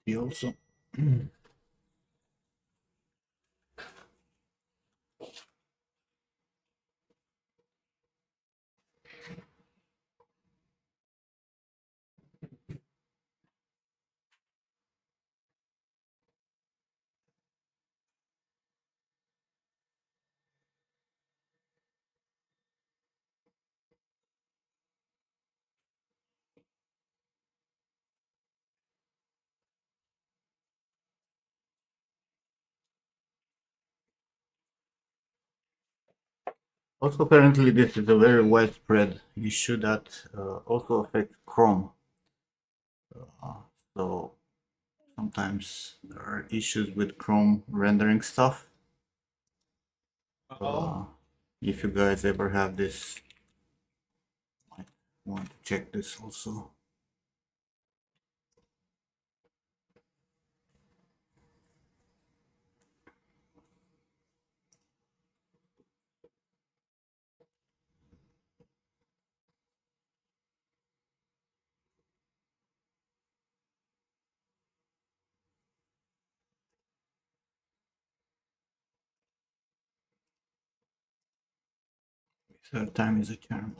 He also. Also, apparently, this is a very widespread issue that also affects Chrome. Uh, so sometimes there are issues with Chrome rendering stuff. Oh, If you guys ever have this, might want to check this also. Third time is a charm.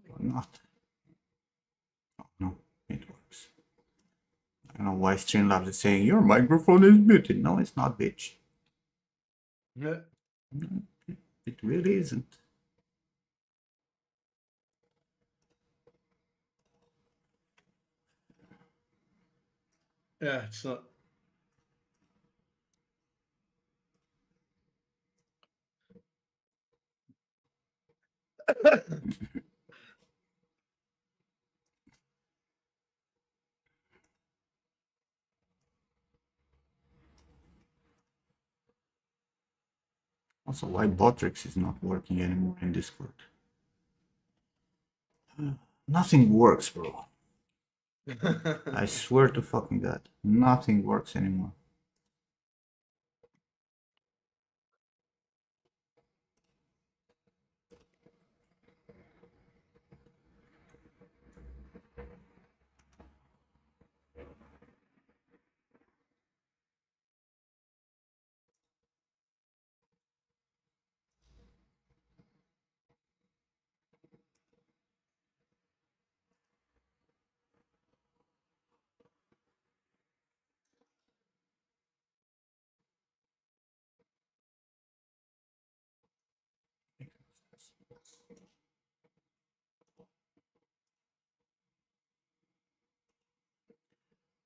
Or not. Oh, no, it works. I don't know why Streamlabs is saying your microphone is muted. No, it's not, bitch. yeah. No, it really isn't. Yeah, it's not. Also, why Botrix is not working anymore in Discord. Nothing works, bro. I swear to fucking God. Nothing works anymore.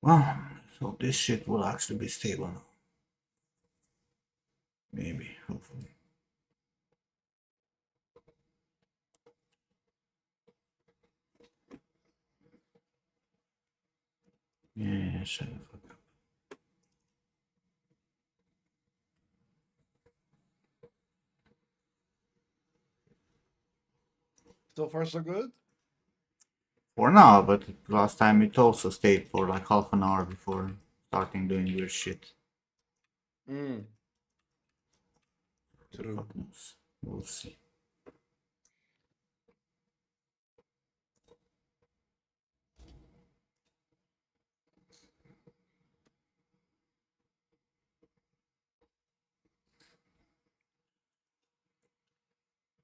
Well, so this shit will actually be stable now. Maybe, hopefully. Yeah, shut the fuck up. So far, so good. For now, but last time it also stayed for like half an hour before starting doing weird shit. Mm, Who the true. fuck knows? We'll see.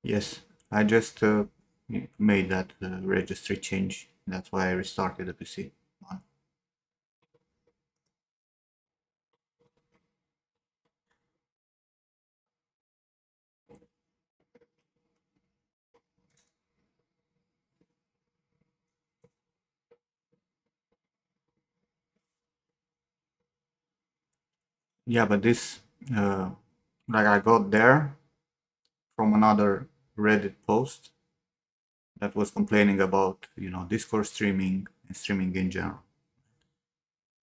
Yes, I just made that registry change. That's why I restarted the PC. Yeah, but this, uh, like I got there from another Reddit post that was complaining about, Discord streaming and streaming in general.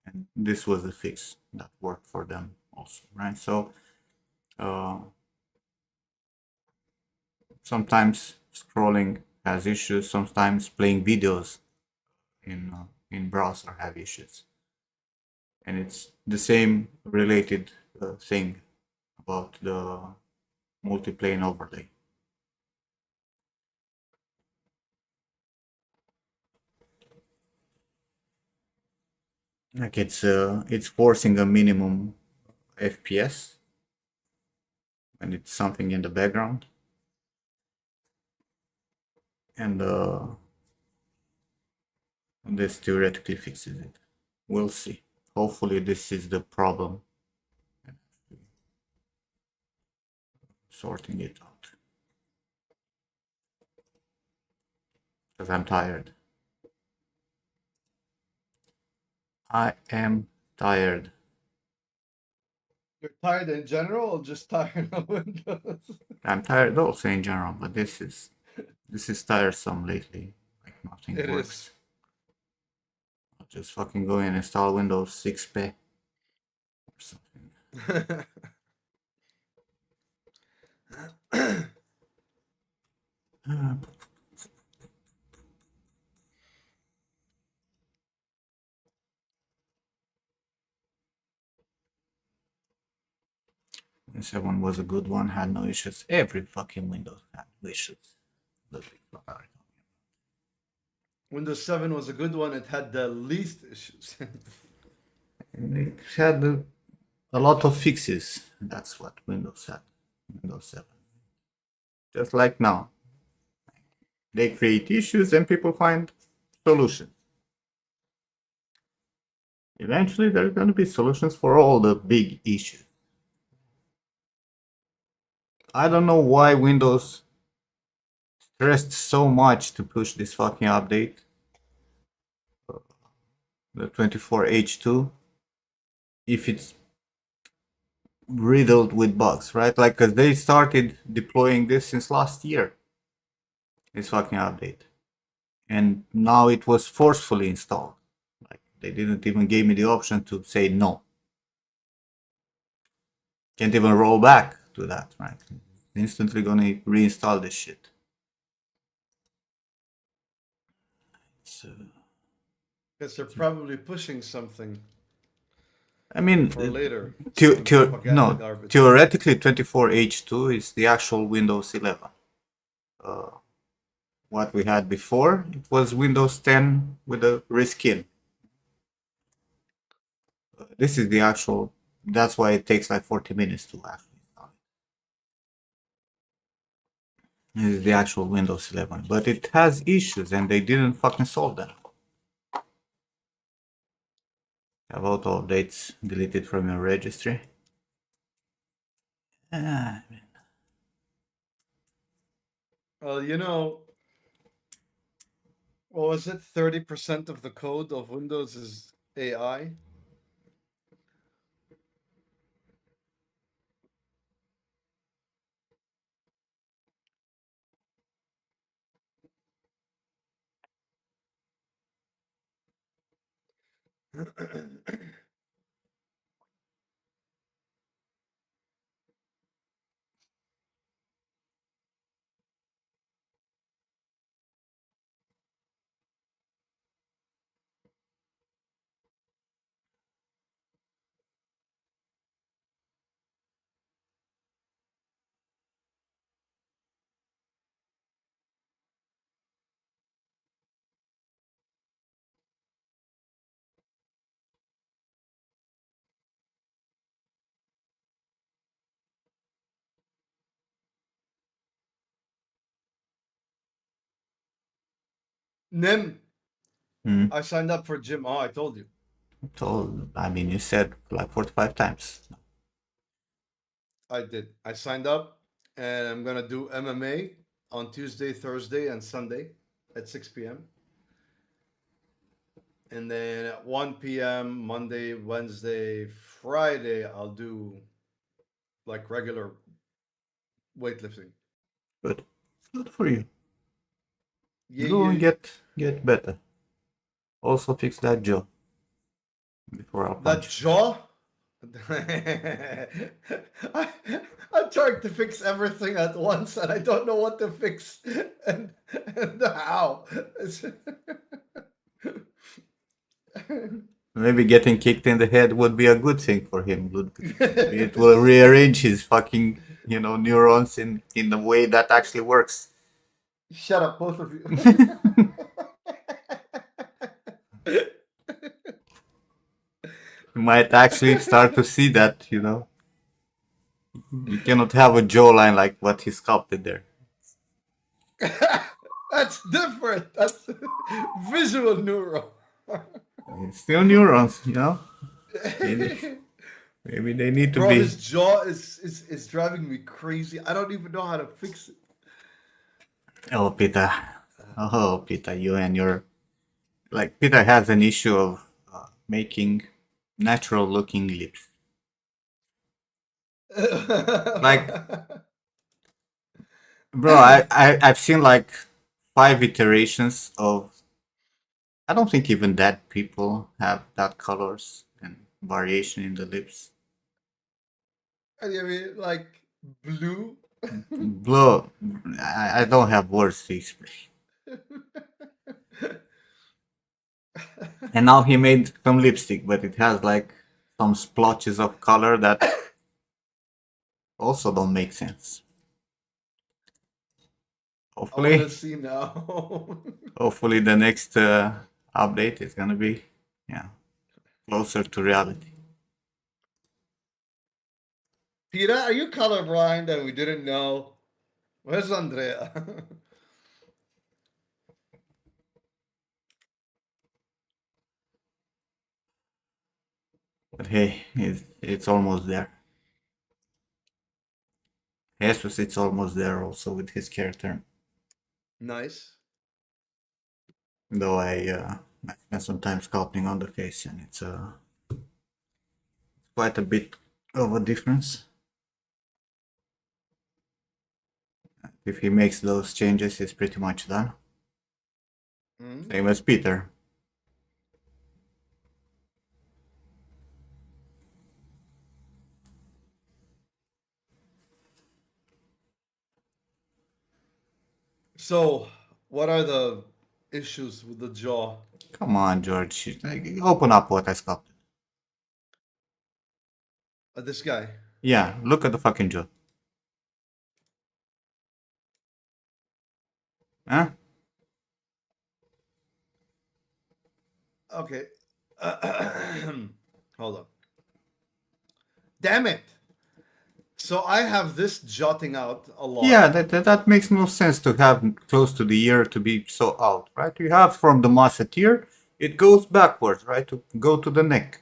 And this was the fix that worked for them also, right? So uh, sometimes scrolling has issues, sometimes playing videos in browser have issues. And it's the same related thing about the multiplane overlay. Like it's forcing a minimum FPS and it's something in the background. And this theoretically fixes it. We'll see. Hopefully this is the problem. Sorting it out. Because I'm tired. I am tired. You're tired in general or just tired of Windows? I'm tired also in general, but this is tiresome lately. Like nothing It is. works. I'll just fucking go and install Windows 6p or something. Uh, The 7 was a good one, had no issues. Every fucking Windows had issues. Windows 7 was a good one. It had the least issues. It had a lot of fixes. That's what Windows had. Windows 7. Just like now. They create issues and people find solutions. Eventually, there are going to be solutions for all the big issues. I don't know why Windows stressed so much to push this fucking update. The 24H2. If it's riddled with bugs, right? Like, because they started deploying this since last year. This fucking update. And now it was forcefully installed. Like, they didn't even give me the option to say no. Can't even roll back to that, right? Instantly gonna reinstall this shit. So, Because they're probably pushing something I mean, for later. Some propaganda no, garbage. theoretically 24H2 is the actual Windows 11. Uh, what we had before, it was Windows 10 with a reskin. This is the actual, that's why it takes like 40 minutes to actually install it. This is the actual Windows 11, but it has issues and they didn't fucking solve them. Have auto updates deleted from your registry. Ah, Well, you know, what was it? 30% of the code of Windows is AI. Nim, hmm. I signed up for gym. Oh, I told you. So, I mean, you said like 45 times. I did. I signed up and I'm going to do MMA on Tuesday, Thursday, and Sunday at 6 p.m. And then at 1 p.m., Monday, Wednesday, Friday, I'll do like regular weightlifting. Good. Good for you. Yeah, Go and yeah. get better. Also fix that jaw before I'll That punch jaw. I, I'm trying to fix everything at once, and I don't know what to fix and how. Maybe getting kicked in the head would be a good thing for him. It will rearrange his fucking, neurons in the way that actually works. Shut up, both of you. You might actually start to see that. You cannot have a jawline like what he sculpted there. That's different. That's visual neuro. It's still neurons. Maybe, maybe they need to Bro, be. his jaw is driving me crazy. I don't even know how to fix it. Oh, Peter. Oh, Peter, you and your. Like, Peter has an issue of making natural looking lips. Like, bro, I've seen like 5 iterations of. I don't think even that people have that colors and variation in the lips. I mean, like blue. Bro, I don't have words to explain. And now he made some lipstick, but it has like some splotches of color that also don't make sense. I want to Hopefully, see now. hopefully the next update is gonna be, yeah, closer to reality. Peter, are you colorblind and we didn't know? Where's Andrea? But hey, it's almost there. Jesus, it's almost there also with his character. Nice. Though I spent some time sculpting on the face, and it's quite a bit of a difference. If he makes those changes, he's pretty much done. Mm. Same as Peter. So, what are the issues with the jaw? Come on, George. Like, open up what I sculpted. This guy. Yeah, look at the fucking jaw. Huh? Okay. Hold on. Damn it. So I have this jotting out a Yeah, lot. that makes no sense to have close to the ear to be so out, right? You have from the masseter, it goes backwards, right? To go to the neck.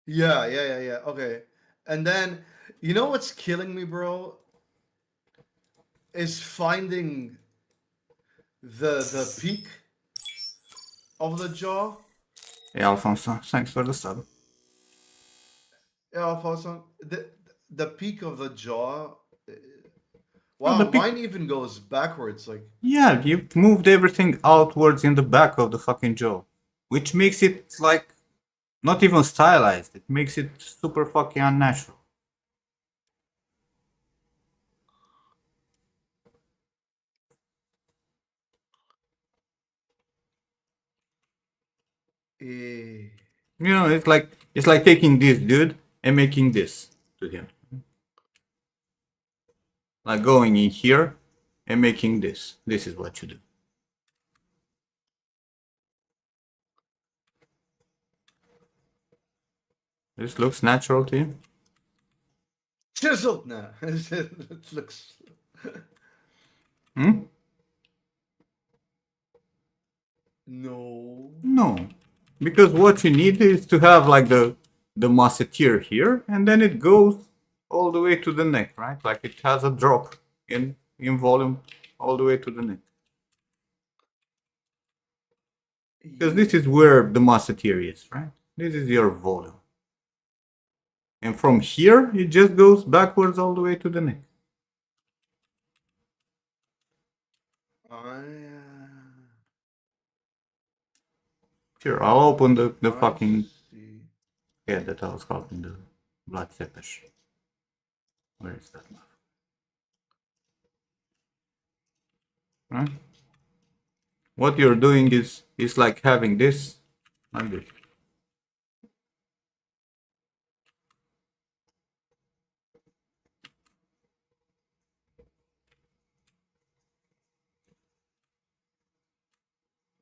Yeah. Okay. And then, you know what's killing me, bro? Is finding the peak of the jaw. Hey, Alfonso, thanks for the sub. Yeah, Alfonso. The peak of the jaw. Oh, the Wow, peak. mine even goes backwards. Like, Yeah, you moved everything outwards in the back of the fucking jaw, which makes it like not even stylized. It makes it super fucking unnatural. eh, It's like taking this dude and making this to him. Like going in here and making this. This is what you do. This looks natural to you? chiseled now. It looks. Hmm? No. No. Because what you need is to have like the musketeer here, and then it goes all the way to the neck, right? Like it has a drop in volume all the way to the neck. Because this is where the musketeer is, right? This is your volume. And from here, it just goes backwards all the way to the neck. Here, I'll open the I fucking see. head that I was calling the blood fetish. Where is that? Right? What you're doing is like having this I'm good.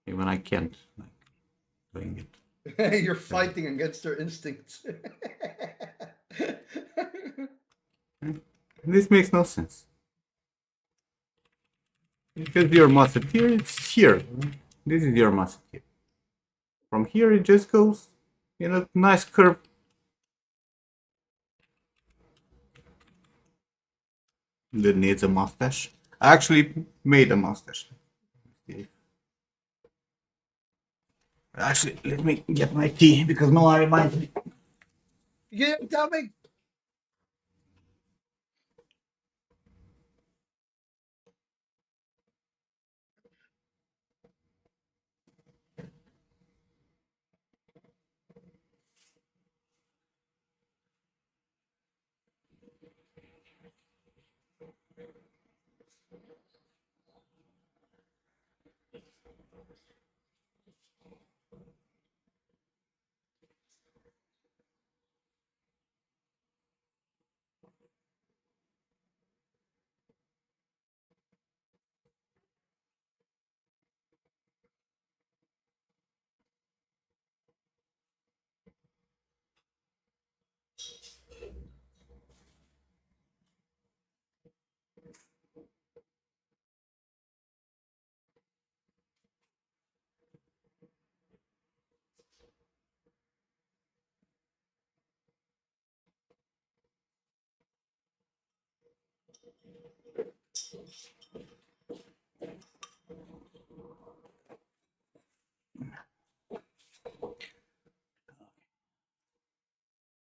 Even I can't like doing it. You're fighting against your instincts. This makes no sense. Because your musketeer is here. This is your musketeer. From here it just goes in a nice curve. That needs a mustache. I actually made a mustache. Actually, let me get my tea because no one reminds me. Yeah, tell me.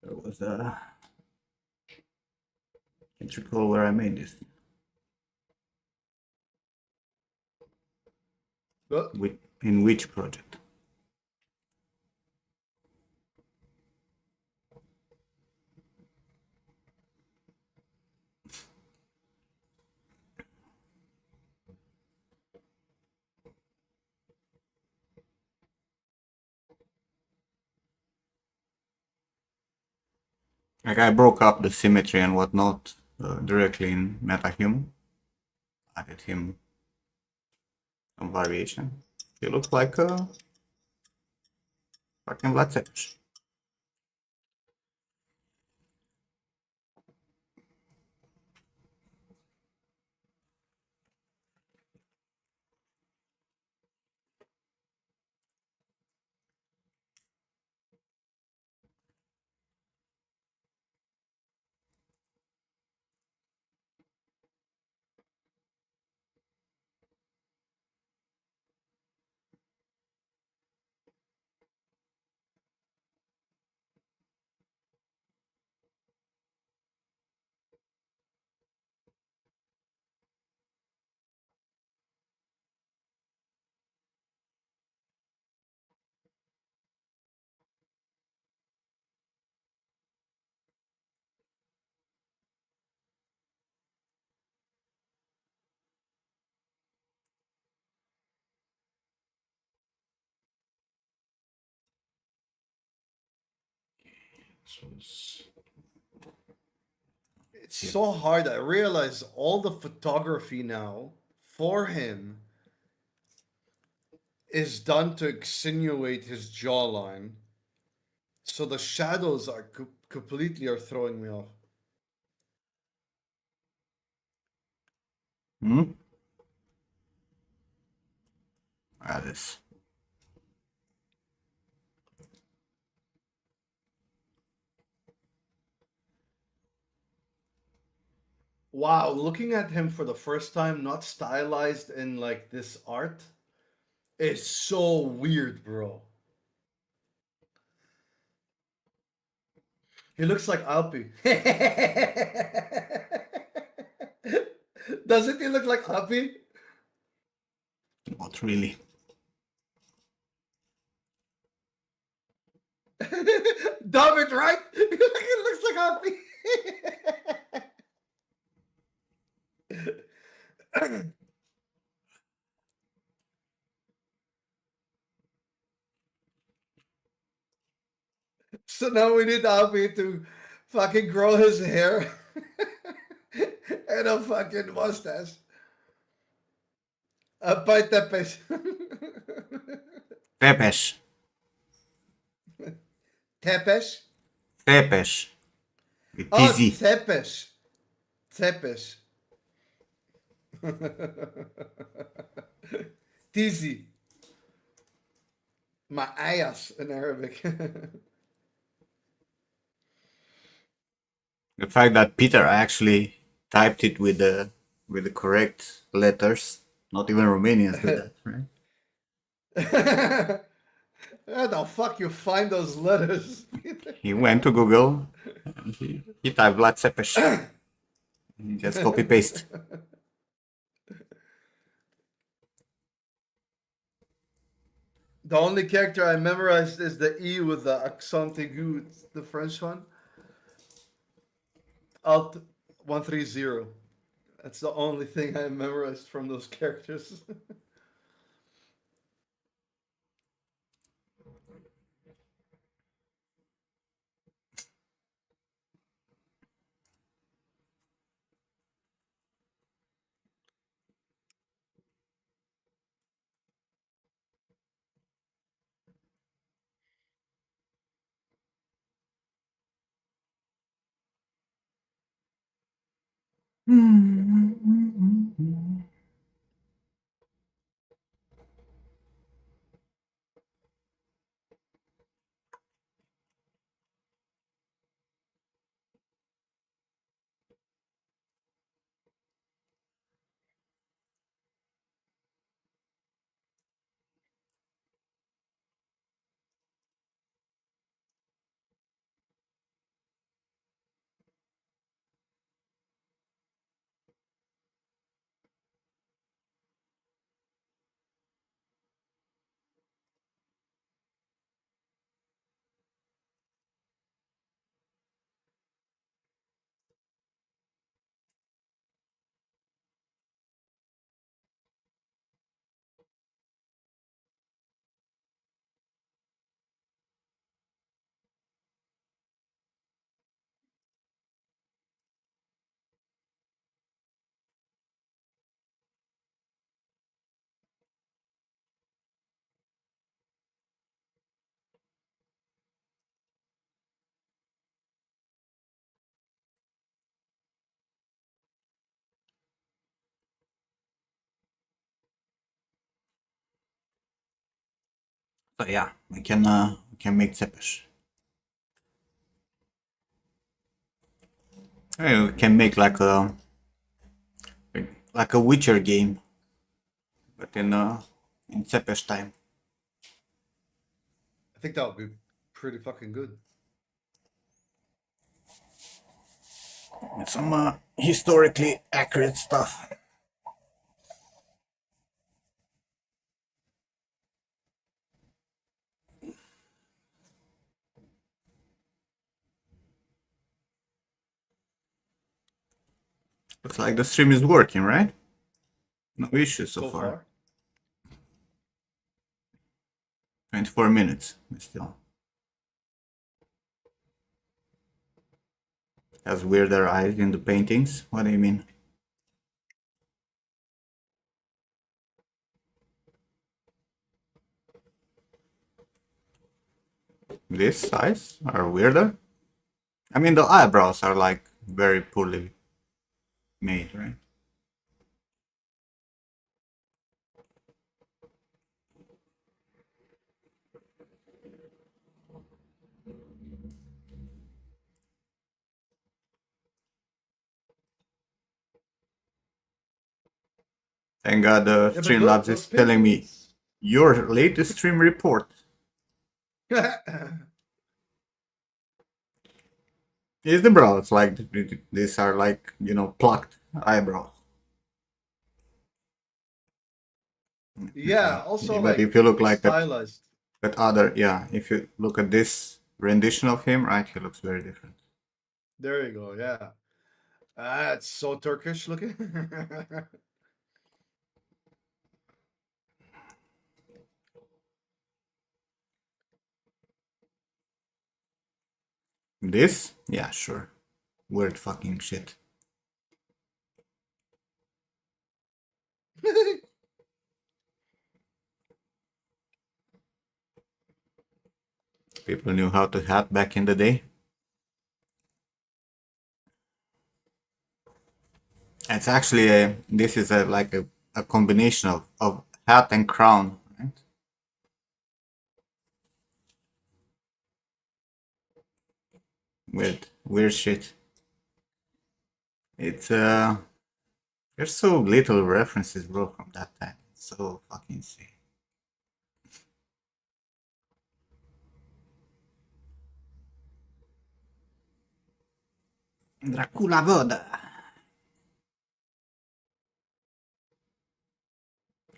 There was a. Can't recall where I made this. Look. In which project? Like I broke up the symmetry and whatnot directly in MetaHuman. Added him some variation. He looks like a fucking Vlad. It's so hard. I realize all the photography now for him is done to extenuate his jawline. So the shadows are completely are throwing me off. Hmm? This. Wow, looking at him for the first time, not stylized in like this art, is so weird, bro. He looks like Alpi. Doesn't he look like Alpi? Not really. David, right? He looks like Alpi. So now we need Abby to fucking grow his hair and a fucking mustache. By Tepes. Tepes. Tepes? Tepes. With Oh, TZ. Tepes. Tepes. Tizi. My ass in Arabic. The fact that Peter actually typed it with the correct letters. Not even Romanians do that, right? How the fuck you find those letters? He went to Google and he typed Vlad Tepes. He just copy paste. The only character I memorized is the E with the accent aigu, the French one. Alt 130. That's the only thing I memorized from those characters. So yeah, we can make Tepes. We can make like a Witcher game, but in Tepes time. I think that would be pretty fucking good. With some historically accurate stuff. Looks like the stream is working, right? No issues so So far. far. 24 minutes still. Has weirder eyes in the paintings. What do you mean? These eyes are weirder? I mean, the eyebrows are like very poorly made, right? Thank God the Yeah, but Streamlabs those is telling me paintings. your latest stream report. Is the brows like these are like, you know, plucked eyebrows. Yeah, also But like if you look like stylized. that other, yeah, if you look at this rendition of him, right, he looks very different. There you go. Yeah. Ah, it's so Turkish looking. This? Yeah, sure. Weird fucking shit. People knew how to hat back in the day. It's actually this is a combination of hat and crown, right? Weird shit. It's there's so little references, bro, from that time. It's so fucking insane. Dracula Voda.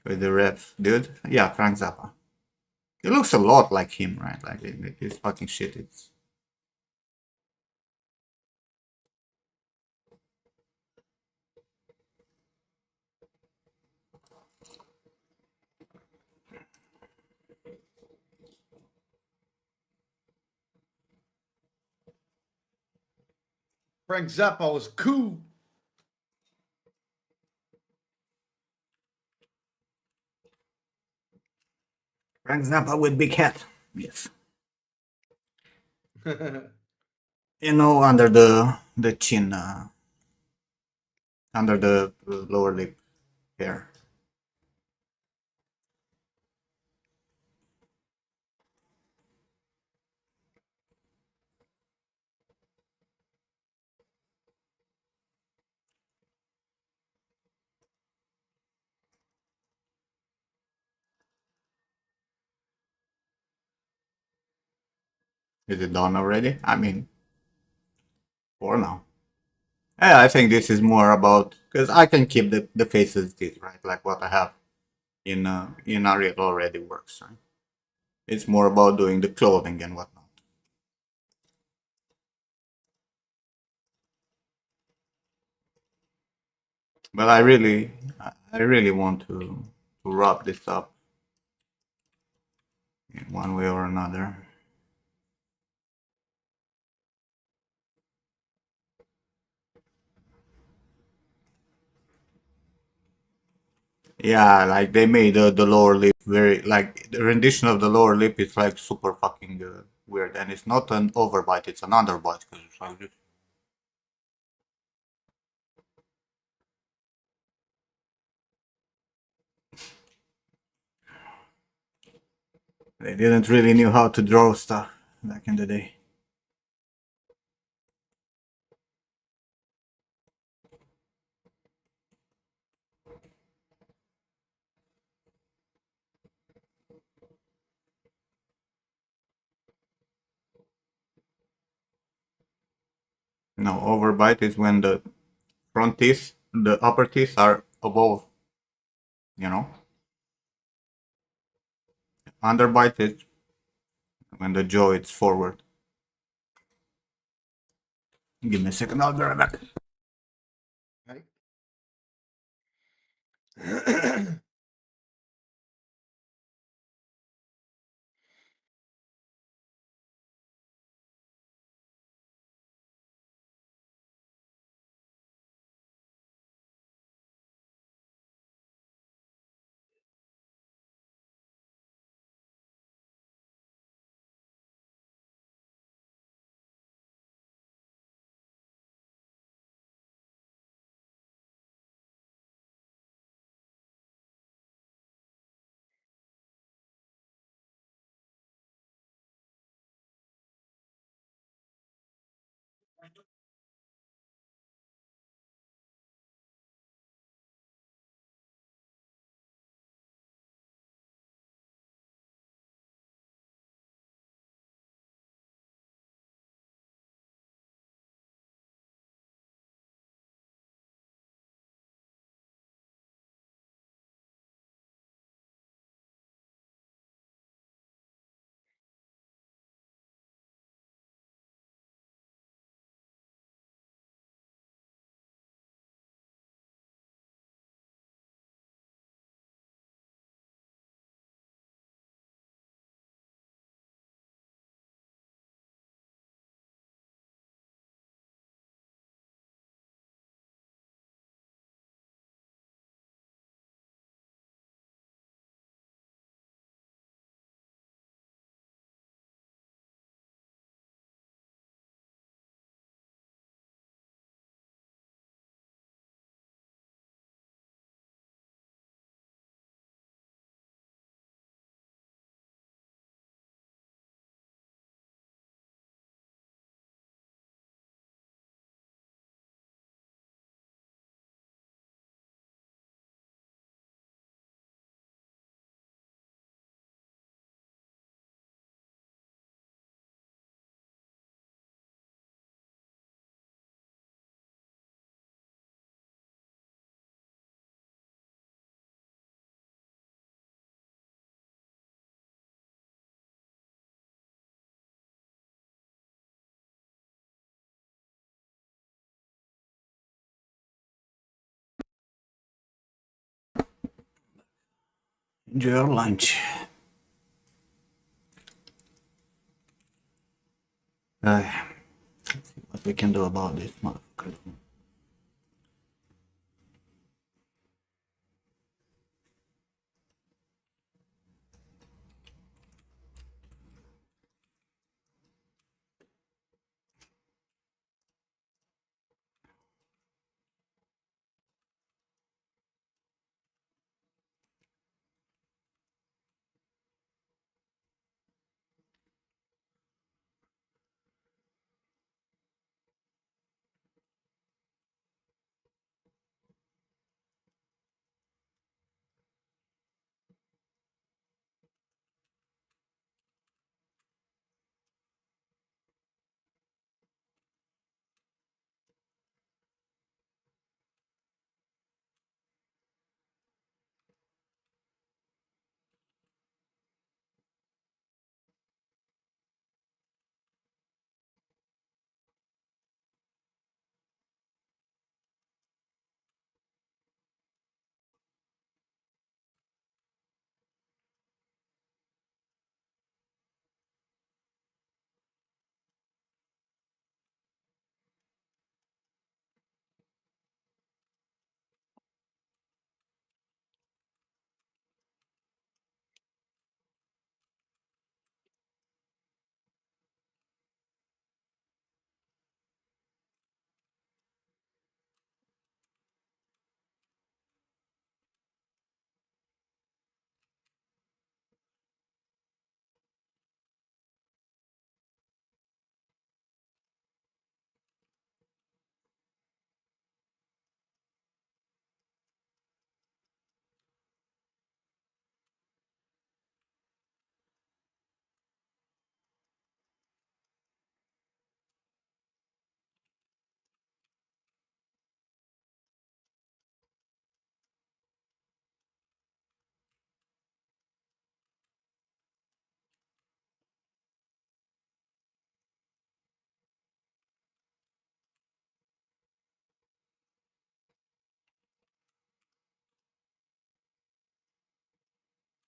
With the ref, dude. Yeah, Frank Zappa. It looks a lot like him, right? Like his fucking shit. It's Frank Zappa was cool. Frank Zappa with big hat. Yes. You know, under the chin, under the lower lip hair. Is it done already? I mean, for now. Yeah, I think this is more about because I can keep the faces this right, like what I have in Ariel already works. Right? It's more about doing the clothing and whatnot. But I really want to wrap this up in one way or another. Yeah, like they made the lower lip very like the rendition of the lower lip is like super fucking weird, and it's not an overbite, it's an underbite because it's like this. They didn't really knew how to draw stuff back in the day. No, overbite is when the front teeth, the upper teeth are above, you know. Underbite is when the jaw is forward. Give me a second, I'll be right back. Right? Enjoy your lunch. Let's see what we can do about this motherfucker.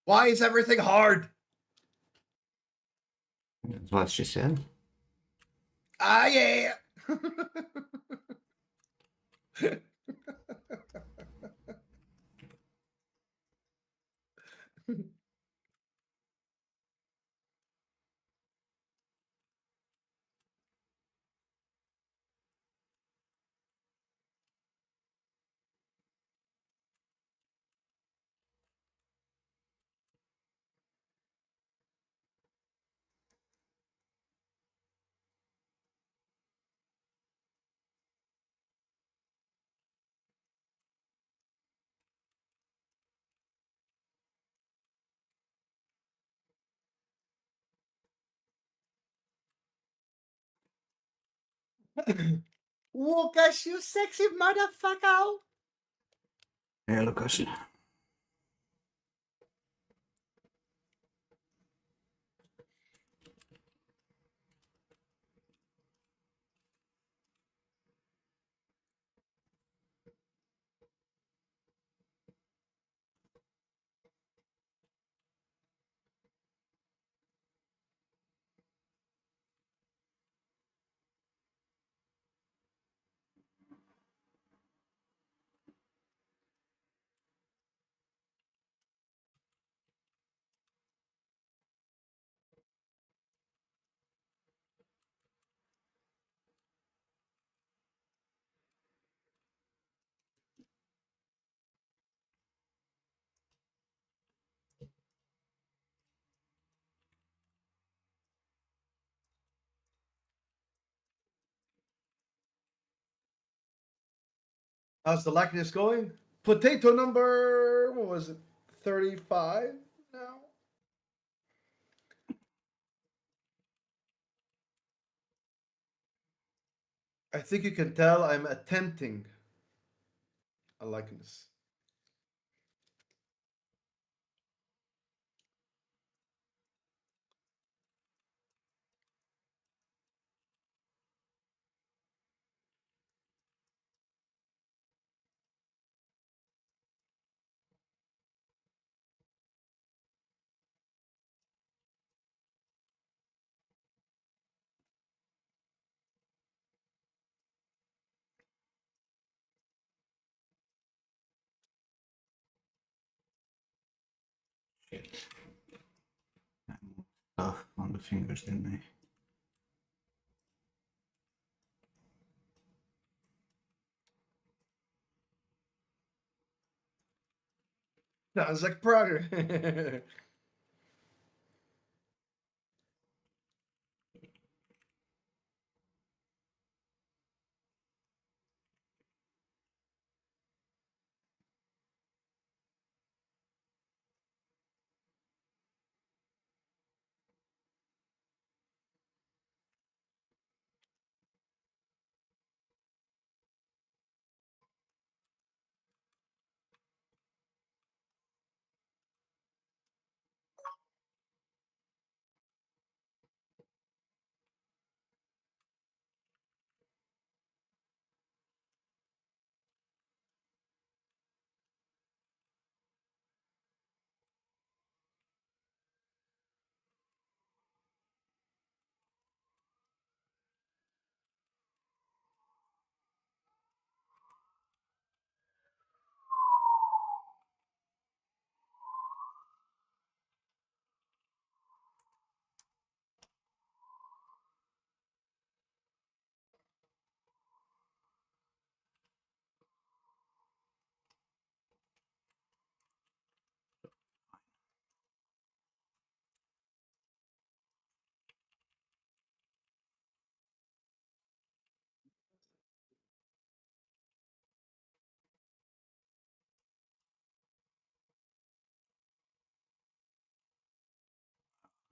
Why is everything hard? That's what she said. Ah, yeah. Lucas, you sexy motherfucker. Hey, Lucas. How's the likeness going? Potato number, what was it, 35 now? I think you can tell I'm attempting a likeness. Shit. Stuff on the fingers, didn't I? Sounds like progress.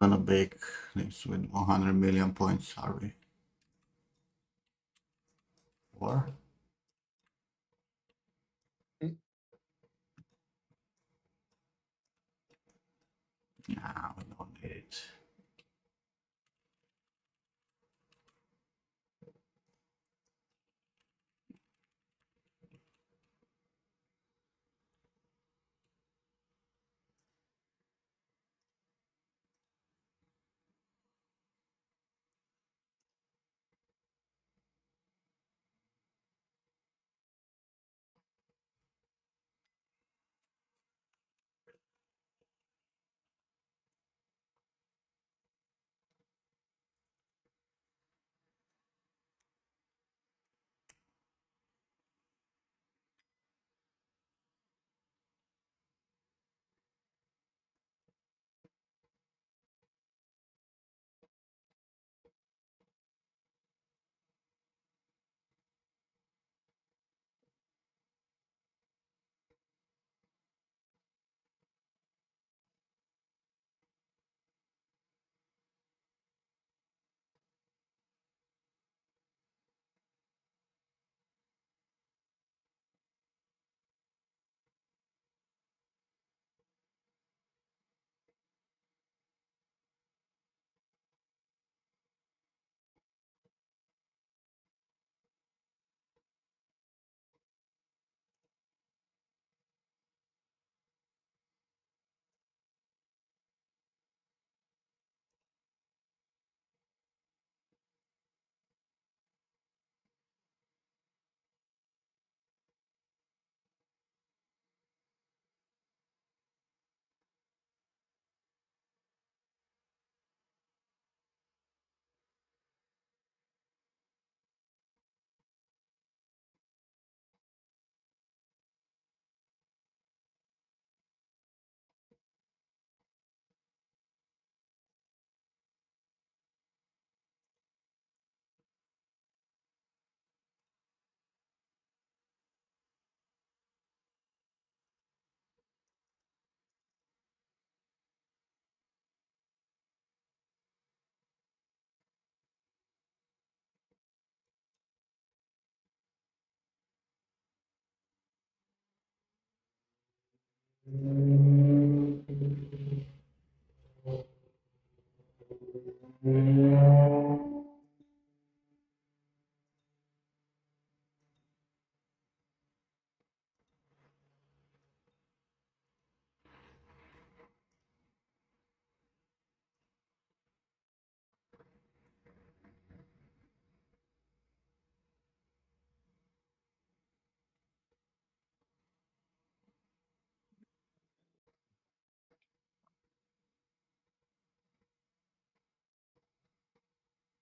Gonna bake this with 100 million points, are we? Or? Nah, we don't need it.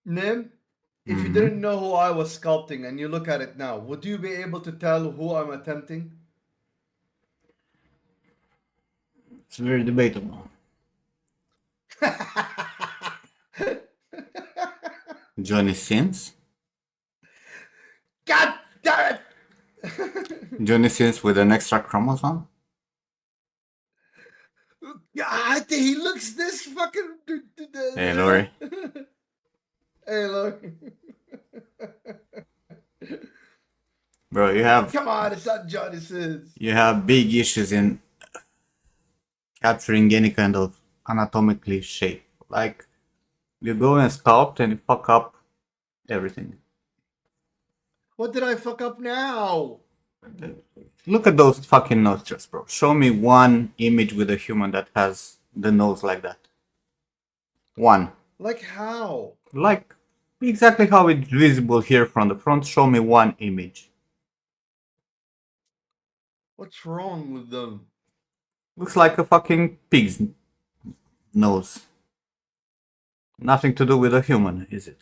Nim, if you Hmm. didn't know who I was sculpting and you look at it now, would you be able to tell who I'm attempting? It's very debatable. Johnny Sins. God damn it! Johnny Sins with an extra chromosome. God, he looks this fucking. Hey, Lori. Hey, look. Bro, you have Come on, it's not Johnny Sins. you have big issues in capturing any kind of anatomically shape. Like you go and sculpt and you fuck up everything. What did I fuck up now? Look at those fucking nostrils, bro. Show me one image with a human that has the nose like that. One. Like how? Like exactly how it's visible here from the front. Show me one image. What's wrong with them? Looks like a fucking pig's nose. Nothing to do with a human, is it?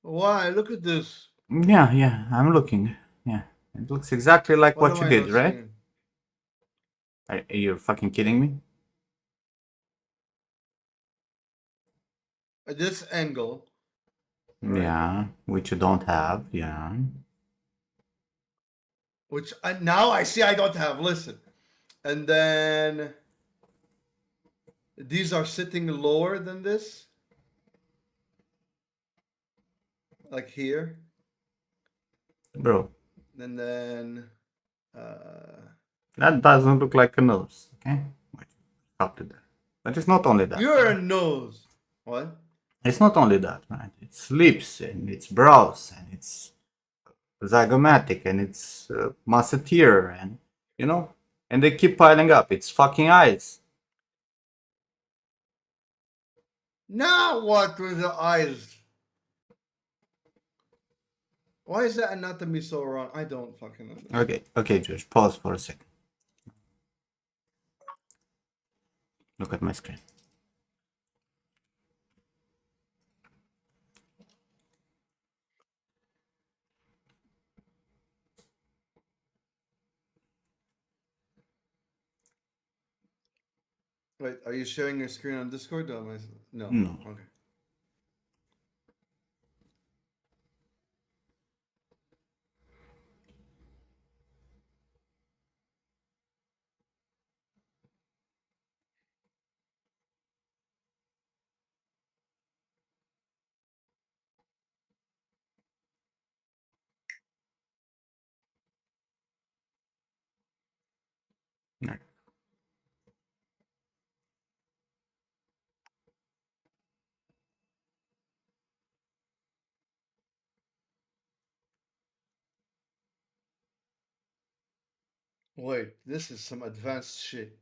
Why? Look at this. Yeah, yeah, I'm looking. Yeah, it looks exactly like What what am you I did, not right? seeing? Are you fucking kidding me? At this angle, right? Yeah, which you don't have. Yeah. Which now I see I don't have. Listen. And then these are sitting lower than this, like here. Bro, And then uh, that doesn't look like a nose, okay? Wait, stop it there. But it's not only that, you're a right? nose. What? It's not only that, right? It's lips and it's brows and it's zygomatic and it's musketeer and, you know, and they keep piling up. It's fucking eyes. Now what with the eyes? Why is that anatomy so wrong? I don't fucking understand. Okay, okay, Josh, pause for a second. Look at my screen. Wait, are you sharing your screen on Discord? Or am I... No. No. Okay. No. Wait, this is some advanced shit.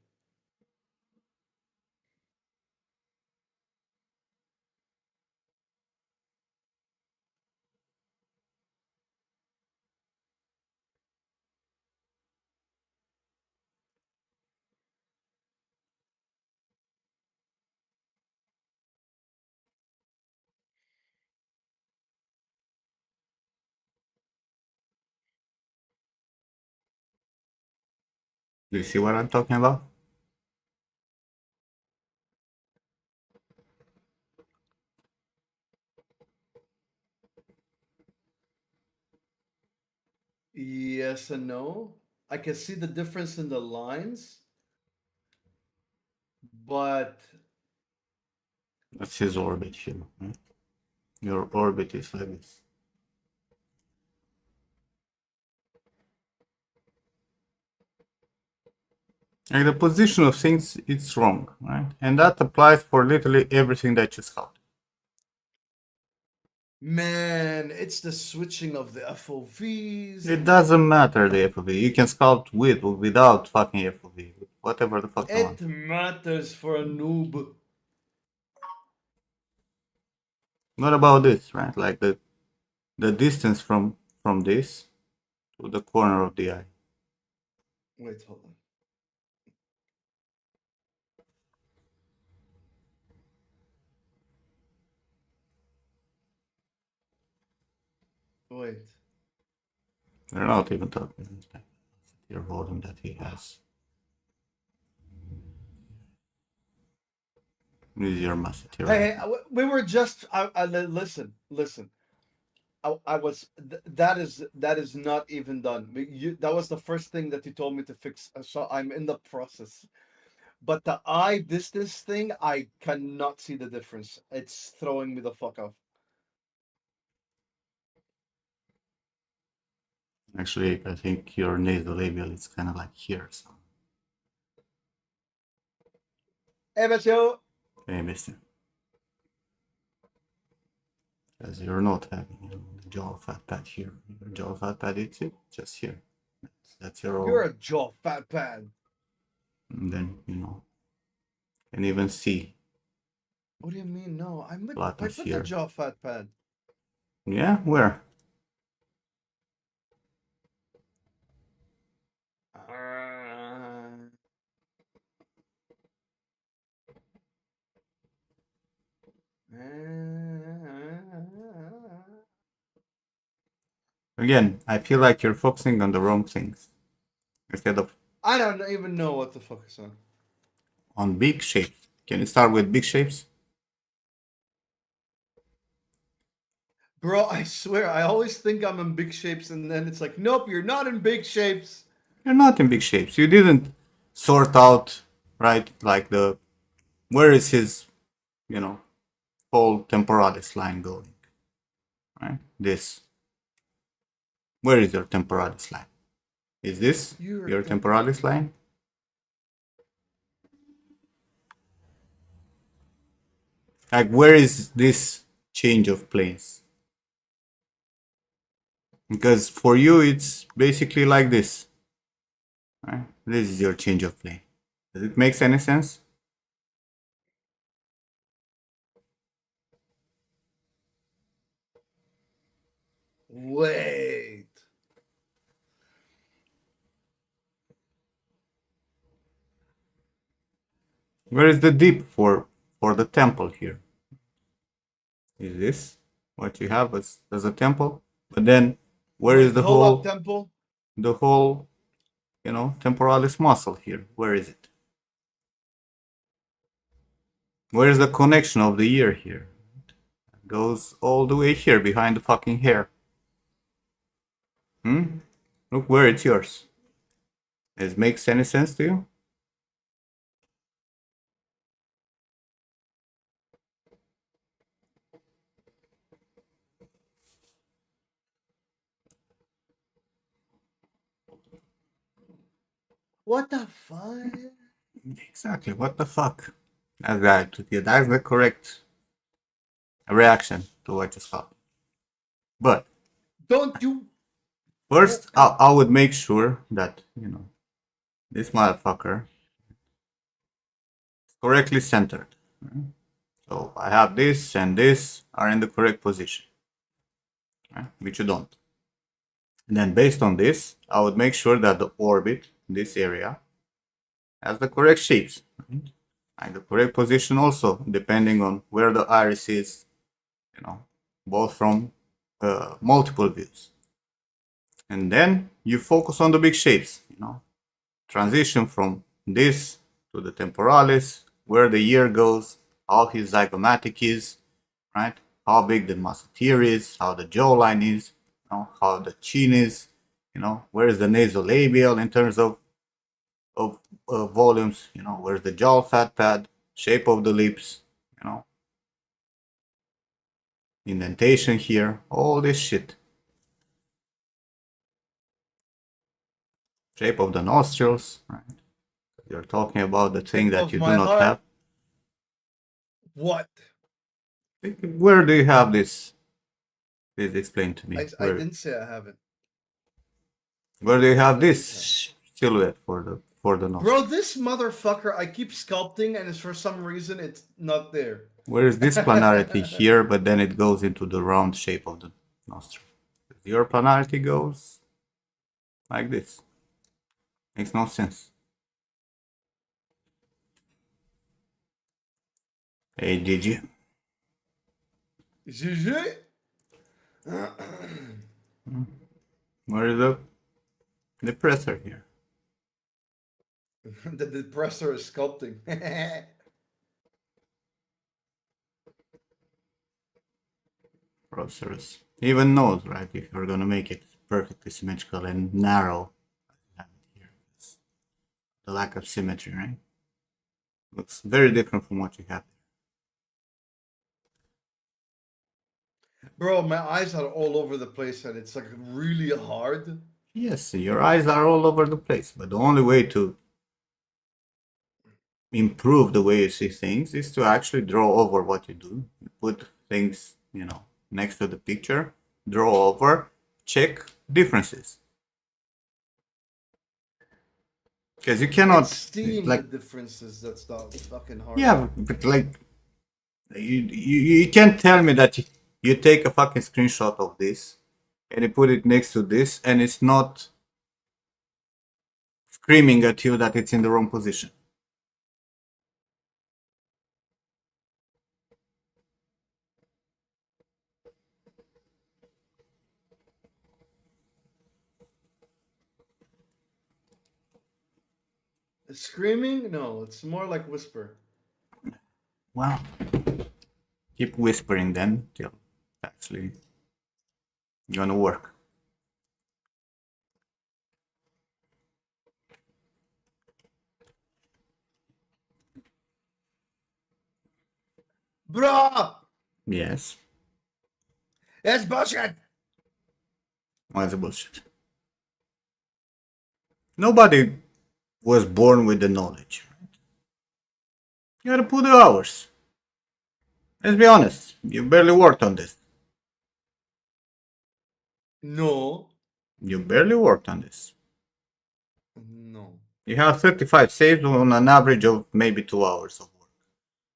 Do you see what I'm talking about? Yes and no. I can see the difference in the lines, but That's his orbit here. Right? Your orbit is like this. Like the position of things, it's wrong, right? And that applies for literally everything that you sculpt. man, it's the switching of the FOVs It and doesn't matter the FOV. You can sculpt with or without fucking FOV. Whatever the fuck you want. it matters for a noob. What about this, right? Like the distance from this to the corner of the eye. Wait, hold on. Wait. We're not even talking about your volume that he has. This is your musketeer right Hey, now. we were just. Listen. I was. That is not even done. That was the first thing that you told me to fix. So I'm in the process. But the eye distance thing, I cannot see the difference. It's throwing me the fuck off. Actually, I think your nasolabial is kind of like here. So, Hey, monsieur. hey, mister. Because you're not having the jaw fat pad here. Your jaw fat pad is it just here. That's your You're all. a jaw fat pad. And then can even see What do you mean? No, I'm flatness with the here. jaw fat pad. Yeah, where? Uh, Again, I feel like you're focusing on the wrong things instead of I don't even know what the fuck is on. on big shapes. Can you start with big shapes? Bro, I swear, I always think I'm in big shapes, and then it's like, nope, you're not in big shapes. You're not in big shapes. You didn't sort out, right, like where is his, you know, whole temporalis line going, right? This. Where is your temporalis line? Is this You're your temporalis line? Like, where is this change of planes? Because for you, it's basically like this, right? This is your change of plane. Does it make any sense? Wait. Where is the dip for the temple here? Is this what you have as a temple? But then, where is Wait, the hold up, whole Temple. the whole temporalis muscle here? Where is it? Where is the connection of the ear here? It goes all the way here behind the fucking hair. Hmm? Look where it's yours. Does it make any sense to you? What the fuck? Exactly. What the fuck? That's the correct reaction to what just happened. But Don't you? first, I would make sure that this motherfucker is correctly centered. Right? So I have this and this are in the correct position, right? Which you don't. And then based on this, I would make sure that the orbit, this area, has the correct shapes, right? And the correct position also, depending on where the iris is, both from multiple views. And then you focus on the big shapes, transition from this to the temporalis, where the ear goes, how his zygomatic is, right? How big the musketeer is, how the jawline is, how the chin is, where is the nasolabial in terms of volumes, where's the jaw fat pad, shape of the lips, you know, indentation here, all this shit. Shape of the nostrils, right? You're talking about the thing Shape that of you do my not heart. have. What? Where do you have this? Please explain to me. I Where didn't say I haven't. where do you I said have I didn't have. this silhouette for the Bro, nostril? this motherfucker, I keep sculpting, and it's for some reason it's not there. Where is this planarity here, but then it goes into the round shape of the nostril? Your planarity goes like this. Makes no sense. Hey, did you? GG. Where is the presser here? The depressor is sculpting. Processors. Even knows, right, if you're gonna make it perfectly symmetrical and narrow. Have it here. It's the lack of symmetry, right? Looks very different from what you have. Bro, my eyes are all over the place and it's like really hard. Yes, your eyes are all over the place, but the only way to improve the way you see things is to actually draw over what you do. You put things, next to the picture, draw over, check differences. Because you It's cannot, seeing the like, differences that's the fucking hard yeah, part. but like, you can't tell me that you take a fucking screenshot of this and you put it next to this and it's not screaming at you that it's in the wrong position. Screaming? No, it's more like whisper. Well, keep whispering then till it's actually gonna work. Bro! Yes. That's bullshit! What's the bullshit? Nobody was born with the knowledge. You gotta put the hours. Let's be honest. You barely worked on this. No. You barely worked on this. No. You have 35 saves on an average of maybe 2 hours of work,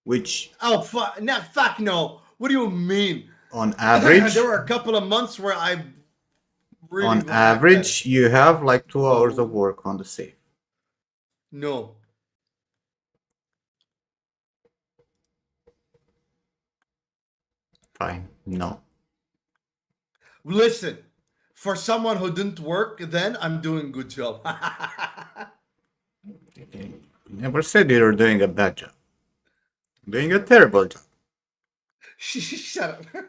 which Oh, fuck. No, fuck no. What do you mean? on There average, were a couple of months where I really on whacked at it. average, you have like 2 hours of No. work on the save. No. Fine. No. Listen, for someone who didn't work then, I'm doing good job. Okay. Never said you're doing a bad job. Doing a terrible job. Shut up.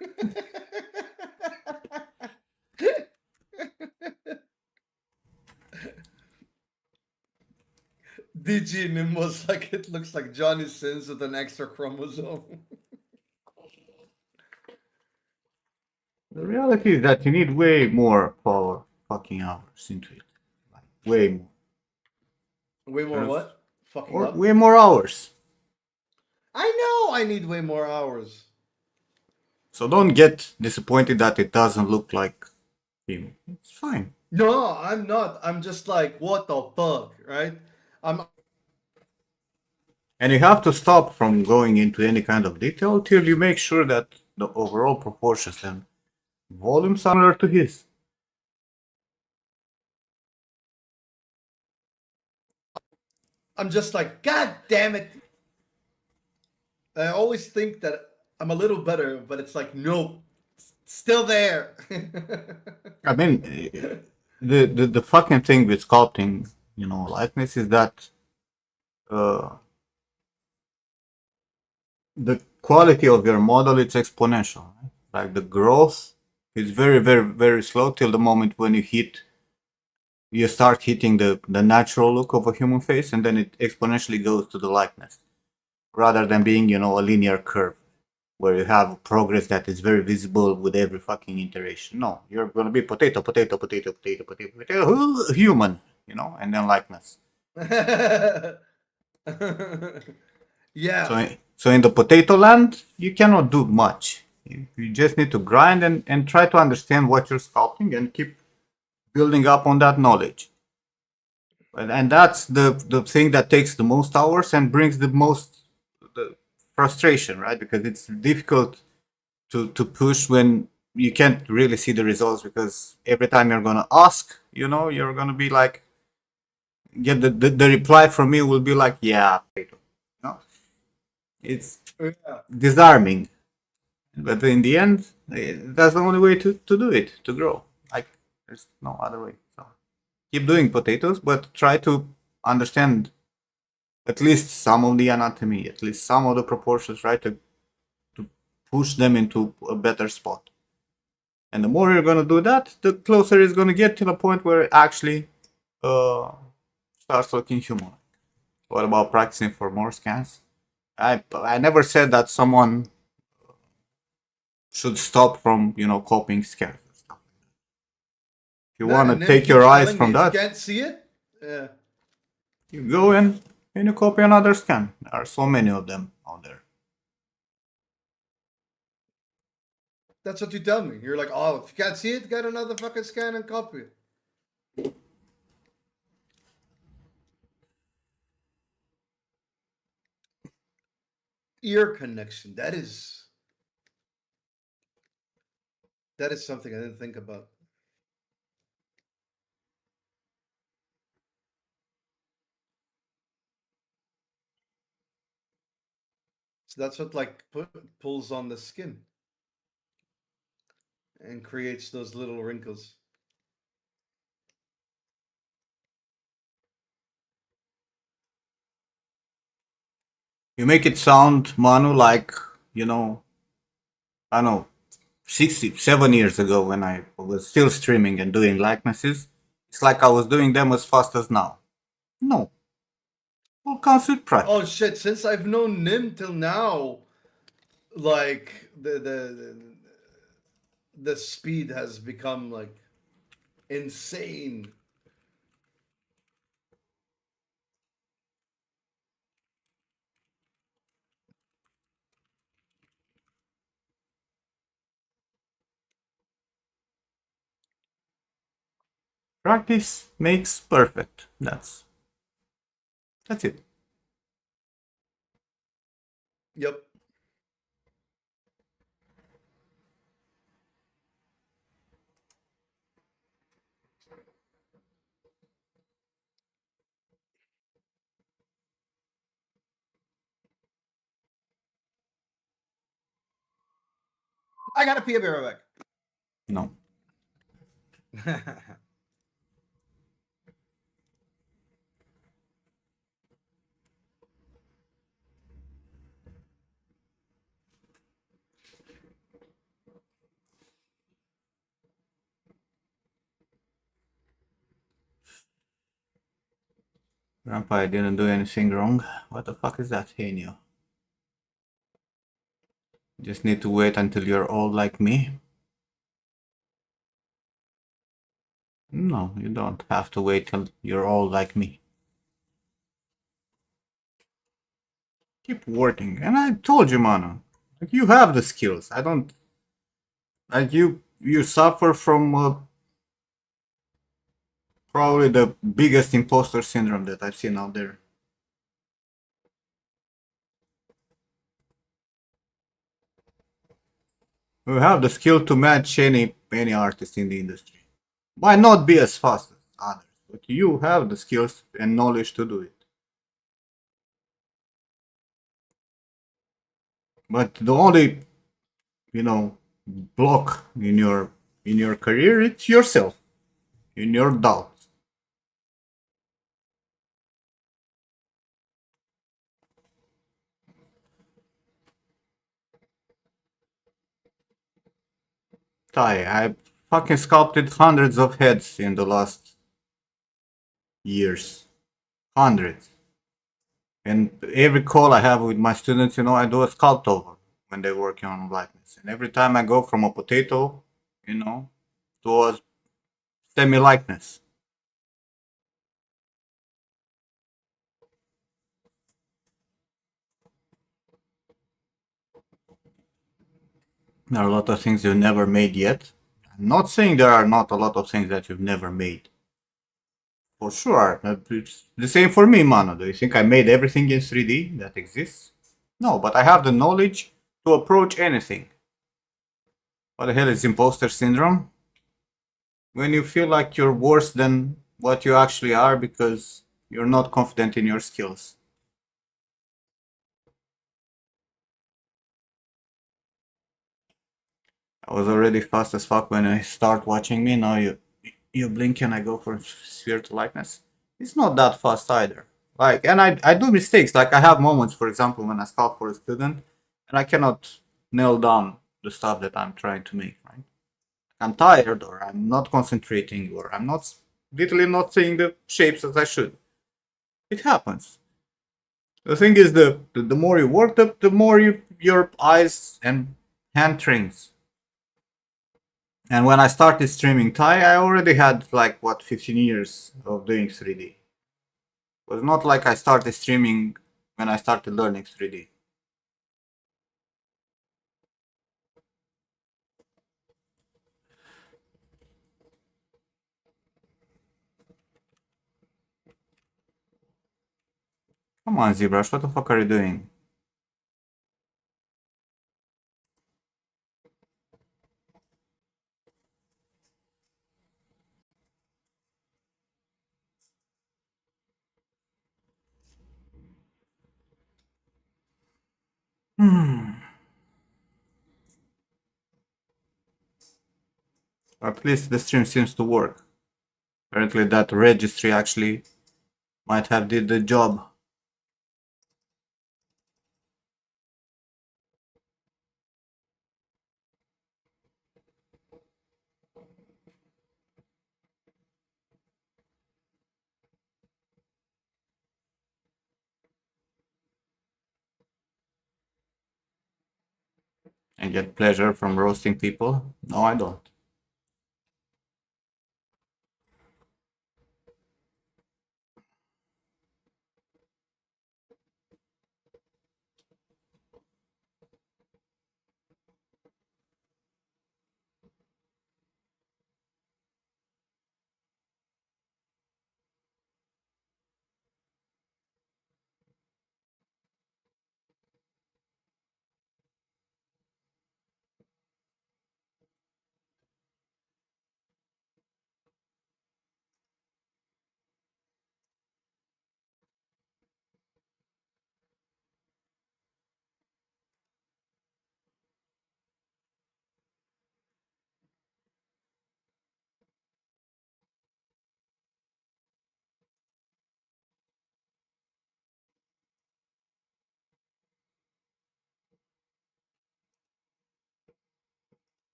DG Nim was like, it looks like Johnny Sins with an extra chromosome. The reality is that you need way more power fucking hours into it. Like, way more. Way more what? Fucking Or up? way more hours. I know I need way more hours. So don't get disappointed that it doesn't look like him. It's fine. No, I'm not. I'm just like, what the fuck, right? I'm And you have to stop from going into any kind of detail till you make sure that the overall proportions and volume similar to his. I'm just like, God damn it. I always think that I'm a little better, but it's like, no, still there. I mean, the fucking thing with sculpting, likeness is that uh, the quality of your model is exponential. Right? Like the growth is very, very, very slow till the moment when you start hitting the natural look of a human face, and then it exponentially goes to the likeness, rather than being, a linear curve where you have progress that is very visible with every fucking iteration. No, you're gonna be potato, potato, potato, potato, potato, potato, human, and then likeness. Yeah. So in the potato land, you cannot do much. You just need to grind and try to understand what you're sculpting and keep building up on that knowledge. And that's the thing that takes the most hours and brings the most the frustration, right? Because it's difficult to push when you can't really see the results, because every time you're gonna ask, you're gonna be like, get the reply from me will be like, yeah, potato. It's Yeah. disarming. But in the end, that's the only way to do it, to grow. Like, There's no other way. So keep doing potatoes, but try to understand at least some of the anatomy, at least some of the proportions, right? To push them into a better spot. And the more you're gonna do that, the closer it's gonna get to the point where it actually uh, starts looking human. What about practicing for more scans? I never said that someone should stop from copying scans. If you No, want to and Nim take your keeps eyes telling me from if you that, can't see it, yeah, you go in and you copy another scan. There are so many of them out there. that's what you tell me. You're like, oh, if you can't see it, get another fucking scan and copy it. Ear connection. That is something I didn't think about. So that's what like pulls on the skin and creates those little wrinkles. You make it sound, Manu, like, you know, I don't know, 7 years ago when I was still streaming and doing likenesses. It's like I was doing them as fast as now. No, all comes with Oh practice. shit! Since I've known Nim till now, like the speed has become like insane. Practice makes perfect. That's it. Yep. I gotta pee a beer No. back. Grandpa, I didn't do anything wrong. What the fuck is that, Henio? Just need to wait until you're old like me? No, you don't have to wait till you're old like me. Keep working. And I told you, Mano, like you have the skills. I don't like you suffer from probably the biggest imposter syndrome that I've seen out there. You have the skill to match any artist in the industry. Might not be as fast as others, but you have the skills and knowledge to do it. But the only, you know, block in your career, it's yourself, in your doubts. Ty, I fucking sculpted hundreds of heads in the last years. Hundreds. And every call I have with my students, I do a sculpt over when they're working on likeness. And every time I go from a potato, to a semi likeness. There are a lot of things you've never made yet. I'm not saying there are not a lot of things that you've never made. For sure. It's the same for me, Mano. Do you think I made everything in 3D that exists? No, but I have the knowledge to approach anything. What the hell is imposter syndrome? When you feel like you're worse than what you actually are because you're not confident in your skills. I was already fast as fuck when I start watching me. Now you blink and I go from sphere to likeness. It's not that fast either. Like, and I do mistakes. Like, I have moments, for example, when I scout for a student, and I cannot nail down the stuff that I'm trying to make. Right? I'm tired, or I'm not concentrating, or I'm not literally not seeing the shapes as I should. It happens. The thing is, the more you work, the more your eyes and hand trains. And when I started streaming Thai, I already had like what 15 years of doing 3D. It was not like I started streaming when I started learning 3D. Come on, ZBrush, what the fuck are you doing? Hmm. At least the stream seems to work. Apparently that registry actually might have did the job. And get pleasure from roasting people. No, I don't.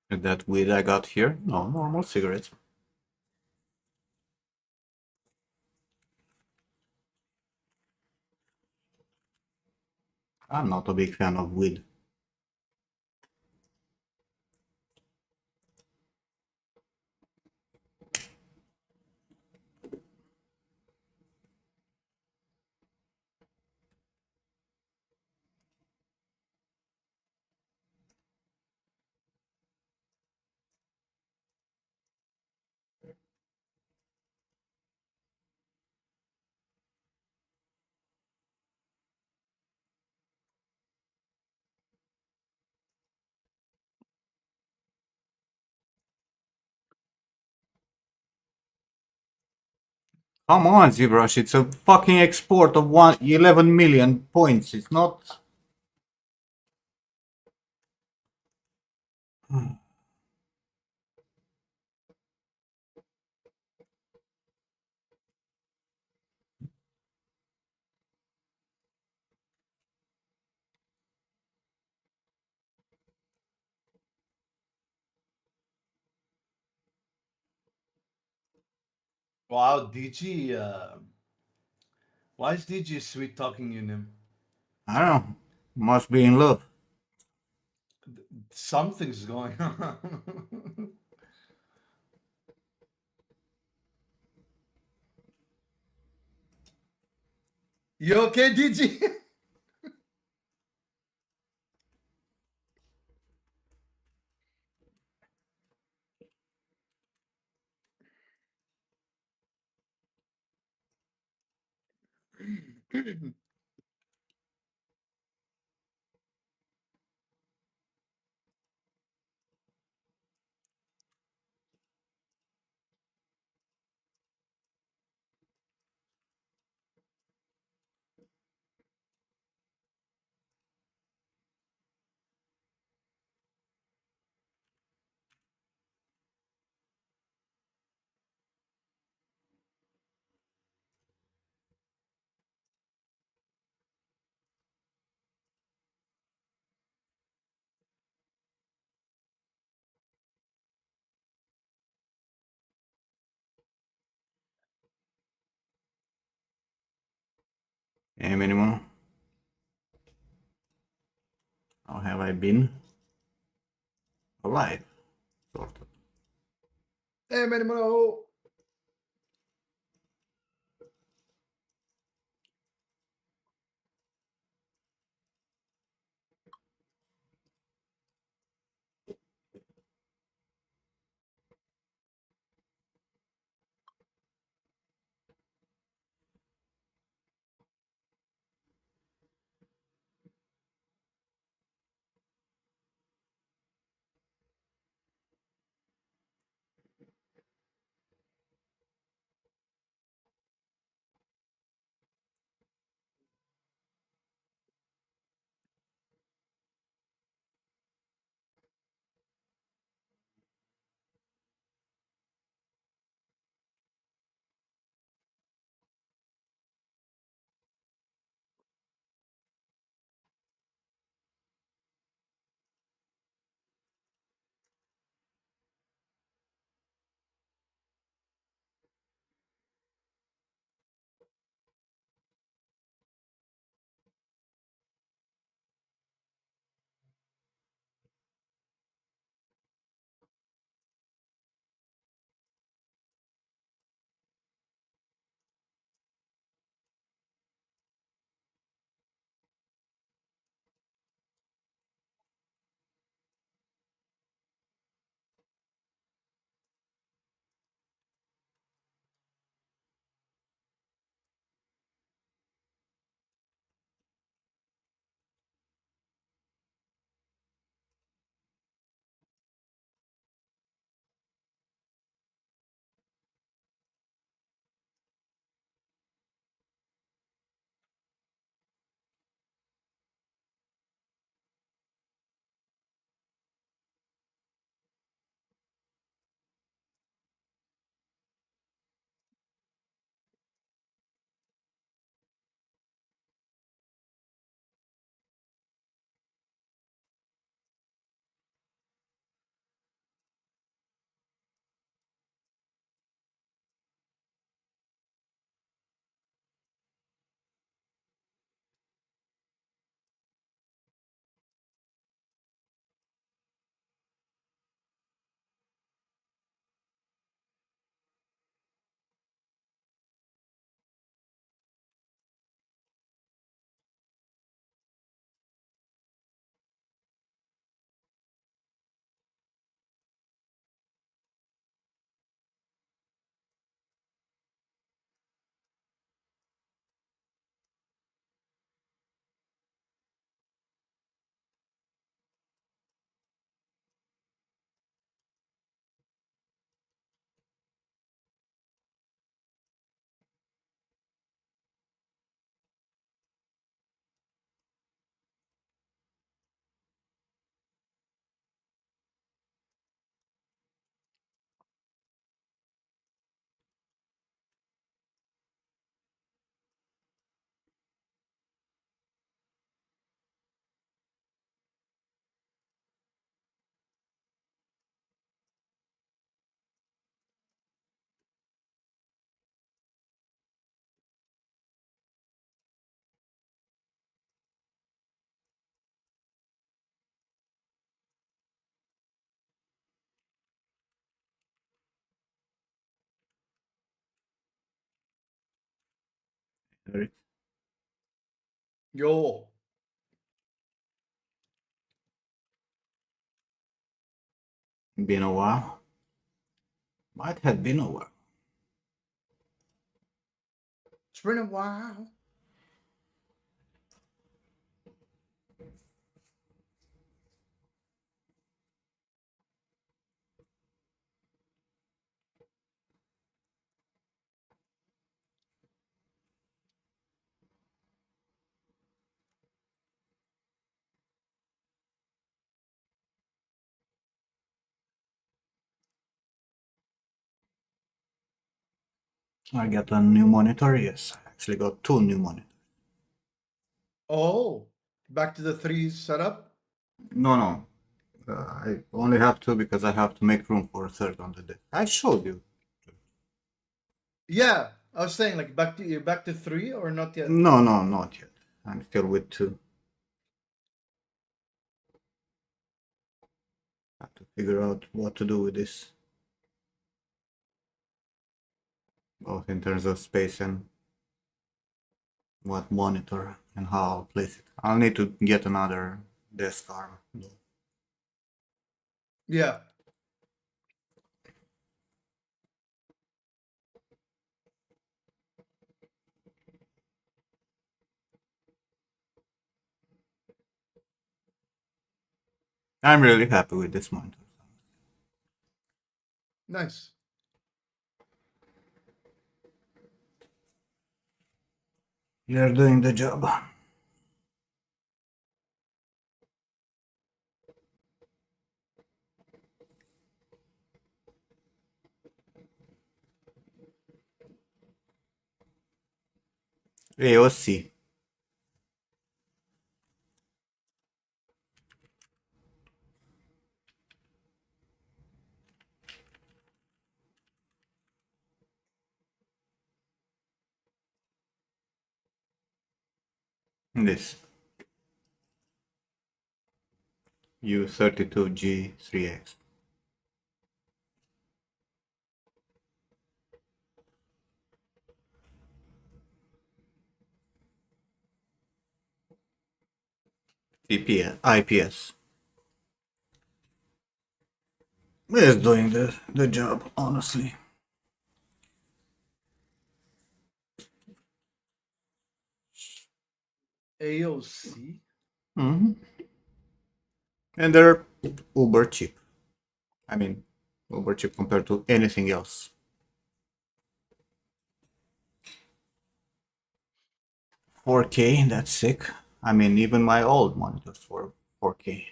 That weed I got here? No, normal cigarettes. I'm not a big fan of weed. Come on, ZBrush, it's a fucking export of 11 million points. It's not. Wow, DG. Why is DG sweet talking you, Nim? I don't know. Must be in love. Something's going on. You okay, DG? Hey, minimum. How have I been? Alive, sort of. Hey, minimum. Eric. Yo. Been a while. Might have been a while. It's been a while. I got a new monitor. Yes, I actually got two new monitors. Oh, back to the three setup. No, no. I only have two because I have to make room for a third on the desk. I showed you. Yeah, I was saying like back to three or not yet. No, no, not yet. I'm still with two. Have to figure out what to do with this, both in terms of space and what monitor and how I'll place it. I'll need to get another desk arm. Yeah. I'm really happy with this monitor. Nice. You're doing the job. AOC. This U32G3X. TPS, IPS. It's doing the job, honestly. AOC. Hmm. And they're uber cheap. I mean, uber cheap compared to anything else. 4K, that's sick. I mean, even my old monitors were 4K.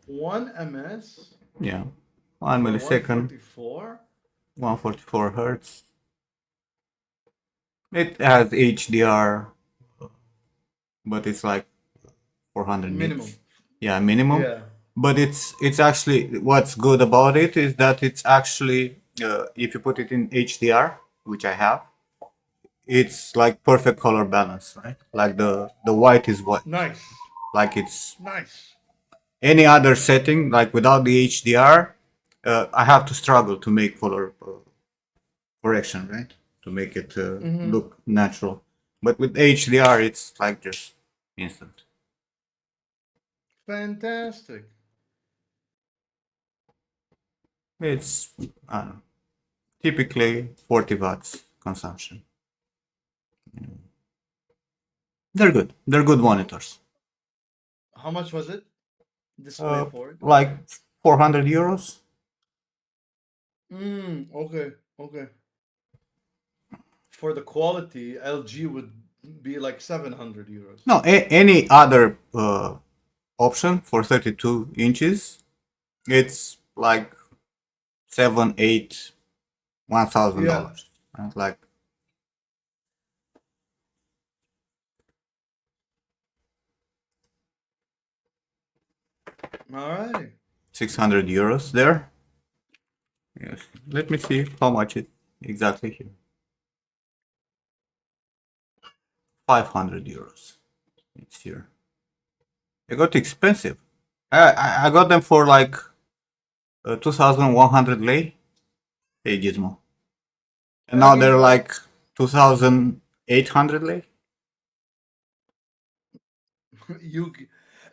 One ms Yeah, 1 for millisecond, 144. 144 hertz. It has HDR, but it's like 400 nits. Minimum. Yeah, minimum. Yeah. But it's actually what's good about it is that it's actually if you put it in HDR, which I have, it's like perfect color balance, right? Like the white is white, Nice. like it's Nice. any other setting. Like without the HDR, I have to struggle to make color correction, right? To make it Mm-hmm. look natural. But with HDR, it's like just instant. Fantastic. It's I don't know, typically 40 watts consumption. They're good. They're good monitors. How much was it? Uh, DisplayPort. like 400 euros. Okay. Okay. For the quality, LG would be like 700 euros. No, any other option for 32 inches, it's like seven, eight, one thousand Yeah. dollars. Right? Like All right. 600 euros there. Yes. Let me see how much it exactly here. 500 euros. It's here. They got expensive. I got them for like 2,100 lei. Hey Gizmo. And now they're Gizmo. like 2,800 lei. You,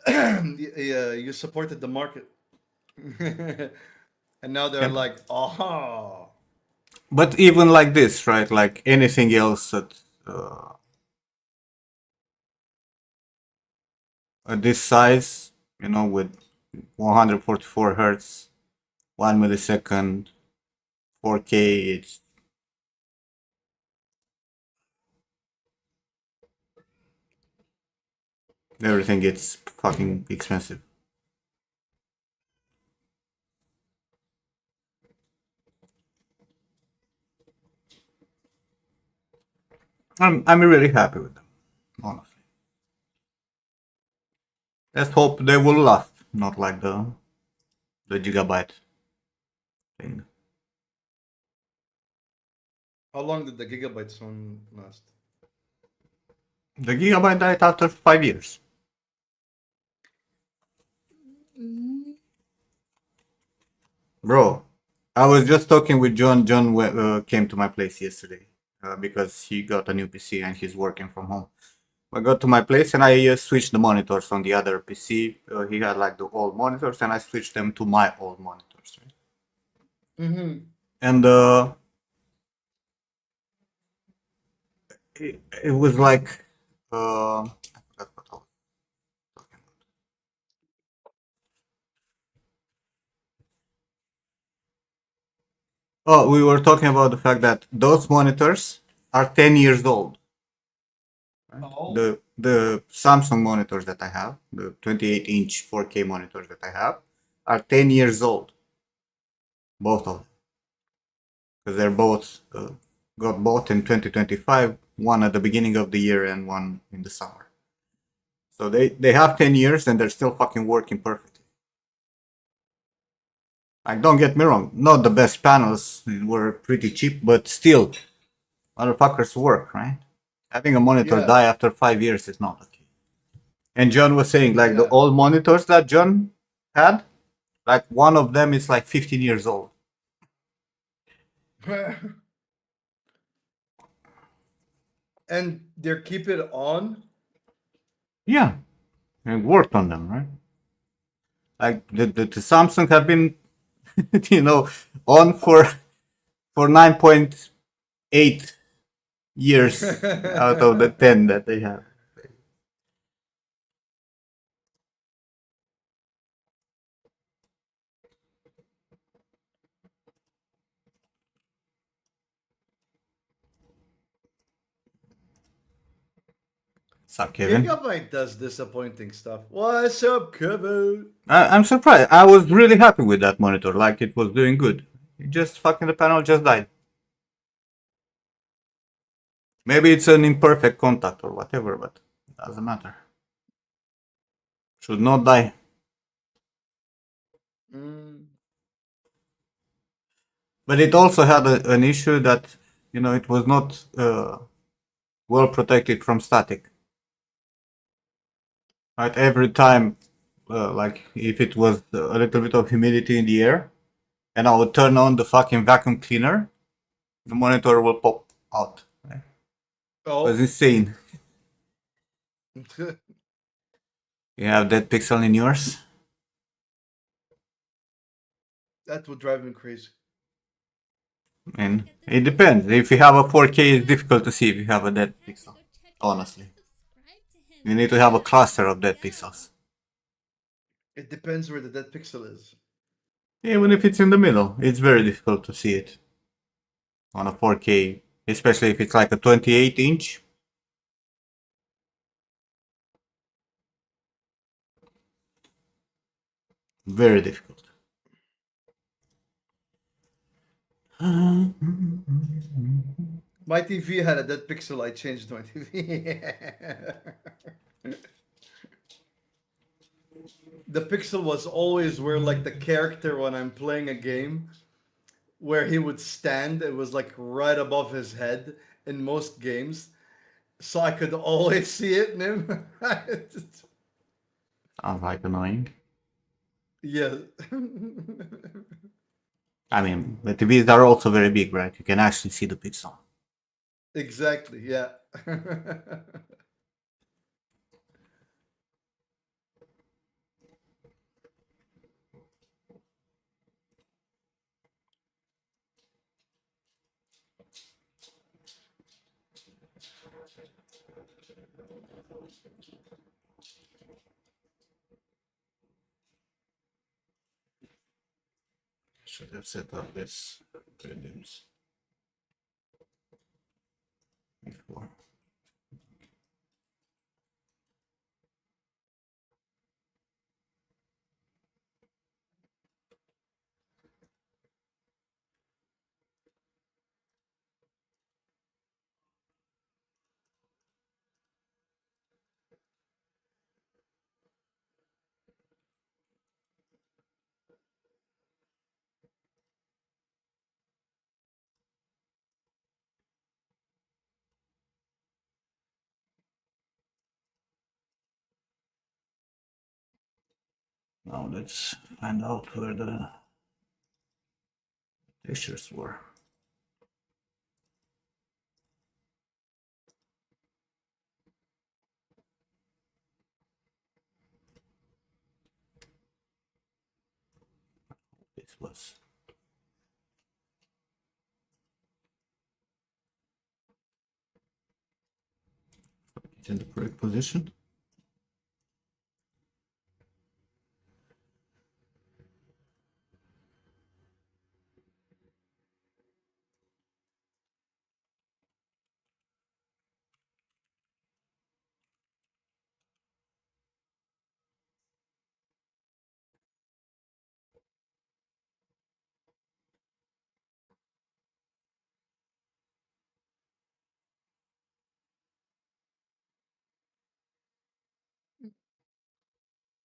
you supported the market, and now they're Yep. like, oh, But even like this, right? Like anything else uh, at this size, with 144 hertz, 1 millisecond, 4K, it's everything gets fucking expensive. I'm really happy with them, honestly. Let's hope they will last, not like the gigabyte thing. How long did the gigabytes one last? The gigabyte died after 5 years. Mm. Bro, I was just talking with John. John came to my place yesterday because he got a new PC and he's working from home. I got to my place and I switched the monitors on the other PC. He had like the old monitors and I switched them to my old monitors. Right? Mm-hmm. And it was like, I forgot what I was talking about. Oh, we were talking about the fact that those monitors are 10 years old. Right? Oh. The Samsung monitors that I have, the 28-inch 4K monitors that I have, are 10 years old, both of them, because they're both got bought in 2025, one at the beginning of the year and one in the summer. So they have 10 years and they're still fucking working perfectly. Like, don't get me wrong, not the best panels were pretty cheap, but still, motherfuckers work, right? Having a monitor Yeah. die after 5 years is not okay. And John was saying, like, the Yeah. old monitors that John had, like, one of them is like 15 years old. And they keep it on. Yeah, and worked on them, right? Like, the Samsung have been, on for 9.8 years out of the 10 that they have. Suck, Kevin. Gigabyte does disappointing stuff. What's up, Kevin? I'm surprised. I was really happy with that monitor. Like, it was doing good. It just fucking the panel just died. Maybe it's an imperfect contact or whatever, but it doesn't matter. Should not die. Mm. But it also had an issue that it was not well protected from static. Right, every time, like if it was a little bit of humidity in the air, and I would turn on the fucking vacuum cleaner, the monitor will pop out. Right? It was Oh. insane. You have that pixel in yours, That would drive me crazy. and it depends. If you have a 4K, it's difficult to see if you have a dead pixel. Honestly, you need to have a cluster of dead pixels. It depends where the dead pixel is. Even if it's in the middle, it's very difficult to see it on a 4K, especially if it's like a 28-inch. Very difficult. My TV had a dead pixel. I changed my TV. The pixel was always where, like, the character when I'm playing a game, where he would stand. It was like right above his head in most games, so I could always see it in him. Sounds like annoying. Yeah. I mean, the TVs are also very big, right? You can actually see the pixel. Exactly. Yeah. Should have set up this rhythms before. Now let's find out where the textures were. This was. It's in the correct position.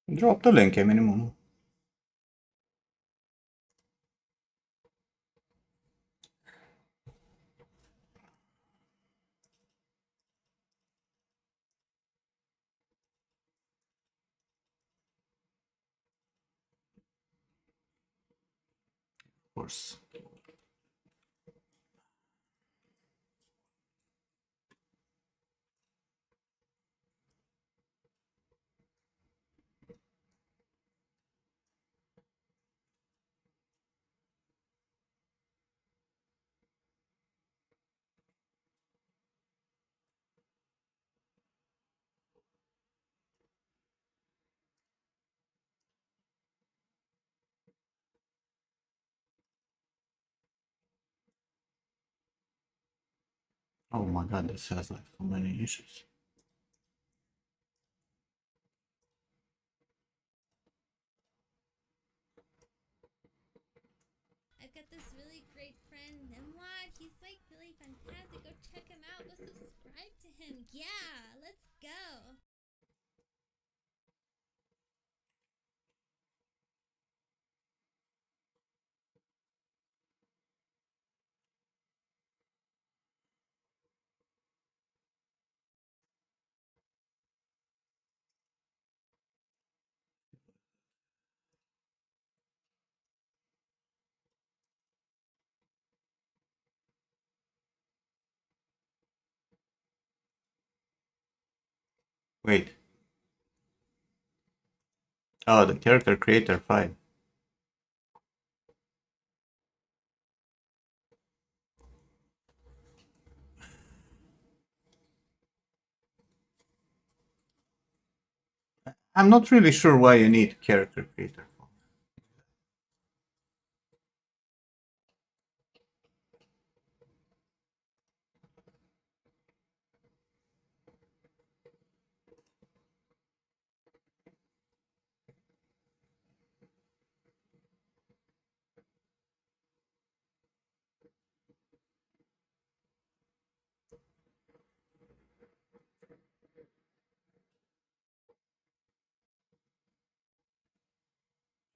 Drop the link minimum. Of course. Oh my god, this has like so many issues. I've got this really great friend, Nimwad. He's like really fantastic. Go check him out. Go subscribe to him. Yeah, let's go. Wait. Oh, the character creator file. I'm not really sure why you need character creator.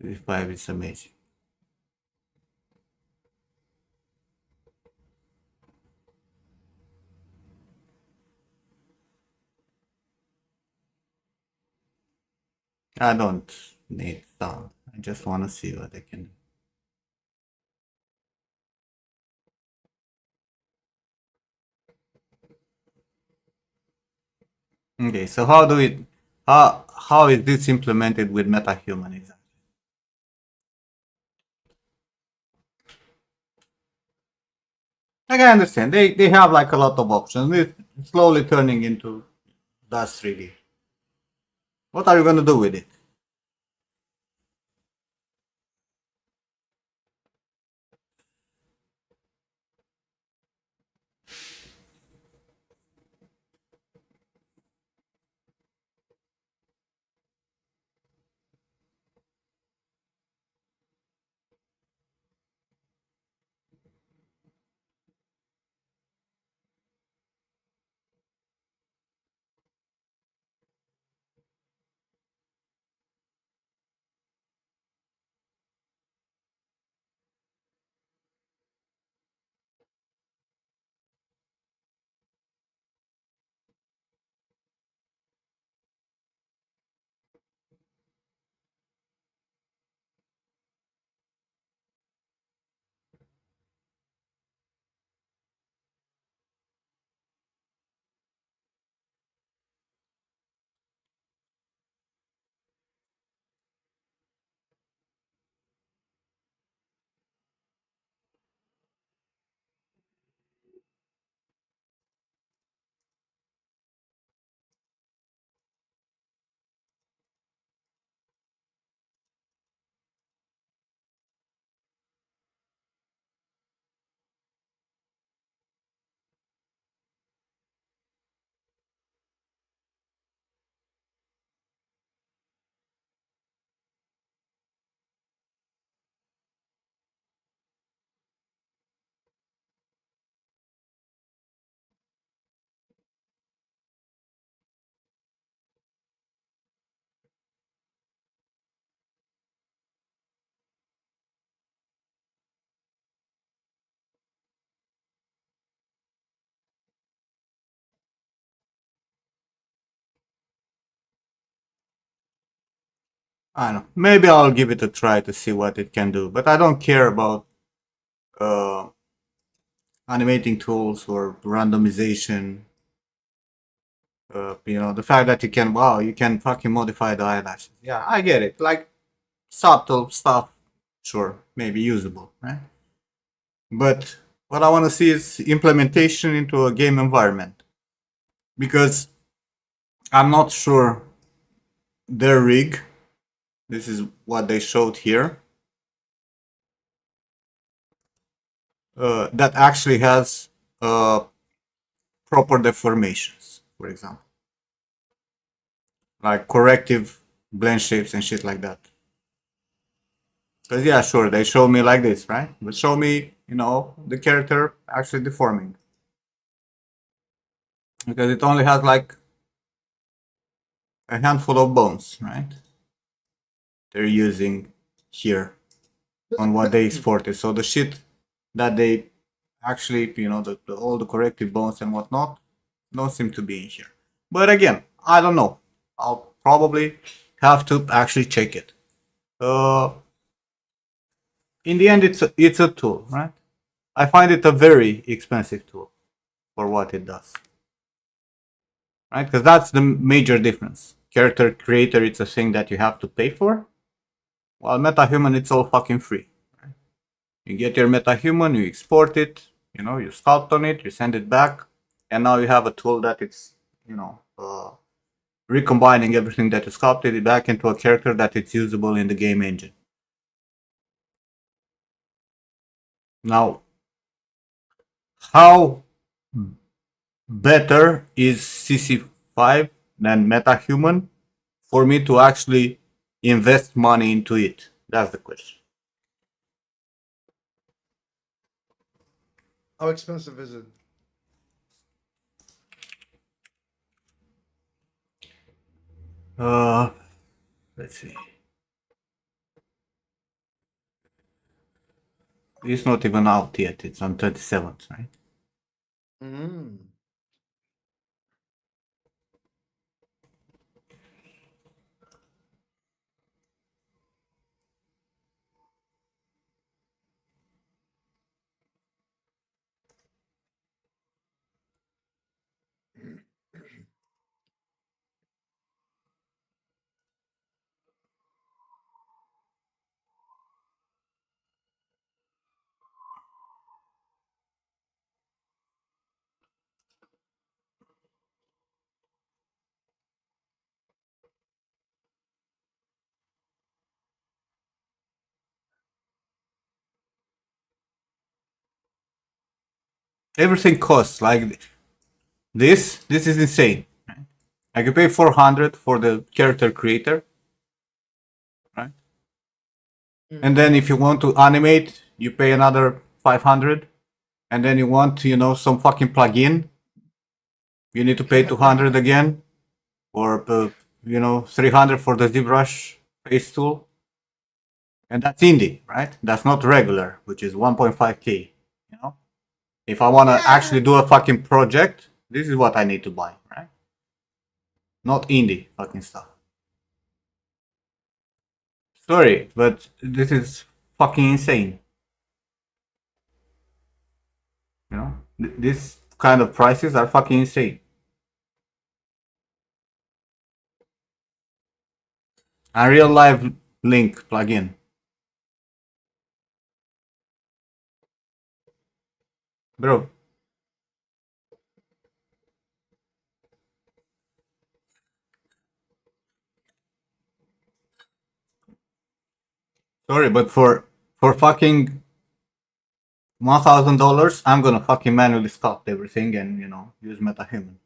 This 5 is amazing. I don't need sound. I just want to see what I can do. Okay, so how do it how is this implemented with MetaHuman exactly? Like I understand, they have like a lot of options. It's slowly turning into Dust 3D. What are you gonna do with it? I don't know. Maybe I'll give it a try to see what it can do. But I don't care about uh, animating tools or randomization. The fact that you can fucking modify the eyelashes. Yeah, I get it. Like subtle stuff, sure, maybe usable, right? But what I want to see is implementation into a game environment because I'm not sure their rig. This is what they showed here. That actually has proper deformations, for example, like corrective blend shapes and shit like that. Because yeah, sure, they show me like this, right? But show me, the character actually deforming. Because it only has like a handful of bones, right? They're using here on what they exported. So the shit that they actually, all the corrective bones and whatnot don't seem to be in here. But again, I don't know. I'll probably have to actually check it. Uh, in the end, it's a tool, right? I find it a very expensive tool for what it does, right? Because that's the major difference. Character creator, it's a thing that you have to pay for, while MetaHuman, it's all fucking free. Right? You get your MetaHuman, you export it, you sculpt on it, you send it back, and now you have a tool that it's, recombining everything that you sculpted it back into a character that it's usable in the game engine. Now, how better is CC5 than MetaHuman for me to actually invest money into it? That's the question. How expensive is it? Uh, let's see. It's not even out yet. It's on 27th, right? Mm. Everything costs. Like this is insane. Like you pay 400 for the character creator, right? And Mm. then if you want to animate, you pay another 500. And then you want, some fucking plugin, you need to pay 200 again, or 300 for the ZBrush face tool. And that's indie, right? That's not regular, which is 1.5k. You know, if I want to Yeah. actually do a fucking project, this is what I need to buy, right? Not indie fucking stuff. Sorry, but this is fucking insane. This kind of prices are fucking insane. Unreal Live Link plugin. Bro, sorry, but for fucking $1,000, I'm gonna fucking manually sculpt everything and use MetaHuman.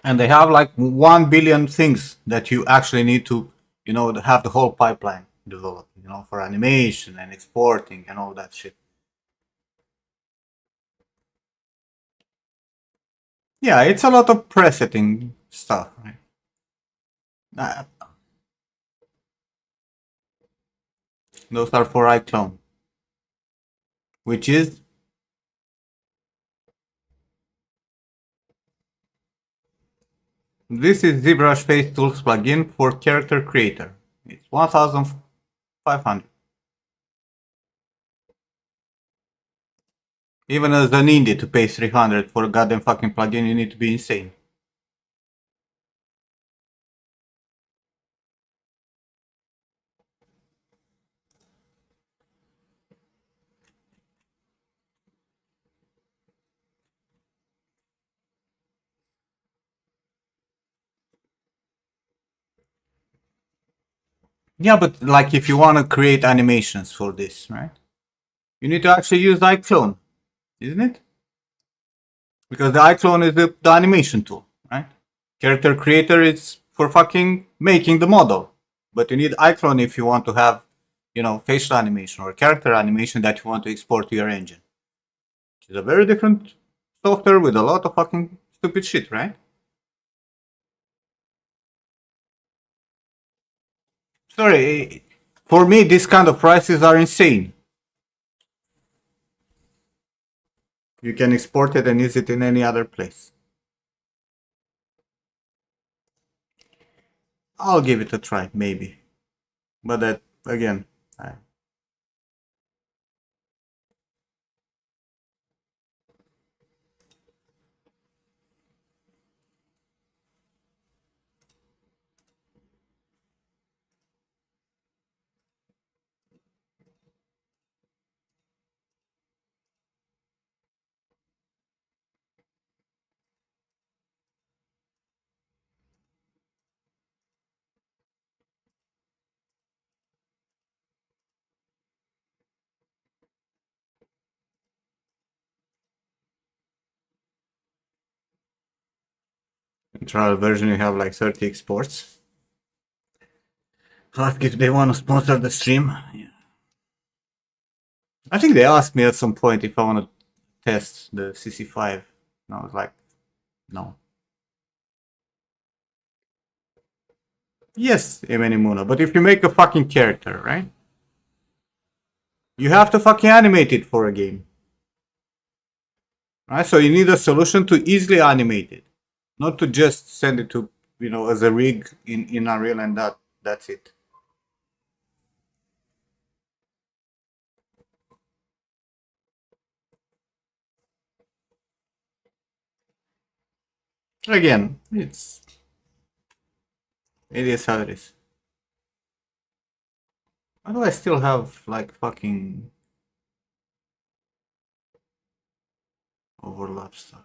And they have like 1 billion things that you actually need to, have the whole pipeline developed, for animation and exporting and all that shit. Yeah, it's a lot of presetting stuff, right? Uh, those are for iClone, which is This is ZBrush Face Tools plugin for character creator. It's 1,500. Even as an indie to pay 300 for a goddamn fucking plugin, you need to be insane. Yeah, but like if you want to create animations for this, right? You need to actually use iClone, isn't it? Because the iClone is the animation tool, right? Character creator is for fucking making the model. But you need iClone if you want to have, facial animation or character animation that you want to export to your engine. Which is a very different software with a lot of fucking stupid shit, right? Sorry, for me, these kind of prices are insane. You can export it and use it in any other place. I'll give it a try, maybe. But that, again, in trial version you have like 30 exports. Ask if they want to sponsor the stream. Yeah. I think they asked me at some point if I want to test the CC5. And I was like, no. Yes, Emenimuno, but if you make a fucking character, right? You have to fucking animate it for a game. Right? So you need a solution to easily animate it. Not to just send it to, as a rig in Unreal and that's it. Again, it is how it is. Why do I still have like fucking overlap stuff?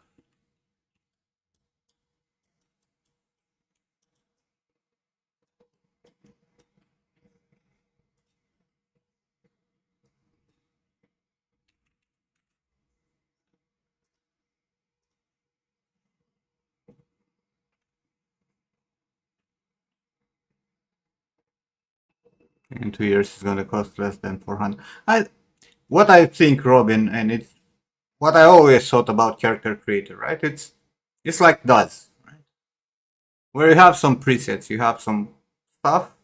In 2 years, it's gonna cost less than 400. What I think, Robin, and it's what I always thought about character creator, right? It's like DOS, right? Where you have some presets, you have some stuff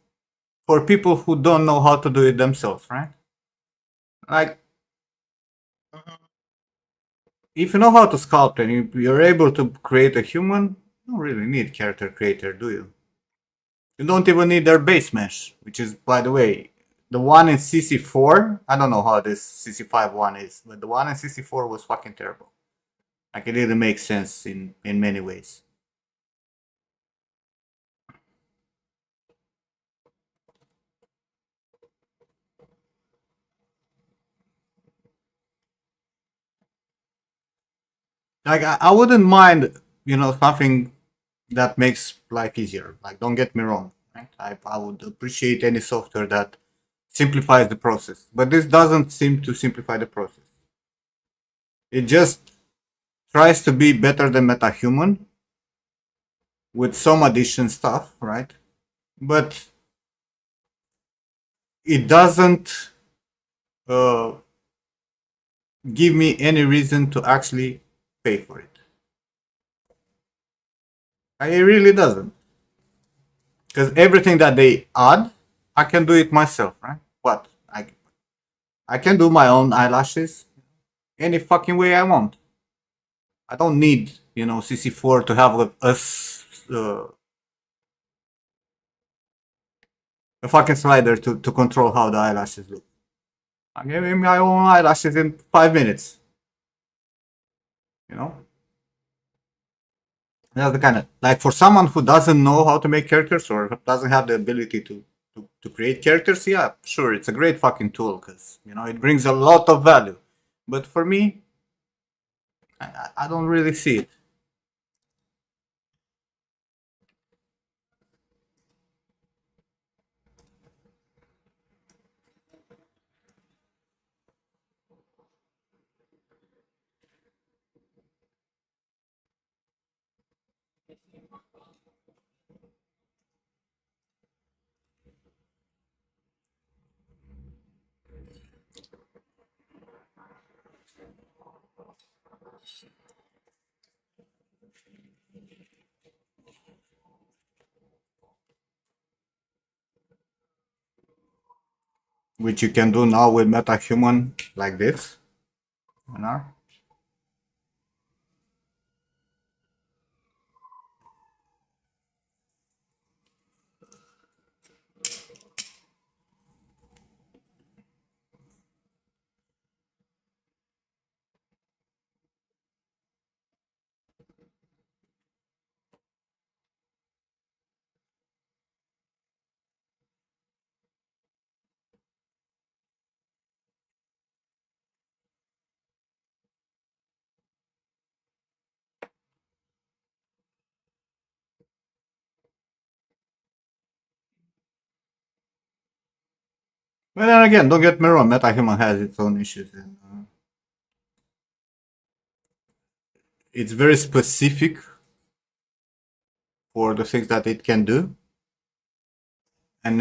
for people who don't know how to do it themselves, right? Like, if you know how to sculpt and you're able to create a human, you don't really need character creator, do you? You don't even need their base mesh, which is, by the way, the one in CC4. I don't know how this CC5 one is, but the one in CC4 was fucking terrible. Like, it didn't make sense in many ways. Like, I wouldn't mind, something that makes life easier. Like, don't get me wrong, right? I would appreciate any software that simplifies the process, but this doesn't seem to simplify the process. It just tries to be better than MetaHuman with some addition stuff, right? But it doesn't uh, give me any reason to actually pay for it. It really doesn't. Because everything that they add, I can do it myself, right? What? I can do my own eyelashes any fucking way I want. I don't need, CC4 to have a fucking slider to control how the eyelashes look. I gave him my own eyelashes in 5 minutes. You know? That's the kind of like for someone who doesn't know how to make characters or doesn't have the ability to create characters, yeah, sure, it's a great fucking tool because it brings a lot of value. But for me, I don't really see it. Which you can do now with MetaHuman like this. You know? But then again, don't get me wrong, MetaHuman has its own issues. And, it's very specific for the things that it can do. And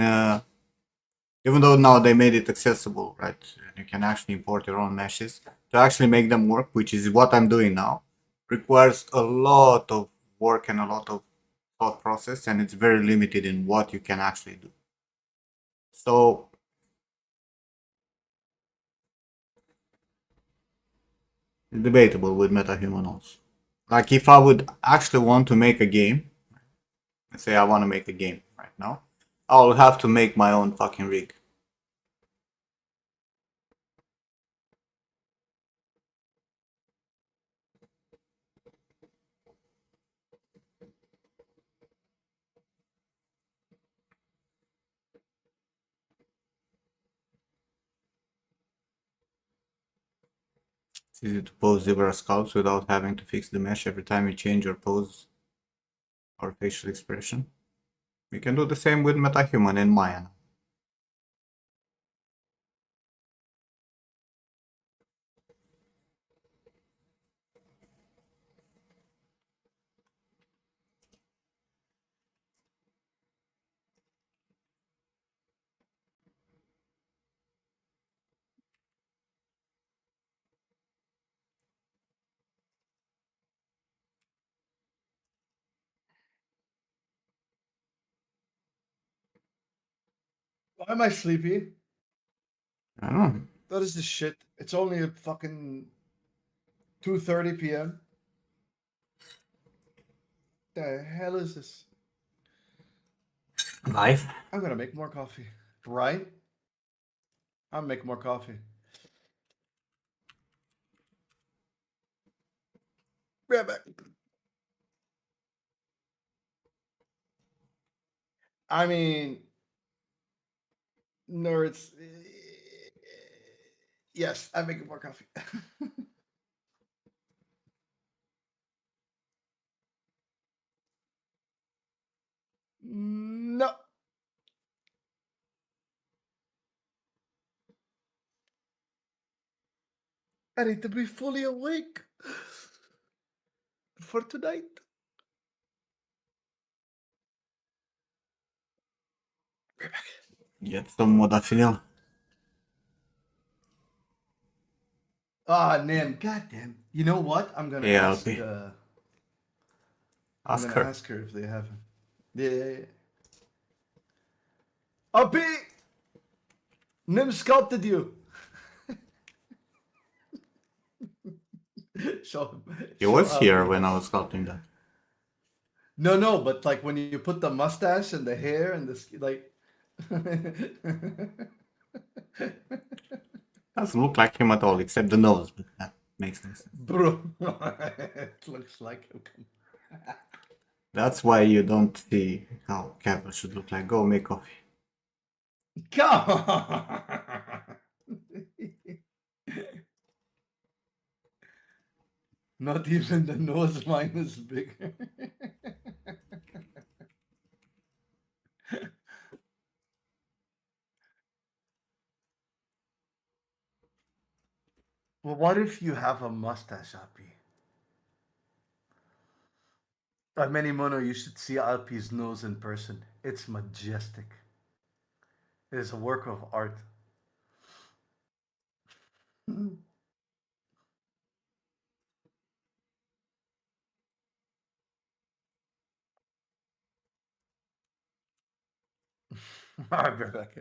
even though now they made it accessible, right? You can actually import your own meshes to actually make them work, which is what I'm doing now. Requires a lot of work and a lot of thought process, and it's very limited in what you can actually do. So it's debatable with MetaHuman also. Like if I would actually want to make a game, let's say I want to make a game right now, I'll have to make my own fucking rig. It's easy to pose zebra sculpts without having to fix the mesh every time you change your pose or facial expression. We can do the same with MetaHuman in Maya. Why am I sleepy? I don't know. What is this shit? It's only a fucking 2:30 p.m. The hell is this? Life. I'm gonna make more coffee. Right? I'll make more coffee. Right back. I mean, nerds. Yes, I'm making more coffee. No. I need to be fully awake for tonight. Right back. Get some modafinil. Ah, Nim. Goddamn. You know what? I'm gonna Yeah, ask. okay. I'm Ask gonna her. ask her if they have it. Yeah. Uppy! Nim sculpted you. Show him. He Show was here Uppy. when I was sculpting that. No, no, but like when you put the mustache and the hair and this, like, Doesn't look like him at all, except the nose, but that makes no sense. bro, it looks like him. That's why you don't see how Cavill should look like. Go make coffee. Come on. Not even the nose line is bigger. Well, what if you have a mustache, Alpi? Many Mono, you should see Alpi's nose in person. It's majestic. It is a work of art. I'll be back.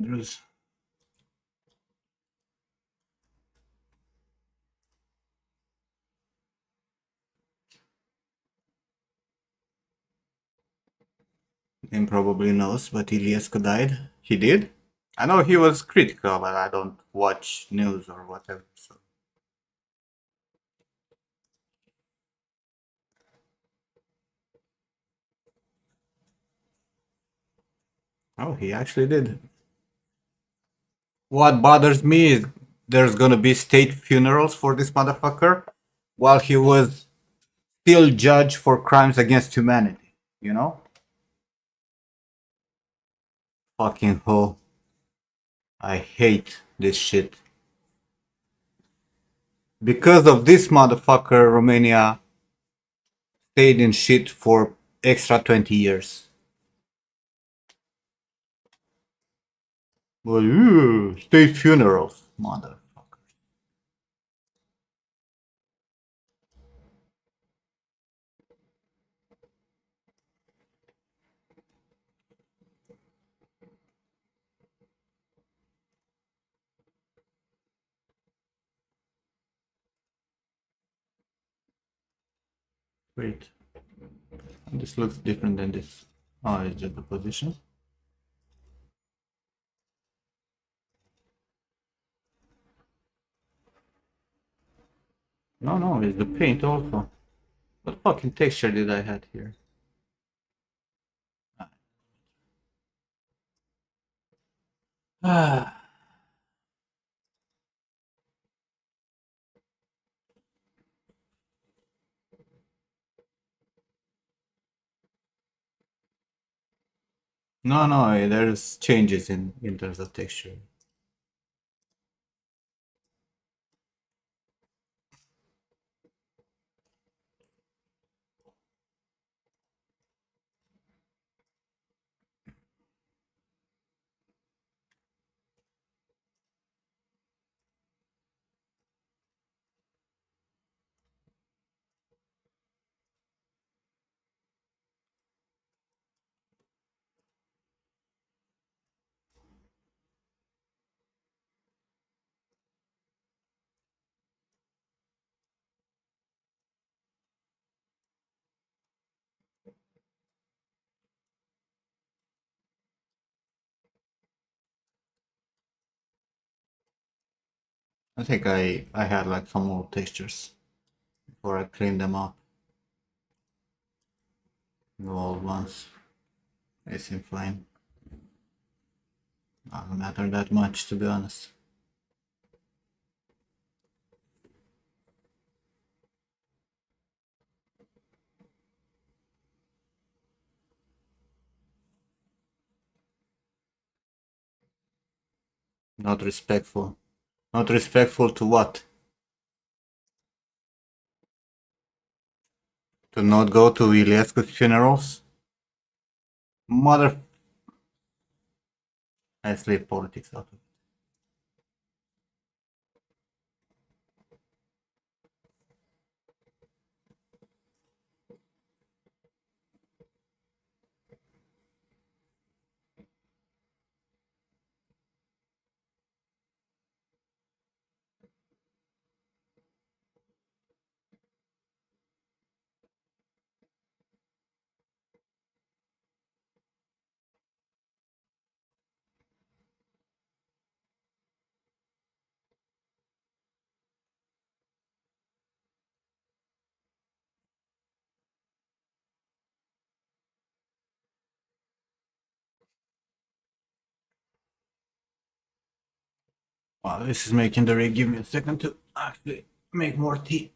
Andrews. Name probably knows, but Iliesko died. He did? I know he was critical, but I don't watch news or whatever. So Oh, he actually did. What bothers me is there's gonna be state funerals for this motherfucker while he was still judged for crimes against humanity. You know? Fucking hoe. I hate this shit. Because of this motherfucker, Romania stayed in shit for extra 20 years. Well, state funerals, motherfucker. Wait, this looks different than this. Oh, it's just the position. No, no, it's the paint also. What fucking texture did I had here? Ah. No, no, there's changes in terms of texture. I think I had like some more textures before I cleaned them up. The old ones. They seem fine. Doesn't matter that much, to be honest. Not respectful. Not respectful to what? To not go to Iliescu's funerals? Mother. Let's leave politics out of it. Wow, this is making the rig. Give me a second to actually make more tea.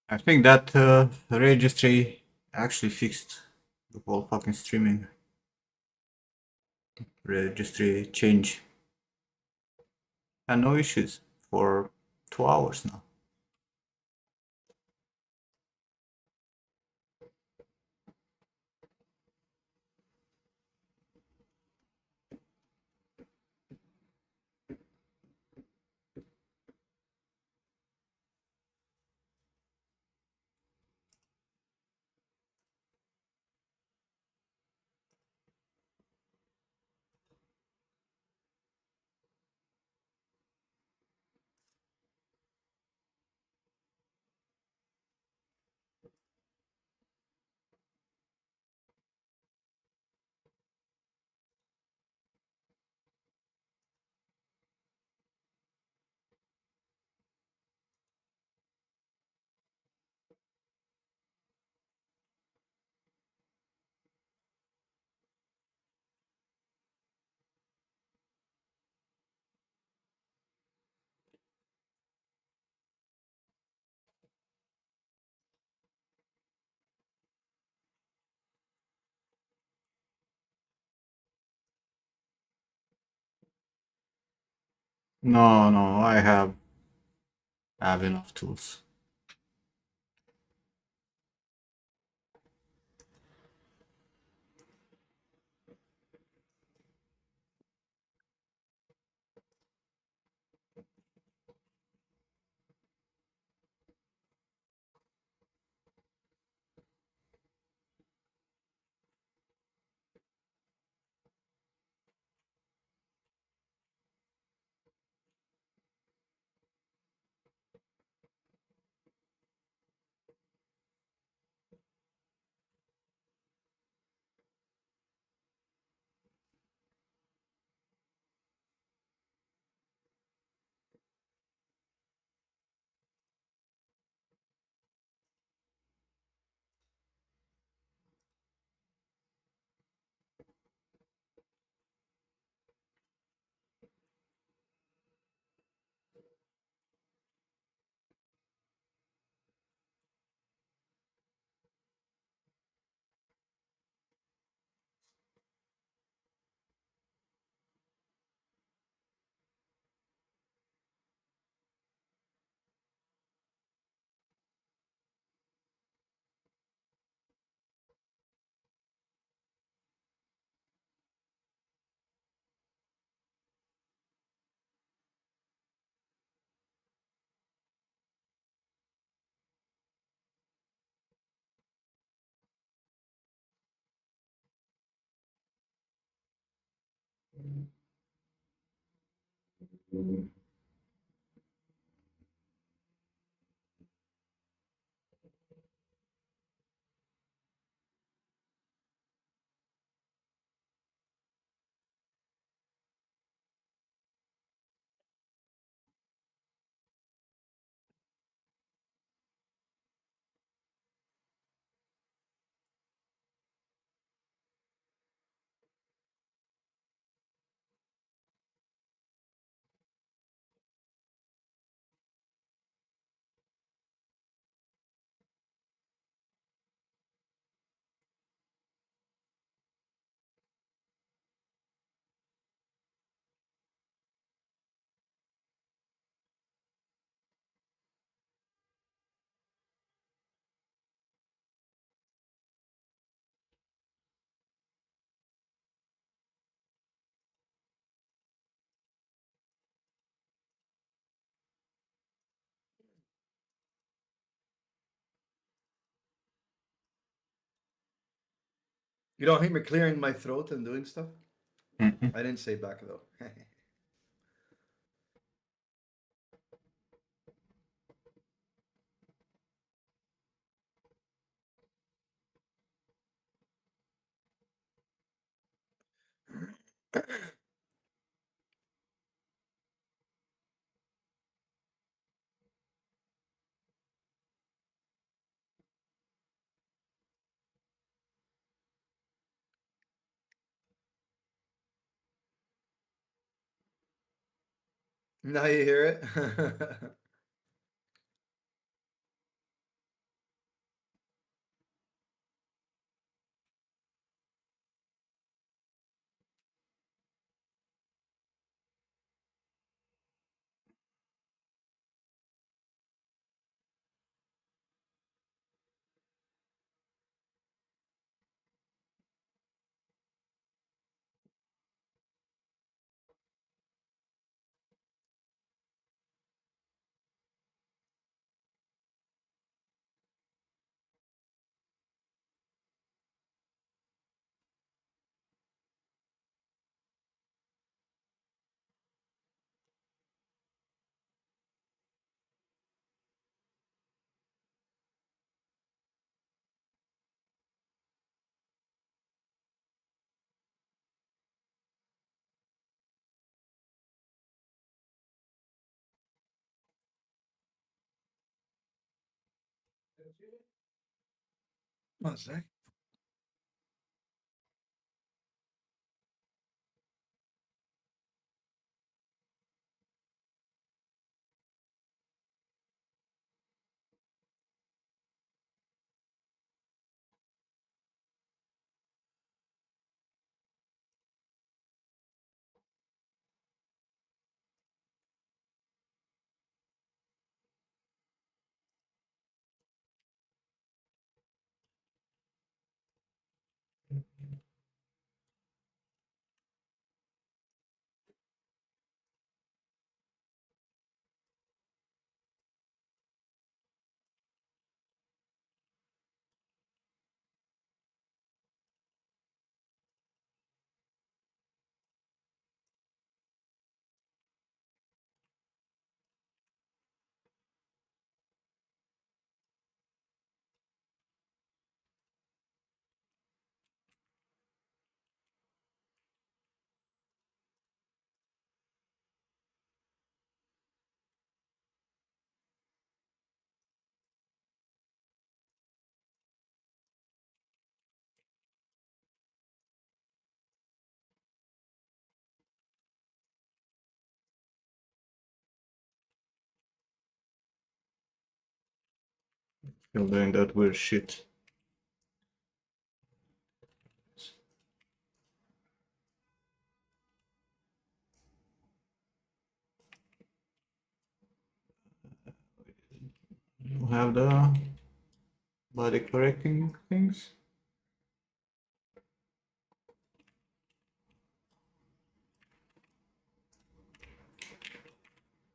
I think that registry actually fixed the whole fucking streaming registry change. And no issues for 2 hours now. No, no, I have enough tools. You don't hate me clearing my throat and doing stuff? Mhm. I didn't say back though. Now you hear it? One sec. Still doing that weird shit. You have the body correcting things.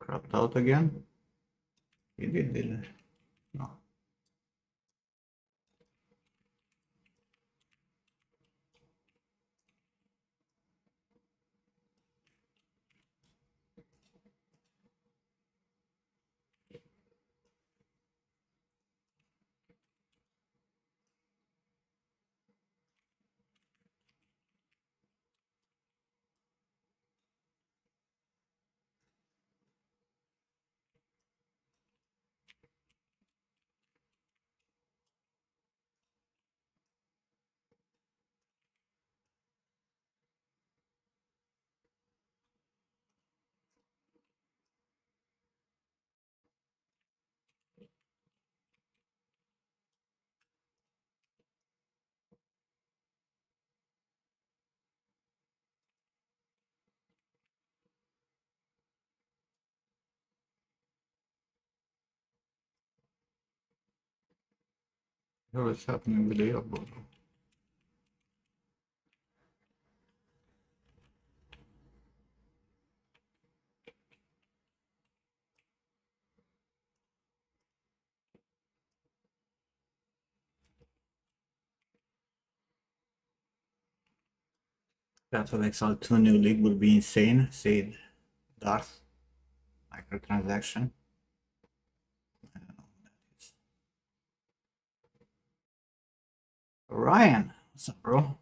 Crapped out again. He did, didn't he? No. What is happening with the elbow? That of XL2 new league would be insane, said Darth. Microtransaction. I don't know who that is. Ryan, what's up, bro?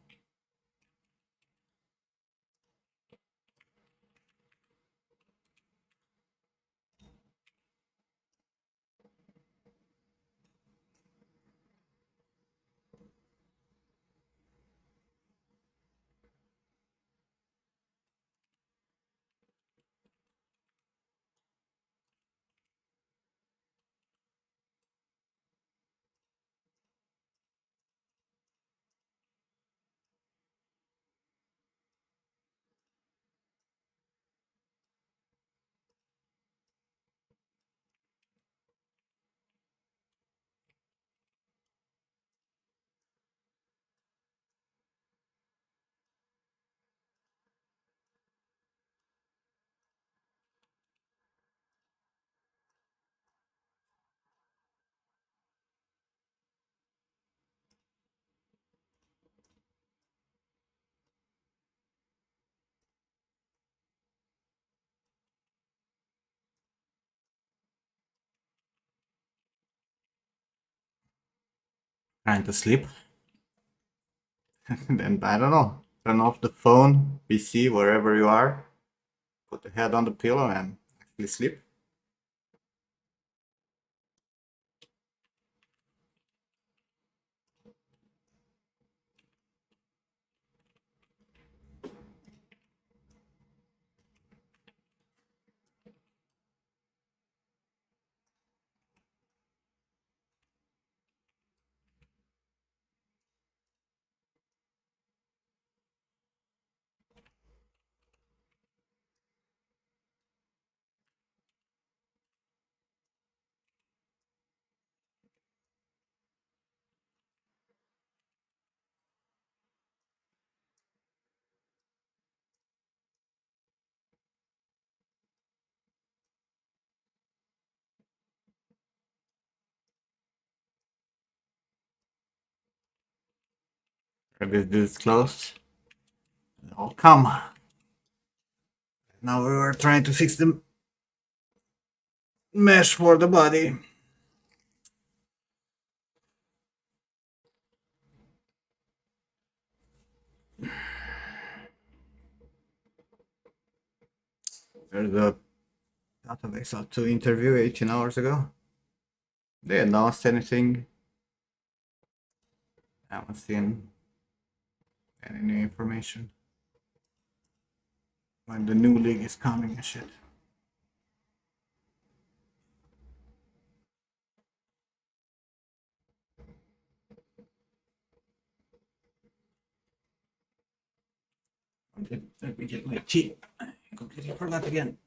Trying to sleep. Then I don't know. Turn off the phone, PC, wherever you are. Put the head on the pillow and actually sleep. This dude's closed. Oh, come. Now we were trying to fix the mesh for the body. There's a database out to interview 18 hours ago. They announced anything. I haven't seen any new information. When the new league is coming and shit. Let me get my tea. Completely forgot again.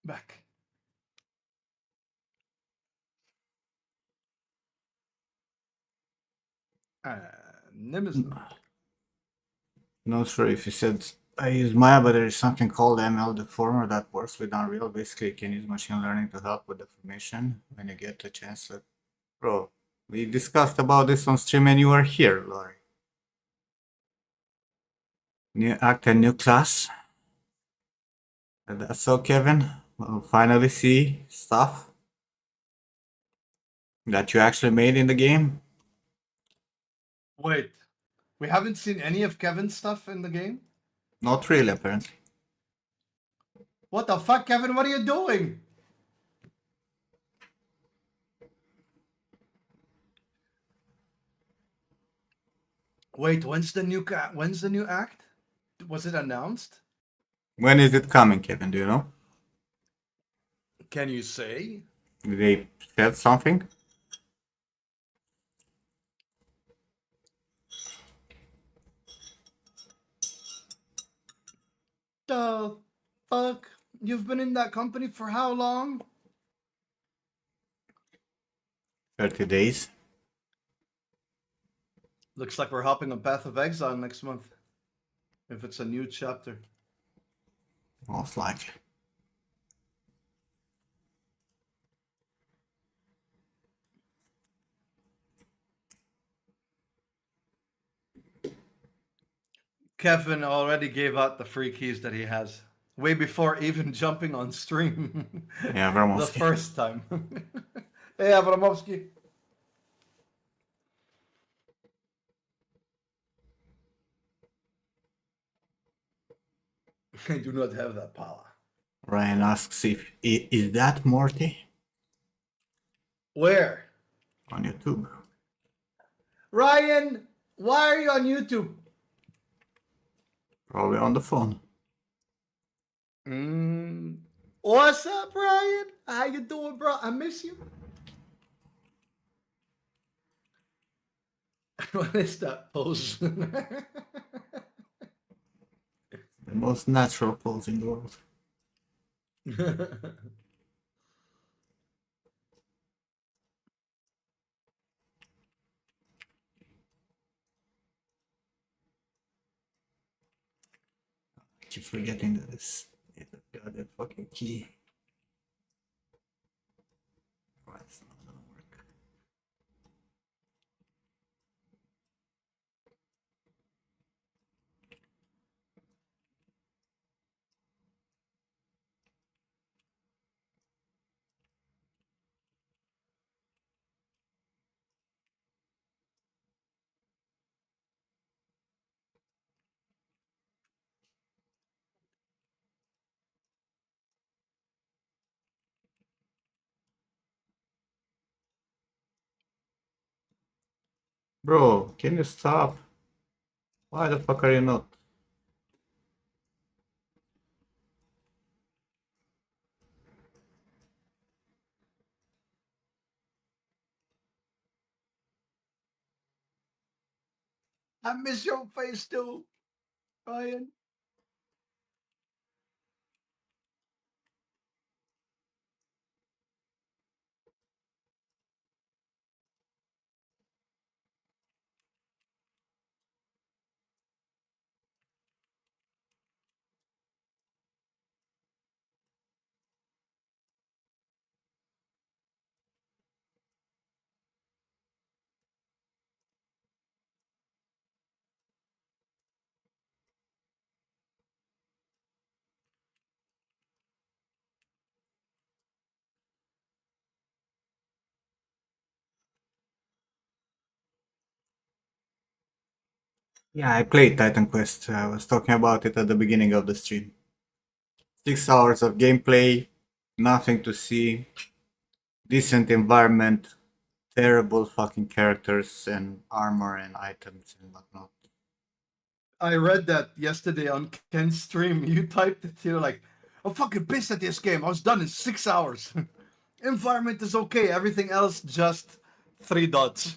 Back. Nimizno. Not sure if you said I use Maya, but there is something called ML Deformer that works with Unreal. Basically, you can use machine learning to help with deformation when you get a chance. Bro, we discussed about this on stream and you were here, Laurie. New act and new class. And that's so, Kevin. We'll finally see stuff that you actually made in the game. Wait, we haven't seen any of Kevin's stuff in the game? Not really, apparently. What the fuck, Kevin? What are you doing? Wait, when's the new act? Was it announced? When is it coming, Kevin? Do you know? Can you say? They said something? The fuck? You've been in that company for how long? 30 days. Looks like we're hopping on Path of Exile next month. If it's a new chapter. Most likely. Kevin already gave out the free keys that he has. Way before even jumping on stream. Yeah, The Vermovsky. first time. Hey, Abramovsky. I do not have that power. Ryan asks if is that Morty Where? on YouTube? Ryan, why are you on YouTube? Probably on the phone. What's up, Ryan? How you doing, bro? I miss you. What is that pose? The most natural pose in the world. I keep forgetting that this is the goddamn fucking key. Why it's not gonna work. Bro, can you stop? Why the fuck are you not? I miss your face too, Ryan. Yeah, I played Titan Quest. I was talking about it at the beginning of the stream. 6 hours of gameplay, nothing to see, decent environment, terrible fucking characters and armor and items and whatnot. I read that yesterday on Ken's stream. You typed it, like, I'm fucking pissed at this game. I was done in 6 hours. Environment is okay. Everything else just 3 dots.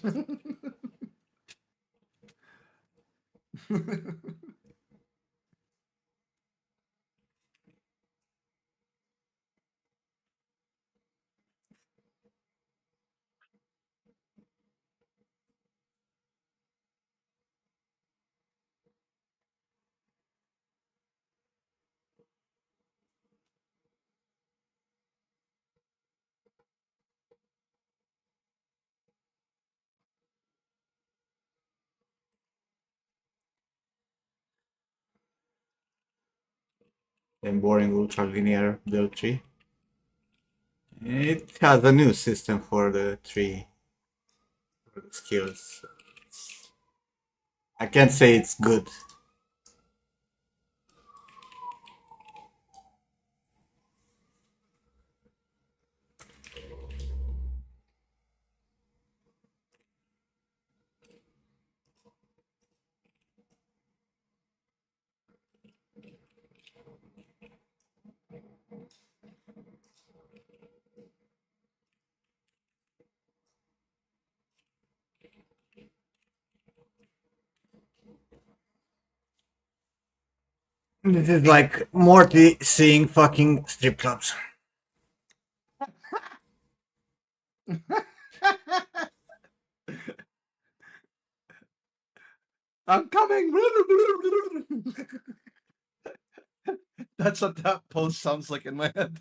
than boring ultra linear build tree. It has a new system for the tree for the skills. I can't say it's good. This is like Morty seeing fucking strip clubs. I'm coming. That's what that post sounds like in my head.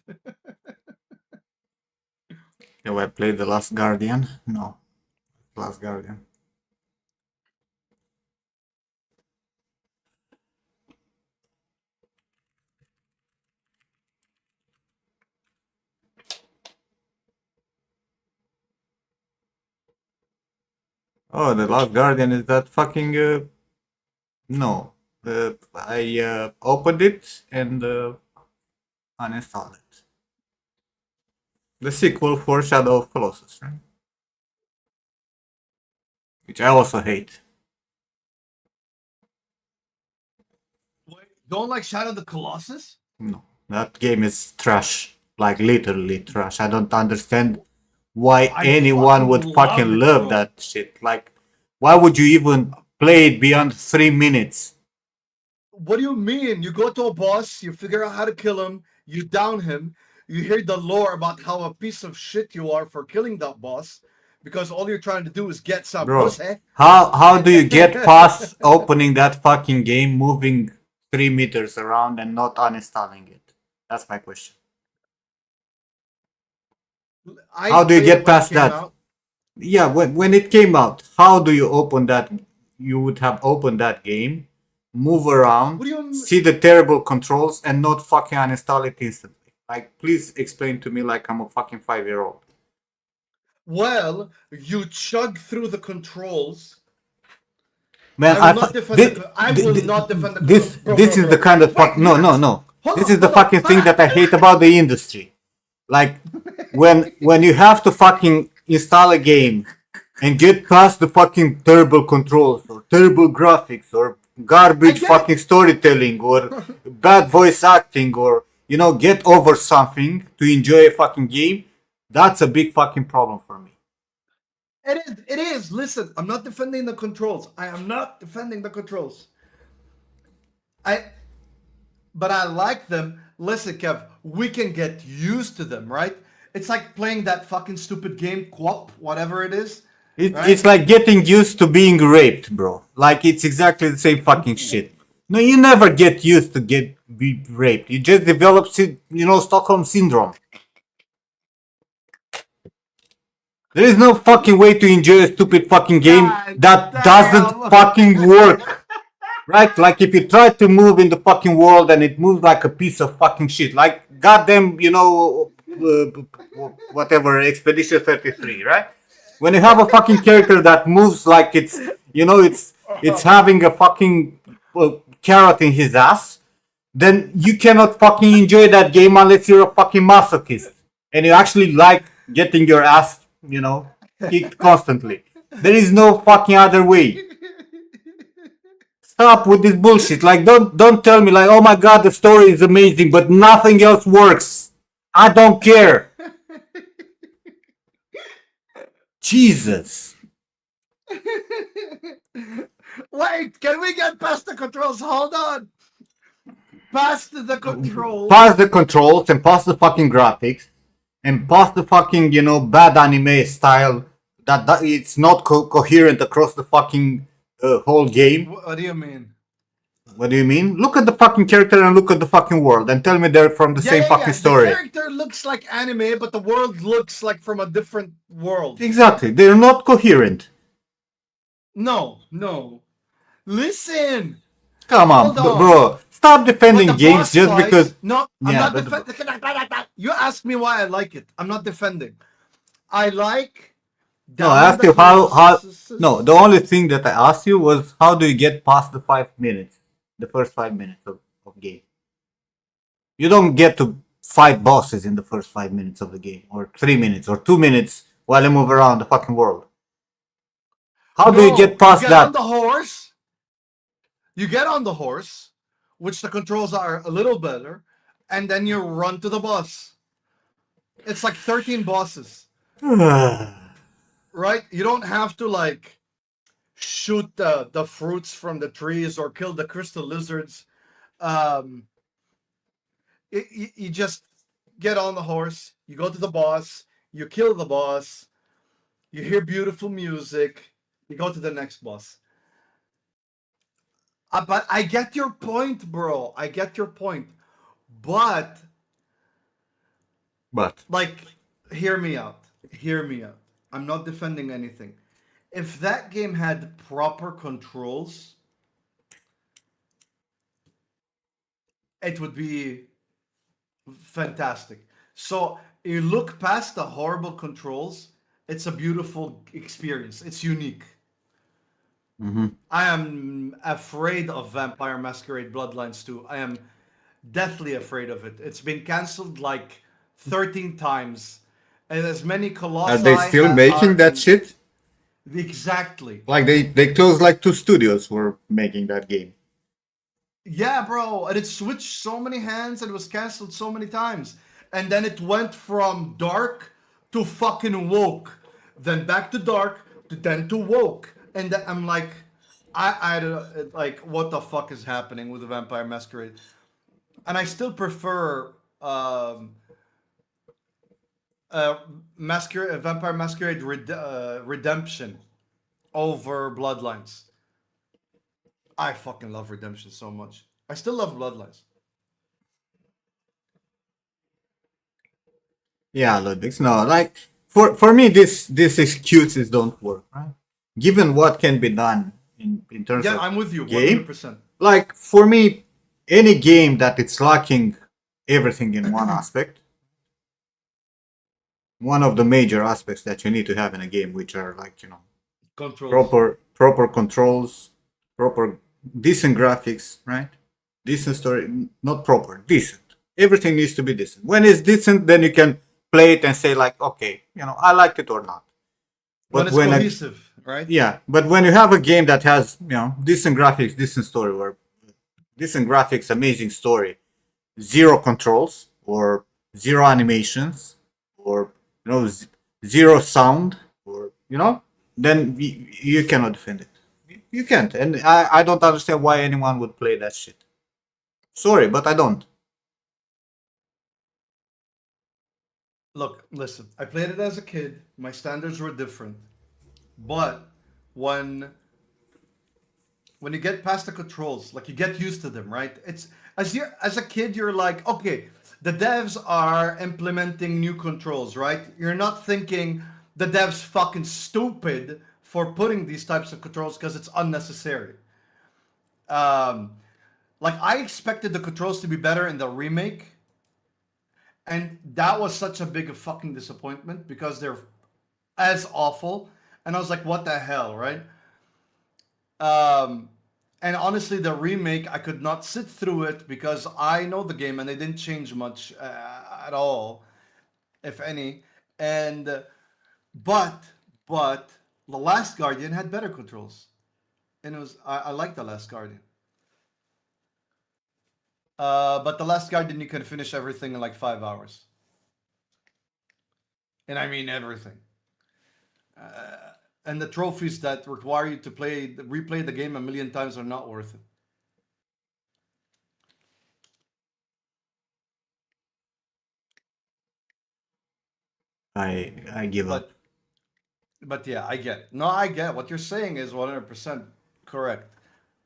Have I played The Last Guardian? No. Last Guardian. Oh, The Last Guardian is that fucking. No. I opened it and uninstalled it. The sequel for Shadow of Colossus, right? Which I also hate. Wait, don't like Shadow of the Colossus? No. That game is trash. Like literally trash. I don't understand why I anyone fucking would love fucking it, love bro. that shit. Like, why would you even play it beyond 3 minutes? What do you mean? You go to a boss, you figure out how to kill him, you down him, you hear the lore about how a piece of shit you are for killing that boss, because all you're trying to do is get some Bro, pussy. how do you get past opening that fucking game, moving 3 meters around and not uninstalling it? That's my question. I How do you played it get when it past came that? out. Yeah, when it came out, how do you open that? You would have opened that game, move around, What do you see the terrible controls, and not fucking uninstall it instantly. Like, please explain to me like I'm a fucking 5-year-old. Well, you chug through the controls. Man, I will not defend I will not defend the controls. Bro, this bro, is the bro. kind of Wait, no, no, relax. no. Hold This on, is the hold on. fucking thing that I hate about the industry. Like, when you have to fucking install a game and get past the fucking terrible controls or terrible graphics or I garbage get fucking storytelling or it. bad voice acting or get over something to enjoy a fucking game, that's a big fucking problem for me. It is. It is. Listen, I'm not defending the controls. I am not defending the controls. I, but I like them. Listen, Kev, we can get used to them, right? It's like playing that fucking stupid game, Quap, whatever it is, It's right? like getting used to being raped, bro. Like it's exactly the same fucking shit. No, you never get used to be raped. You just develop, Stockholm syndrome. There is no fucking way to enjoy a stupid fucking game God that doesn't damn. fucking work. Right? Like if you try to move in the fucking world and it moves like a piece of fucking shit. Like goddamn, whatever, Expedition 33, right? When you have a fucking character that moves like it's having a fucking carrot in his ass, then you cannot fucking enjoy that game unless you're a fucking masochist and you actually like getting your ass, kicked constantly. There is no fucking other way. Stop with this bullshit. Like, don't tell me like, oh my god, the story is amazing, but nothing else works. I don't care. Jesus. Wait, can we get past the controls? Hold on. Past the controls. Past the controls and past the fucking graphics and past the fucking, bad anime style that it's not coherent across the fucking whole game. What do you mean? What do you mean? Look at the fucking character and look at the fucking world and tell me they're from the same fucking The story. character looks like anime, but the world looks like from a different world. Exactly. They're not coherent. No. Listen. Come on, Hold on. bro. stop But defending the games boss just because. fights, no, I'm Yeah, not but defending. You ask me why I like it. I'm not defending. I like no, I down in asked the you how. No, the classes. only thing that I asked you was how do you get past the 5 minutes, the first 5 minutes of game. You don't get to fight bosses in the first 5 minutes of the game, or 3 minutes, or 2 minutes while you move around the fucking world. How do you get No, you past get on that? the horse. You get on the horse, which the controls are a little better, and then you run to the boss. It's like 13 bosses, right? You don't have to like shoot the fruits from the trees or kill the crystal lizards. Um, you just get on the horse, you go to the boss, you kill the boss, you hear beautiful music, you go to the next boss. But I get your point, bro. I get your point. But, But like, hear me out. Hear me out. I'm not defending anything. If that game had proper controls, it would be fantastic. So you look past the horrible controls, it's a beautiful experience. It's unique. mhm. I am afraid of Vampire Masquerade Bloodlines 2. I am deathly afraid of it. It's been cancelled like 13 times. And as many Are they colossi still are making that in. shit? Exactly. Like they closed like two studios for making that game. Yeah, bro. And it switched so many hands and it was cancelled so many times. And then it went from dark to fucking woke. Then back to dark to then to woke. And then I'm like, I don't like what the fuck is happening with the Vampire Masquerade. And I still prefer uh, Vampire Masquerade Redemption over Bloodlines. I fucking love Redemption so much. I still love Bloodlines. Yeah, Ludwig. No, like for me, this excuses don't work. Right? Given what can be done in terms Yeah, of I'm with you game, 100%. like for me, any game that it's lacking everything in one aspect, one of the major aspects that you need to have in a game, which are like Controls. proper controls, proper decent graphics, right? Decent story, not proper, decent. Everything needs to be decent. When it's decent, then you can play it and say like, okay, I liked it or not. When But it's cohesive, right? but when you have a game that has decent graphics, decent story, or decent graphics, amazing story, zero controls or zero animations or zero sound or then you cannot defend it. You can't, and I don't understand why anyone would play that shit. Sorry, but I don't. Look, listen. I played it as a kid. My standards were different. But when when you get past the controls, like you get used to them, right? It's as a kid, you're like, okay, the devs are implementing new controls, right? You're not thinking the devs fucking stupid for putting these types of controls because it's unnecessary. Um, like I expected the controls to be better in the remake, and that was such a big fucking disappointment because they're as awful. And I was like, what the hell, right? Um, and honestly, the remake, I could not sit through it because I know the game and they didn't change much at all, if any. And but but the Last Guardian had better controls, and it was I like the Last Guardian. But the Last Guardian, you can finish everything in like 5 hours, and I mean everything. And the trophies that require you to replay the game a million times are not worth it. I give up. But But yeah, I get it. No, I get what you're saying is 100% correct.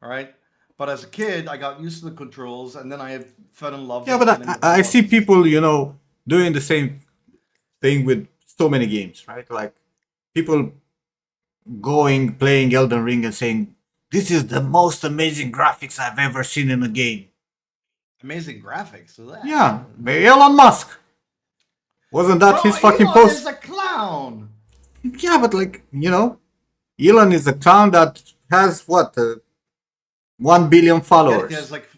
All right. But as a kid, I got used to the controls and then I fell in love Yeah, with but killing the I see bosses. people doing the same thing with so many games, right? Like people going playing Elden Ring and saying this is the most amazing graphics I've ever seen in a game. Amazing graphics. Yeah, Elon Musk. Wasn't that Bro, his fucking Elon is post? a clown. Yeah, but like, Elon is a clown that has what, 1 billion I get it. He has followers. like,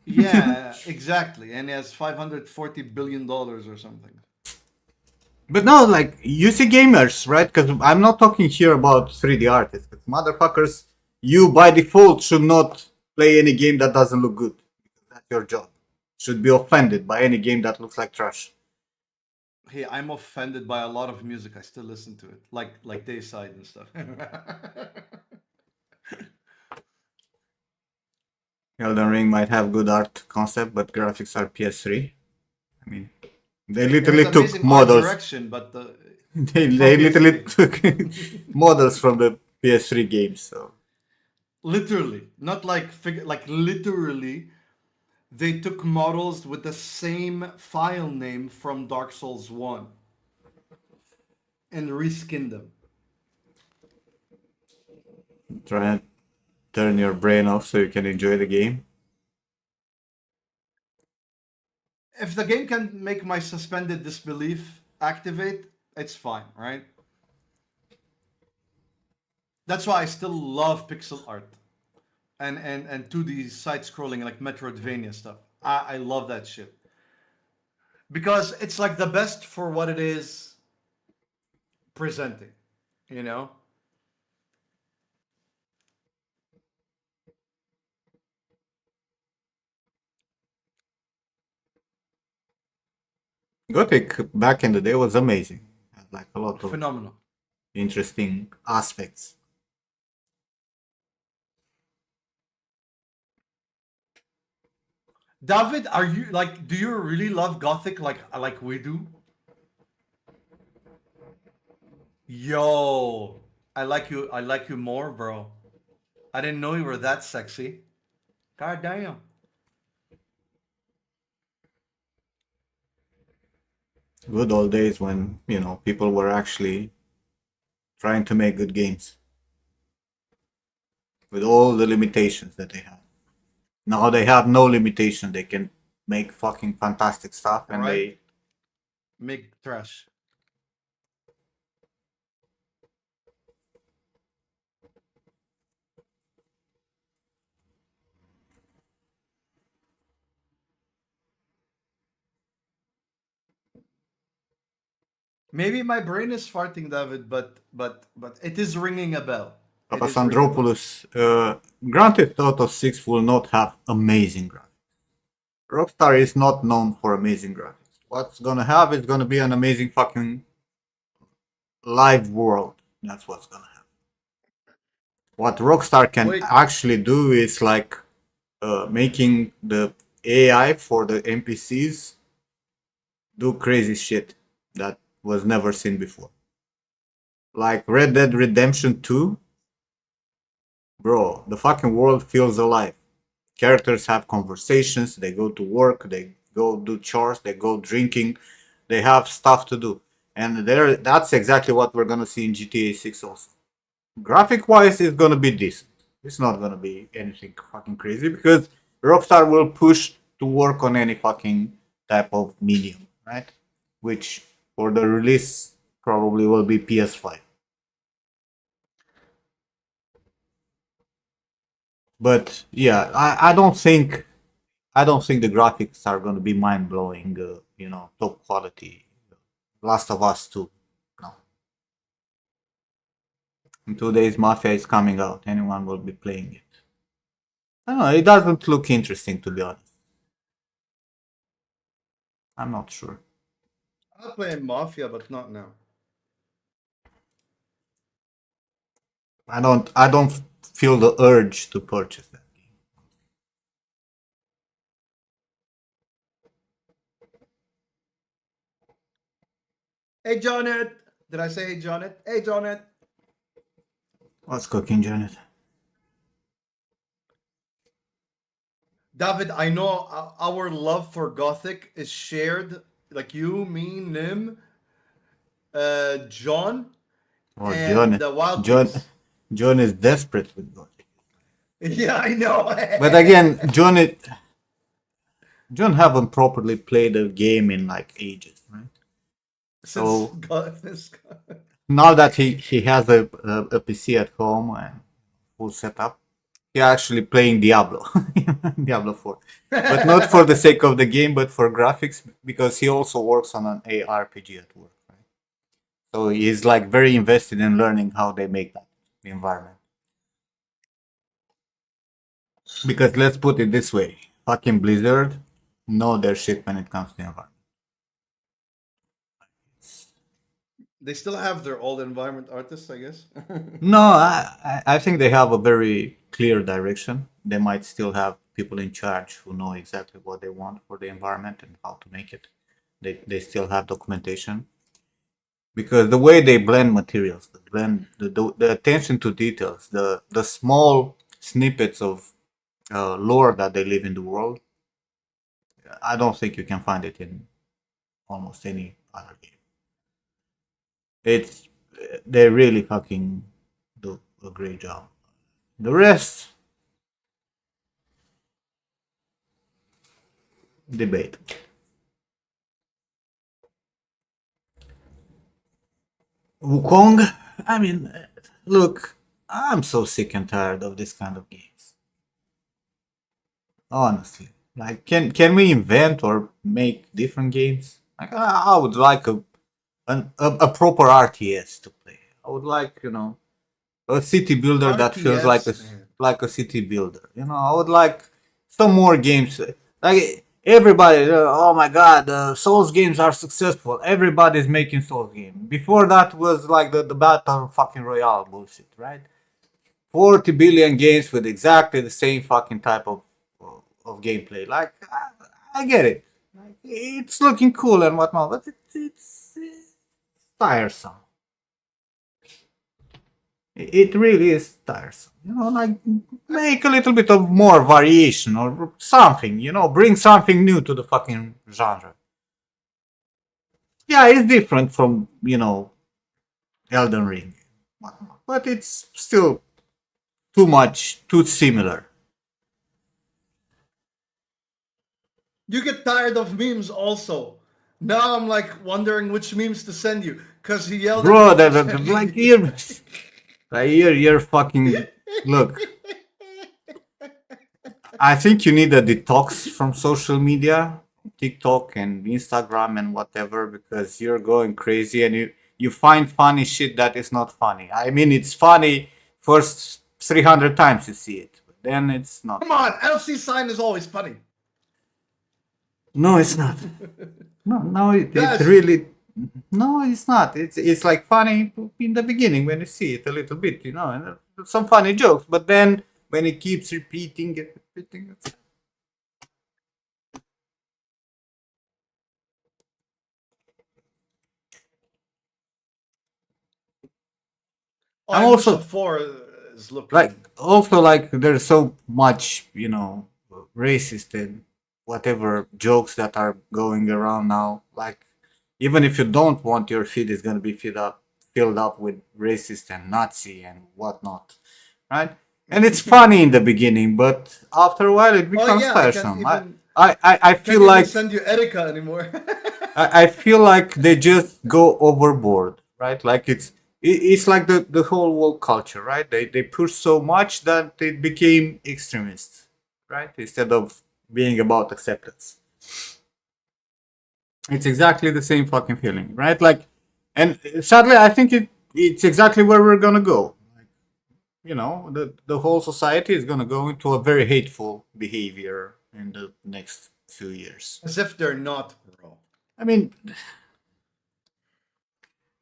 yeah, exactly, and he has $540 billion or something. But no, like, you see gamers, right? Because I'm not talking here about 3D artists. 'Cause motherfuckers, you by default should not play any game that doesn't look good. That's your job. Should be offended by any game that looks like trash. Hey, I'm offended by a lot of music. I still listen to it, like Dayside and stuff. Elden Ring might have good art concept, but graphics are PS3. I mean, they It has literally took amazing art models. direction, but from They literally PS3. took models from the PS3 games. So Literally, not like like literally, they took models with the same file name from Dark Souls 1 and reskinned them. try and turn your brain off so you can enjoy the game. If the game can make my suspended disbelief activate, it's fine, right? That's why I still love pixel art and 2D side scrolling like Metroidvania stuff. I love that shit. Because it's like the best for what it is presenting, you know? Gothic back in the day was amazing. Had like a lot of Phenomenal. interesting aspects. David, are you like do you really love Gothic like we do? Yo, I like you more, bro. I didn't know you were that sexy. God damn. Good old days when, people were actually trying to make good games with all the limitations that they have. Now they have no limitation. They can make fucking fantastic stuff All and right? they Make trash. Maybe my brain is farting, David, but it is ringing a bell. It is ringing a bell. Papasandropoulos, Grand Theft Auto 6 will not have amazing graphics. Rockstar is not known for amazing graphics. What's gonna have is gonna be an amazing fucking live world. That's what's gonna happen. What Rockstar can Wait, actually do is like making the AI for the NPCs do crazy shit that was never seen before. Like Red Dead Redemption 2, bro, the fucking world feels alive. Characters have conversations, they go to work, they go do chores, they go drinking, they have stuff to do. And that's exactly what we're gonna see in GTA 6 also. Graphic wise, it's gonna be decent. It's not gonna be anything fucking crazy because Rockstar will push to work on any fucking type of medium, right? Which for the release probably will be PS5. But yeah, I don't think the graphics are gonna be mind blowing. Top quality. Last of Us 2. No. In 2 days, Mafia is coming out. Anyone will be playing it. I don't know. It doesn't look interesting to be honest. I'm not sure. I'll play Mafia, but not now. I don't feel the urge to purchase that game. Hey, Jonet. Did I say hey, Jonet? Hey, Jonet. What's cooking, Janet? David, I know our love for Gothic is shared. Like you, me, Nim, John, Oh, and John. the Wild John. Pigs. John is desperate with God. Yeah, I know. But again, John. John haven't properly played a game in like ages, right? Since So God, this God. now that he has a PC at home and full setup, he actually playing Diablo, Diablo 4, but not for the sake of the game, but for graphics because he also works on an ARPG at work, right? So he's like very invested in learning how they make that environment. Because let's put it this way, fucking Blizzard know their shit when it comes to the environment. They still have their old environment artists, I guess. No, I think they have a very clear direction. They might still have people in charge who know exactly what they want for the environment and how to make it. They still have documentation because the way they blend materials, the attention to details, the small snippets of lore that they live in the world, I don't think you can find it in almost any other game. It's they really fucking do a great job. The rest, debate. Wukong, I mean, look, I'm so sick and tired of this kind of games. Honestly, like, can we invent or make different games? Like, I would like a proper RTS to play. I would like, a city builder that feels RTS, man. like a city builder. I would like some more games. Like everybody, oh my god, Souls games are successful. Everybody's making Souls games. Before that was like the battle fucking royale bullshit, right? 40 billion games with exactly the same fucking type of gameplay. Like I get it. Like, it's looking cool and whatnot, but it's tiresome. It really is tiresome. Like make a little bit of more variation or something, bring something new to the fucking genre. Yeah, it's different from, Elden Ring. But it's still too much, too similar. You get tired of memes also. Now I'm like wondering which memes to send you because he yelled at me Bro, for sending like you. you're fucking look. I think you need a detox from social media, TikTok and Instagram and whatever, because you're going crazy and you find funny shit that is not funny. I mean, it's funny first 300 times you see it, but then it's not Come on, funny. LC sign is always funny. No, it's not. No, it's That's really no, it's not. It's like funny in the beginning when you see it a little bit, and some funny jokes, but then when it keeps repeating, I'm oh, Musha also 4 is like looking. also like there's so much racist and whatever jokes that are going around now. Like even if you don't want your feed is going to be filled up with racist and Nazi and whatnot, right? And it's funny in the beginning, but after a while it Oh becomes yeah, I can't tiresome. I even I I, I feel can't even like send you Erika anymore. I feel like they just go overboard, right? Like it's like the whole woke culture, right? They push so much that it became extremist, right? Instead of being about acceptance. It's exactly the same fucking feeling, right? Like, and sadly, I think it's exactly where we're gonna go. The whole society is gonna go into a very hateful behavior in the next few years. As if they're not, bro. I mean,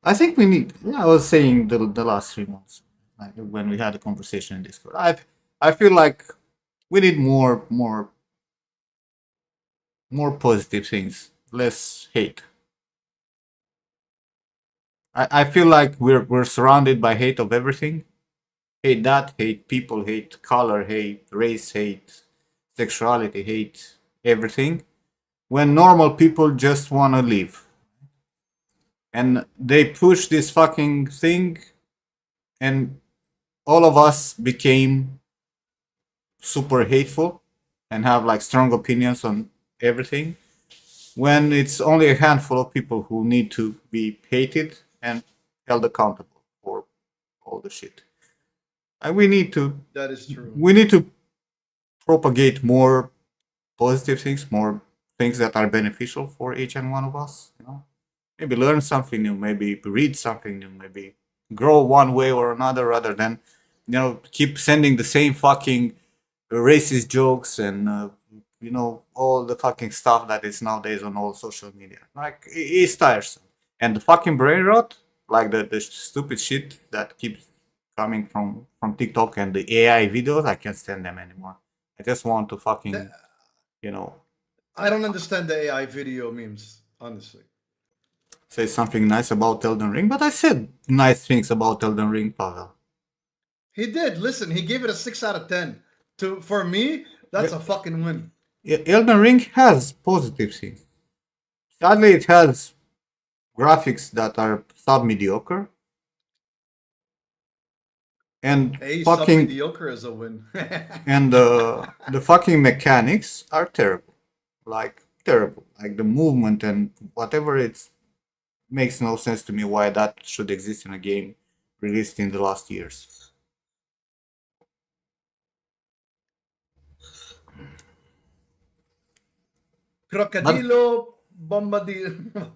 I think we need. Yeah, I was saying the last 3 months, like when we had a conversation in Discord. I feel like we need more positive things, less hate. I feel like we're surrounded by hate of everything. Hate that, hate people, hate color, hate race, hate sexuality, hate everything. When normal people just want to live, and they push this fucking thing, and all of us became super hateful and have like strong opinions on everything, when it's only a handful of people who need to be hated and held accountable for all the shit. And That is true. we need to propagate more positive things, more things that are beneficial for each and one of us. You know, maybe learn something new, maybe read something new, maybe grow one way or another, rather than keep sending the same fucking racist jokes and all the fucking stuff that is nowadays on all social media. Like it's tiresome, and the fucking brain rot, like the stupid shit that keeps coming from TikTok and the AI videos. I can't stand them anymore. I just want to Th- fucking you know I don't understand the AI video memes, honestly. say something nice about Elden Ring, but I said nice things about Elden Ring, Pavel. He did. Listen, he gave it a 6 out of 10. For me, that's a fucking win. Elden Ring has positive things. Sadly, it has graphics that are sub mediocre and A sub fucking mediocre is a win. and the fucking mechanics are terrible, like terrible, like the movement and whatever. It makes no sense to me why that should exist in a game released in the last years. But Crocodilo Bombadil.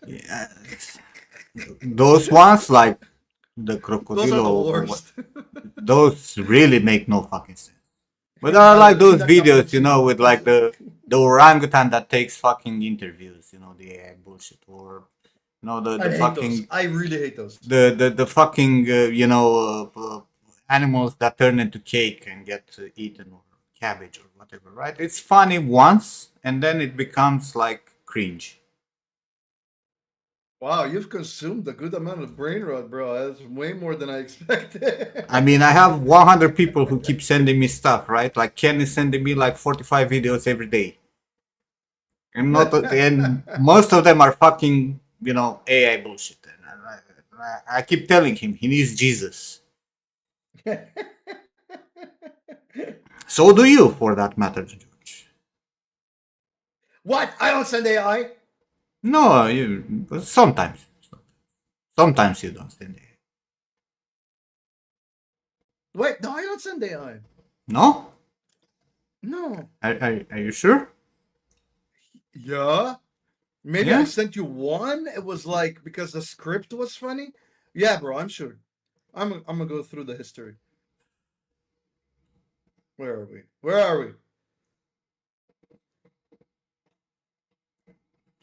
yeah, those ones like the Those are crocodilo, the or what, worst. those really make no fucking sense. But there are like those Ballerina videos, with like cappuccino. the orangutan that takes fucking interviews, the AI bullshit, or I the hate those. fucking I really hate those. the fucking animals that turn into cake and get eaten, or cabbage or whatever, right? It's funny once, and then it becomes like cringe. Wow, you've consumed a good amount of brain rot, bro. That's way more than I expected. I mean, I have 100 people who keep sending me stuff, right? Like Ken is sending me like 45 videos every day, and not and most of them are fucking AI bullshit. And I keep telling him he needs Jesus. So do you, for that matter, George. What? I don't send AI. No, you sometimes you don't send AI. Wait, no, I don't send AI. No, No. are you sure? Yeah. Maybe I Yeah. sent you one. It was like because the script was funny. Yeah, bro, I'm sure. I'm gonna go through the history. Where are we? Where are we?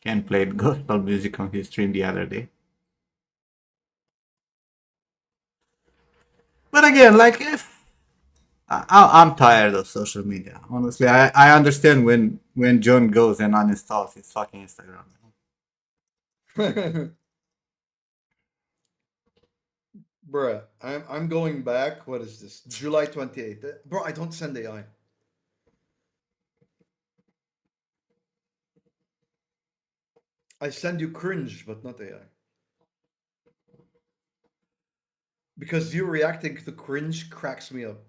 Ken played gospel music on his stream the other day. But again, like if I'm tired of social media. Honestly, I understand when John goes and uninstalls his fucking Instagram. Bruh, I'm going back. What is this? July 28th. Bro, I don't send AI. I send you cringe, but not AI. Because you reacting to cringe cracks me up.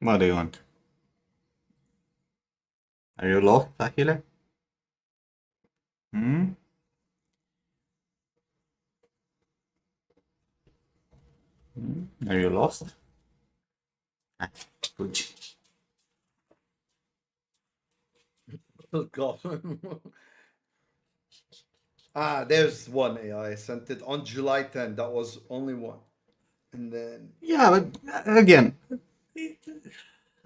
What do you want? Are you lost, Akile? Hmm? Are you lost? Ah, good. Oh god. There's one AI. I sent it on July 10th. That was only one. And then Yeah, but again,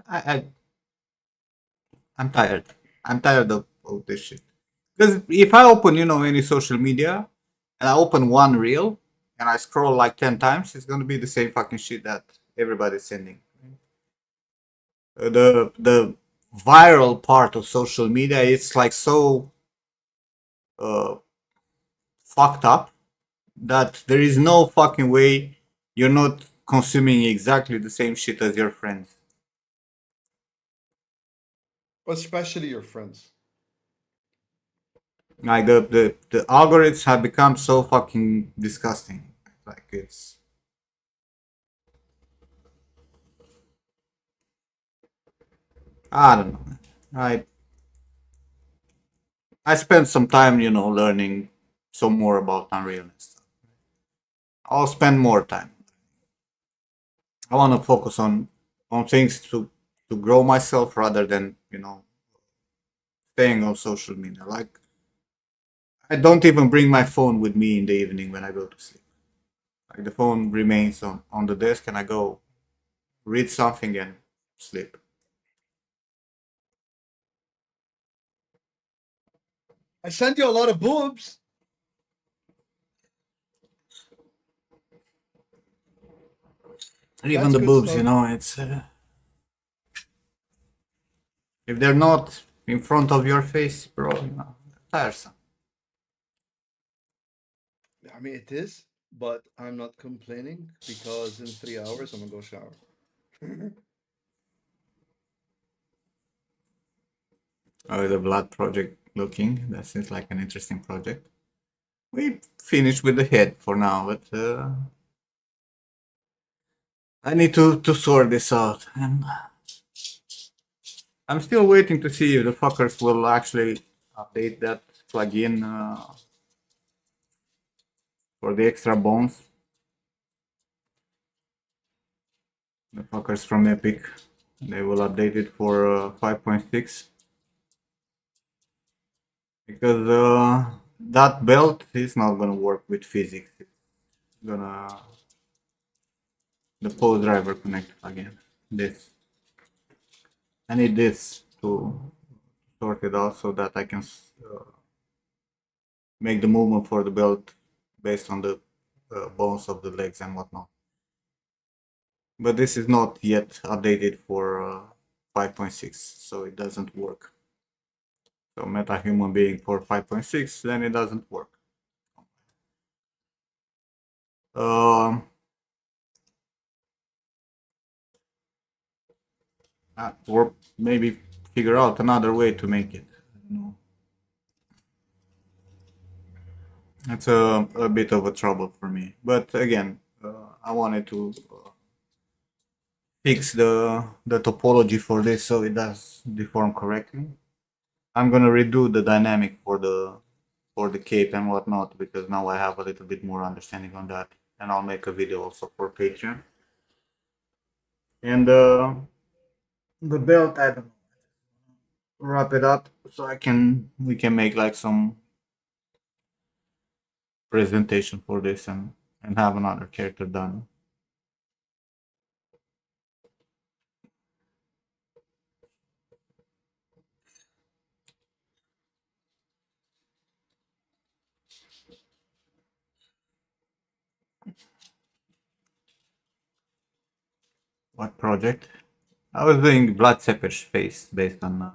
I, I I'm tired. I'm tired of this shit. Because if I open, any social media, and I open one reel, and I scroll like 10 times, it's gonna be the same fucking shit that everybody's sending. The viral part of social media, it's like so uh, fucked up that there is no fucking way you're not consuming exactly the same shit as your friends. Especially your friends. Like the algorithms have become so fucking disgusting. Like it's I don't know. I spent some time, learning some more about Unreal and stuff. I'll spend more time. I want to focus on things to grow myself rather than staying on social media. Like I don't even bring my phone with me in the evening when I go to sleep. Like the phone remains on the desk and I go read something and sleep. I sent you a lot of boobs. Even That's the good boobs, stuff. it's if they're not in front of your face, bro, tiresome. I mean, it is, but I'm not complaining because in 3 hours I'm gonna go shower. The blood project looking. That seems like an interesting project. We finished with the head for now, but I need to sort this out. And I'm still waiting to see if the fuckers will actually update that plugin for the extra bones. The fuckers from Epic. They will update it for 5.6. Because that belt is not gonna work with physics. It's gonna the pose driver connect again. This I need this to sort it out so that I can make the movement for the belt based on the bones of the legs and whatnot. But this is not yet updated for 5.6, so it doesn't work. So meta human being for 5.6, then it doesn't work. Um, or maybe figure out another way to make it. It's a bit of a trouble for me. But again, I wanted to fix the topology for this so it does deform correctly. I'm gonna redo the dynamic for the cape and whatnot because now I have a little bit more understanding on that, and I'll make a video also for Patreon. And the belt, I don't know, wrap it up so we can make like some presentation for this and have another character done. What project? I was doing Vlad Tepes' face based on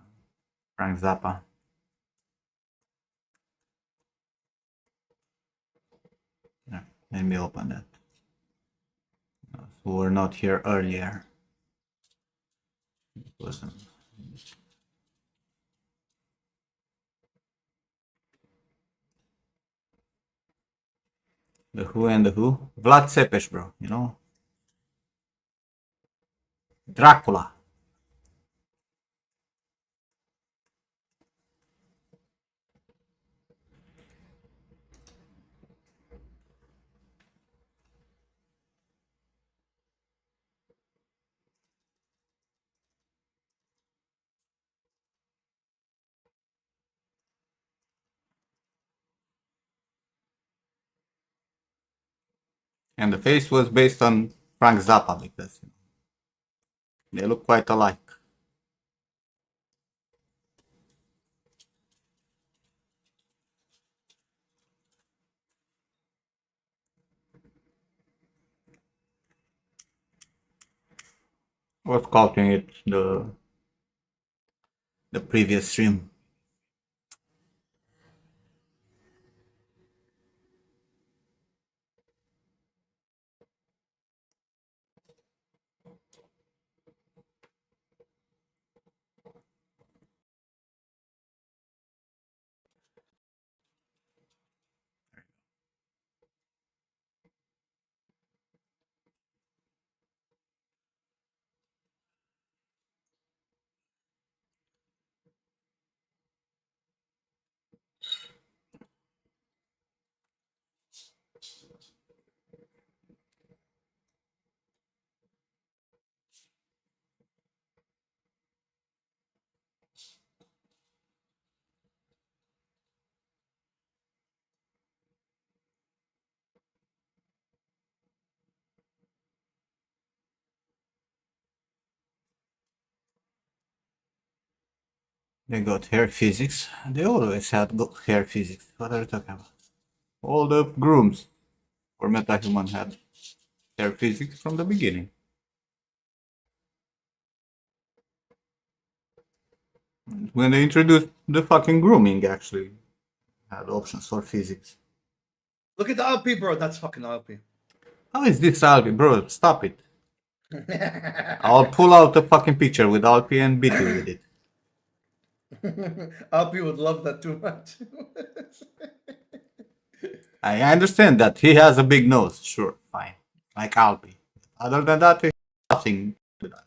Frank Zappa. Yeah, let me open that. Who were not here earlier. Listen. The Who and the Who? Vlad Tepes, bro, Dracula. And the face was based on Frank Zappa because they look quite alike. I was calling it the previous stream. They got hair physics. They always had good hair physics. What are you talking about? All the grooms for MetaHuman had hair physics from the beginning. When they introduced the fucking grooming, actually had options for physics. Look at the LP, bro. That's fucking LP. How is this Alpi? Bro, stop it. I'll pull out a fucking picture with Alpi and beat you with it. LP would love that too much. I understand that he has a big nose, sure, fine. Like Alpi. Other than that, he has nothing to that.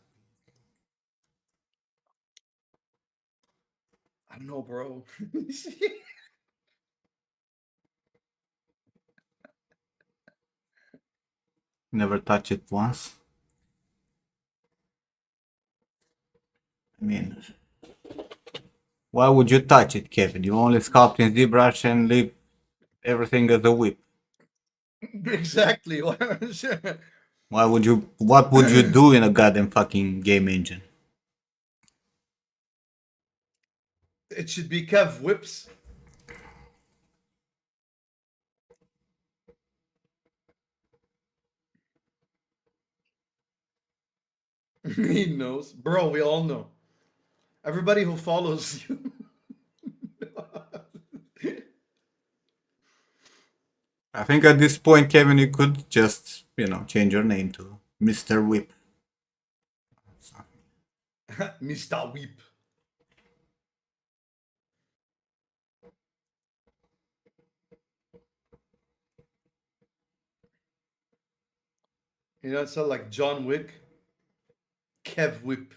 I don't know, bro. Never touch it once. I mean, why would you touch it, Kevin? You only sculpt in ZBrush and leave everything as a whip. Exactly. Why would you? What would you do in a goddamn fucking game engine? It should be Kev Whips. He knows. Bro, we all know. Everybody who follows you. I think at this point, Kevin, you could just, change your name to Mr. Whip. Mr. Weep. You know, it sounds like John Wick. Kev Whip.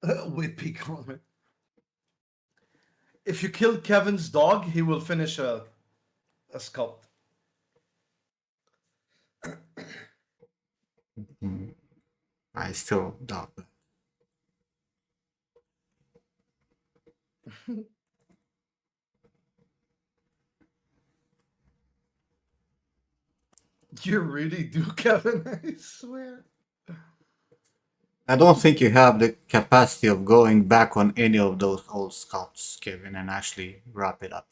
Whippy comment. If you kill Kevin's dog, he will finish a sculpt. I still doubt that. You really do, Kevin, I swear. I don't think you have the capacity of going back on any of those old sculpts, Kevin, and actually wrap it up.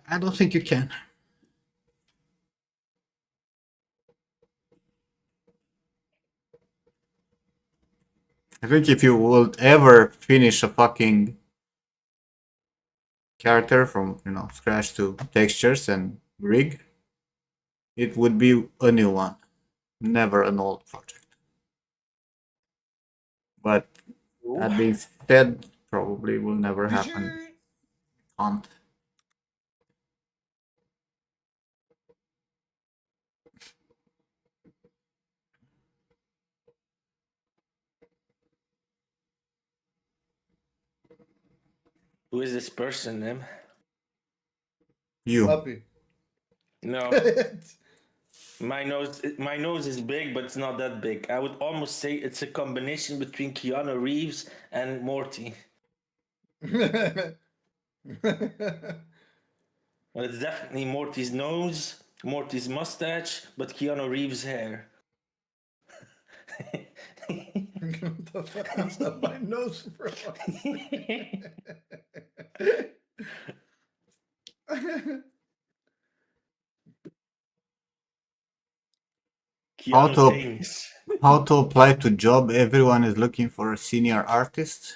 I don't think you can. I think if you would ever finish a fucking character from, scratch to textures and rig, it would be a new one, never an old project. But that being said, probably will never happen. Can't. Who is this person, Em? You. Puppy. No, my nose is big, but it's not that big. I would almost say it's a combination between Keanu Reeves and Morty. Well, it's definitely Morty's nose, Morty's mustache, but Keanu Reeves' hair. What the fuck is up my nose, bro? How Keanu to James. how to apply to job? Everyone is looking for a senior artist.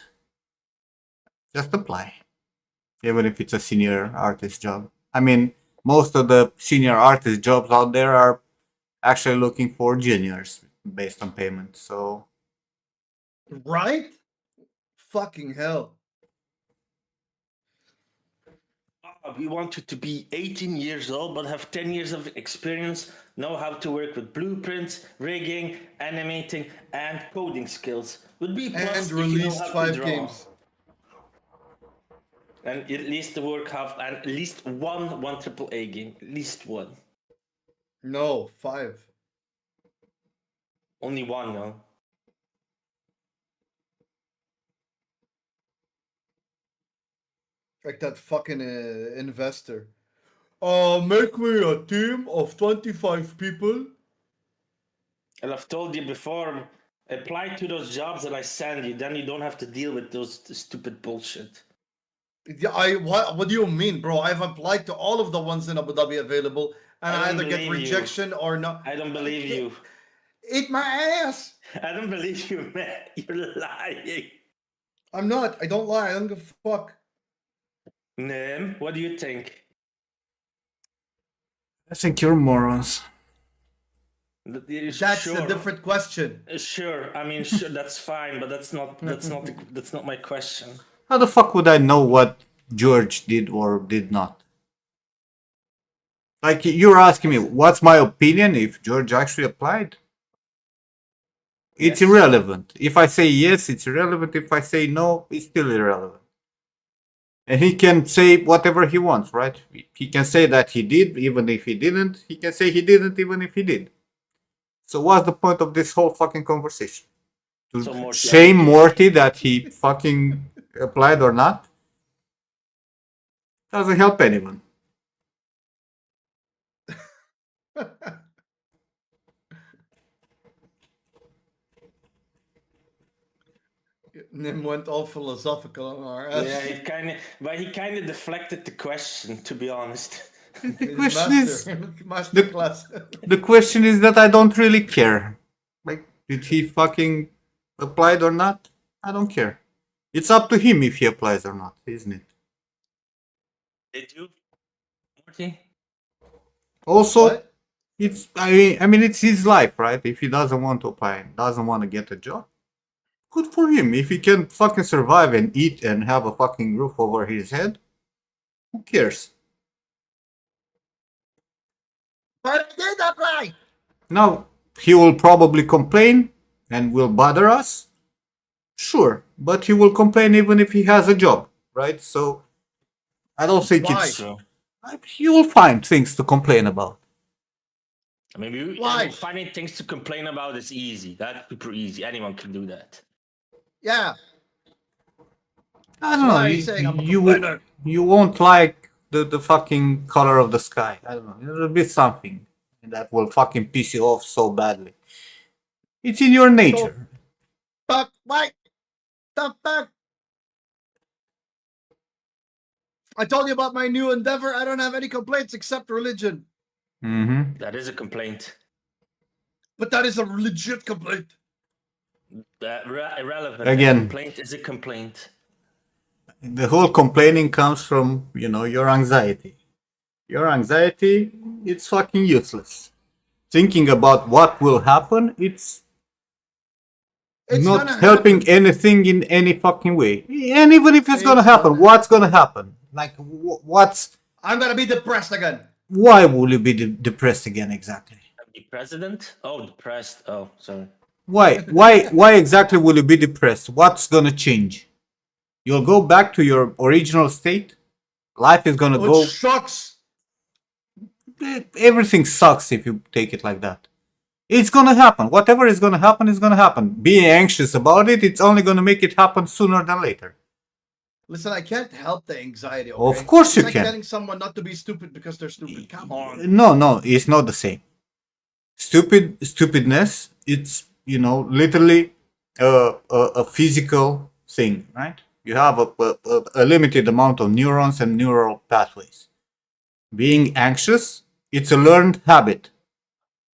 Just apply, even if it's a senior artist job. I mean, most of the senior artist jobs out there are actually looking for juniors based on payment. So Right? Fucking hell. We want you to be 18 years old but have 10 years of experience, know how to work with blueprints, rigging, animating, and coding skills. Would be plus And if you know released how to 5 draw. games. And at least the work have at least one triple A game. At least one. No, 5. Only one, no. Like that fucking investor. Make me a team of 25 people. And I've told you before, apply to those jobs that I send you. Then you don't have to deal with those stupid bullshit. Yeah, what do you mean, bro? I've applied to all of the ones in Abu Dhabi available, and I I don't either get believe you. rejection or not. I don't believe you. Eat my ass. I don't believe you, man. You're lying. I'm not. I don't lie. I don't give a fuck. Nem, what do you think? I think you're morons. That's Sure. a different question. Sure. I mean, sure, that's fine, but that's not my question. How the fuck would I know what George did or did not? Like, you're asking me, what's my opinion if George actually applied? It's Yes. irrelevant. If I say yes, it's irrelevant. If I say no, it's still irrelevant. And he can say whatever he wants, right? He can say that he did, even if he didn't. He can say he didn't, even if he did. So what's the point of this whole fucking conversation? To So Morty, shame Morty that he fucking applied or not? Doesn't help anyone. Nim went all philosophical on our ass. Yeah, he kind of deflected the question, to be honest. The question is, master class. the question is that I don't really care. Like, did he fucking applied or not? I don't care. It's up to him if he applies or not, isn't it? Did you, Morty? Also, What? it's I mean it's his life, right? If he doesn't want to apply, doesn't want to get a job, good for him. If he can fucking survive and eat and have a fucking roof over his head, who cares? But I did apply. Now, he will probably complain and will bother us. Sure, but he will complain even if he has a job, right? So, I don't think Why? it's. So, You will find things to complain about. I mean, Why? finding things to complain about is easy. That's super easy. Anyone can do that. Yeah. I don't Why know. are you saying I'm a You complainer? you won't like the fucking color of the sky. I don't know. There'll be something that will fucking piss you off so badly. It's in your nature. Fuck. Why? The fuck? I told you about my new endeavor. I don't have any complaints except religion. Mm-hmm. That is a complaint. But that is a legit complaint. Irrelevant. Again. A complaint is a complaint. The whole complaining comes from, your anxiety. Your anxiety, it's fucking useless. Thinking about what will happen, it's It's not gonna helping happen. anything in any fucking way. And even if it's gonna It's happen, gonna what's gonna happen? Like, what's. I'm gonna be depressed again. Why will you be depressed again exactly? The president? Oh, depressed. Oh, sorry. Why exactly will you be depressed? What's gonna change? You'll go back to your original state. Life is gonna go. Which sucks. Everything sucks if you take it like that. It's gonna happen. Whatever is gonna happen is gonna happen. Being anxious about it, it's only gonna make it happen sooner than later. Listen, I can't help the anxiety. Okay? Of course It's you like can. telling someone not to be stupid because they're stupid. Come on. No, it's not the same. Stupidness. It's literally a physical thing, right? You have a limited amount of neurons and neural pathways. Being anxious, it's a learned habit,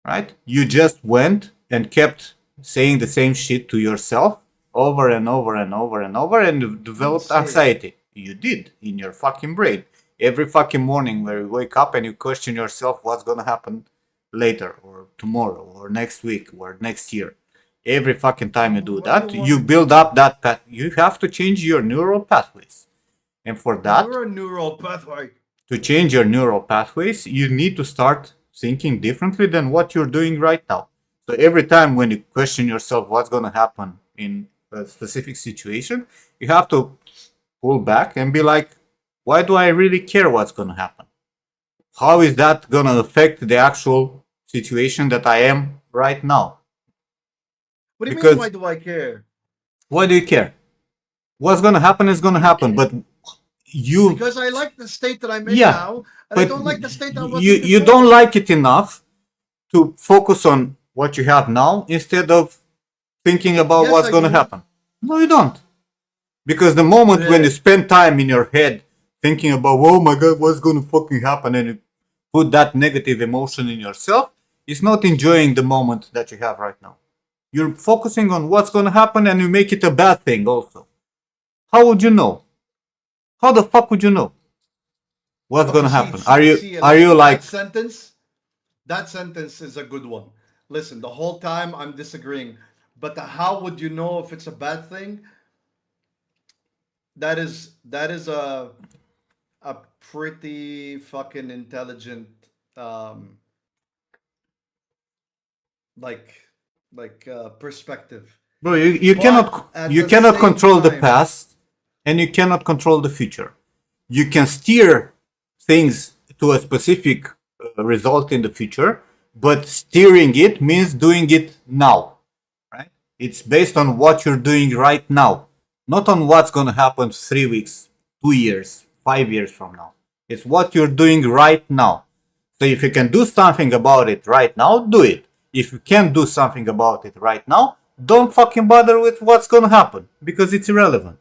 right? You just went and kept saying the same shit to yourself over and over and over and over and developed Say it. anxiety. You did in your fucking brain. Every fucking morning where you wake up and you question yourself what's gonna happen later or tomorrow or next week or next year. Every fucking time you do What that, do you you want? build up that path. You have to change your neural pathways. And for that, You're a neural pathway. to change your neural pathways, you need to start thinking differently than what you're doing right now. So every time when you question yourself what's going to happen in a specific situation, you have to pull back and be like, why do I really care what's going to happen? How is that going to affect the actual situation that I am right now? What do you Because- mean? Why do I care? Why do you care? What's going to happen is going to happen, but you Because I like the state that I'm in yeah, now, and I but don't like the state I was you in you don't before. like it enough to focus on what you have now instead of thinking about Yes, what's I going to do. happen. No, you don't. Because the moment when you Bleh. spend time in your head thinking about, oh my god, what's going to fucking happen, and you put that negative emotion in yourself, it's not enjoying the moment that you have right now. You're focusing on what's going to happen and you make it a bad thing also. How would you know? How the fuck would you know what's going Okay, to see, happen? see, see, Are you listen. like, That sentence is a good one. Listen, the whole time I'm disagreeing, but how would you know if it's a bad thing? That is a pretty fucking intelligent um like perspective. bro, But at you the cannot same control the time, past and you cannot control the future. You can steer things to a specific result in the future, but steering it means doing it now, right? It's based on what you're doing right now, not on what's going to happen 3 weeks, 2 years, 5 years from now. It's what you're doing right now. So if you can do something about it right now, do it. If you can't do something about it right now, don't fucking bother with what's going to happen because it's irrelevant.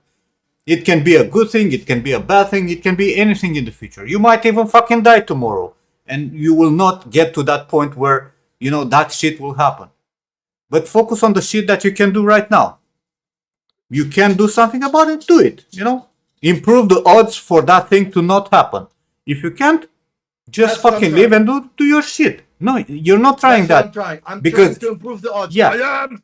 It can be a good thing, it can be a bad thing, it can be anything in the future. You might even fucking die tomorrow and you will not get to that point where, that shit will happen. But focus on the shit that you can do right now. You can do something about it, do it. Improve the odds for that thing to not happen. If you can't, just that's what I'm fucking live trying. and do your shit. No, you're not trying That's what I'm that trying. I'm trying because, to improve the odds. I yeah, am.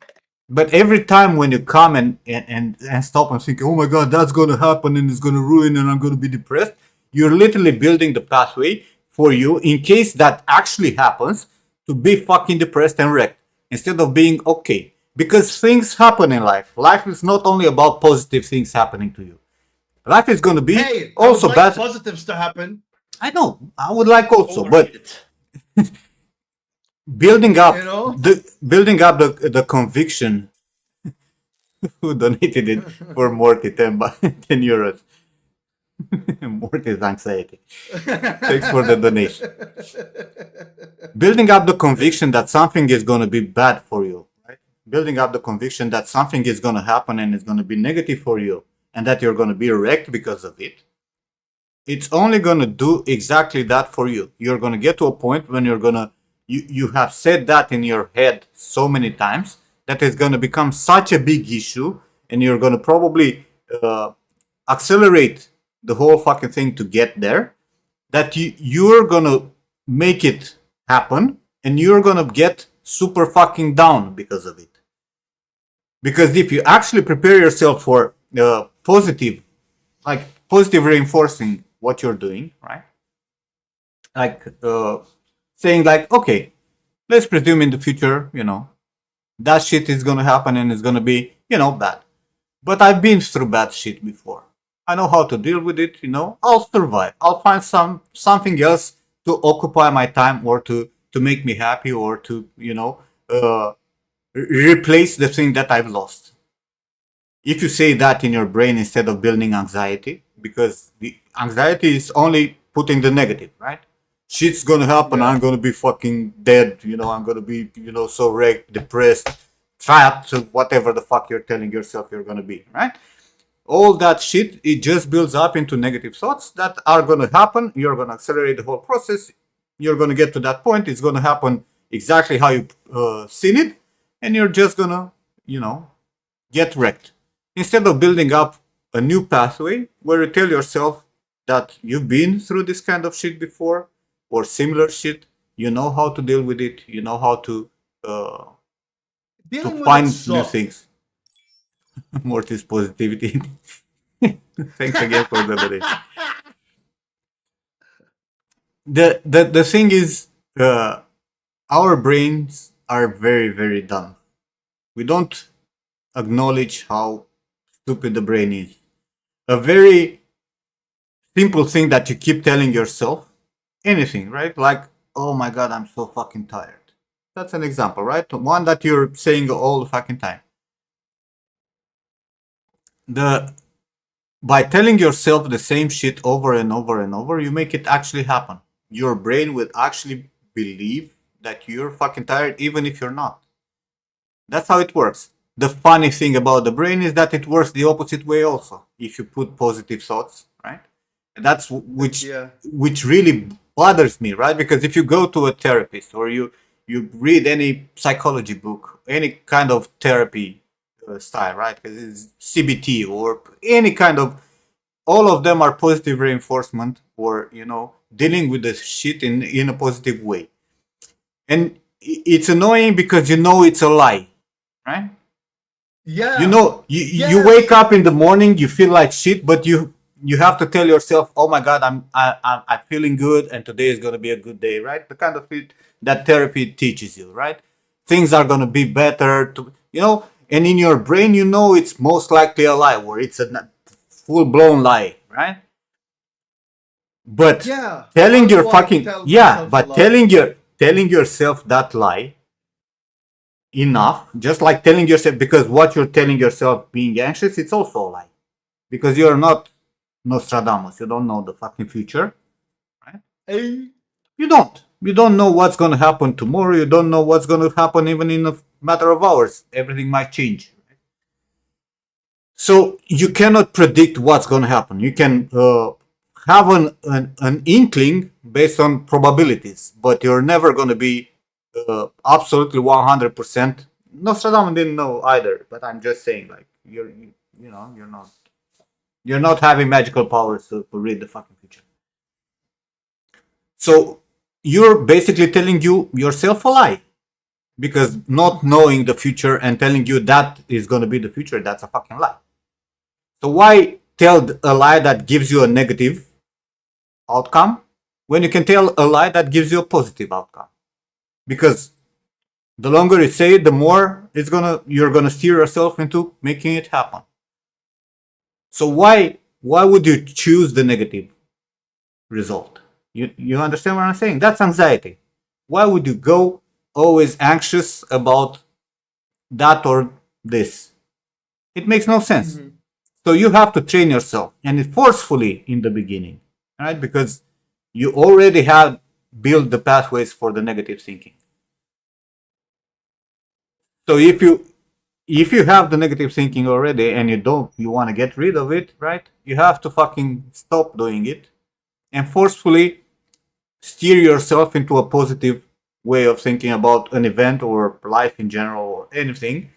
but every time when you come and stop and think, oh my god, that's gonna happen and it's gonna ruin and I'm gonna be depressed, you're literally building the pathway for you in case that actually happens to be fucking depressed and wrecked instead of being okay. Because things happen in life. Life is not only about positive things happening to you. Life is gonna be Hey, I would also like bad. positives to happen. I know. I would like also, but Overrated. building You up know. the conviction. Who donated it for Morty 10 euros? Morty's anxiety. Thanks for the donation. Building up the conviction that something is going to be bad for you, right? Building up the conviction that something is going to happen and it's going to be negative for you and that you're going to be wrecked because of it. It's only going to do exactly that for you. You're going to get to a point when you have said that in your head so many times that it's going to become such a big issue and you're going to probably accelerate the whole fucking thing to get there, that you're gonna make it happen and you're gonna get super fucking down because of it. Because if you actually prepare yourself for positive reinforcing what you're doing, right? Like saying like, okay, let's presume in the future, that shit is gonna happen and it's gonna be, bad. But I've been through bad shit before. I know how to deal with it. I'll survive. I'll find something else to occupy my time or to make me happy or to replace the thing that I've lost. If you say that in your brain instead of building anxiety, because the anxiety is only putting the negative, right? Shit's gonna happen. Yeah. I'm gonna be fucking dead. I'm gonna be so wrecked, depressed, fat, whatever the fuck you're telling yourself you're gonna be, right? All that shit, it just builds up into negative thoughts that are going to happen. You're going to accelerate the whole process. You're going to get to that point. It's going to happen exactly how you seen it. And you're just going to, get wrecked. Instead of building up a new pathway where you tell yourself that you've been through this kind of shit before or similar shit, you know how to deal with it. You know how to Dealing with it find new sucked. things. Mortis positivity. Thanks again for the donation. The thing is, our brains are very very dumb. We don't acknowledge how stupid the brain is. A very simple thing that you keep telling yourself, anything, right? Like, oh my god, I'm so fucking tired. That's an example, right? One that you're saying all the fucking time. The by telling yourself the same shit over and over and over, you make it actually happen. Your brain will actually believe that you're fucking tired, even if you're not. That's how it works. The funny thing about the brain is that it works the opposite way also. If you put positive thoughts, right? And that's Yeah. which really bothers me, right? Because if you go to a therapist or you read any psychology book, any kind of therapy style, right? Because it's CBT or any kind of, all of them are positive reinforcement or dealing with the shit in a positive way. And it's annoying because it's a lie, right? Yeah. You wake Yes. up in the morning, you feel like shit, but you have to tell yourself, oh my god, I'm feeling good and today is going to be a good day, right? The kind of shit that therapy teaches you, right? Things are going to be better and in your brain it's most likely a lie, or it's a full blown lie, right? But Yeah. How telling your do I fucking, tell yeah, myself a but lie? telling yourself that lie enough, just like telling yourself, because what you're telling yourself being anxious, it's also a lie. Because you're not Nostradamus, you don't know the fucking future, right? Eh? You don't know what's going to happen tomorrow, you don't know what's going to happen even in a matter of hours. Everything might change. So you cannot predict what's going to happen. You can have an inkling based on probabilities, but you're never going to be absolutely 100%. Nostradamus didn't know either, but I'm just saying, like, you're not having magical powers to read the fucking future. So you're basically telling yourself a lie, because not knowing the future and telling you that is going to be the future, that's a fucking lie. So why tell a lie that gives you a negative outcome when you can tell a lie that gives you a positive outcome? Because the longer you say it, the more you're gonna steer yourself into making it happen. So why would you choose the negative result? You understand what I'm saying? That's anxiety. Why would you go always anxious about that or this? It makes no sense. Mm-hmm. So you have to train yourself, and it forcefully in the beginning, right? Because you already have built the pathways for the negative thinking. So if you have the negative thinking already and you want to get rid of it, right? You have to fucking stop doing it and forcefully steer yourself into a positive way of thinking about an event or life in general or anything.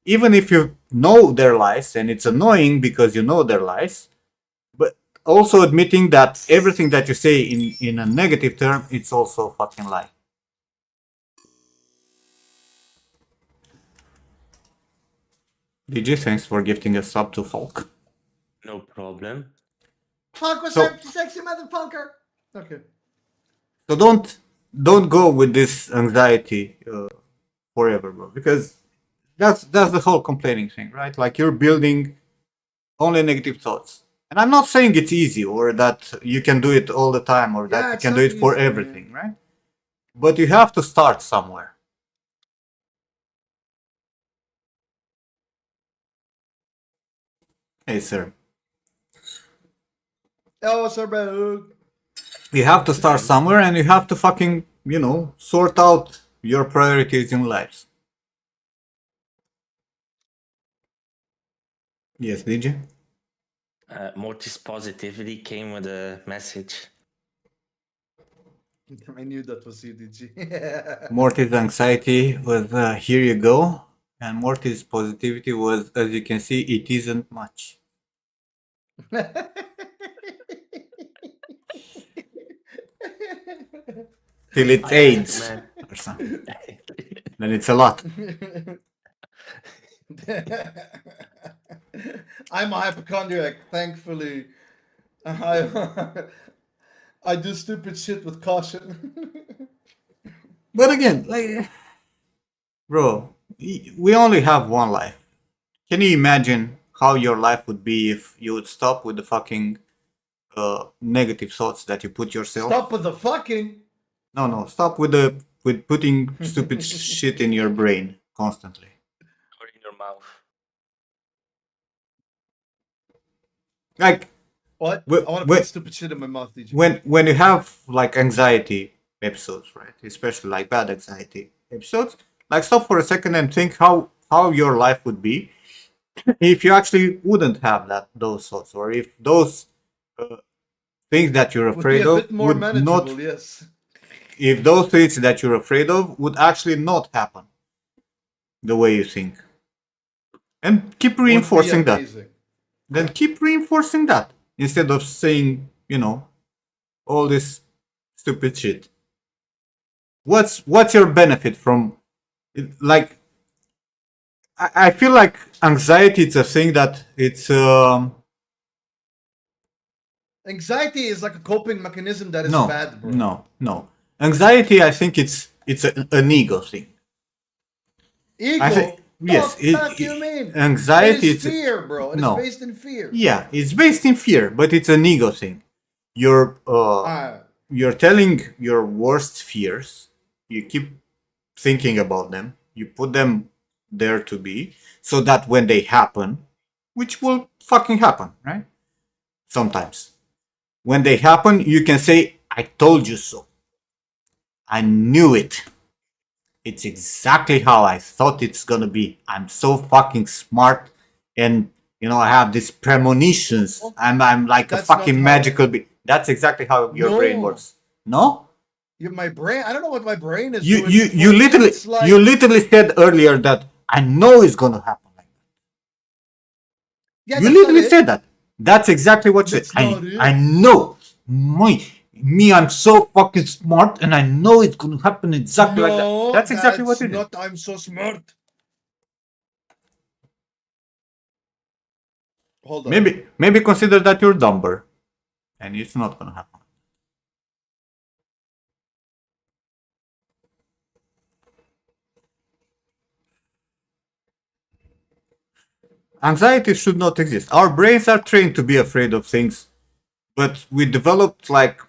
Even if you know their lies and it's annoying because you know their lies, but also admitting that everything that you say in a negative term, it's also a fucking lie. DJ, thanks for gifting a sub to Hulk. No problem. Hulk was So sexy motherfucker. Okay. so don't go with this anxiety forever, bro, because that's the whole complaining thing, right? Like, you're building only negative thoughts. And I'm not saying it's easy or that you can do it all the time or that Yeah, you it's can do not it for easy, man. everything, right? But you have to start somewhere. Hey, sir. Oh, sir, bro. You have to start somewhere and you have to fucking, sort out your priorities in life. Yes, did you? Morty's positivity came with a message. I knew that was CDG. Morty's anxiety was, here you go. And Morty's positivity was, as you can see, it isn't much. Till it's I like it, AIDS man. or something. Then it's a lot. I'm a hypochondriac, thankfully. I, I do stupid shit with caution. But again, like, bro, we only have one life. Can you imagine how your life would be if you would stop with the fucking negative thoughts that you put yourself? Stop with the fucking. No, stop with putting stupid shit in your brain constantly. Or in your mouth. Like What? I want to when put stupid shit in my mouth, DJ. when you have like anxiety episodes, right? Especially like bad anxiety episodes, like stop for a second and think how your life would be if you actually wouldn't have those thoughts, or if those uh, things that you're Would be afraid a of bit more would not, manageable, yes. if those things that you're afraid of would actually not happen the way you think, and keep Would be reinforcing that. amazing. Then keep reinforcing that instead of saying, all this stupid shit. What's your benefit from it? Like, I feel like anxiety, it's a thing that it's Anxiety is like a coping mechanism that is no, bad, bro. no. Anxiety, I think it's an ego thing. I think Ego? yes, Fuck you mean? It anxiety. is It's fear, bro. It is no, based in fear. yeah, it's based in fear, but it's an ego thing. You're Ah, you're telling your worst fears. You keep thinking about them. You put them there to be, so that when they happen, which will fucking happen, right? Sometimes. When they happen, you can say, I told you so. I knew it. It's exactly how I thought it's gonna be. I'm so fucking smart, and I have these premonitions. well, I'm like a that's not fucking how. magical being. That's exactly how your brain No. works. No? My brain. I don't know what my brain is You doing you for you me. literally It's like, you literally said earlier that I know it's gonna happen like that. yeah, You that's not literally it. said that. That's exactly what you said. That's I not I it. know. Me, I'm so fucking smart, and I know it's gonna happen exactly like that. No, That's exactly what that's you did. not. I'm so smart. Hold up. Maybe consider that you're dumber, and it's not gonna happen. Anxiety should not exist. Our brains are trained to be afraid of things, but we developed like,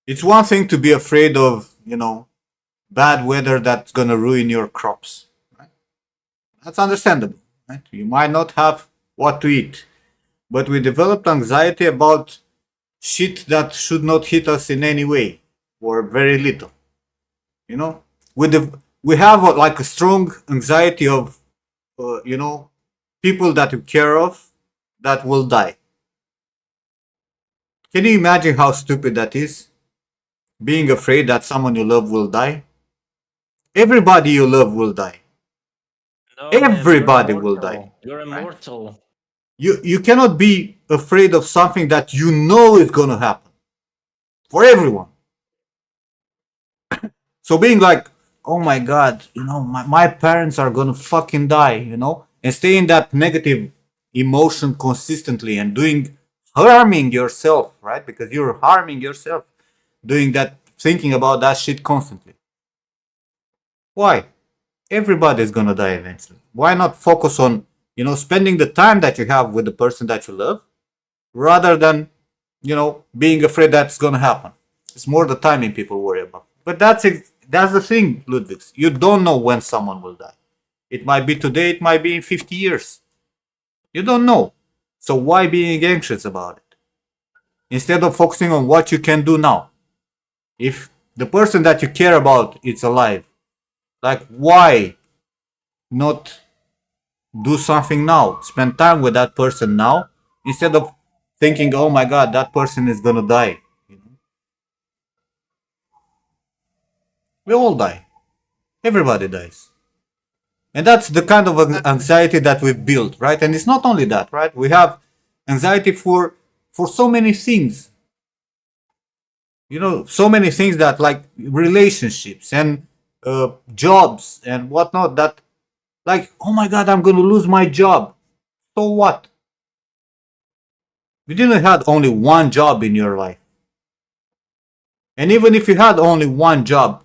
it's one thing to be afraid of, bad weather that's gonna ruin your crops. Right? That's understandable. Right? You might not have what to eat, but we developed anxiety about shit that should not hit us in any way, or very little. You know, we have like a strong anxiety of, people that you care of that will die. Can you imagine how stupid that is? Being afraid that someone you love will die? Everybody you love will die. No, man, you're Everybody will die. immortal. You're Right? immortal. You cannot be afraid of something that you know is gonna happen. For everyone. So being like, oh my god, my parents are gonna fucking die, and stay in that negative emotion consistently and harming yourself, right? Because you're harming yourself doing that, thinking about that shit constantly. Why? Everybody's gonna die eventually. Why not focus on, spending the time that you have with the person that you love, rather than, being afraid that's gonna happen? It's more the timing people worry about. But that's the thing, Ludwig. You don't know when someone will die. It might be today, it might be in 50 years. You don't know. So why being anxious about it? Instead of focusing on what you can do now. If the person that you care about is alive, like, why not do something now? Spend time with that person now, instead of thinking, oh my god, that person is gonna die. We all die. Everybody dies. And that's the kind of anxiety that we've built, right? And it's not only that, right? We have anxiety for so many things. So many things, that like relationships and jobs and whatnot, that, like, oh my god, I'm gonna lose my job. So what? You didn't have only one job in your life. And even if you had only one job,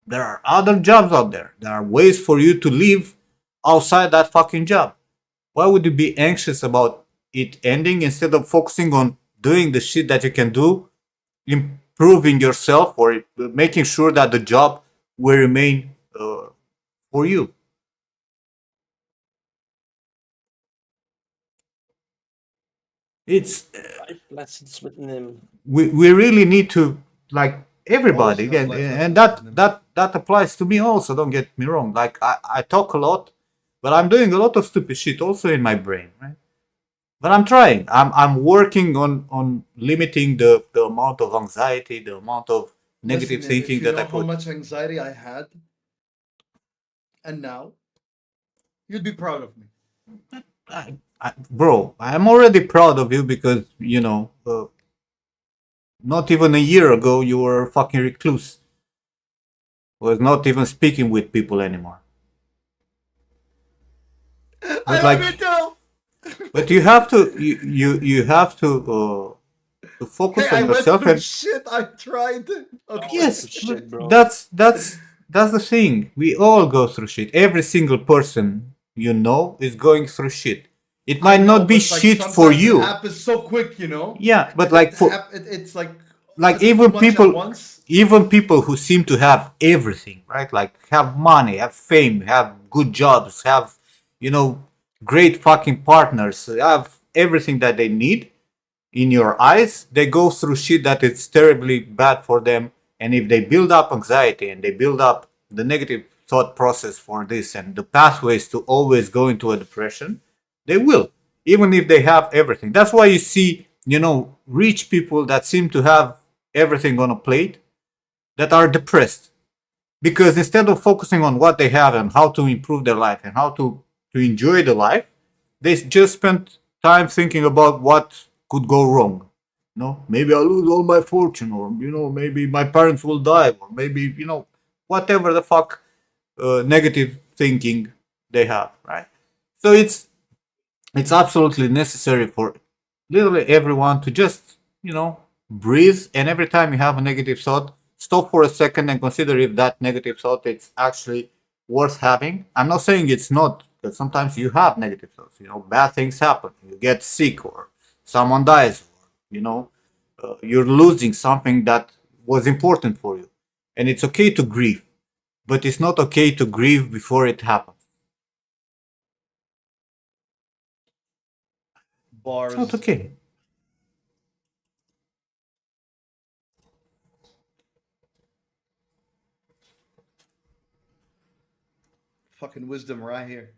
there are other jobs out there. There are ways for you to live outside that fucking job. Why would you be anxious about it ending, instead of focusing on doing the shit that you can do, improving yourself, or making sure that the job will remain for you? It's Life lessons with Nim. we really need to, like, Always everybody have again, life and lessons with them. that applies to me also. Don't get me wrong. Like I talk a lot, but I'm doing a lot of stupid shit also in my brain, right? But I'm trying. I'm working on limiting the amount of anxiety, the amount of Listen, negative Nim, if thinking you that I know how put. much anxiety I had and now, you'd be proud of me. Bro, I'm already proud of you because not even a year ago you were a fucking recluse. Was not even speaking with people anymore. I But love like, you too. but you have to you have to Hey, focus I on went yourself. through And shit. I tried. I went Okay. through yes, but shit, bro. that's the thing. We all go through shit. Every single person you know is going through shit. It I might know, not be but like shit for sometimes it you. happens so quick, you know. Yeah, but like It's like too much at once. even people who seem to have everything, right? Like have money, have fame, have good jobs, have you know great fucking partners, have everything that they need in your eyes. They go through shit that is terribly bad for them. And if they build up anxiety and they build up the negative thought process for this and the pathways to always go into a depression, they will, even if they have everything. That's why you see, rich people that seem to have everything on a plate that are depressed, because instead of focusing on what they have and how to improve their life and how to enjoy the life, they just spent time thinking about what could go wrong. Maybe I'll lose all my fortune, or maybe my parents will die, or maybe whatever the fuck negative thinking they have, right? So it's absolutely necessary for literally everyone to just breathe, and every time you have a negative thought, stop for a second and consider if that negative thought is actually worth having. I'm not saying it's not, because sometimes you have negative thoughts. Bad things happen, you get sick, or someone dies, or you're losing something that was important for you, and it's okay to grieve, but it's not okay to grieve before it happens. It's not Bars. okay. Fucking wisdom right here.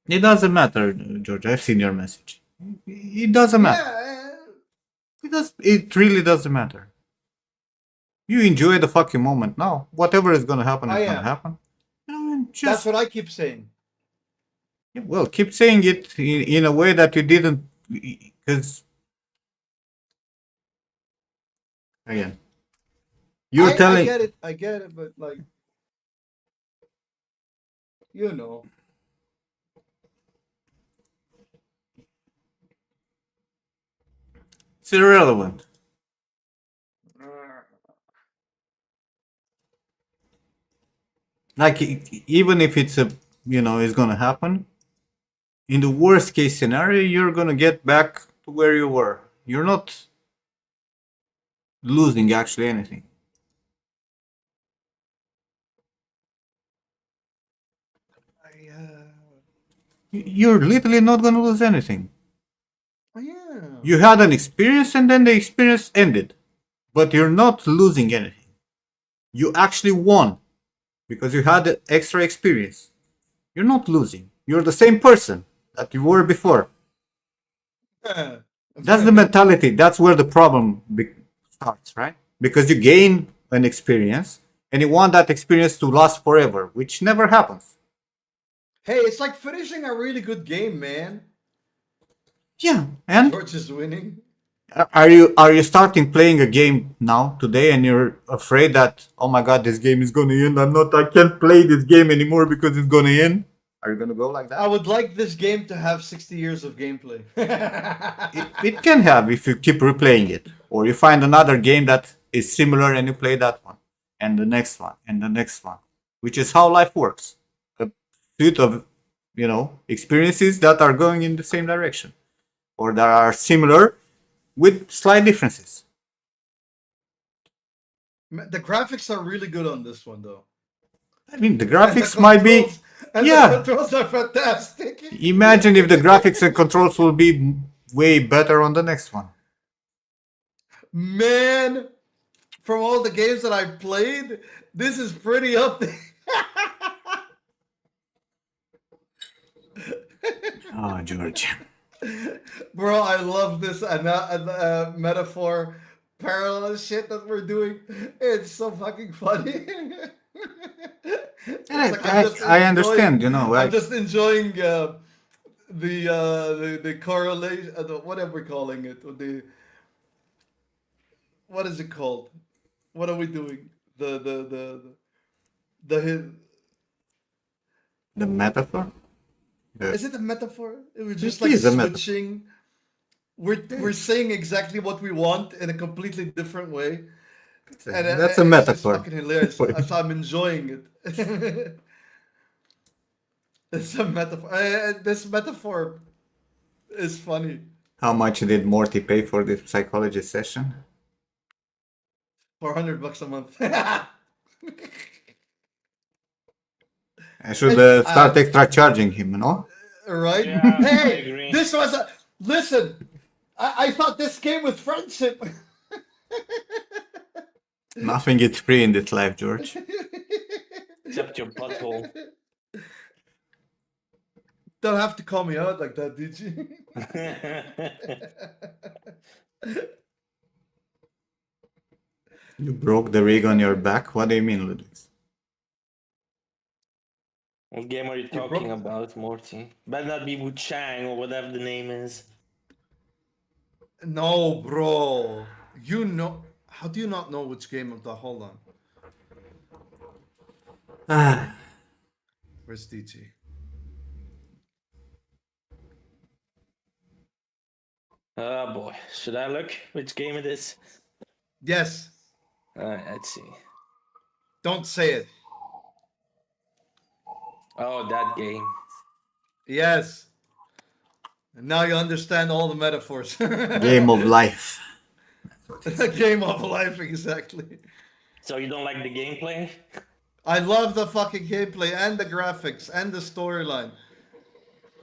It doesn't matter, George. I've seen your message. It doesn't matter. Yeah. It really doesn't matter. You enjoy the fucking moment now. Whatever is gonna happen I is gonna am. happen. And That's just what I keep saying. well, keep saying it in a way that you didn't, because again, you're I telling. get it. I get it, but like you know. It's irrelevant. Like even if it's gonna happen, in the worst case scenario, you're gonna get back to where you were. You're not losing actually anything. You're literally not gonna lose anything. Yeah. You had an experience and then the experience ended, but you're not losing anything. You actually won because you had the extra experience. You're not losing. You're the same person that you were before. That's the mentality. That's where the problem starts, right? Because you gain an experience and you want that experience to last forever, which never happens. Hey, it's like finishing a really good game, man. Yeah, and George is winning. are you starting playing a game now today and you're afraid that, oh my god, this game is gonna end? I can't play this game anymore because it's gonna end. Are you gonna go like I that? would like this game to have 60 years of gameplay. It can have if you keep replaying it, or you find another game that is similar and you play that one, and the next one, and the next one, which is how life works. A suite of experiences that are going in the same direction or that are similar, with slight differences. The graphics are really good on this one, though. I mean, the And the graphics might be, controls and the yeah. controls are fantastic. Imagine if the graphics and controls will be way better on the next one. Man, from all the games that I've played, this is pretty up there. Oh, George. Bro, I love this metaphor parallel shit that we're doing. It's so fucking funny. It's like I understand, I'm like just enjoying the correlation. What are we calling it? What is it called? What are we doing? The the metaphor. The, is it a metaphor? We're just it like is a metaphor. switching. We're saying exactly what we want in a completely different way, and That's a it's metaphor. fucking hilarious. So I'm enjoying it. It's a metaphor. This metaphor is funny. How much did Morty pay for this psychology session? $400 a month. I should And, start extra charging him, right? Yeah, I Hey, agree. this was a listen. I thought this came with friendship. Nothing is free in this life, George. Except your butthole. Don't have to call me out like that, did you? You broke the rig on your back? What do you mean, Ludwig? What game are you talking about, Morty? Better not be Wu Chang or whatever the name is. No, bro. You know. How do you not know which game of the? Hold on. Ah, Where's DG? Oh boy, should I look which game it is? Yes. Alright, let's see. Don't say it. Oh, that game. Yes. And now you understand all the metaphors. game of life. A game of life, exactly. So you don't like the gameplay? I love the fucking gameplay and the graphics and the storyline.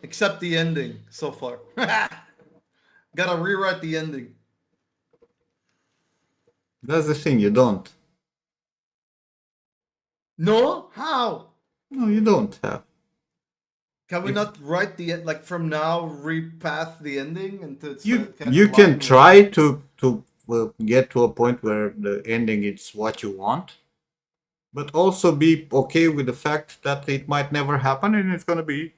Except the ending so far. Gotta rewrite the ending. That's the thing, you don't. No? How? No, you don't have. Can we not write the like from now repath the ending into it's You kind you of can line try to get to a point where the ending is what you want, but also be okay with the fact that it might never happen and it's gonna be,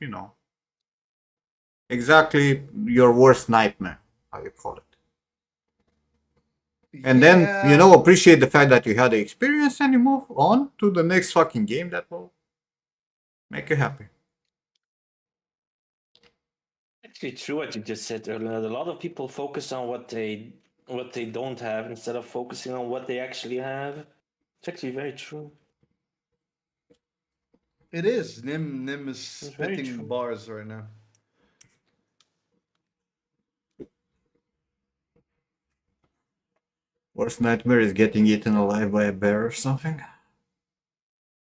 exactly your worst nightmare, how you call it. And then, Yeah. appreciate the fact that you had the experience and you move on to the next fucking game that will make you happy. Actually, true what you just said earlier. A lot of people focus on what they don't have instead of focusing on what they actually have. It's actually very true. It is. Nim is It's very spitting true. bars right now. Worst nightmare is getting eaten alive by a bear or something.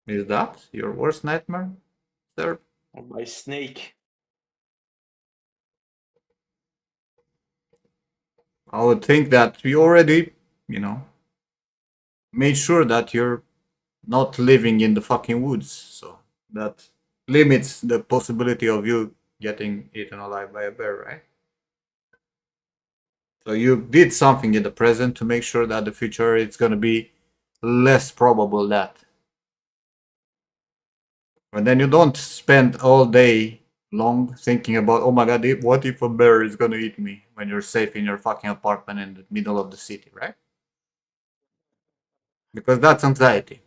Is that your worst nightmare, sir? Or by snake. I would think that we already, made sure that you're not living in the fucking woods, so that limits the possibility of you getting eaten alive by a bear, right? So you did something in the present to make sure that the future it's gonna be less probable that. And then you don't spend all day long thinking about, oh my god, what if a bear is gonna eat me when you're safe in your fucking apartment in the middle of the city, right? Because that's anxiety.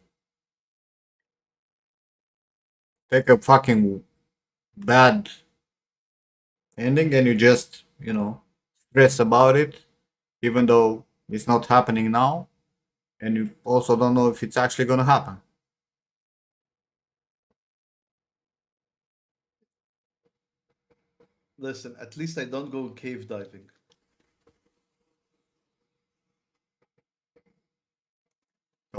Take a fucking bad ending and you just, stress about it, even though it's not happening now, and you also don't know if it's actually gonna happen. Listen, at least I don't go cave diving.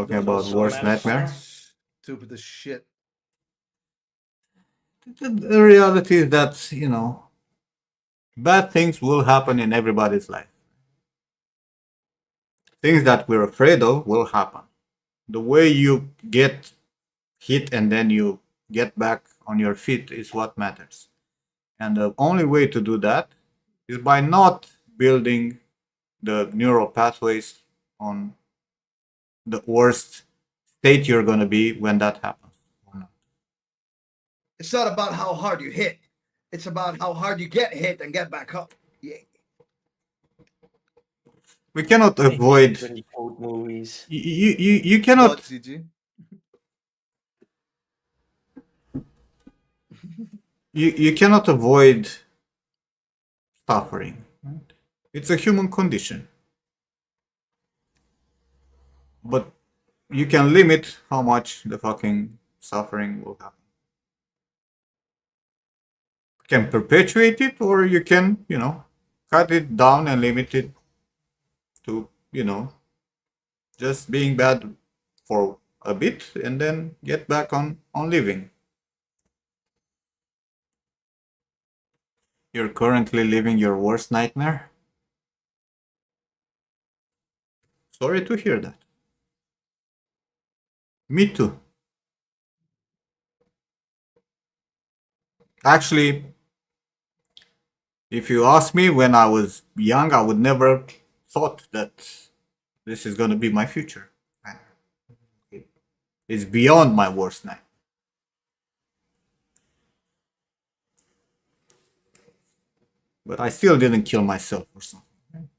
talking Stupid as about Also a worst fuck. nightmare. metaphor. Stupid as shit. The reality is that, bad things will happen in everybody's life. Things that we're afraid of will happen. The way you get hit and then you get back on your feet is what matters. And the only way to do that is by not building the neural pathways on the worst state you're going to be when that happens. It's not about how hard you hit. It's about how hard you get hit and get back up. Yeah. We cannot I hate avoid. it when you quote movies. You What, cannot CG? you cannot avoid suffering. Right? It's a human condition, but you can limit how much the fucking suffering will happen. You can perpetuate it, or you can, cut it down and limit it to, just being bad for a bit and then get back on living. You're currently living your worst nightmare? Sorry to hear that. Me too. Actually, if you ask me when I was young, I would never thought that this is going to be my future. It's beyond my worst nightmare. But I still didn't kill myself or something.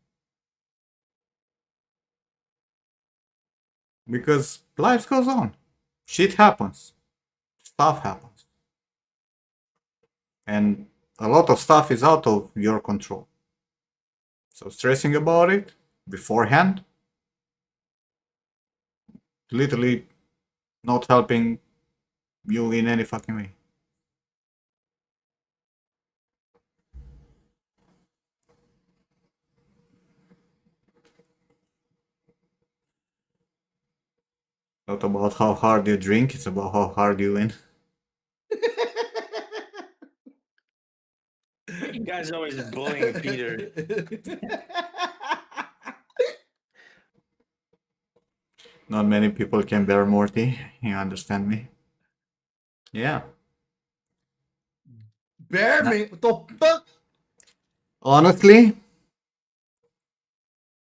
Because life goes on. Shit happens. Stuff happens. And a lot of stuff is out of your control. So stressing about it beforehand, literally not helping you in any fucking way. Not about how hard you drink, it's about how hard you win. You guys always bullying Peter. Not many people can bear Morty. You understand me? Yeah. Bear me. What the fuck? Honestly,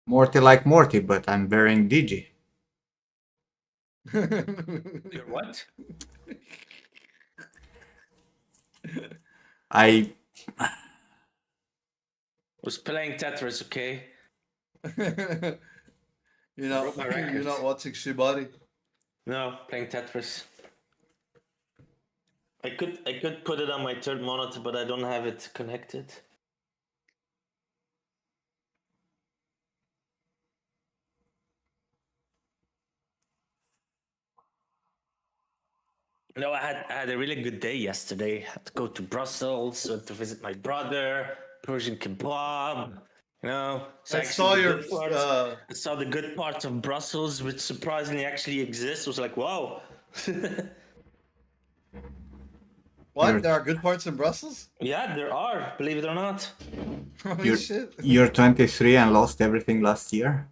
Morty like Morty, but I'm bearing Digi. You're what? I Was playing Tetris, okay? Broke my You're record. not watching Shibari. No, playing Tetris. I could put it on my third monitor, but I don't have it connected. No, I had a really good day yesterday. I had to go to Brussels, went to visit my brother, Persian kebab. So I actually saw the your. good parts. I saw the good parts of Brussels, which surprisingly actually exists. I was like, wow. What? You're- There are good parts in Brussels? Yeah, there are, believe it or not. Holy you're, shit. you're 23 and lost everything last year.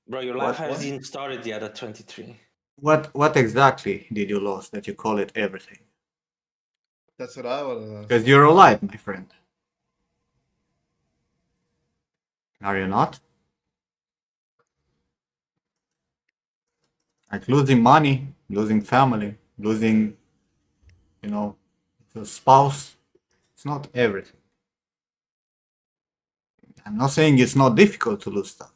Bro, your What- life hasn't what? even started yet at 23. What exactly did you lose that you call it everything? That's what I want to know. Because you're alive, my friend. Are you not? Like losing money, losing family, losing, the spouse. It's not everything. I'm not saying it's not difficult to lose stuff.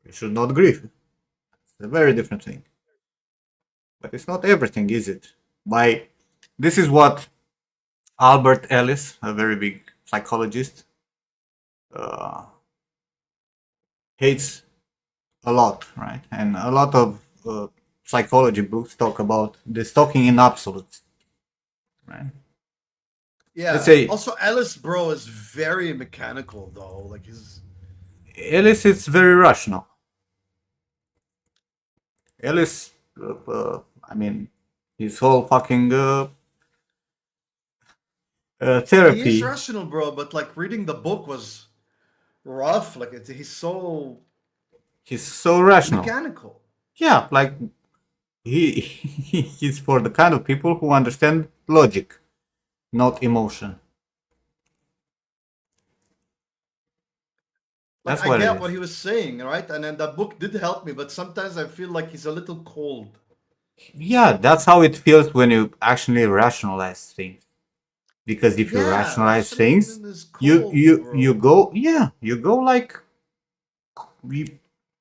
You should not grieve. It's a very different thing. But it's not everything, is it? This is what Albert Ellis, a very big psychologist, uh, hates a lot, right? And a lot of psychology books talk about this talking in absolutes, right? Yeah. Let's say Also, Ellis, bro, is very mechanical, though. Like, he's. Ellis is very rational. Ellis, I mean, his whole fucking He is therapy, rational, bro, but like reading the book was rough. Like he's so he's so rational. mechanical. Yeah, like he's for the kind of people who understand logic, not emotion. Like That's I what it get what is. he was saying, right? And then that book did help me, but sometimes I feel like he's a little cold. Yeah, that's how it feels when you actually rationalize things. Because if you Yeah, rationalize things, rationalism is you cold, you you bro. go yeah you go like we,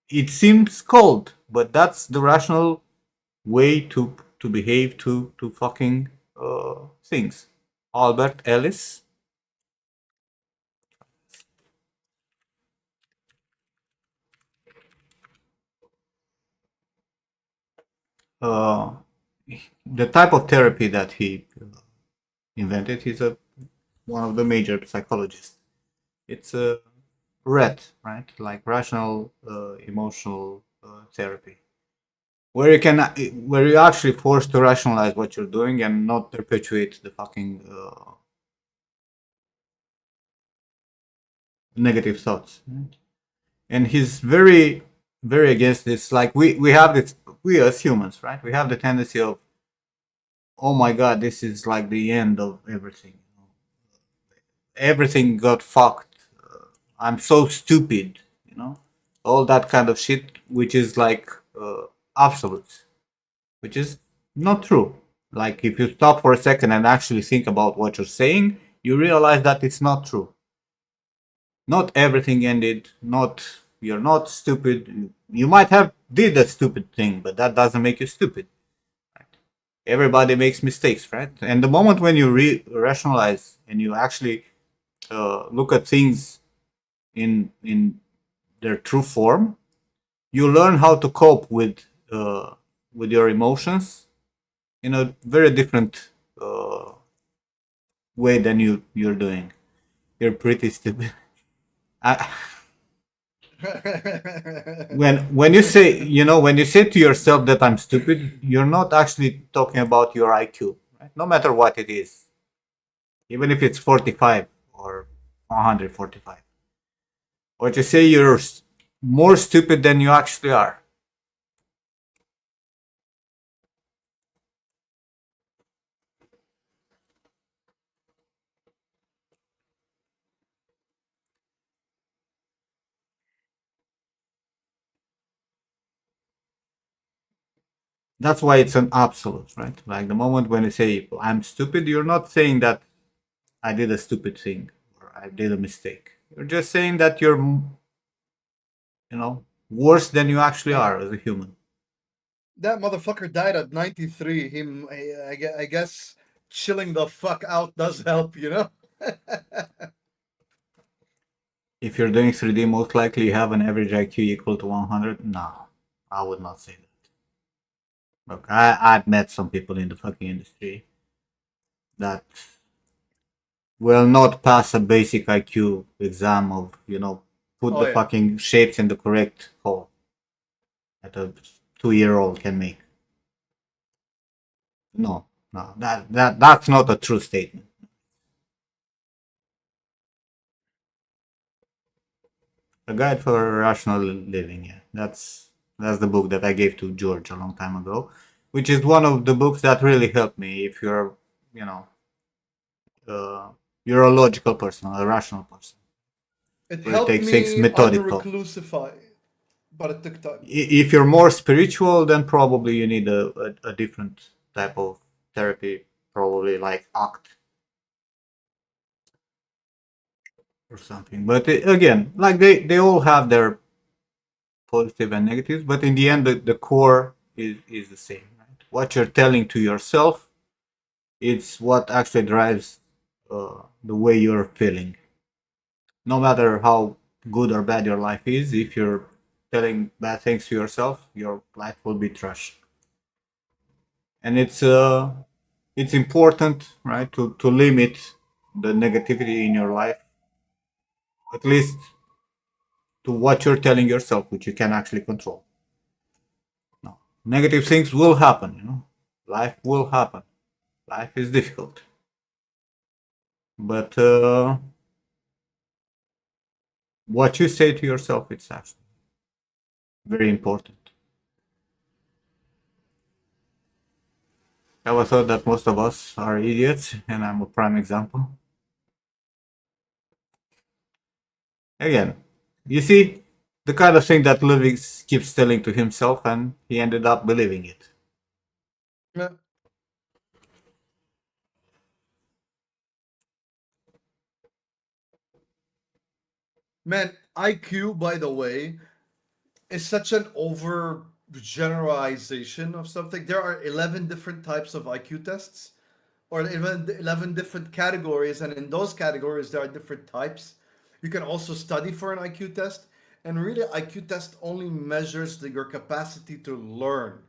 it seems cold, but that's the rational way to behave to fucking things. Albert Ellis, uh, the type of therapy that he invented, he's a one of the major psychologists. It's a RET, right? Like rational emotional therapy, where where you're actually forced to rationalize what you're doing and not perpetuate the fucking negative thoughts. Right? And he's very against this. Like we have this, we as humans, right? We have the tendency of, oh my god, this is like the end of everything. Everything got fucked. I'm so stupid, you know, all that kind of shit, which is like absolutes, which is not true. Like if you stop for a second and actually think about what you're saying, you realize that it's not true. Not everything ended. Not you're not stupid. You might have did a stupid thing, but that doesn't make you stupid. Everybody makes mistakes, right? And the moment when you rationalize and you actually look at things in their true form, you learn how to cope with your emotions in a very different way than you're doing. You're pretty stupid. I, when you say, when you say to yourself that I'm stupid, you're not actually talking about your IQ, right? No matter what it is, even if it's 45 or 145. Or to say you're more stupid than you actually are. That's why it's an absolute, right? Like the moment when you say I'm stupid, you're not saying that I did a stupid thing or I did a mistake. You're just saying that you're, worse than you actually Hey, are as a human. that motherfucker died at 93. I guess chilling the fuck out does help, you know? If you're doing 3D, most likely you have an average IQ equal to 100. No, I would not say that. Look, I've met some people in the fucking industry that will not pass a basic IQ exam of, put Oh the yeah. fucking shapes in the correct hole that a 2-year-old can make. No, no, that's not a true statement. A Guide for Rational Living. Yeah, that's the book that I gave to George a long time ago, which is one of the books that really helped me. If you know, uh, you're a logical person, a rational person, It where you helped take things me methodical. unreclusify, but it took time. If you're more spiritual, then probably you need a different type of therapy, probably like ACT or something. But again, like they all have their positive and negatives, but in the end, the core is the same. Right? What you're telling to yourself, it's what actually drives the way you're feeling. No matter how good or bad your life is, if you're telling bad things to yourself, your life will be trash. And it's important, right, to limit the negativity in your life, at least to what you're telling yourself, which you can actually control. No. negative things will happen, you know. Life will happen. Life is difficult. But what you say to yourself, it's actually very important. I was thought that most of us are idiots, and I'm a prime example. Again, you see, the kind of thing that Ludwig keeps telling to himself, and he ended up believing it. Yeah. Man, IQ, by the way, is such an over generalization of something. There are 11 different types of IQ tests, or 11 different categories, and in those categories, there are different types. You can also study for an IQ test, and really, IQ test only measures your capacity to learn.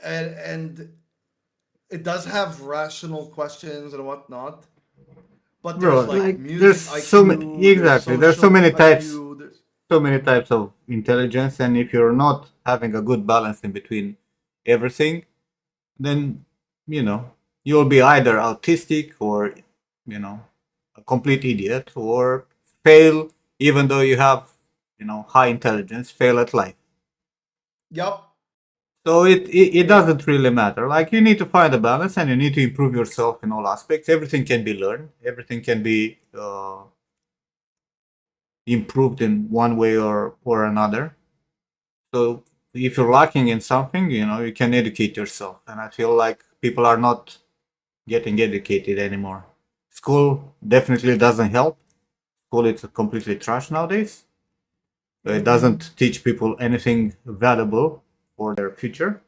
And it does have rational questions and whatnot, but there's Bro, like like there's music so many, IQ, there's exactly. There's so social many types, IQ, there's so many types of intelligence, and if you're not having a good balance in between everything, then you know you'll be either autistic or you know a complete idiot or fail even though you have high intelligence, fail at life. yup. So it Yeah. doesn't really matter. Like you need to find a balance and you need to improve yourself in all aspects. Everything can be learned. Everything can be improved in one way or another. So if you're lacking in something, you can educate yourself. And I feel like people are not getting educated anymore. School definitely doesn't help. School is completely trash nowadays. It doesn't teach people anything valuable for their future.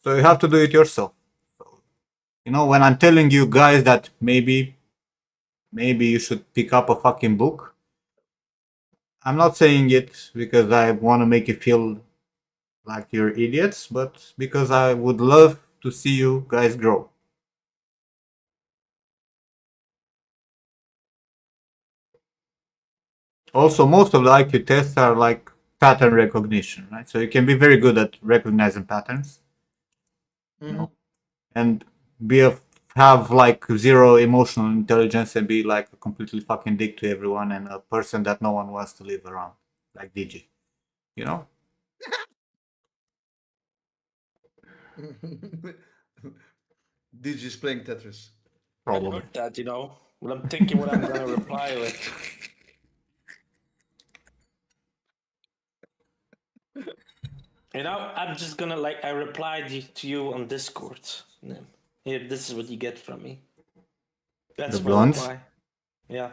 So you have to do it yourself. When I'm telling you guys that maybe you should pick up a fucking book, I'm not saying it because I want to make you feel like you're idiots, but because I would love to see you guys grow. Also, most of the IQ tests are like pattern recognition, right? So you can be very good at recognizing patterns, you Hmm. know, and be a have like zero emotional intelligence and be like a completely fucking dick to everyone and a person that no one wants to live around, like DJ, you know? DJ's playing Tetris. I Probably. heard that, but I'm thinking what I'm gonna reply with. I'm just gonna I replied to you on Discord. Here, this is what you get from me. The That's my blondes, reply. Yeah.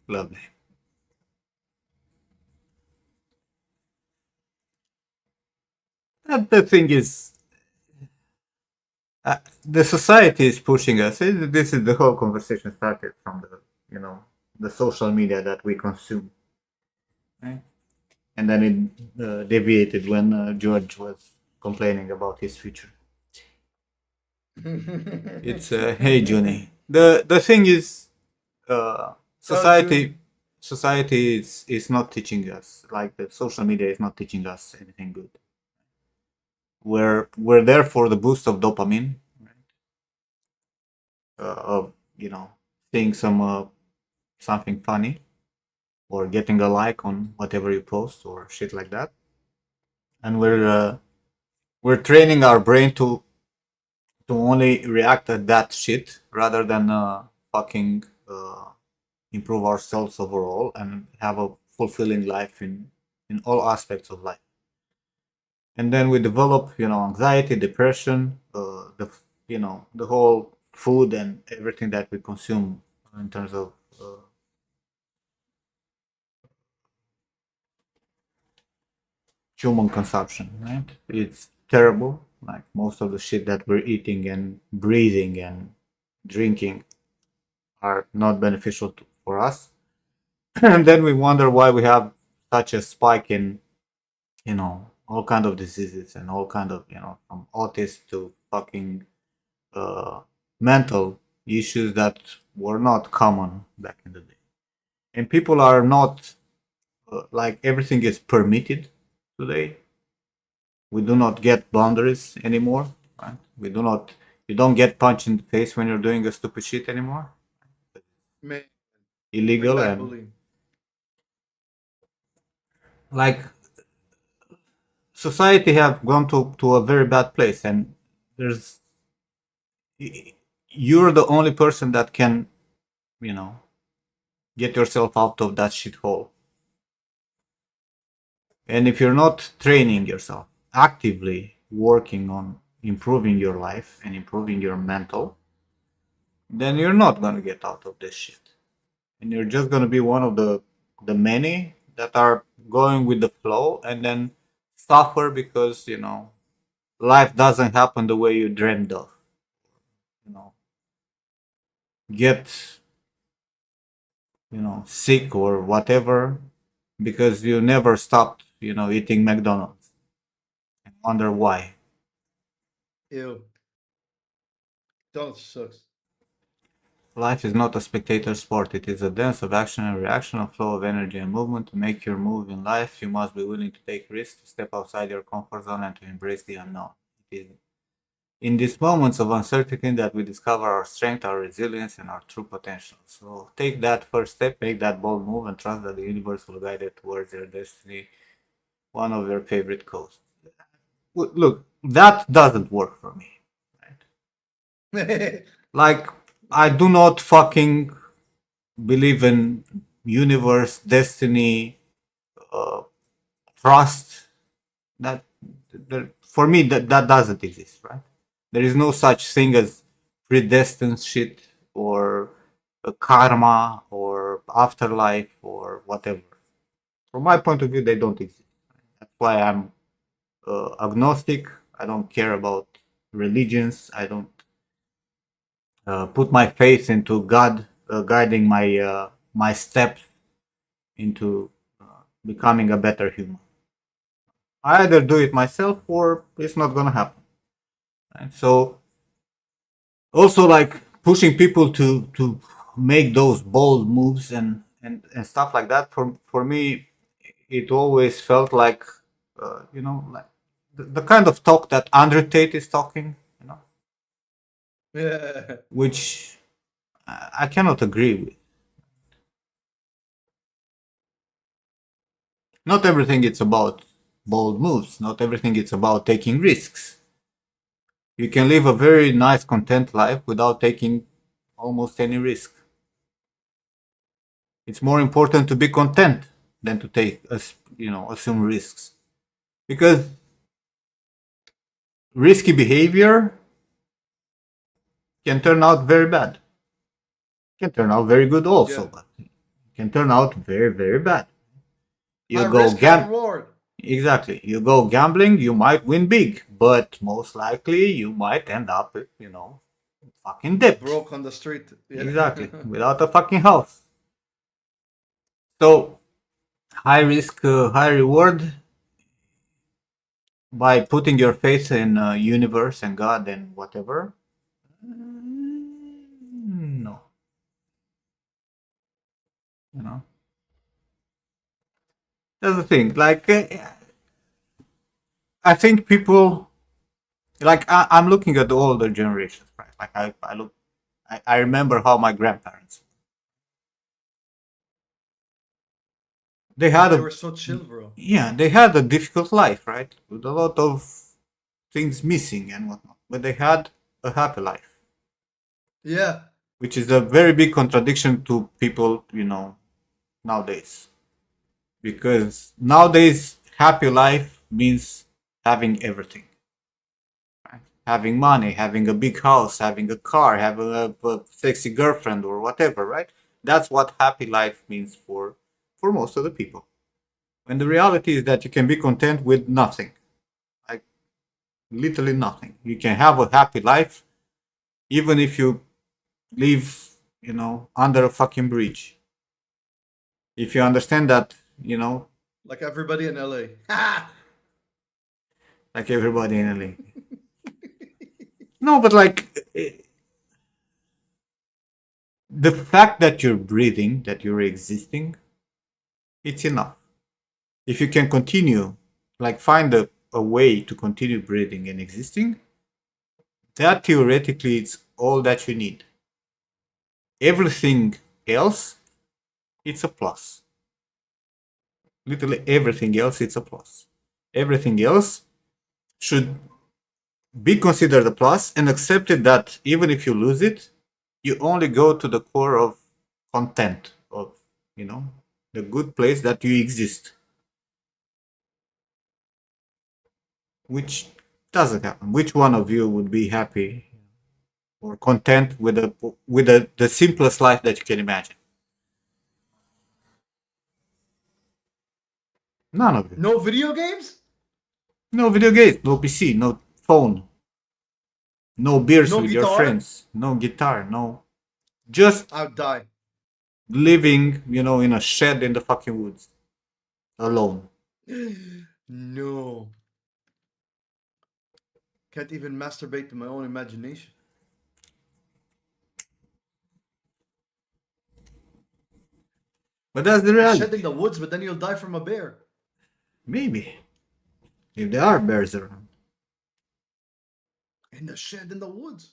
lovely. The thing is, the society is pushing us. This is the whole conversation started from the social media that we consume, right? And then it deviated when George was complaining about his future. It's hey Johnny. The thing is, uh, Oh, June. society is not teaching us, like the social media is not teaching us anything good. We're there for the boost of dopamine, of seeing something funny or getting a like on whatever you post or shit like that, and we're training our brain to only react at that shit rather than fucking improve ourselves overall and have a fulfilling life in all aspects of life. And then we develop anxiety, depression, the whole food and everything that we consume in terms of human consumption, right? It's terrible. Like most of the shit that we're eating and breathing and drinking are not beneficial for us. And then we wonder why we have such a spike in all kind of diseases and all kind of from autism to fucking uh, mental issues that were not common back in the day. And people are not like everything is permitted today. We do not get boundaries anymore, right? You don't get punched in the face when you're doing a stupid shit anymore. Man, bring Illegal back and bullying. like society have gone to a very bad place, and there's you're the only person that can, you know, get yourself out of that shithole. And if you're not training yourself, actively working on improving your life and improving your mental, then you're not gonna get out of this shit. And you're just gonna be one of the many that are going with the flow and then suffer because, life doesn't happen the way you dreamed of. You know, get, sick or whatever because you never stopped, eating McDonald's and wonder why. Ew. Donald sucks. Life is not a spectator sport. It is a dance of action and reaction, a flow of energy and movement. To make your move in life, you must be willing to take risks, to step outside your comfort zone, and to embrace the unknown. It is in these moments of uncertainty that we discover our strength, our resilience, and our true potential. So take that first step, make that bold move, and trust that the universe will guide you towards your destiny. One of your favorite quotes. Look, that doesn't work for me. Right? Like, I do not fucking believe in universe, destiny, uh, trust. That, for me, that doesn't exist, right? There is no such thing as predestined shit or karma or afterlife or whatever. From my point of view, they don't exist. That's why I'm agnostic. I don't care about religions. I don't put my faith into God guiding my steps into becoming a better human. I either do it myself or it's not gonna happen. Right? So also like pushing people to make those bold moves and stuff like that. For me, it always felt like like the kind of talk that Andrew Tate is talking, Yeah. which I cannot agree with. Not everything it's about bold moves. Not everything it's about taking risks. You can live a very nice, content life without taking almost any risk. It's more important to be content than to take, assume risks, because risky behavior can turn out very bad. Can turn out very good also, Yeah. but can turn out very, very bad. You High go risk, high gam reward. Exactly. You go gambling, you might win big, but most likely you might end up, fucking debt. Broke on the street. Yeah. Exactly. Without a fucking house. So high risk, high reward by putting your faith in universe and God and whatever. No, you know that's the thing. Like I think people like I'm looking at the older generations, right? Like I look, I remember how my grandparents they had They a were so chill, bro. yeah they had a difficult life, right? With a lot of things missing and whatnot, but they had a happy life, Yeah. which is a very big contradiction to people, nowadays. Because nowadays, happy life means having everything. Right? Having money, having a big house, having a car, having a sexy girlfriend or whatever, right? That's what happy life means for most of the people. And the reality is that you can be content with nothing. Like literally nothing. You can have a happy life even if you live, under a fucking bridge. If you understand that, Like everybody in LA. Ha! like everybody in LA. No, but like the fact that you're breathing, that you're existing, it's enough. If you can continue like find a way to continue breathing and existing, that theoretically it's all that you need. Everything else, it's a plus. Literally everything else, it's a plus. Everything else should be considered a plus and accepted that even if you lose it, you only go to the core of content, of, you know, the good place that you exist, which doesn't happen. Which one of you would be happy or content with the simplest life that you can imagine? None of you. No video games? No video games, no PC, no phone, no beers No with your guitar? friends, no guitar, no, just I'd die. living, in a shed in the fucking woods, alone. No. Can't even masturbate to my own imagination. But that's the A shed reality. in the woods, but then you'll die from a bear. Maybe if there are bears around. In the shed in the woods.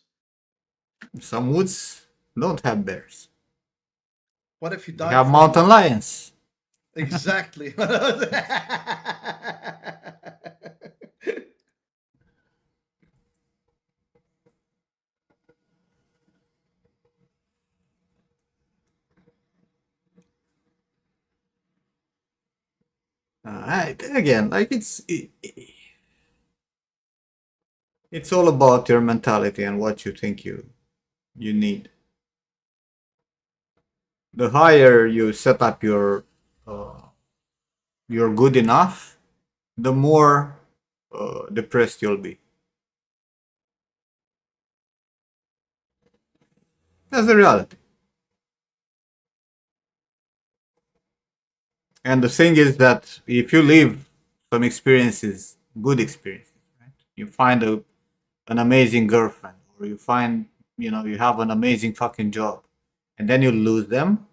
Some woods don't have bears. What if you They die have from mountain lions. exactly? Again, like it's all about your mentality and what you think you need. The higher you set up your good enough, the more depressed you'll be. That's the reality. And the thing is that if you live some experiences, good experiences, right? You find an amazing girlfriend, or you find, you have an amazing fucking job, and then you lose them.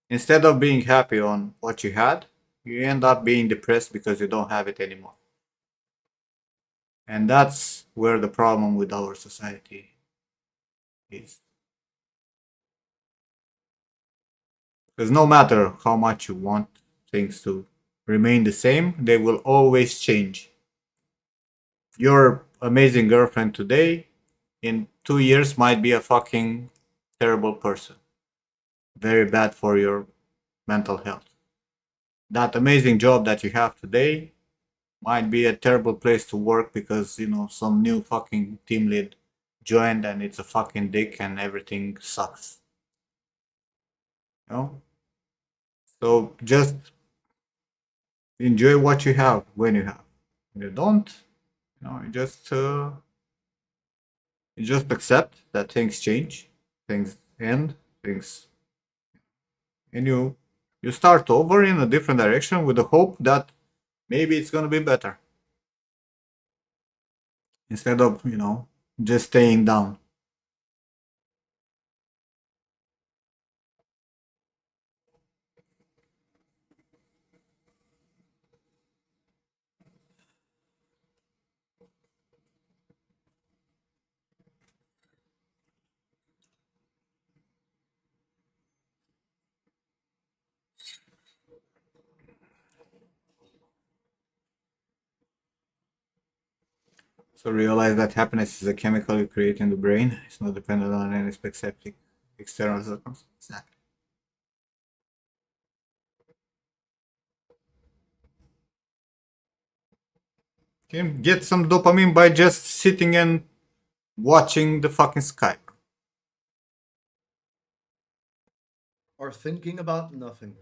Instead of being happy on what you had, you end up being depressed because you don't have it anymore. And that's where the problem with our society is. Because no matter how much you want things to remain the same, they will always change. Your amazing girlfriend today, in 2 years, might be a fucking terrible person. Very bad for your mental health. That amazing job that you have today might be a terrible place to work because, some new fucking team lead joined and it's a fucking dick and everything sucks. You know? So just enjoy what you have when you have. When you don't, you just accept that things change, things end, things, and you start over in a different direction with the hope that maybe it's gonna be better instead of just staying down. So realize that happiness is a chemical you create in the brain. It's not dependent on any specific external circumstances. Exactly. Can get some dopamine by just sitting and watching the fucking sky. Or thinking about nothing.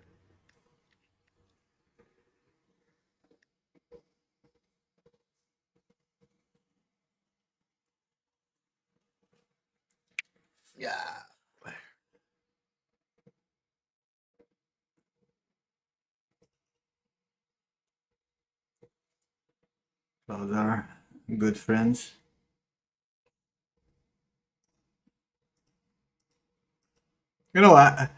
Yeah. Those are good friends. I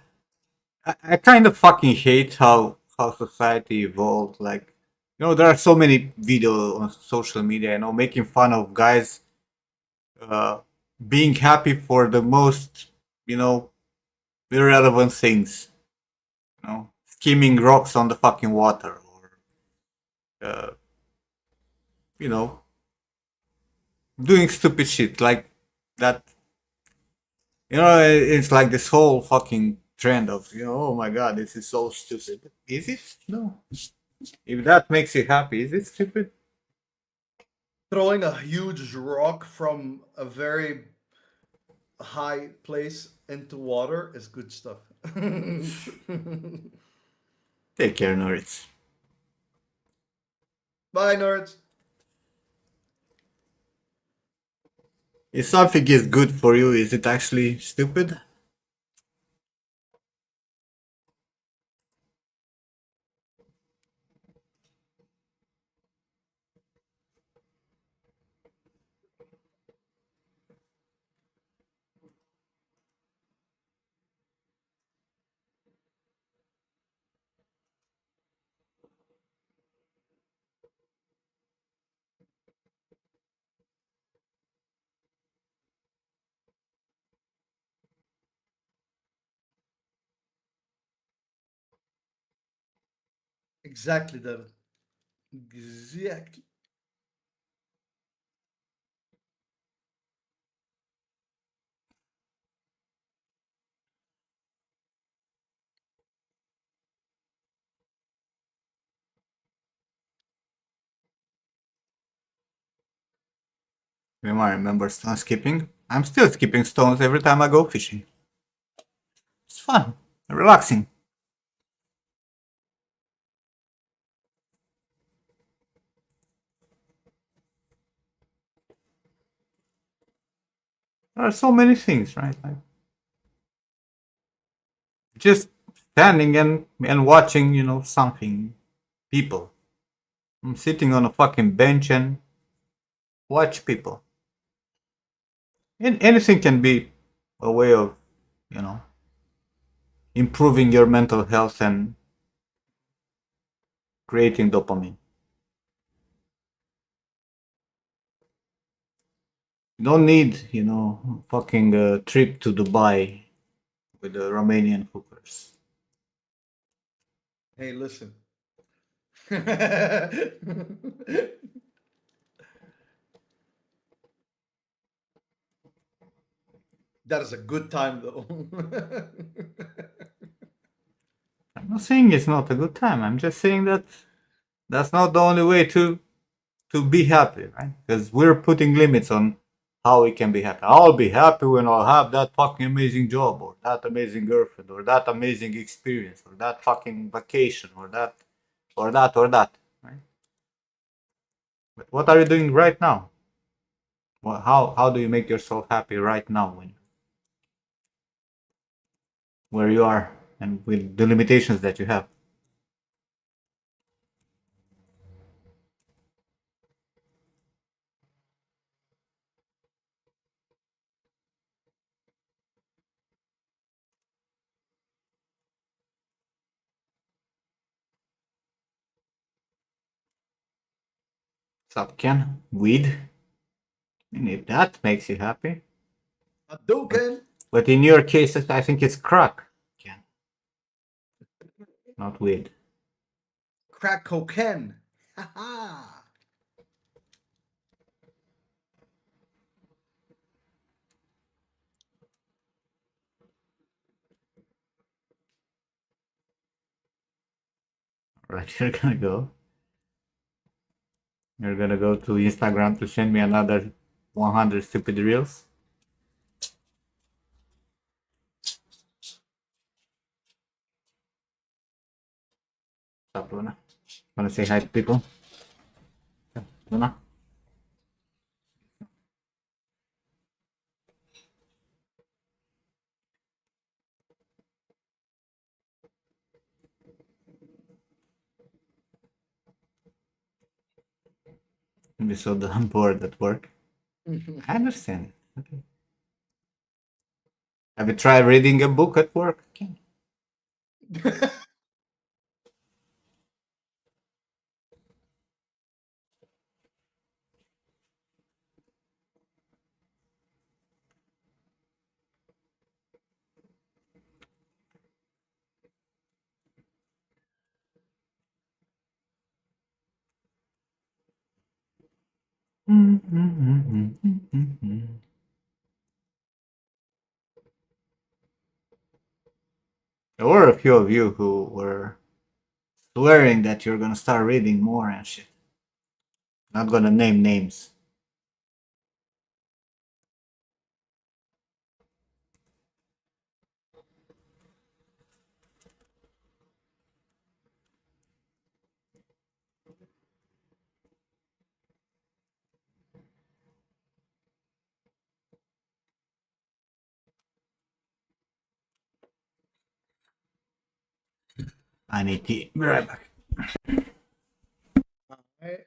kind of fucking hate how society evolved. Like There are so many videos on social media, making fun of guys uh, being happy for the most, you know, irrelevant things. Skimming rocks on the fucking water, or uh, you know, doing stupid shit like that. It's like this whole fucking trend of, oh my god, this is so stupid. Is it? No. If that makes you happy, is it stupid? Throwing a huge rock from a very high place into water is good stuff. Take care, nerds. Bye, nerds. If something is good for you, is it actually stupid? Exactly, David. Exactly. You might remember stone skipping. I'm still skipping stones every time I go fishing. It's fun, relaxing. There are so many things, right? Like just standing and watching, something. People. I'm sitting on a fucking bench and watch people. And anything can be a way of, you know, improving your mental health and creating dopamine. You don't need, fucking trip to Dubai with the Romanian hookers. Hey, listen. That is a good time, though. I'm not saying it's not a good time. I'm just saying that that's not the only way to be happy, right? Because we're putting limits on how we can be happy. I'll be happy when I'll have that fucking amazing job, or that amazing girlfriend, or that amazing experience, or that fucking vacation, or that, or that, or that, right? But what are you doing right now? How do you make yourself happy right now when where you are and with the limitations that you have? Sup, Ken? Weed? And if that makes you happy, but Hadouken! but in your case, I think it's crack, Ken, not weed. Crack cocaine. Ha. Right, you're gonna go. You're gonna go to Instagram to send me another 100 stupid reels. Stop, Luna. Wanna say hi to people? Luna? You'll be so damn bored at work. I understand. Okay. Have you tried reading a book at work? There were a few of you who were swearing that you're gonna start reading more and shit. Not gonna name names. I need tea. Be right back. Alright.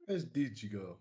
Where did you go?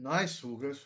Nice, Lucas.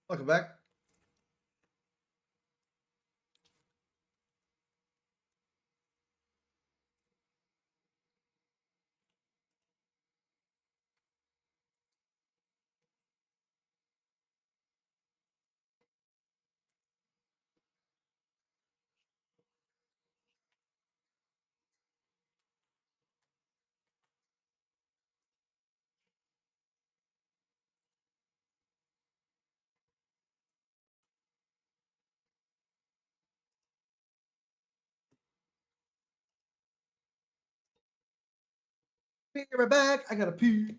Welcome back. Be right back. I gotta pee.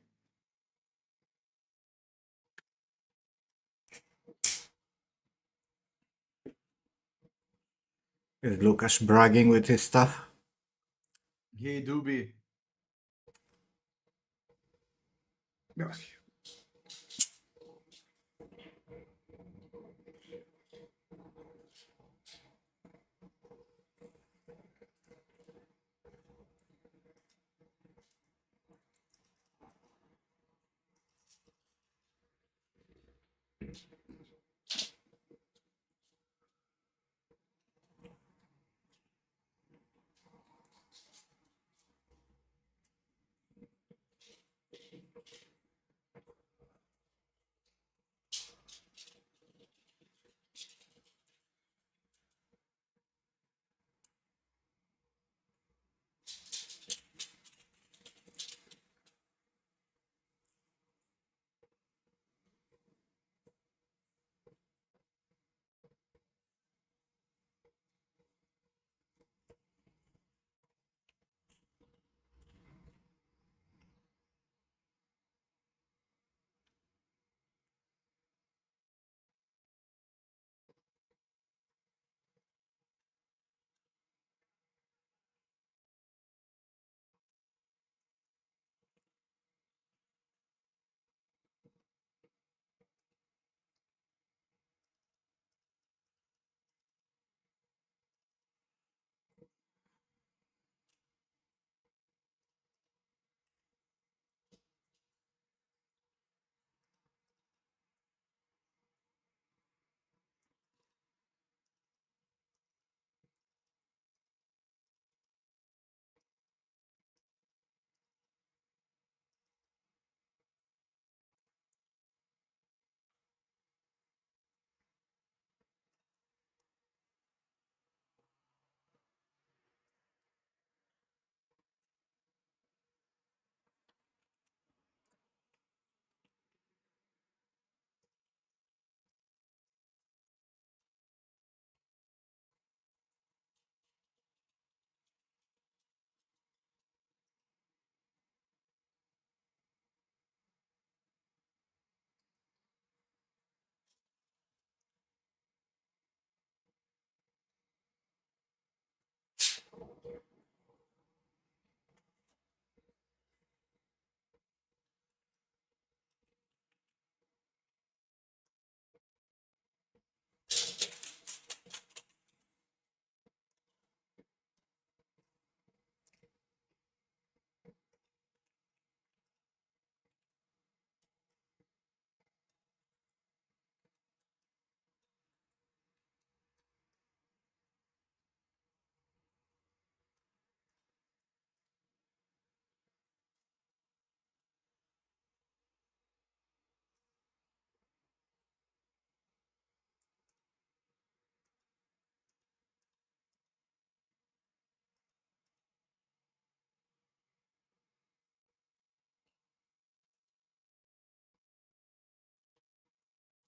Is Lucas bragging with his stuff? He do be. Yes.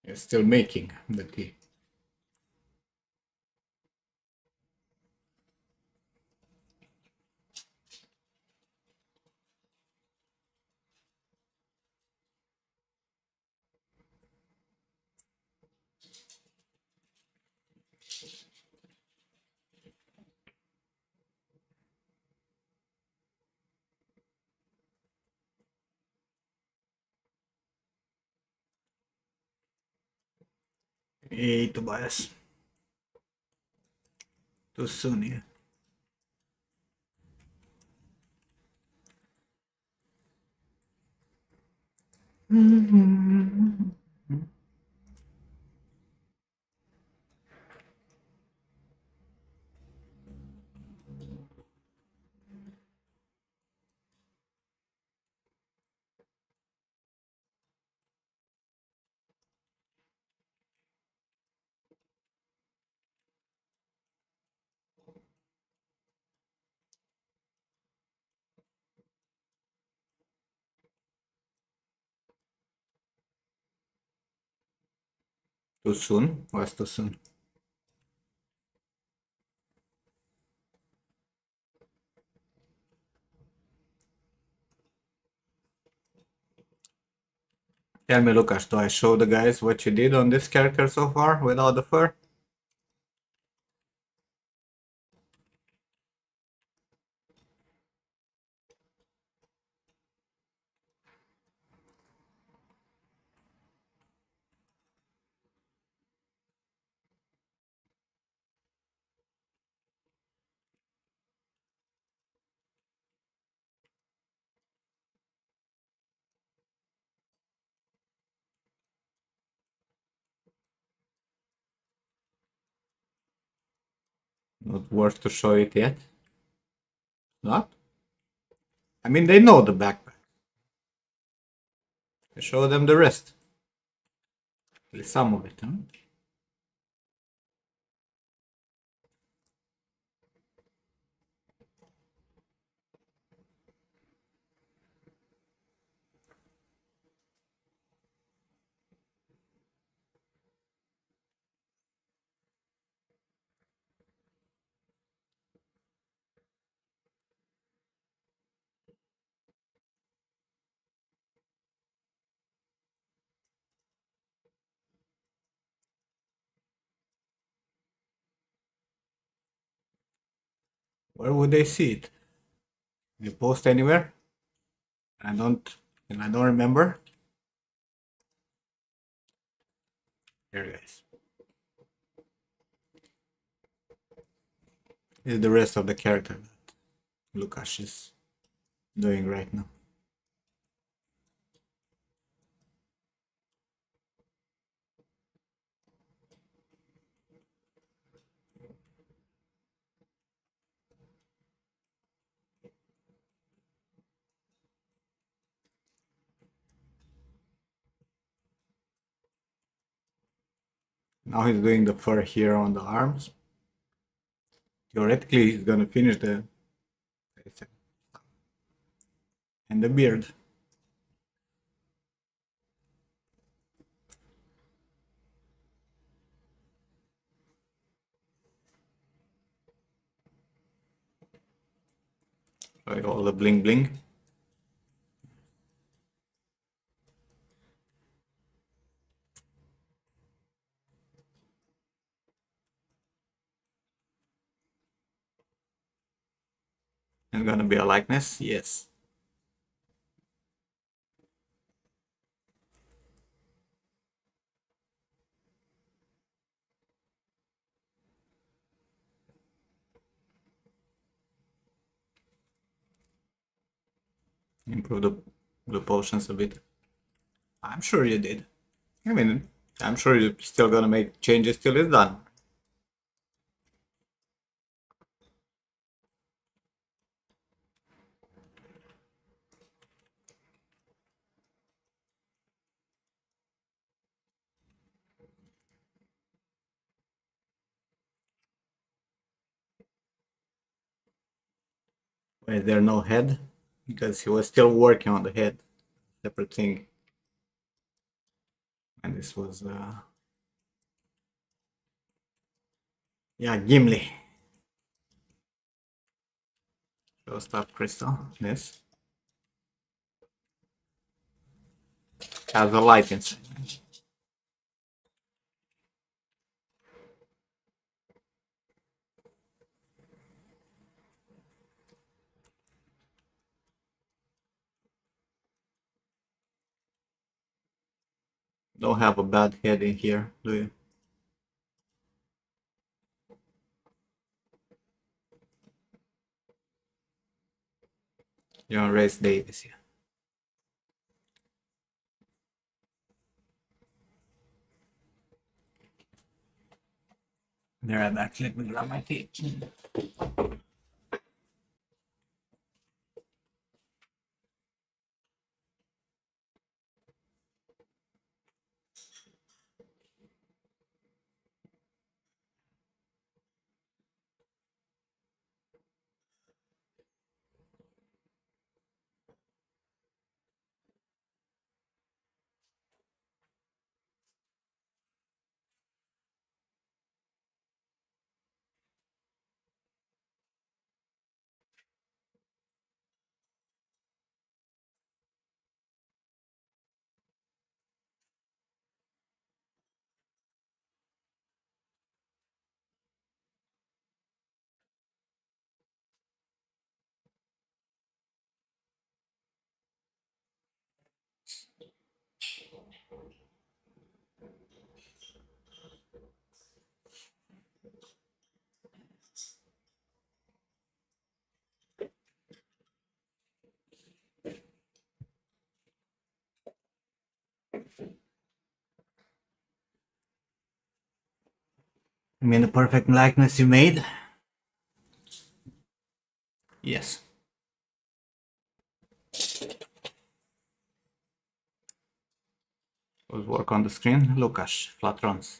It's still making the tea. Hey, Tobias. Too soon, yeah. Too soon? What's too soon? Tell me, Lucas, do I show the guys what you did on this character so far without the fur? Not worth to show it yet. Not? I mean, they know the backpack. Show them the rest. At least some of it, huh? Where would they see it? They post anywhere? I don't remember. Here, guys. This is the rest of the character that Lucas is doing right now. Now he's doing the fur here on the arms. Theoretically, he's gonna finish the and the beard. Like all the bling bling. It's gonna be a likeness, yes. Improve the potions a bit. I'm sure you did. I mean, I'm sure you're still gonna make changes till it's done. Why is there no head? Because he was still working on the head. Separate thing. And this was yeah, Gimli. Showstop crystal. This has a light inside. Don't have a bad head in here, do you? You're on Race Davis here. There I'm back. Let me grab my tea. You mean the perfect likeness you made? Yes. Let's work on the screen. Lucas, flatrons.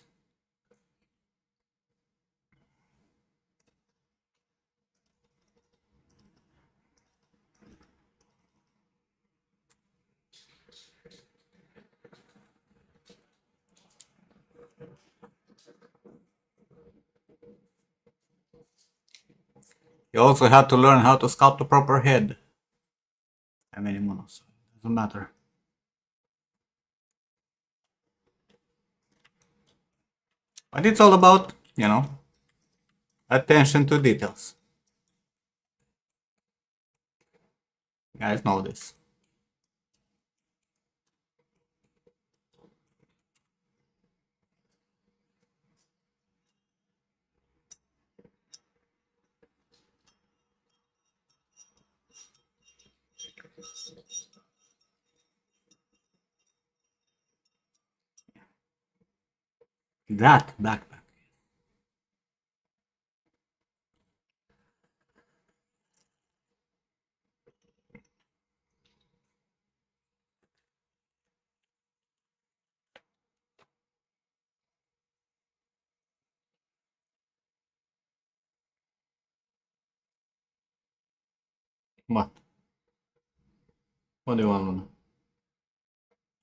You also have to learn how to sculpt a proper head. I mean, monos. Doesn't matter. But it's all about, attention to details. You guys know this. That backpack. What? What do you want to know?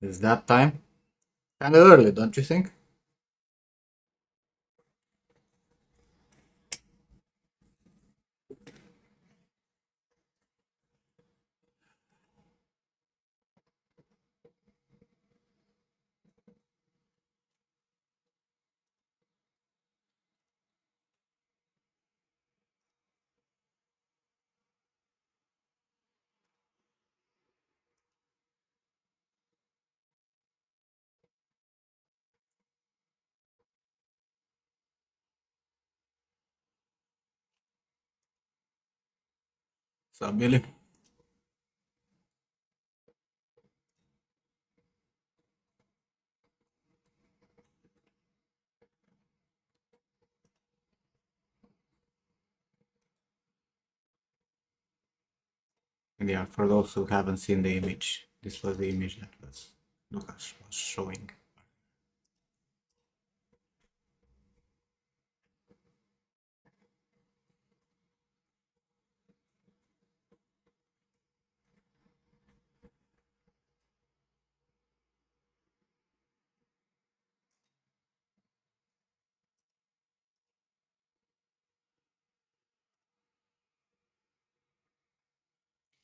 Is that time? Kinda early, don't you think? So, Billy? Yeah, for those who haven't seen the image, this was the image that Lucas was showing.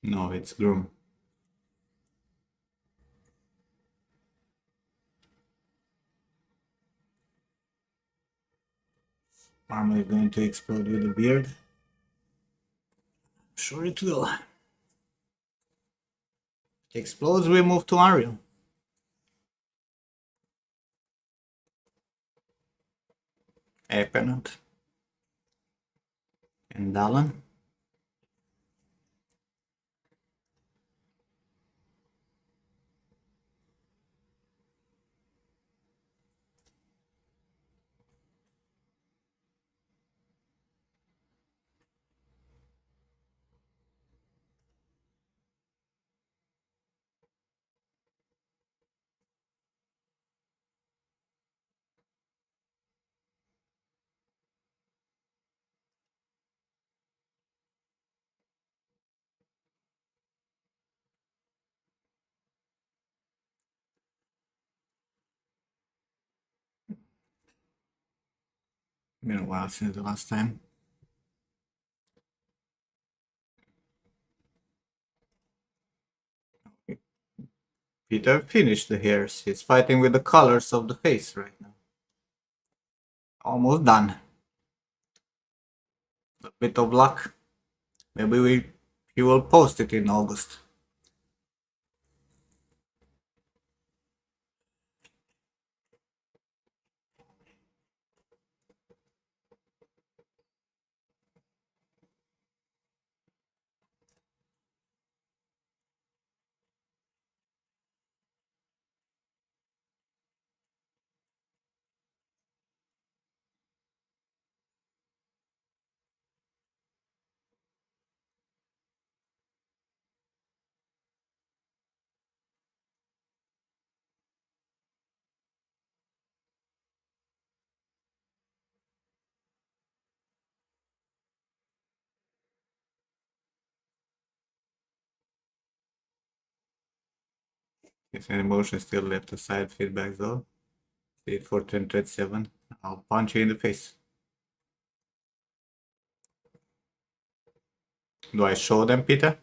No, it's Groom. Armor is going to explode with the beard. Sure it will. It explodes, we move to Unreal. Epenot. And Dallin. Been a while since the last time. Peter finished the hairs. He's fighting with the colors of the face right now. Almost done. A bit of luck. Maybe he will post it in August. His emotion still left aside feedback though. See it for 1037. I'll punch you in the face. Do I show them, Peter?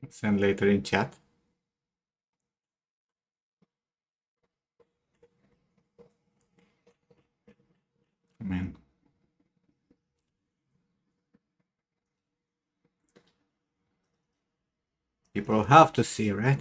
Send later in chat. I mean, people have to see, right?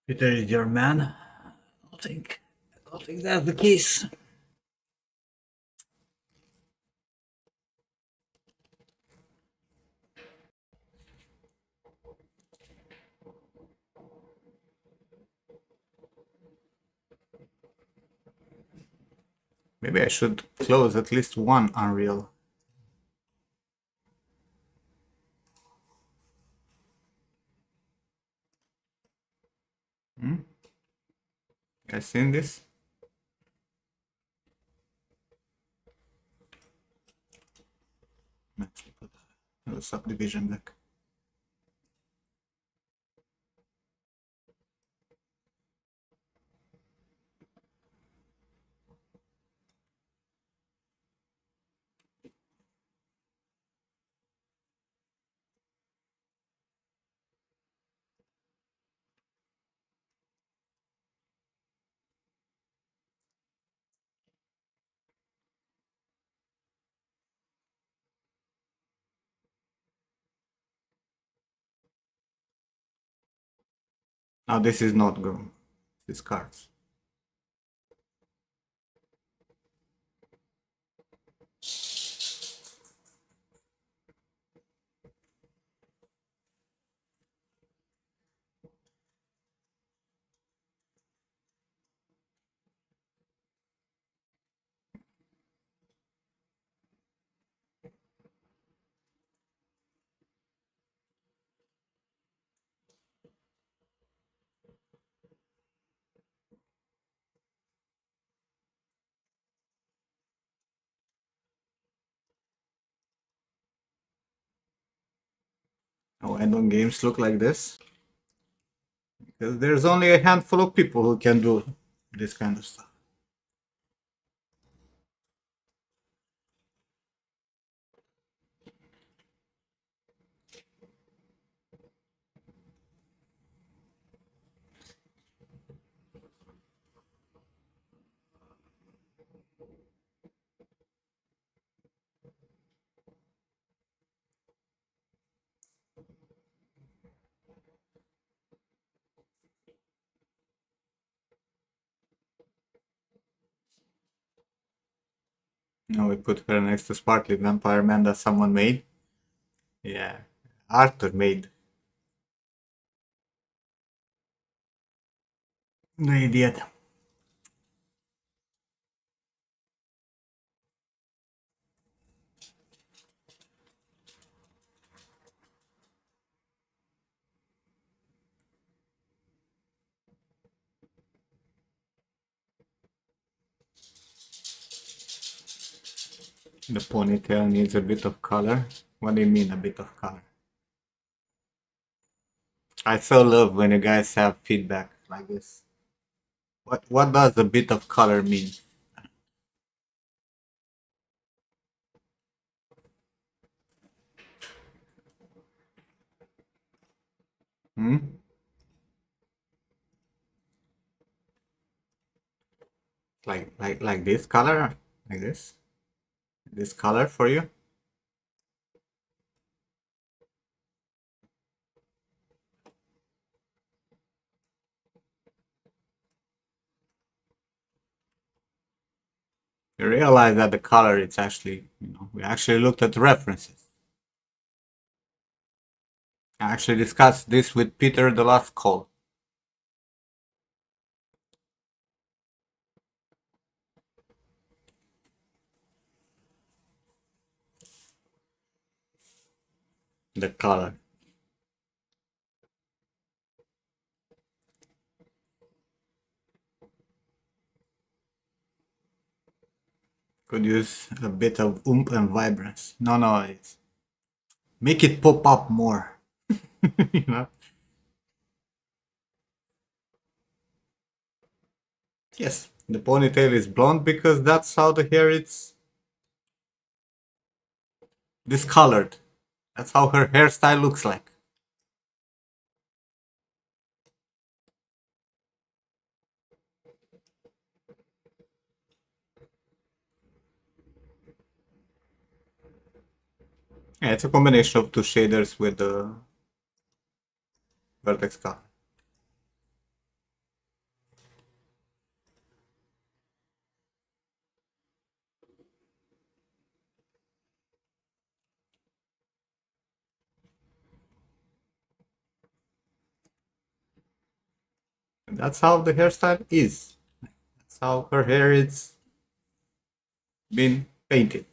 Peter is your man. I don't think that's the case. Maybe I should close at least one Unreal. Hmm? Guys seen this? Actually put the subdivision back. Now this is not good. These cards. Why don't games look like this? Because there's only a handful of people who can do this kind of stuff. Now we put her next to Sparkly Vampire Man that someone made. Yeah, Arthur made. No idiot. The ponytail needs a bit of color. What do you mean a bit of color? I so love when you guys have feedback like this. What does a bit of color mean? Hmm? Like this color? Like this? This color for you? You realize that the color it's actually, we actually looked at the references. I actually discussed this with Peter the last call. The color. Could use a bit of oomph and vibrance. No, it's make it pop up more. you know? Yes, the ponytail is blonde because that's how the hair is discolored. That's how her hairstyle looks like. Yeah, it's a combination of two shaders with the vertex color. And that's how the hairstyle is. That's how her hair is been painted.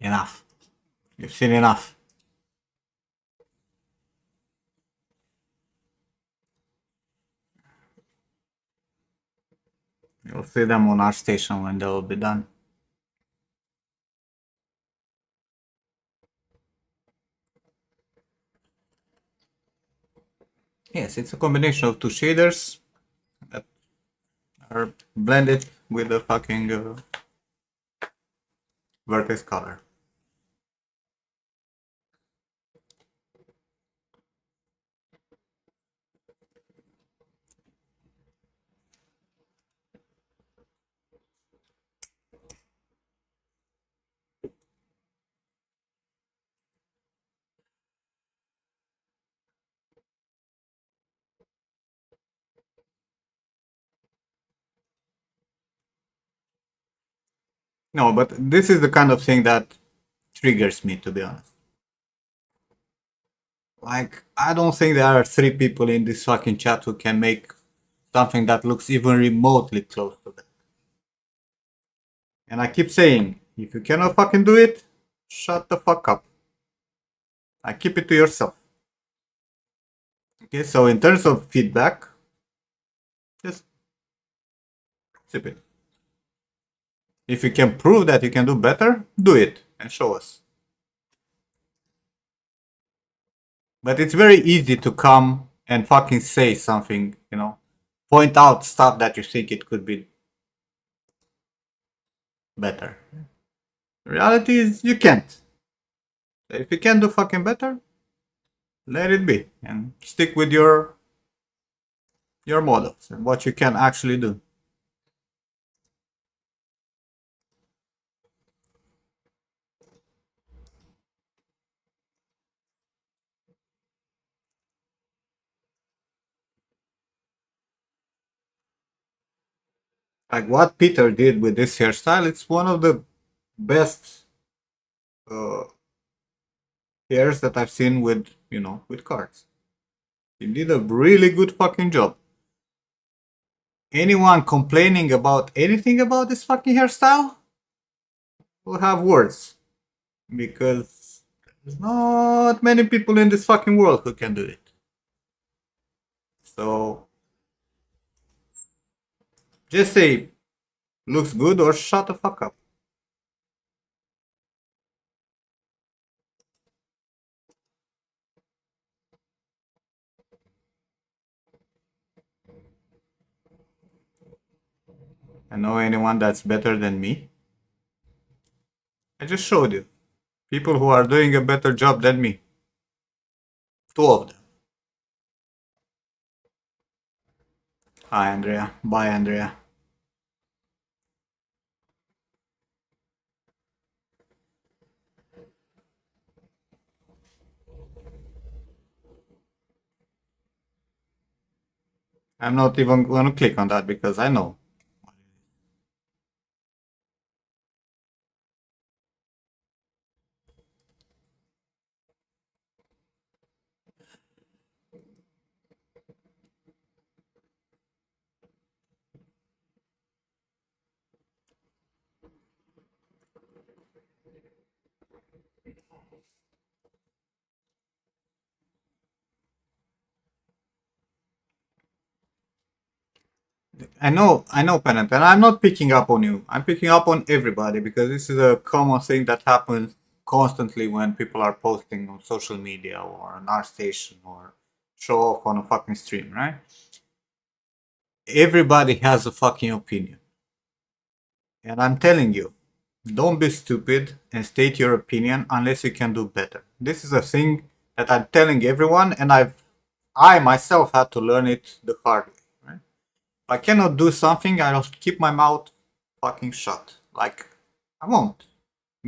Enough. You've seen enough. You'll see them on our station when they will be done. Yes, it's a combination of two shaders that are blended with the fucking vertex color. No, but this is the kind of thing that triggers me, to be honest. Like, I don't think there are three people in this fucking chat who can make something that looks even remotely close to that. And I keep saying, if you cannot fucking do it, shut the fuck up. I keep it to yourself. Okay, so in terms of feedback, just zip it. If you can prove that you can do better, do it and show us. But it's very easy to come and fucking say something, point out stuff that you think it could be better. The reality is you can't. If you can do fucking better, let it be and stick with your models and what you can actually do. Like what Peter did with this hairstyle, it's one of the best uh, hairs that I've seen with cards. He did a really good fucking job. Anyone complaining about anything about this fucking hairstyle will have words. Because there's not many people in this fucking world who can do it. So just say looks good or shut the fuck up. I know anyone that's better than me. I just showed you. People who are doing a better job than me. Two of them. Hi Andrea. Bye Andrea. I'm not even going to click on that because I know. I know, Pennant, and I'm not picking up on you. I'm picking up on everybody because this is a common thing that happens constantly when people are posting on social media or on our station or show off on a fucking stream, right? Everybody has a fucking opinion. And I'm telling you, don't be stupid and state your opinion unless you can do better. This is a thing that I'm telling everyone, and I myself had to learn it the hard way. Right? If I cannot do something, I'll keep my mouth fucking shut. Like I won't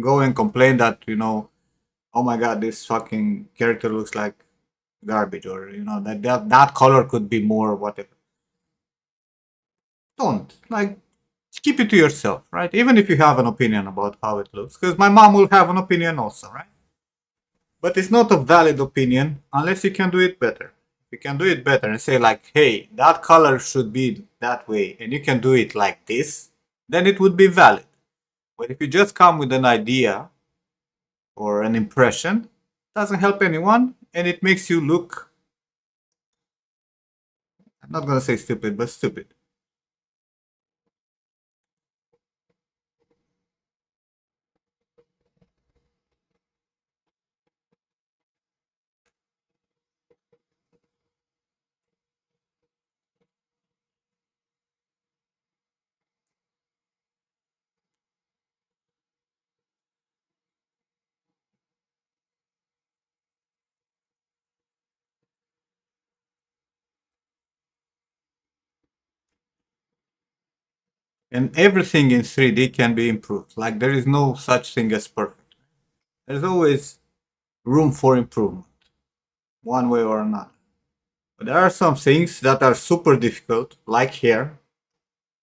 go and complain that oh my god, this fucking character looks like garbage, or that color could be more whatever. Don't keep it to yourself, right? Even if you have an opinion about how it looks, because my mom will have an opinion also, right? But it's not a valid opinion unless you can do it better. If you can do it better and say like, hey, that color should be that way, and you can do it like this, then it would be valid. But if you just come with an idea or an impression, it doesn't help anyone, and it makes you look, I'm not gonna say stupid, but stupid. And everything in 3D can be improved. Like there is no such thing as perfect. There's always room for improvement, one way or another. But there are some things that are super difficult, like hair.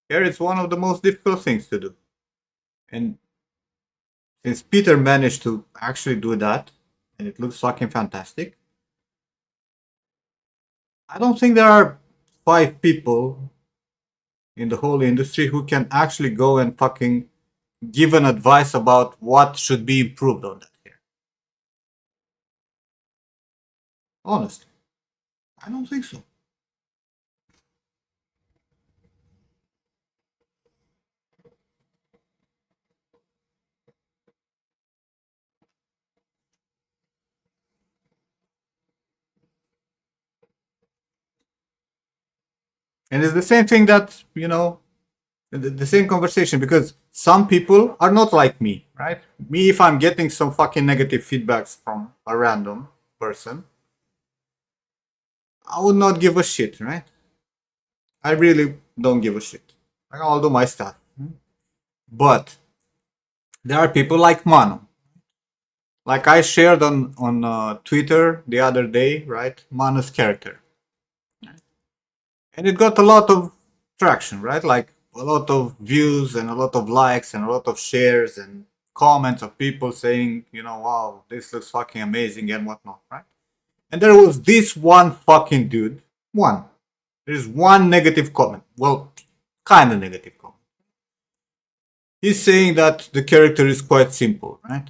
Hair is one of the most difficult things to do. And since Peter managed to actually do that, and it looks fucking fantastic, I don't think there are 5 people in the whole industry who can actually go and fucking give an advice about what should be improved on that hair. Honestly, I don't think so. And it's the same thing that, the same conversation because some people are not like me, right? Me, if I'm getting some fucking negative feedbacks from a random person, I would not give a shit, right? I really don't give a shit. Like, I'll do my stuff. But there are people like Manu. Like I shared on Twitter the other day, right? Manu's character, and it got a lot of traction, right? Like a lot of views and a lot of likes and a lot of shares and comments of people saying, wow, this looks fucking amazing and whatnot, right? And there was this one fucking dude, one. There's one negative comment. Well, kind of negative comment. He's saying that the character is quite simple, right?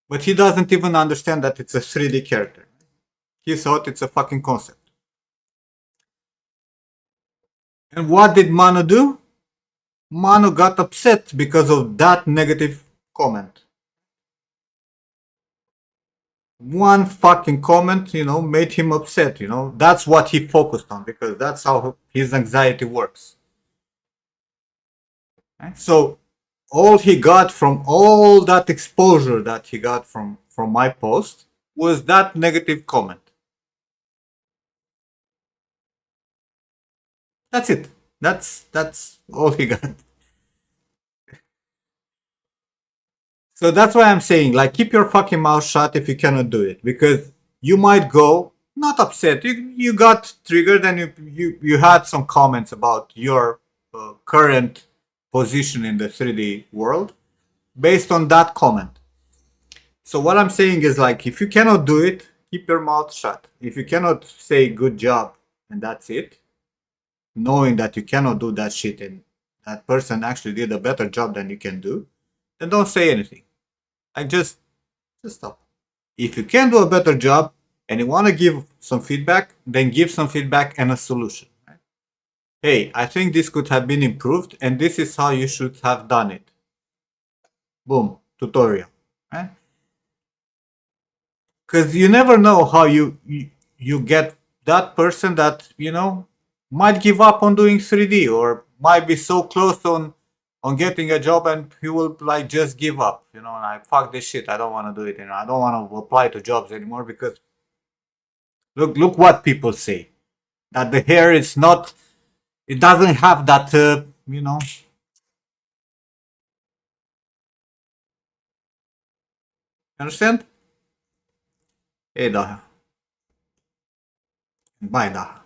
But he doesn't even understand that it's a 3D character. He thought it's a fucking concept. And what did Mano do? Mano got upset because of that negative comment. One fucking comment, made him upset, That's what he focused on because that's how his anxiety works. Right? So all he got from all that exposure that he got from my post was that negative comment. That's it. That's all he got. So that's why I'm saying, like, keep your fucking mouth shut if you cannot do it, because you might go not upset. You got triggered and you had some comments about your current position in the 3D world based on that comment. So what I'm saying is, like, if you cannot do it, keep your mouth shut. If you cannot say good job and that's it, knowing that you cannot do that shit and that person actually did a better job than you can do, then don't say anything. Like, just stop. If you can do a better job and you want to give some feedback, then give some feedback and a solution. Right? Hey, I think this could have been improved and this is how you should have done it. Boom, tutorial. Right? Because you never know how you get that person that might give up on doing 3D or might be so close on getting a job and he will like just give up, like fuck this shit, I don't want to do it, I don't want to apply to jobs anymore because look what people say, that the hair is not, it doesn't have that understand? Hey da, bye da.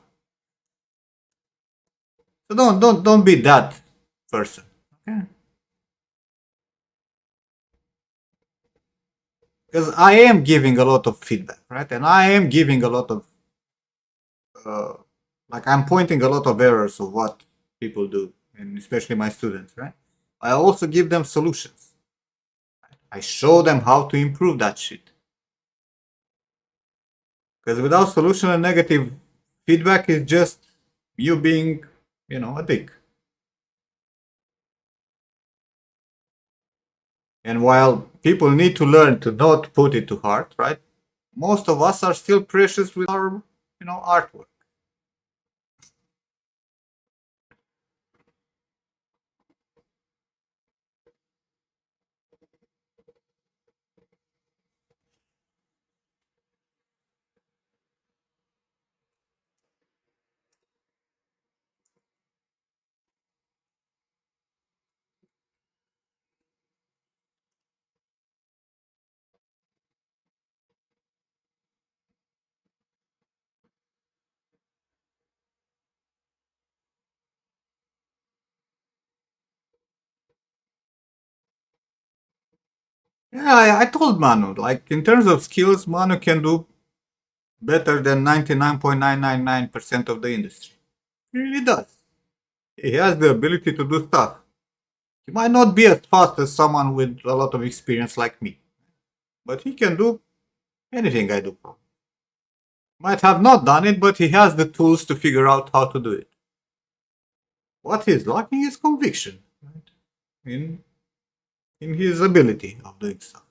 So don't be that person. Okay? Because I am giving a lot of feedback, right? And I am giving a lot of, uh, like, I'm pointing a lot of errors of what people do, and especially my students, right? I also give them solutions. I show them how to improve that shit. Because without solution and negative feedback is just you being, a dick. And while people need to learn to not put it to heart, right? Most of us are still precious with our, artwork. Yeah, I told Manu, like in terms of skills, Manu can do better than 99.999% of the industry. He really does. He has the ability to do stuff. He might not be as fast as someone with a lot of experience like me, but he can do anything I do. Might have not done it, but he has the tools to figure out how to do it. What he's lacking is conviction, right? in in his ability of doing stuff.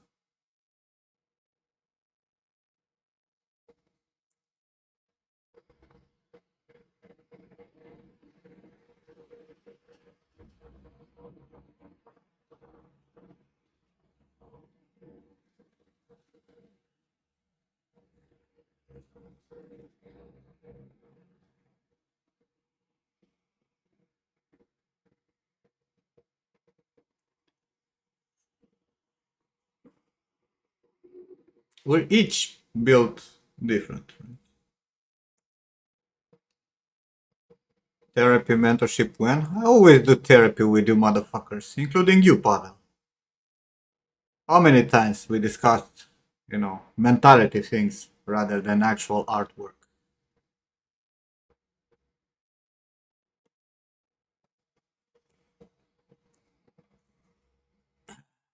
We're each built different. Right? Therapy, mentorship, when? I always do therapy with you motherfuckers, including you, Pavel. How many times we discussed, mentality things rather than actual artwork?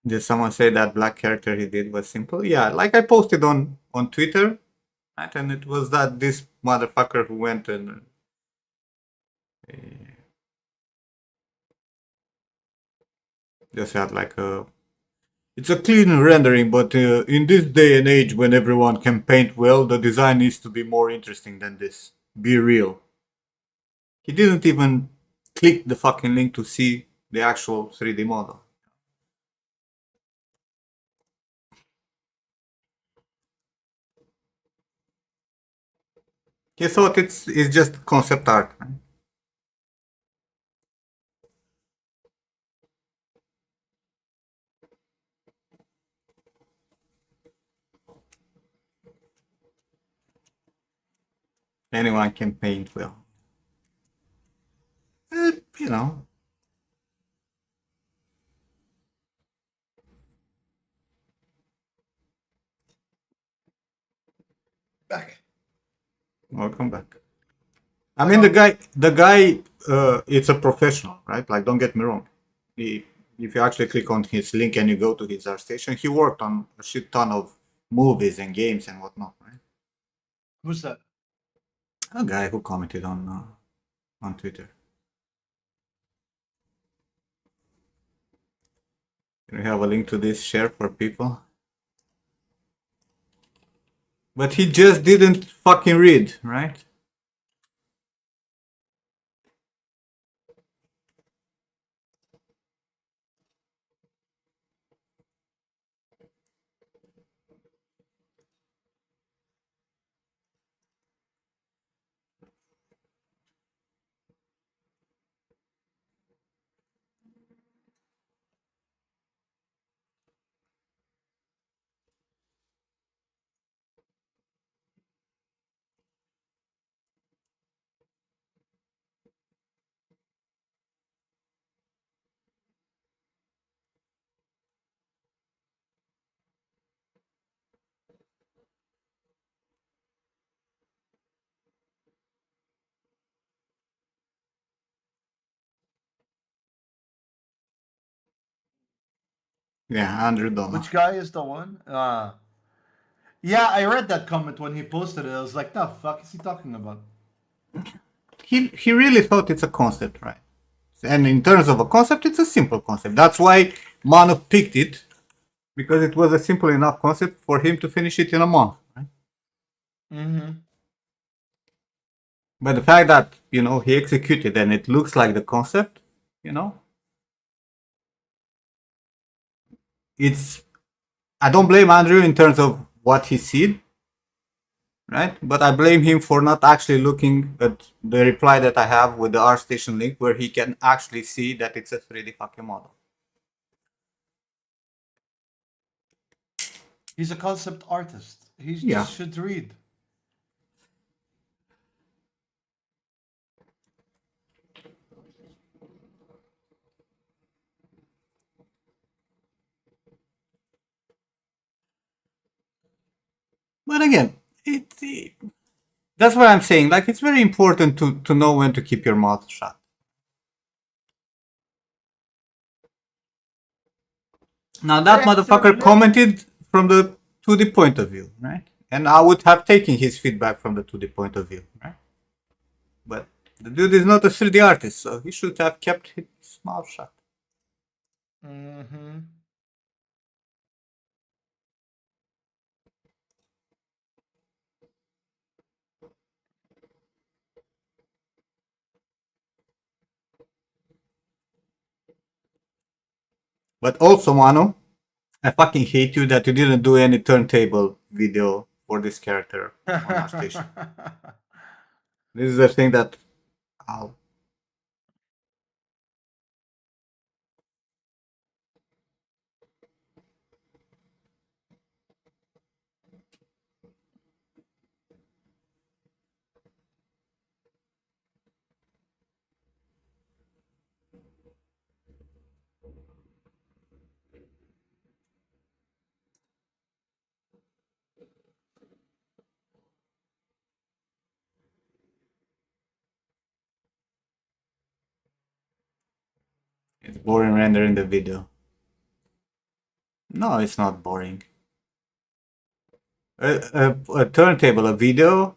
Did someone say that black character he did was simple? Yeah, like I posted on Twitter, right? And it was that this motherfucker who went and just had like a. It's a clean rendering, but in this day and age when everyone can paint well, the design needs to be more interesting than this. Be real. He didn't even click the fucking link to see the actual 3D model. He thought it's just concept art. Right? Anyone can paint well. You know, Back. welcome back. I mean, the guy, it's a professional, right? Like, don't get me wrong. If you actually click on his link and you go to his art station, he worked on a shit ton of movies and games and whatnot, right? Who's that? A guy who commented on Twitter. Can we have a link to this share for people? But he just didn't fucking read, right? Yeah, Andrew Dono. Which guy is the one? Yeah, I read that comment when he posted it. I was like, the fuck is he talking about? He really thought it's a concept, right? And in terms of a concept, it's a simple concept. That's why Manu picked it, because it was a simple enough concept for him to finish it in a month. Right? Mm-hmm. But the fact that he executed and it looks like the concept, you know, it's I don't blame Andrew in terms of what he said, right? But I blame him for not actually looking at the reply that I have with the ArtStation link, where he can actually see that it's a 3D fucking model. He's a concept artist. He Yeah. just should read. But again, that's what I'm saying. Like, it's very important to know when to keep your mouth shut. Now that Yeah, motherfucker commented from the 2D point of view, right? And I would have taken his feedback from the 2D point of view, right? But the dude is not a 3D artist, so he should have kept his mouth shut. Mm-hmm. But also, Mano, I fucking hate you that you didn't do any turntable video for this character on our station. This is the thing that I'll it's boring rendering the video. No, it's not boring. A turntable, a video,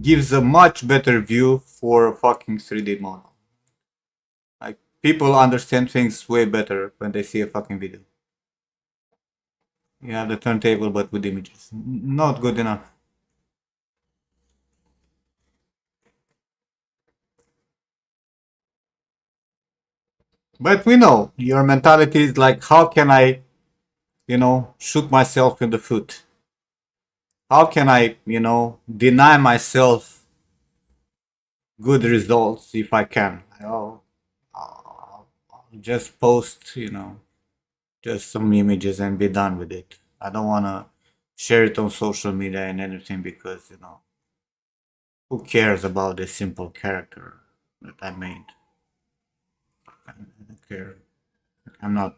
gives a much better view for a fucking 3D model. Like, people understand things way better when they see a fucking video. You have the turntable but with images. Not good enough. But we know your mentality is like, how can I, shoot myself in the foot? How can I, deny myself good results if I can? Oh, I'll just post, just some images and be done with it. I don't want to share it on social media and everything because, who cares about this simple character that I made? I don't care. I'm not.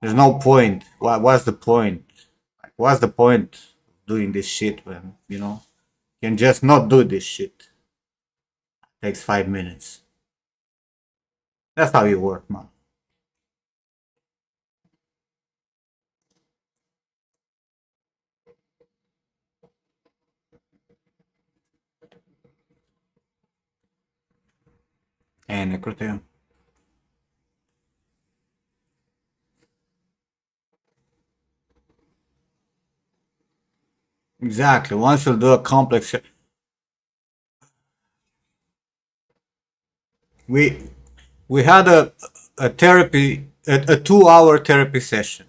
There's no point. What's the point? Like, what's the point of doing this shit when, you can just not do this shit? It takes 5 minutes. That's how you work, man. And Necroteum. Exactly. Once you do a complex, we we had a therapy, a 2 hour therapy session,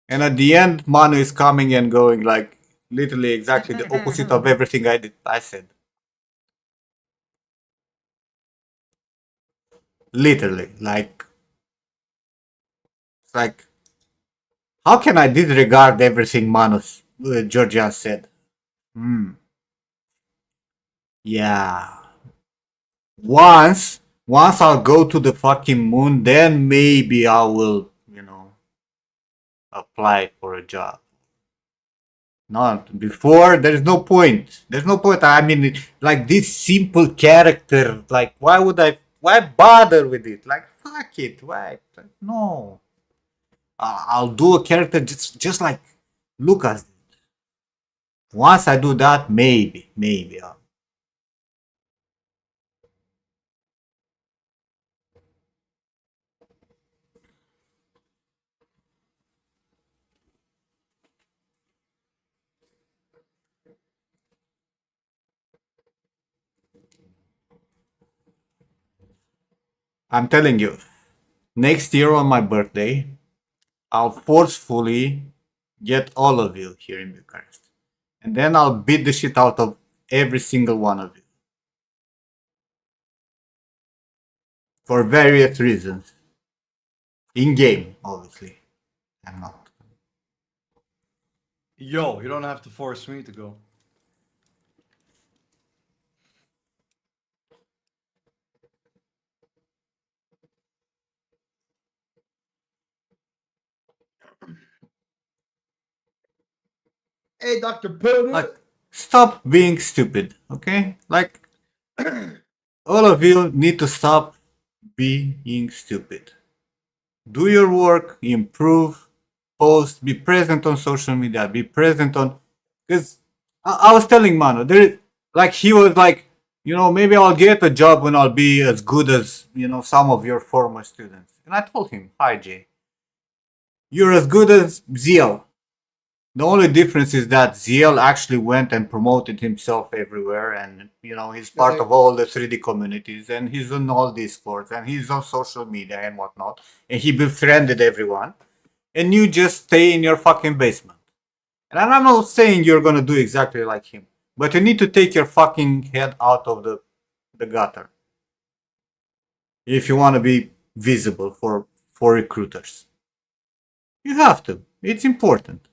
and at the end, Manu is coming and going like literally exactly the opposite of everything I said. Literally, like, it's like, how can I disregard everything Manus Georgia said? Hmm. Yeah. Once I'll go to the fucking moon, then maybe I will, apply for a job. Not before. There's no point. There's no point. I mean, like this simple character. Like, why would I? Why bother with it? Like, fuck it. Why? No. I'll do a character just like Lucas. Once I do that, maybe. I'm telling you, next year on my birthday, I'll forcefully get all of you here in Bucharest. And then I'll beat the shit out of every single one of you. For various reasons. In game, obviously. I'm not. Yo, you don't have to force me to go. Hey, Dr. Putin. Like, stop being stupid, okay? Like, all of you need to stop being stupid. Do your work, improve, post, be present on social media, be present on. Because I was telling Mano, like, he was like, maybe I'll get a job when I'll be as good as, some of your former students. And I told him, hi, Jay, you're as good as Ziel. The only difference is that Ziel actually went and promoted himself everywhere, and he's part of all the 3D communities, and he's on all Discords, and he's on social media and whatnot, and he befriended everyone. And you just stay in your fucking basement. And I'm not saying you're gonna do exactly like him, but you need to take your fucking head out of the gutter if you want to be visible for recruiters. You have to. It's important.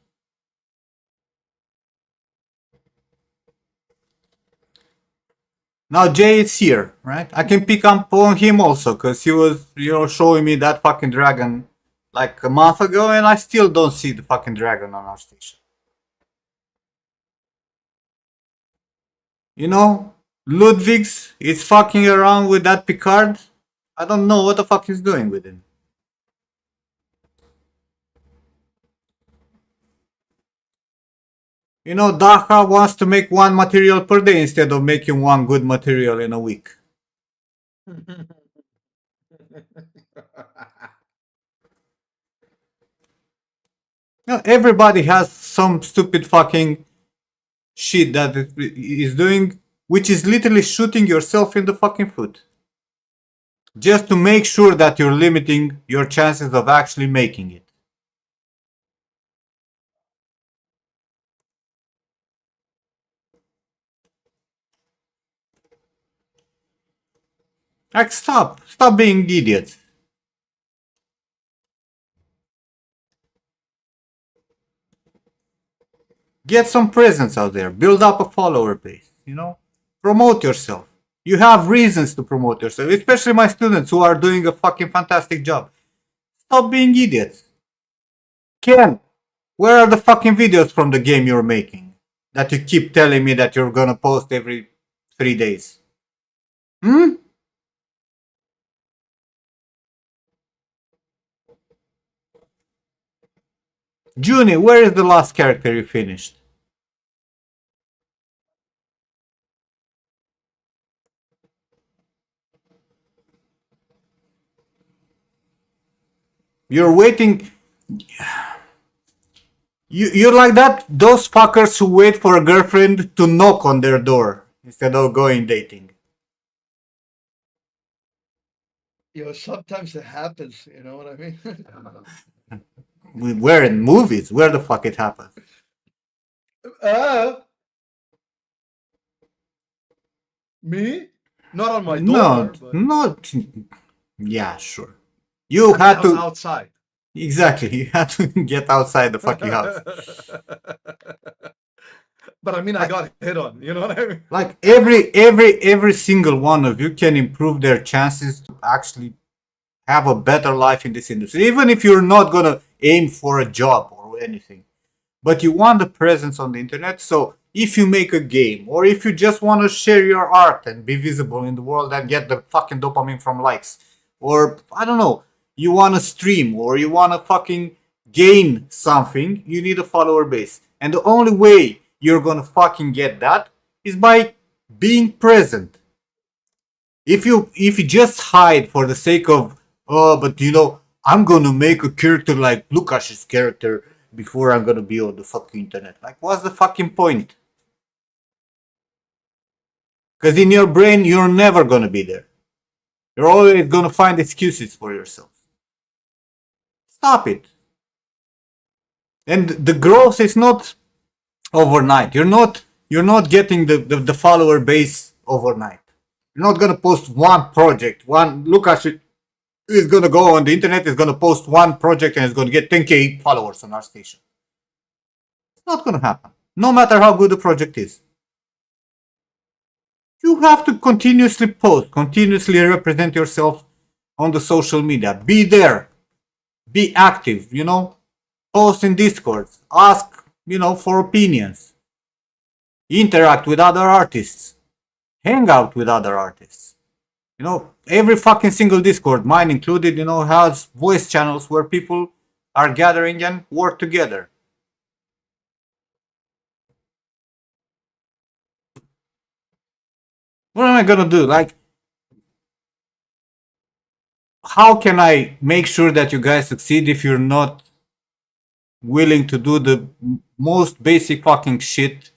Now Jay is here, right? I can pick up on him also, because he was, showing me that fucking dragon like a month ago, and I still don't see the fucking dragon on our station. Ludwig's is fucking around with that Picard. I don't know what the fuck he's doing with him. Daha wants to make one material per day instead of making one good material in a week. Everybody has some stupid fucking shit that it is doing, which is literally shooting yourself in the fucking foot. Just to make sure that you're limiting your chances of actually making it. Like, stop being idiots. Get some presence out there. Build up a follower base. Promote yourself. You have reasons to promote yourself, especially my students who are doing a fucking fantastic job. Stop being idiots. Ken, where are the fucking videos from the game you're making that you keep telling me that you're gonna post every 3 days? Junie, where is the last character you finished? You're waiting. You're like those fuckers who wait for a girlfriend to knock on their door instead of going dating. Sometimes it happens, you know what I mean? Where in movies? Where the fuck it happens? Me? Not on my door. No, but not. Yeah, sure. You had I was to. outside. Exactly, you had to get outside the fucking house. But I mean, I got hit on. You know what I mean? Like every single one of you can improve their chances to actually have a better life in this industry, even if you're not gonna aim for a job or anything, but you want the presence on the internet. So if you make a game, or if you just want to share your art and be visible in the world and get the fucking dopamine from likes, or I don't know, you want to stream, or you want to fucking gain something, you need a follower base. And the only way you're gonna fucking get that is by being present. If you just hide for the sake of, oh, but I'm gonna make a character like Lukash's character before I'm gonna be on the fucking internet. Like, what's the fucking point? Because in your brain, you're never gonna be there. You're always gonna find excuses for yourself. Stop it. And the growth is not overnight. You're not getting the follower base overnight. You're not gonna post one project. Lukash is gonna go on the internet, is gonna post one project, and is gonna get 10k followers on our station. It's not gonna happen. No matter how good the project is. You have to continuously post, continuously represent yourself on the social media. Be there. Be active, post in Discord. Ask for opinions, interact with other artists, hang out with other artists. Every fucking single Discord, mine included, has voice channels where people are gathering and work together. What am I gonna do? Like, how can I make sure that you guys succeed if you're not willing to do the most basic fucking shit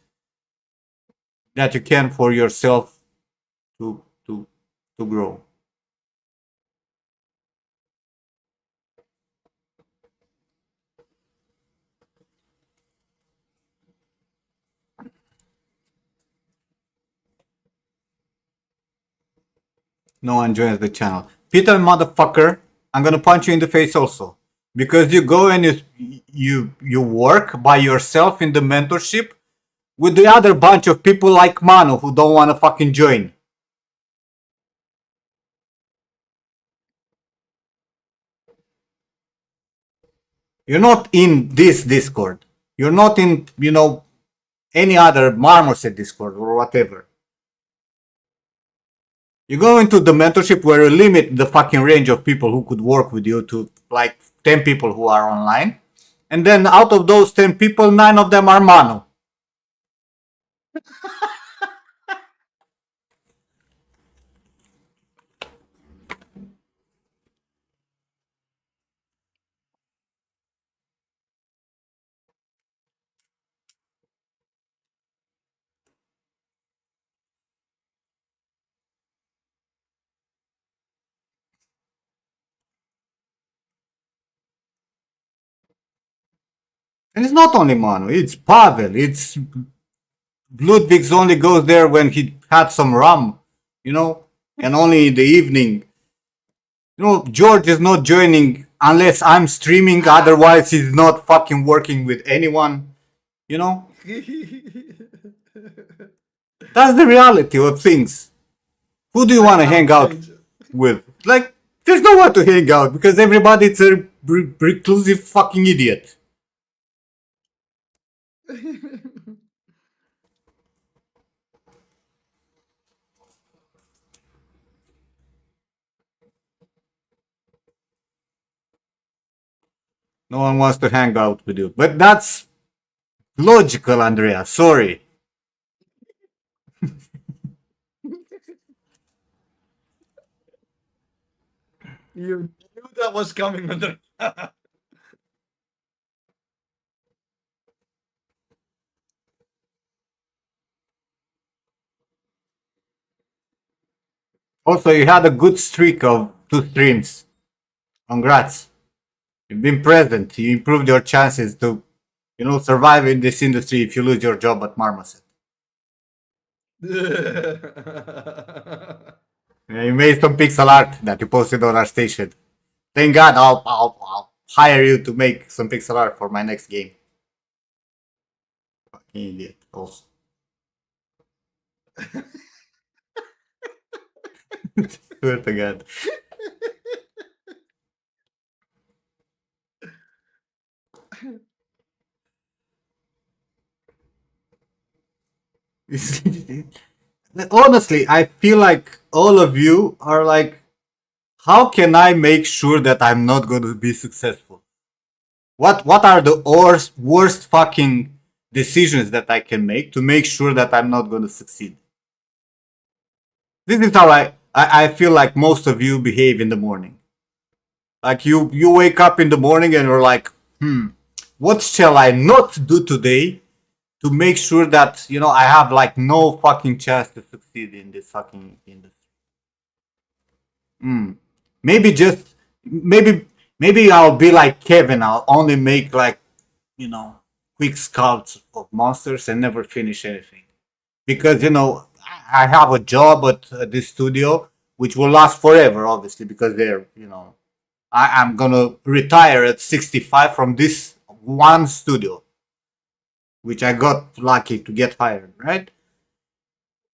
that you can for yourself to to to grow? No one joins the channel. Peter, motherfucker, I'm gonna punch you in the face also. Because you go and you work by yourself in the mentorship with the other bunch of people like Manu who don't wanna fucking join. You're not in this Discord. You're not in, any other Marmoset Discord or whatever. You go into the mentorship where you limit the fucking range of people who could work with you to like 10 people who are online. And then out of those 10 people, 9 of them are Manu. And it's not only Manu, it's Pavel, it's Ludwig's only goes there when he had some rum, and only in the evening. George is not joining unless I'm streaming, otherwise he's not fucking working with anyone, you know? That's the reality of things. Who do you want to hang out with? Like, there's no one to hang out because everybody's a reclusive fucking idiot. No one wants to hang out with you. But that's logical, Andrea. Sorry. You knew that was coming, Andrea. Also, you had a good streak of 2 streams. Congrats. You've been present. You improved your chances to, survive in this industry if you lose your job at Marmoset. Yeah, you made some pixel art that you posted on our station. Thank God I'll hire you to make some pixel art for my next game. Fucking idiot, also. Swear to God. Honestly, I feel like all of you are like, how can I make sure that I'm not going to be successful? What are the worst fucking decisions that I can make sure that I'm not going to succeed? This is how I feel like most of you behave in the morning. Like you wake up in the morning and you're like, what shall I not do today to make sure that I have like no fucking chance to succeed in this fucking industry? Maybe just maybe I'll be like Kevin. I'll only make like quick scouts of monsters and never finish anything because I have a job at this studio which will last forever, obviously, because they're I'm gonna retire at 65 from this one studio, which I got lucky to get hired, right?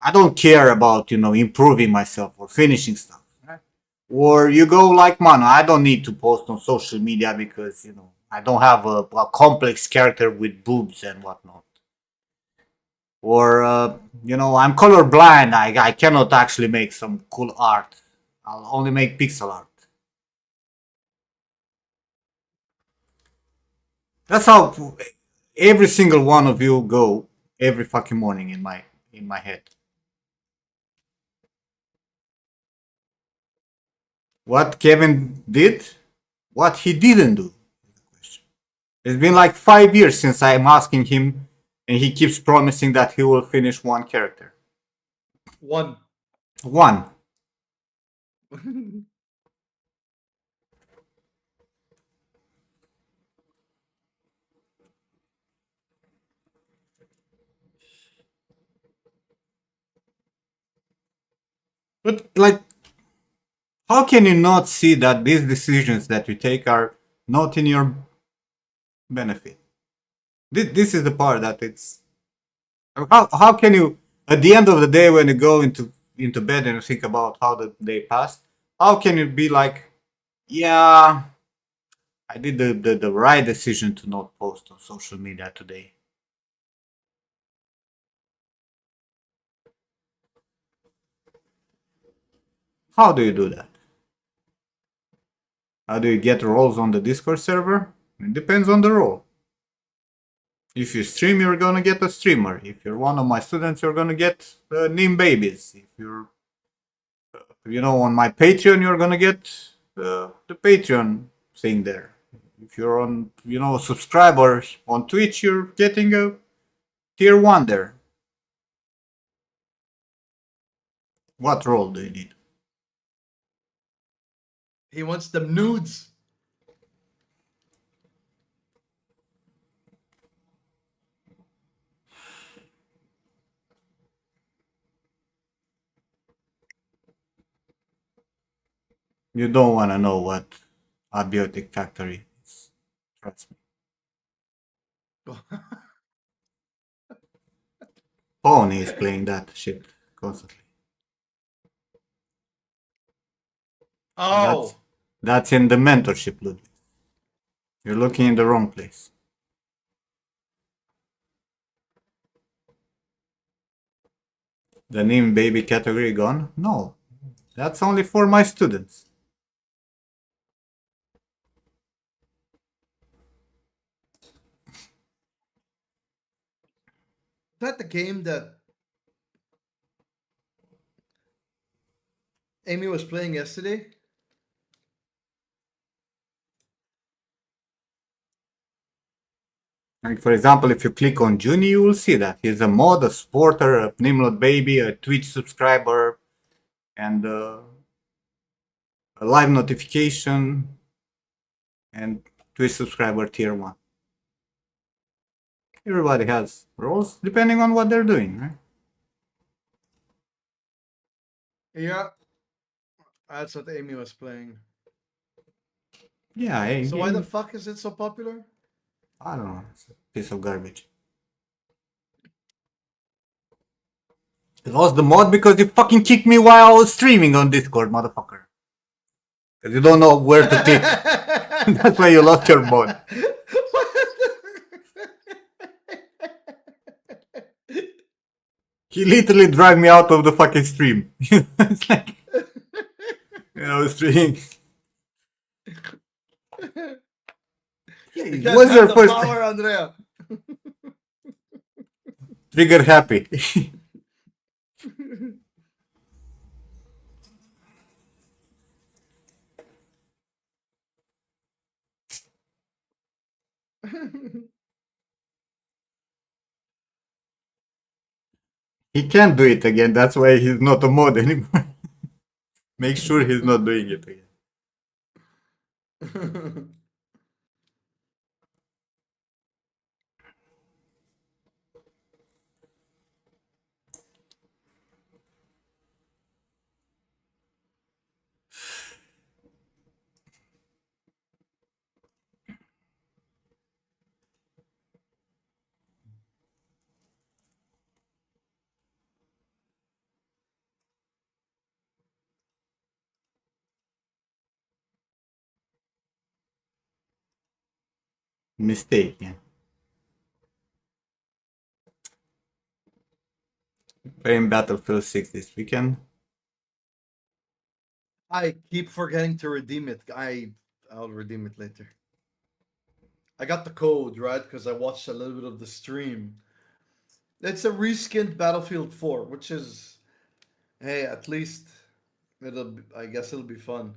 I don't care about, improving myself or finishing stuff, right? Or you go like Mano, I don't need to post on social media because, I don't have a complex character with boobs and whatnot. Or, I'm colorblind. I cannot actually make some cool art. I'll only make pixel art. That's how every single one of you go every fucking morning in my head. What Kevin did, what he didn't do. It's been like 5 years since I'm asking him, and he keeps promising that he will finish one character. One. One. But like, how can you not see that these decisions that you take are not in your benefit? This is the part that it's. How can you, at the end of the day, when you go into bed and you think about how the day passed, how can you be like, yeah, I did the right decision to not post on social media today? How do you do that? How do you get roles on the Discord server? It depends on the role. If you stream, you're gonna get a streamer. If you're one of my students, you're gonna get Nim babies. If you're, on my Patreon, you're gonna get the Patreon thing there. If you're on, a subscriber on Twitch, you're getting a tier 1 there. What role do you need? He wants them nudes. You don't want to know what Abiotic Factory is. Trust me. Pony is playing that shit constantly. That's Oh. that's in the mentorship, Ludwig. You're looking in the wrong place. The name baby category gone? No, that's only for my students. Is that the game that Amy was playing yesterday? Like for example, if you click on Juni, you will see that he's a mod, a supporter, a Nimrod baby, a Twitch subscriber, and a live notification, and Twitch subscriber tier 1. Everybody has roles depending on what they're doing, right? Yeah. That's what Amy was playing. Yeah, So why the fuck is it so popular? I don't know. It's a piece of garbage. I lost the mod because you fucking kicked me while I was streaming on Discord, motherfucker. Because you don't know where to click. That's why you lost your mod. He literally dragged me out of the fucking stream. It's like, streaming. You can't What's your have the first power, Andrea. trigger happy? He can't do it again. That's why he's not a mod anymore. Make sure he's not doing it again. mistake. Yeah. Playing Battlefield 6 this weekend. I keep forgetting to redeem it. I'll redeem it later. I got the code right because I watched a little bit of the stream. It's a reskinned Battlefield 4, which is hey, at least I guess it'll be fun.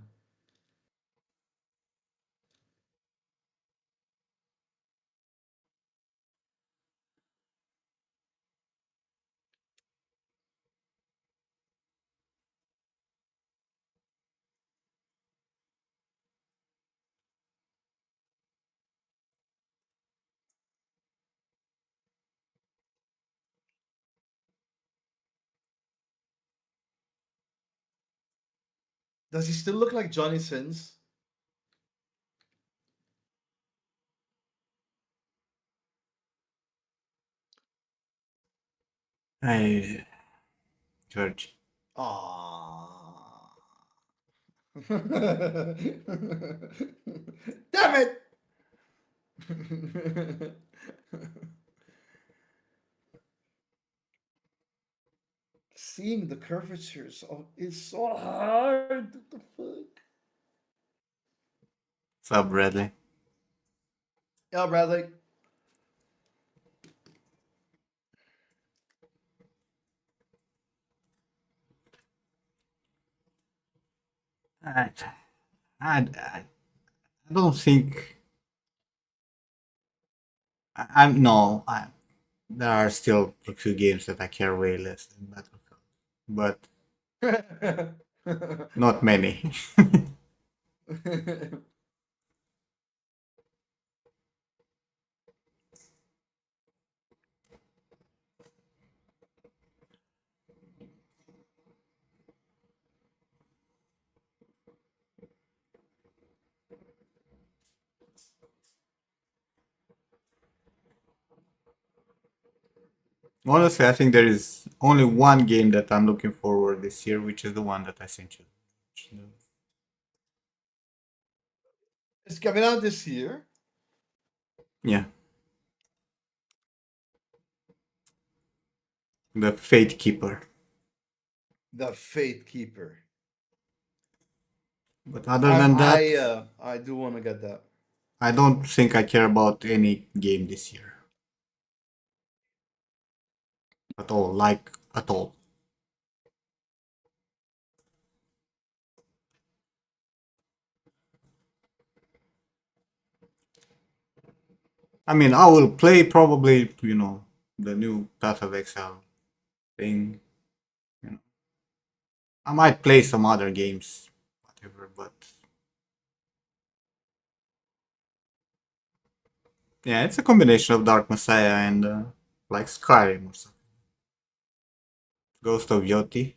Does he still look like Johnny Sins? I George. Ah. Damn it! Seeing the curvatures is so hard. What the fuck? What's up, Bradley? Yeah, Bradley. I, I don't think I'm no. There are still a few games that I care way less than Battlefield, but not many. Honestly, I think there is only one game that I'm looking forward this year, which is the one that I sent you. It's coming out this year. Yeah, the Fate Keeper. The Fate Keeper. But other than that, I do want to get that. I don't think I care about any game this year at all. Like at all. I mean, I will play probably, the new Path of Exile thing. You know, I might play some other games, whatever. But yeah, it's a combination of Dark Messiah and like Skyrim or something. Ghost of Yoti.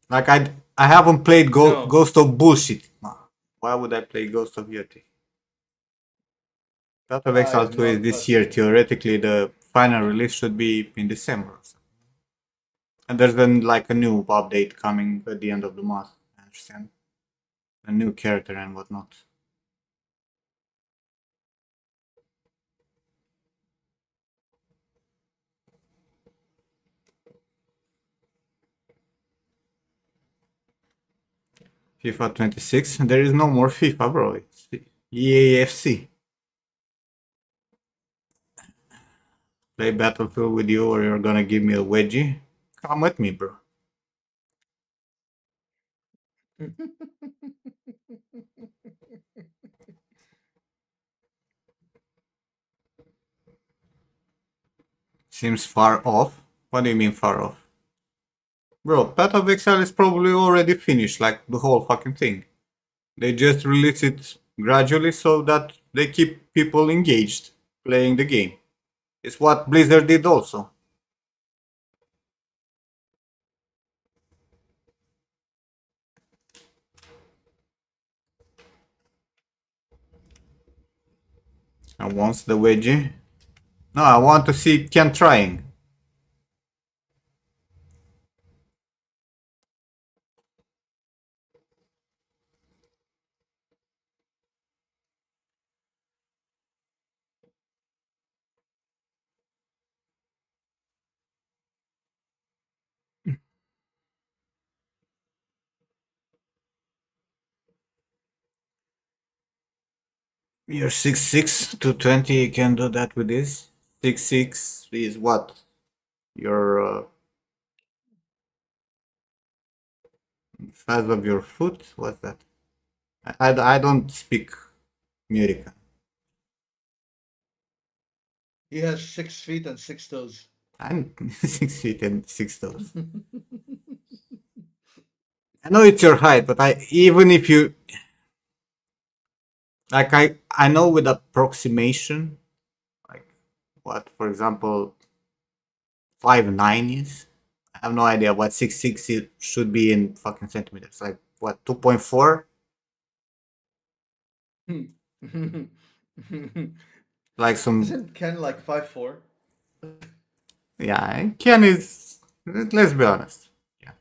Like I haven't played No, Ghost of Bullshit. Why would I play Ghost of Yoti? Path of I Exile have 2 is not this touched year. it. Theoretically, the final release should be in December. And there's then like a new update coming at the end of the month. I understand. A new character and whatnot. FIFA 26. There is no more FIFA, bro. It's EAFC. Play Battlefield with you, or you're gonna give me a wedgie. Come with me, bro. Seems far off. What do you mean far off? Bro, Path of Exile is probably already finished, like the whole fucking thing. They just release it gradually so that they keep people engaged playing the game. It's what Blizzard did also. And once the wedgie. No, I want to see Ken trying. You're 6'6", 220. You can do that with this. 6'6" is what? Your size of your foot? What's that? I don't speak American. He has 6 feet and 6 toes. I'm 6 feet and 6 toes. I know it's your height, but I even if you like I know with approximation, like what for example 5'9" is. I have no idea what 6'6" should be in fucking centimeters. Like what 2.4? Like some Isn't Ken like 5'4"? yeah. Ken is, let's be honest. Yeah,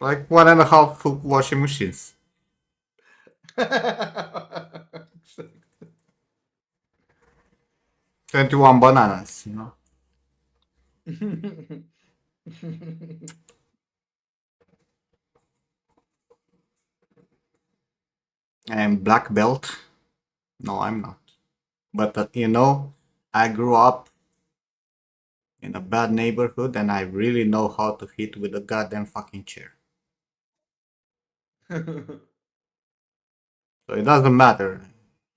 like 1.5 washing machines. 21 bananas. And black belt. No, I'm not. But I grew up in a bad neighborhood, and I really know how to hit with a goddamn fucking chair. So it doesn't matter.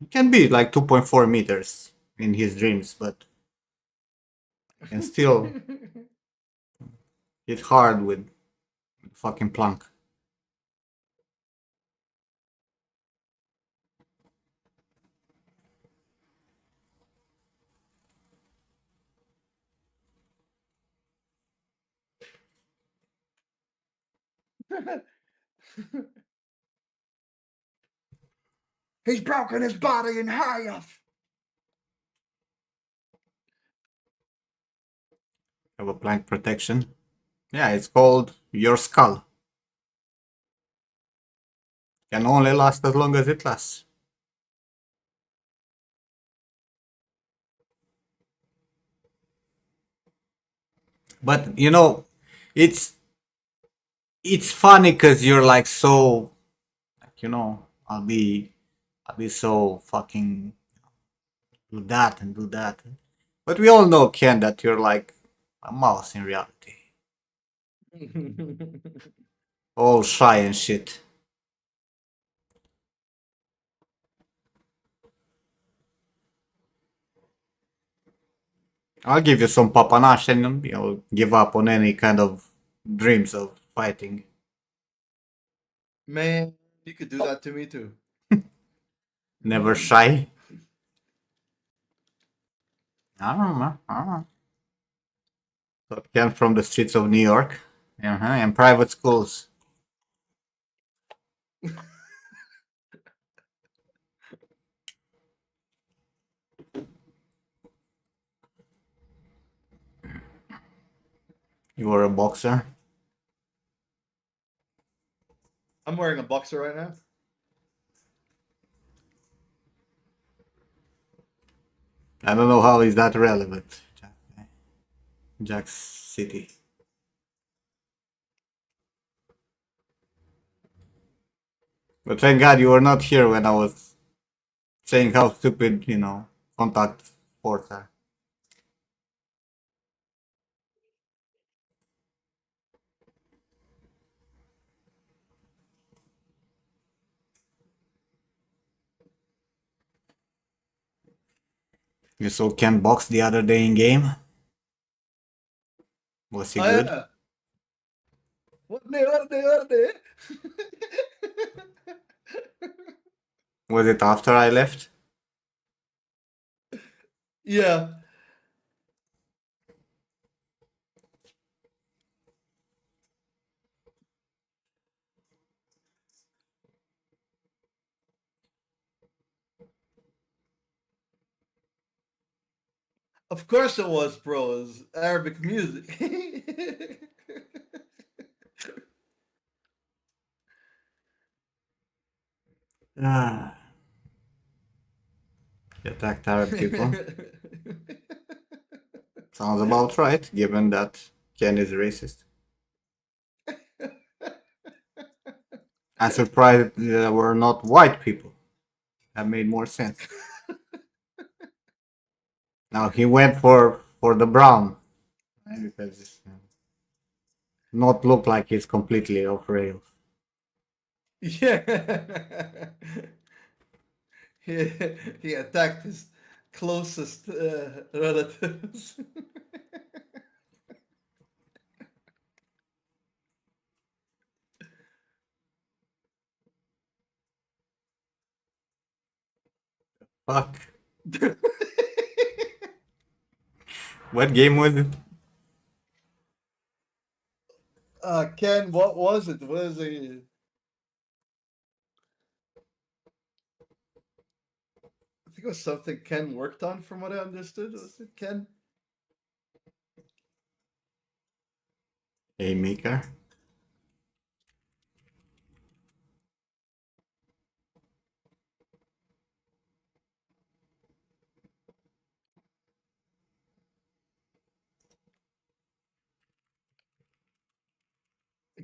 It can be like 2.4 meters in his dreams, but I can still hit hard with fucking plunk. He's broken his body in half. Have a plank protection. Yeah, it's called your skull. Can only last as long as it lasts. But it's it's funny because you're like so like I'll be so fucking do that and do that. But we all know, Ken, that you're like a mouse in reality. All shy and shit. I'll give you some papanache and you'll give up on any kind of dreams of fighting. Man, you could do that to me too. Never shy. I don't know. I don't know. So Ken from the streets of New York. And private schools. You were a boxer. I'm wearing a boxer right now. I don't know how is that relevant. Jack's City. But thank God you were not here when I was saying how stupid, contact sports are. You saw Ken box the other day in game. Was he Oh good? yeah. What day? Was it after I left? Yeah. Of course it was, bro. It was Arabic music. Ah, he attacked Arab people. Sounds about right, given that Ken is racist. I'm surprised there were not white people. That made more sense. Now he went for the brown, right? Because not look like he's completely off rails. Yeah. he, he attacked his closest relatives. Fuck. What game was it? Ken, what was it? Was it? I think it was something Ken worked on, from what I understood. Was it Ken? Haymaker.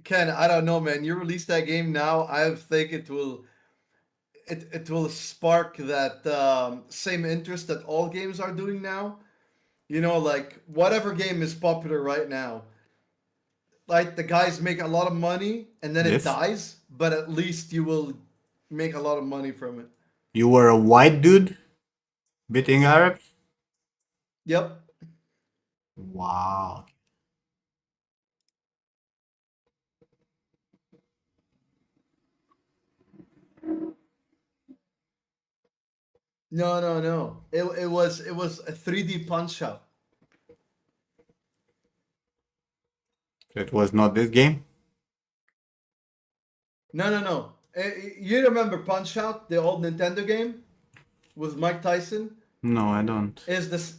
Ken, I don't know, man. You release that game now, I think it will spark that same interest that all games are doing now. You know, like whatever game is popular right now, like the guys make a lot of money and then it Yes. dies, but at least you will make a lot of money from it. You were a white dude beating Arabs? Yep. Wow. No, no, no. It was a 3D punch out. It was not this game? No, no, no. You remember Punch Out, the old Nintendo game with Mike Tyson? No, I don't. Is this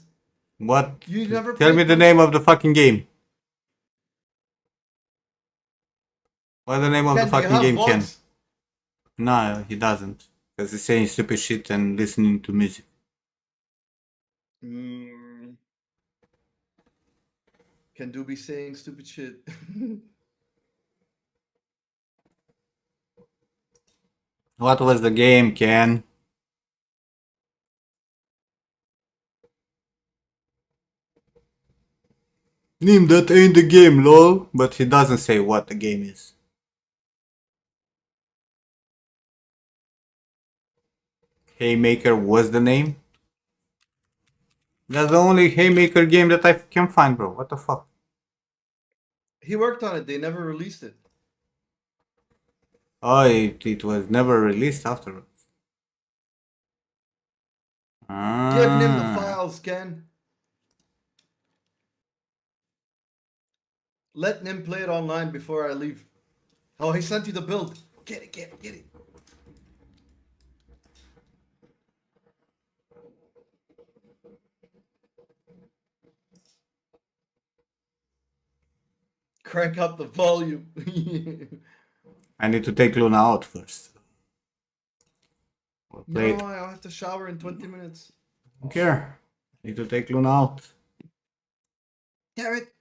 What? you never Tell me played the Punch name of Out? the fucking game. What's the name of the Ken, do you fucking have game, Ken? voice? No, he doesn't. Because he's saying stupid shit and listening to music. Mm, Ken do be saying stupid shit. What was the game, Ken? Name that ain't the game, lol. But he doesn't say what the game is. Haymaker was the name? That's the only Haymaker game that I can find, bro. What the fuck? He worked on it. They never released it. Oh, it was never released afterwards. Give him the Ah. files, Ken. Let him play it online before I leave. Oh, he sent you the build. Get it, get it, get it. Crank up the volume. I need to take Luna out first. We'll play No, it. I'll have to shower in 20 minutes. Don't care. Need to take Luna out. Damn it.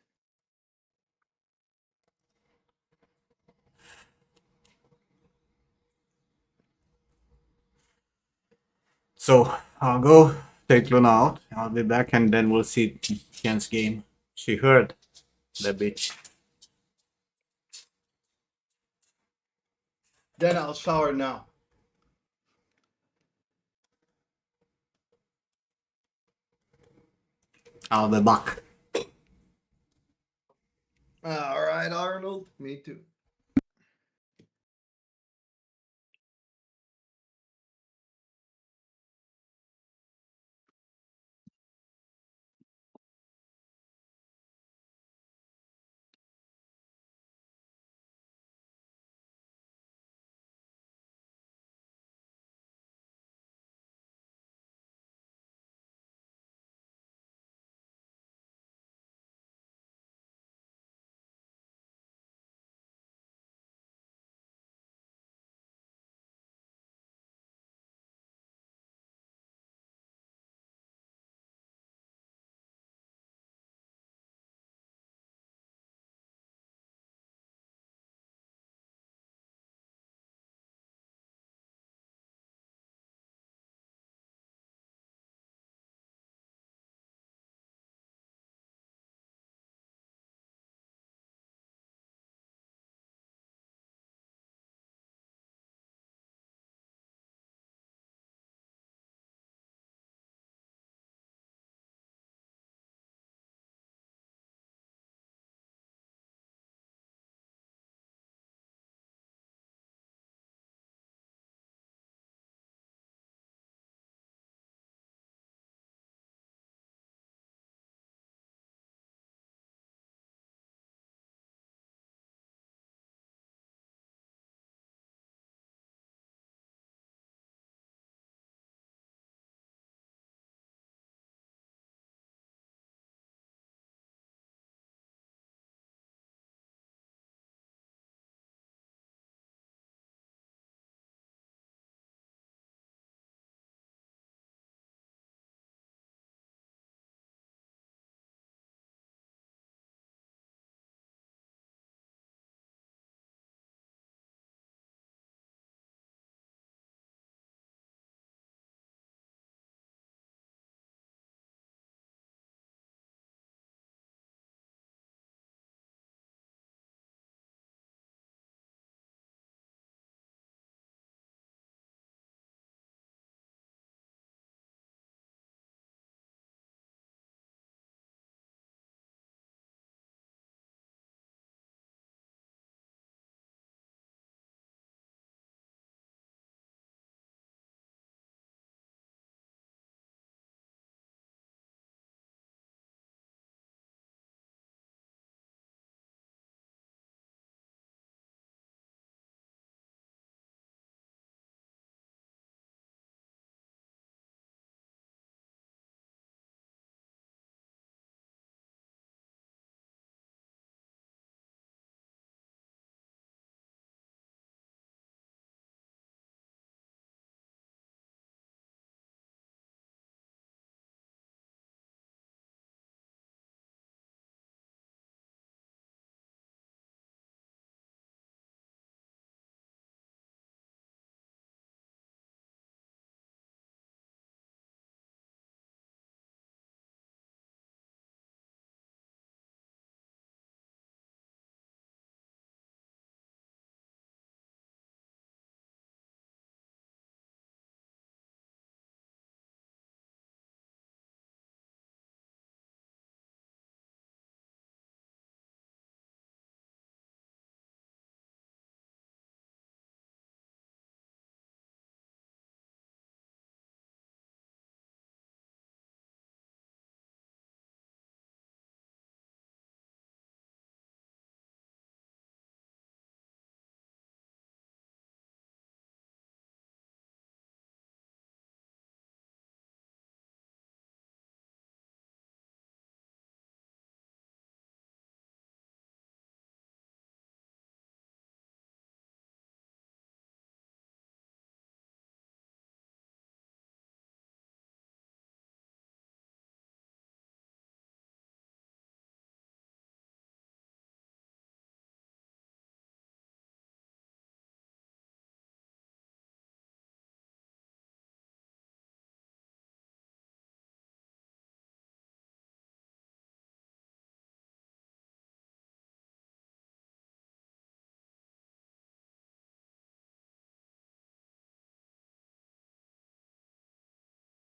So I'll go take Luna out. I'll be back and then we'll see Ken's game. She heard the bitch. Then I'll shower now. I'll be back. All right, Arnold. Me too.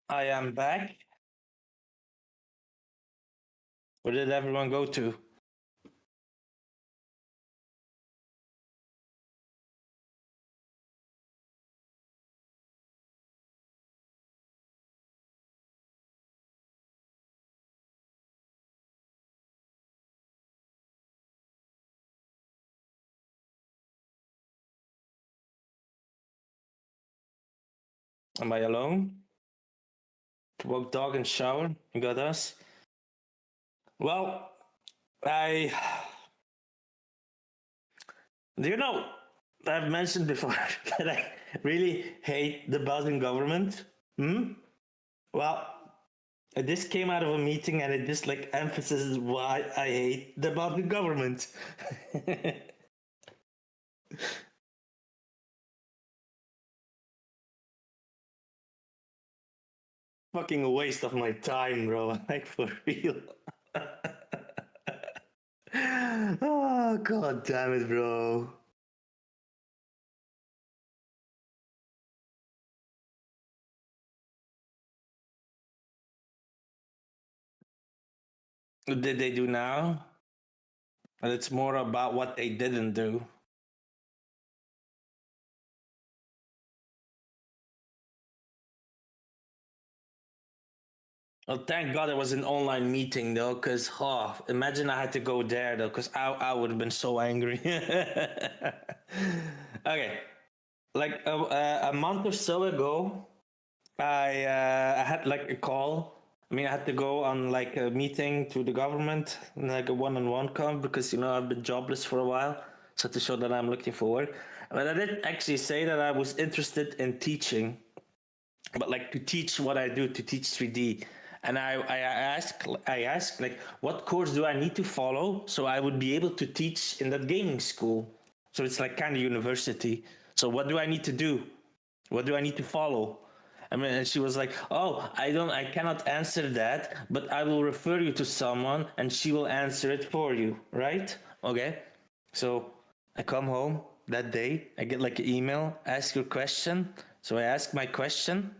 I am back. Where did everyone go to? Am I alone? Walk dog and shower. You got us? Well, I. Do you know, I've mentioned before that I really hate the Belgian government. Well, this came out of a meeting and it just like emphasizes why I hate the Belgian government. Fucking a waste of my time, bro. Like for real. Oh, god damn it, bro. What did they do now? And it's more about what they didn't do. Well, thank God it was an online meeting though, because imagine I had to go there though, because I would have been so angry. Okay, like a month or so ago, I had like a call. I mean, I had to go on like a meeting to the government, like a one-on-one call, because I've been jobless for a while, so to show that I'm looking for work. But I did actually say that I was interested in teaching, but like to teach what I do, to teach 3D. And I asked like, what course do I need to follow so I would be able to teach in that gaming school? So it's like kind of university. So what do I need to do? What do I need to follow? I mean, and she was like, "Oh, I cannot answer that, but I will refer you to someone, and she will answer it for you." Right? Okay. So I come home that day. I get like an email, ask your question. So I ask my question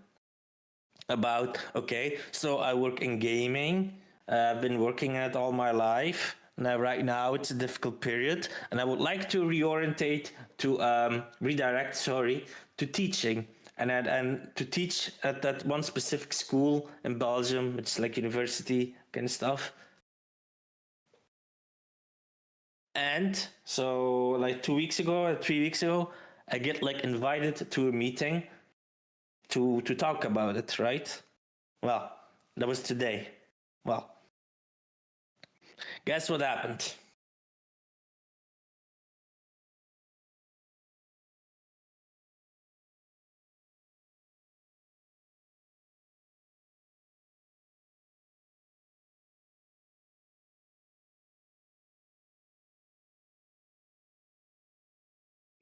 about, okay, so I work in gaming. I've been working at it all my life. Now, right now, it's a difficult period, and I would like to redirect, to teaching, and to teach at that one specific school in Belgium. It's like university kind of stuff. And so, like 2 weeks ago or 3 weeks ago, I get like invited to a meeting to talk about it, right? Well, that was today. Well, guess what happened?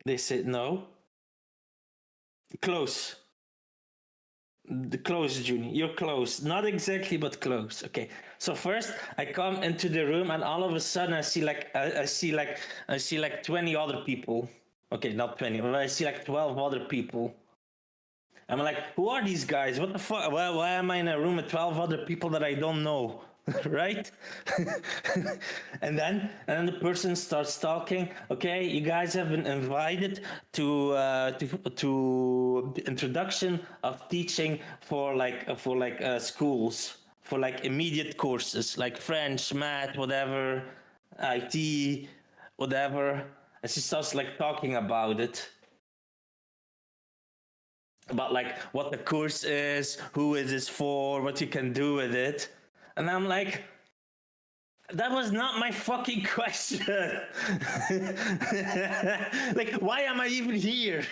They said no. Close. The close, Juni. You're close. Not exactly, but close. Okay. So first, I come into the room, and all of a sudden, I see like 20 other people. Okay, not 20, but I see like 12 other people. I'm like, who are these guys? What the fuck? Why am I in a room with 12 other people that I don't know? Right? And then the person starts talking. Okay, you guys have been invited to the introduction of teaching for schools, for like immediate courses like French, math, whatever, IT, whatever. And she starts like talking about it, about like what the course is, who it is for, what you can do with it. And I'm like, that was not my fucking question. Like, why am I even here?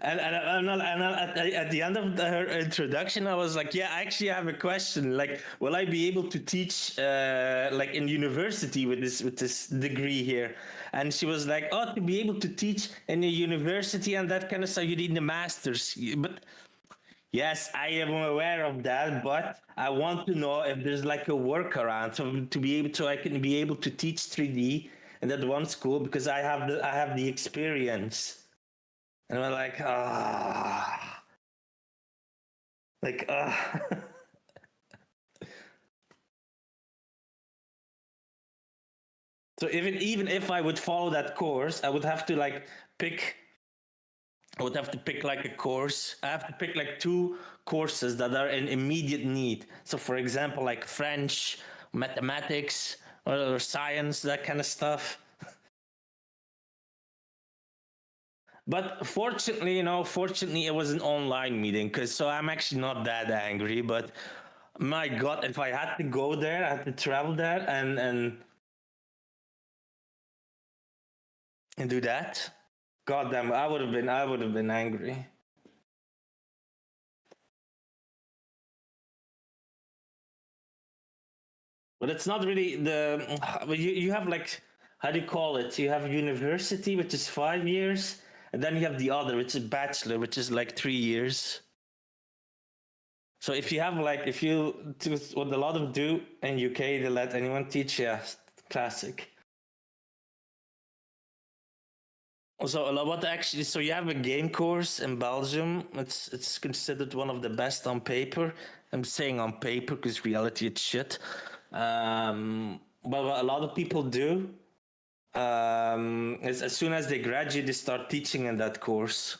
At the end of her introduction, I was like, "Yeah, I actually have a question. Like, will I be able to teach like in university with this degree here?" And she was like, "Oh, to be able to teach in a university and that kind of stuff, you need a master's." But yes, I am aware of that, but I want to know if there's like a workaround to be able to I can be able to teach 3D in that one school because I have the experience. And we're like, like So even if I would follow that course, I would have to like pick. I would have to pick like a course. I have to pick like 2 courses that are in immediate need. So, for example, like French, mathematics, or science, that kind of stuff. But fortunately, it was an online meeting, so I'm actually not that angry. But my God, if I had to go there, I had to travel there and do that. God damn, I would have been angry. But it's not really you have like, how do you call it? You have university, which is 5 years, and then you have the other, which is bachelor, which is like 3 years. So if you have like, if you do what a lot of do in UK, they let anyone teach. Yeah, classic. Also, a lot what actually. So you have a game course in Belgium. It's considered one of the best on paper. I'm saying on paper because reality it's shit. But what a lot of people do is as soon as they graduate, they start teaching in that course.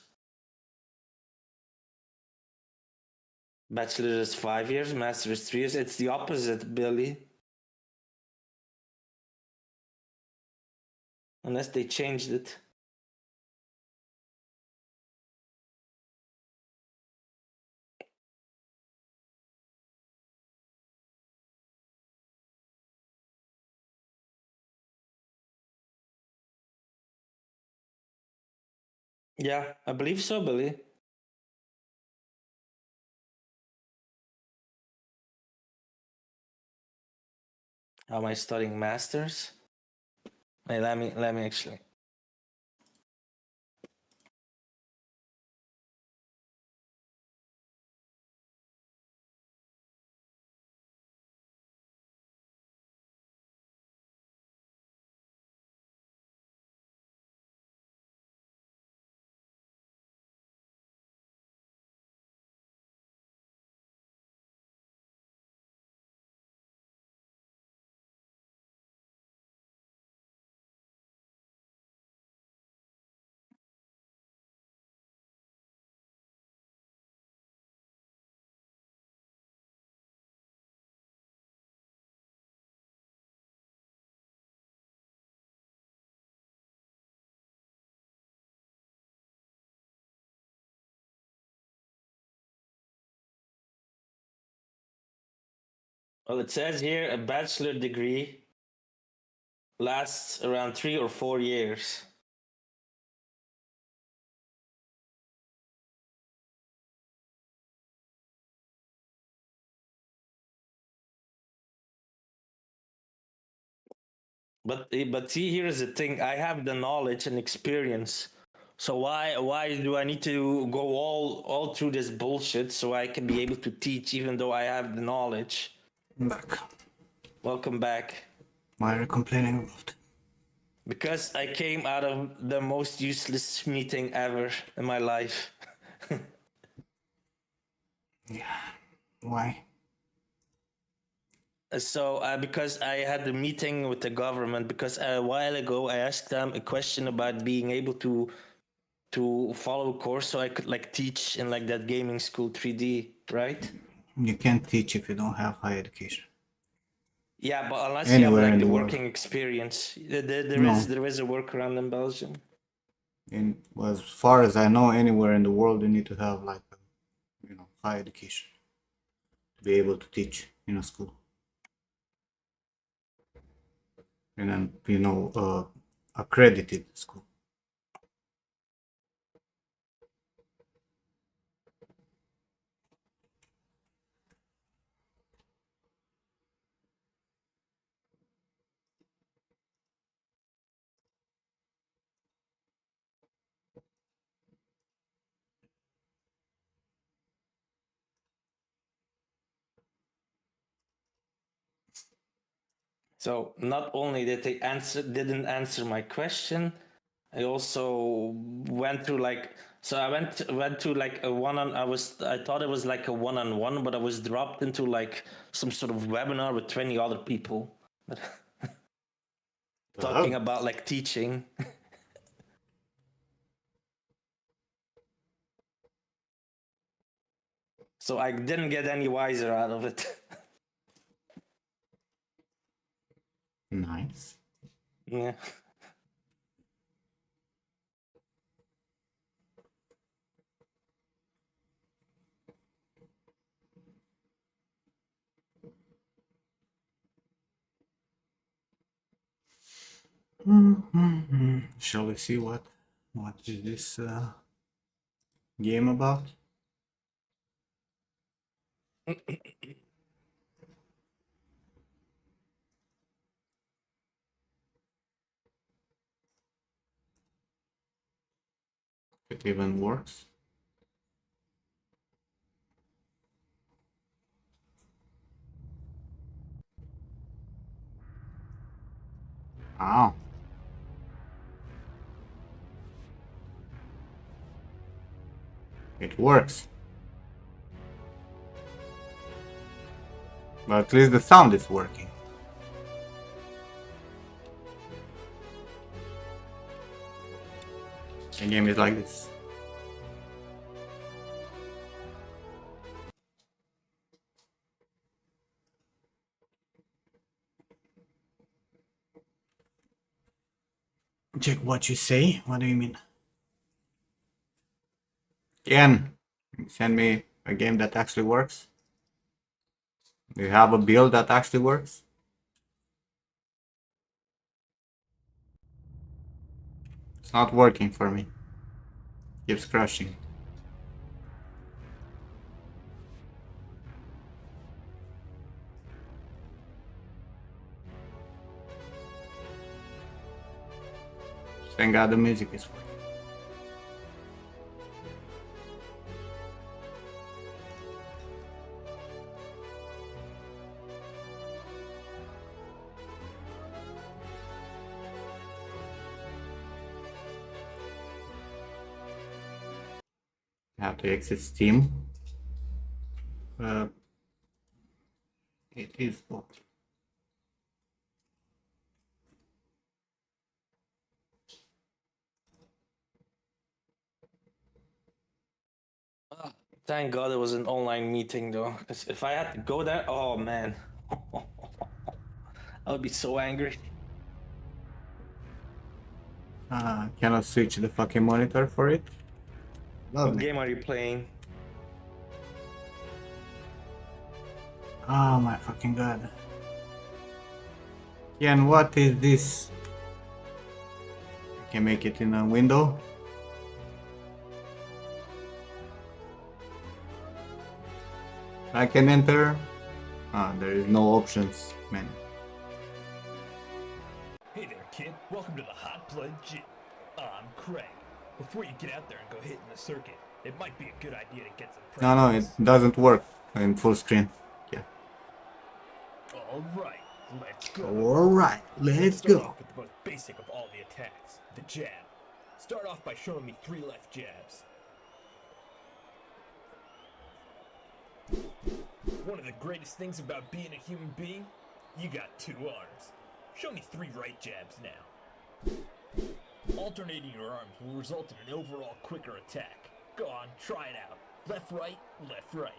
Bachelor is 5 years, master is 3 years. It's the opposite, Billy. Unless they changed it. Yeah, I believe so, Billy. How am I studying masters? Wait, let me actually. Well, it says here a bachelor degree lasts around 3 or 4 years. But see, here is the thing: I have the knowledge and experience. So why do I need to go all through this bullshit so I can be able to teach, even though I have the knowledge? I'm back. Welcome back. Why are you complaining about? Because I came out of the most useless meeting ever in my life. Yeah. Why? So because I had a meeting with the government, because a while ago I asked them a question about being able to follow a course so I could like teach in like that gaming school 3D, right? You can't teach if you don't have high education. Yeah, but unless you have Anywhere like in the the world. working experience, No. there is a workaround in Belgium. Well, as far as I know, anywhere in the world, you need to have like, high education to be able to teach in a school. And then, accredited school. So not only did they didn't answer my question, I also went through like I went to like a I thought it was like a one-on-one, but I was dropped into like some sort of webinar with 20 other people talking Oh. about like teaching. So I didn't get any wiser out of it. Nice. Yeah. Shall we see what is this game about? It even works. Oh. It works. But at least the sound is working. The game is like this. Check what you say. What do you mean? Ken, send me a game that actually works. Do you have a build that actually works? It's not working for me. Keeps crashing. Thank God the music is working. I have to exit Steam. It is open. Thank God it was an online meeting though, because if I had to go there, oh man, I would be so angry. Can I switch the fucking monitor for it? What Lovely. game are you playing? Oh my fucking God. Ken, what is this? I can make it in a window. I can enter. There is no options, man. Hey there, kid. Welcome to the Hot Blood Gym. I'm Craig. Before you get out there and go hitting the circuit, it might be a good idea to get some No, practice. it doesn't work in full screen. Yeah. All right, let's go. Alright, let's Start go. off with the most basic of all the attacks, the jab. Start off by showing me 3 left jabs. One of the greatest things about being a human being, you got 2 arms. Show me 3 right jabs now. Alternating your arms will result in an overall quicker attack. Go on, try it out. Left, right, left, right.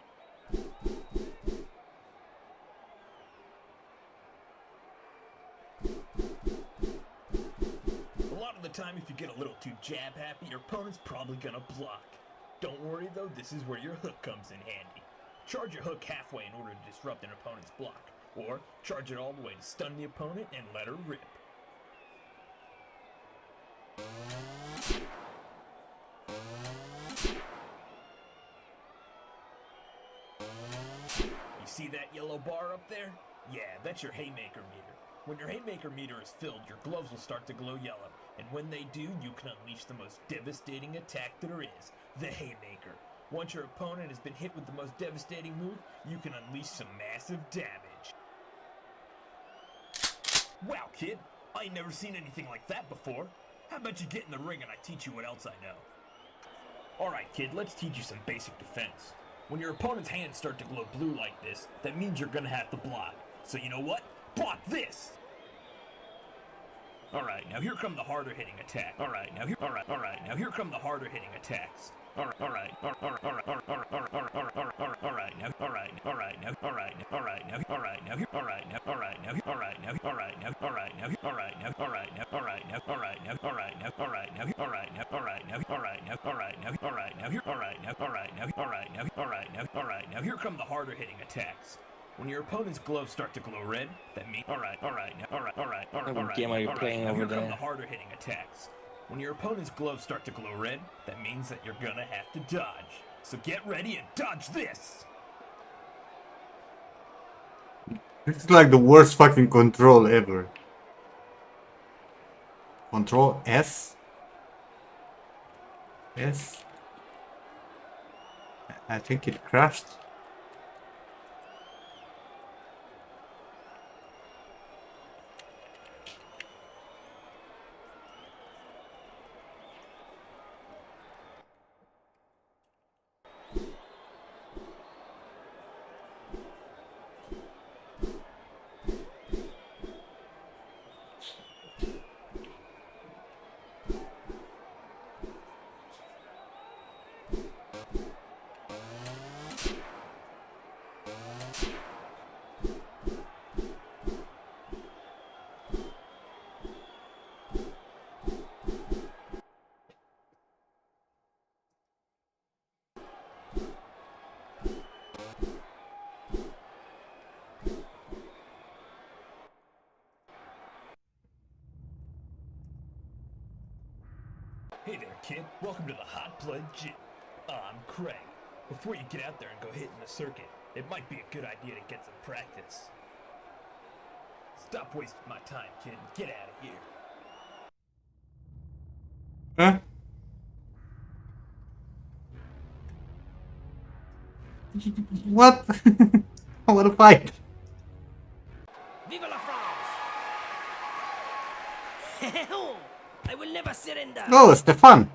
A lot of the time, if you get a little too jab happy, your opponent's probably gonna block. Don't worry though, this is where your hook comes in handy. Charge your hook halfway in order to disrupt an opponent's block, or charge it all the way to stun the opponent and let her rip. You see that yellow bar up there? Yeah, that's your haymaker meter. When your haymaker meter is filled, your gloves will start to glow yellow, and when they do, you can unleash the most devastating attack there is, the haymaker. Once your opponent has been hit with the most devastating move, you can unleash some massive damage. kid. I ain't never seen anything like that before. How about you get in the ring and I teach you what else I know? Alright, kid, let's teach you some basic defense. When your opponent's hands start to glow blue like this, that means you're gonna have to block. So you know what? Block this! Alright, now here come the harder hitting attack. Alright, now here come the harder hitting attacks. Alright, now here come the harder hitting attacks. When your opponent's gloves start to glow red, that means What game are you playing now over here come the there? harder hitting attacks. When your opponent's gloves start to glow red, that means that you're gonna have to dodge. So get ready and dodge this! This is like the worst fucking control ever. Control S? S? I think it crashed. Hey there, kid. Welcome to the Hot Blood Gym. I'm Craig. Before you get out there and go hitting the circuit, it might be a good idea to get some practice. Stop wasting my time, kid, and get out of here. Huh? What? I wanna fight. Viva la France! I will never surrender! Oh, Stefan.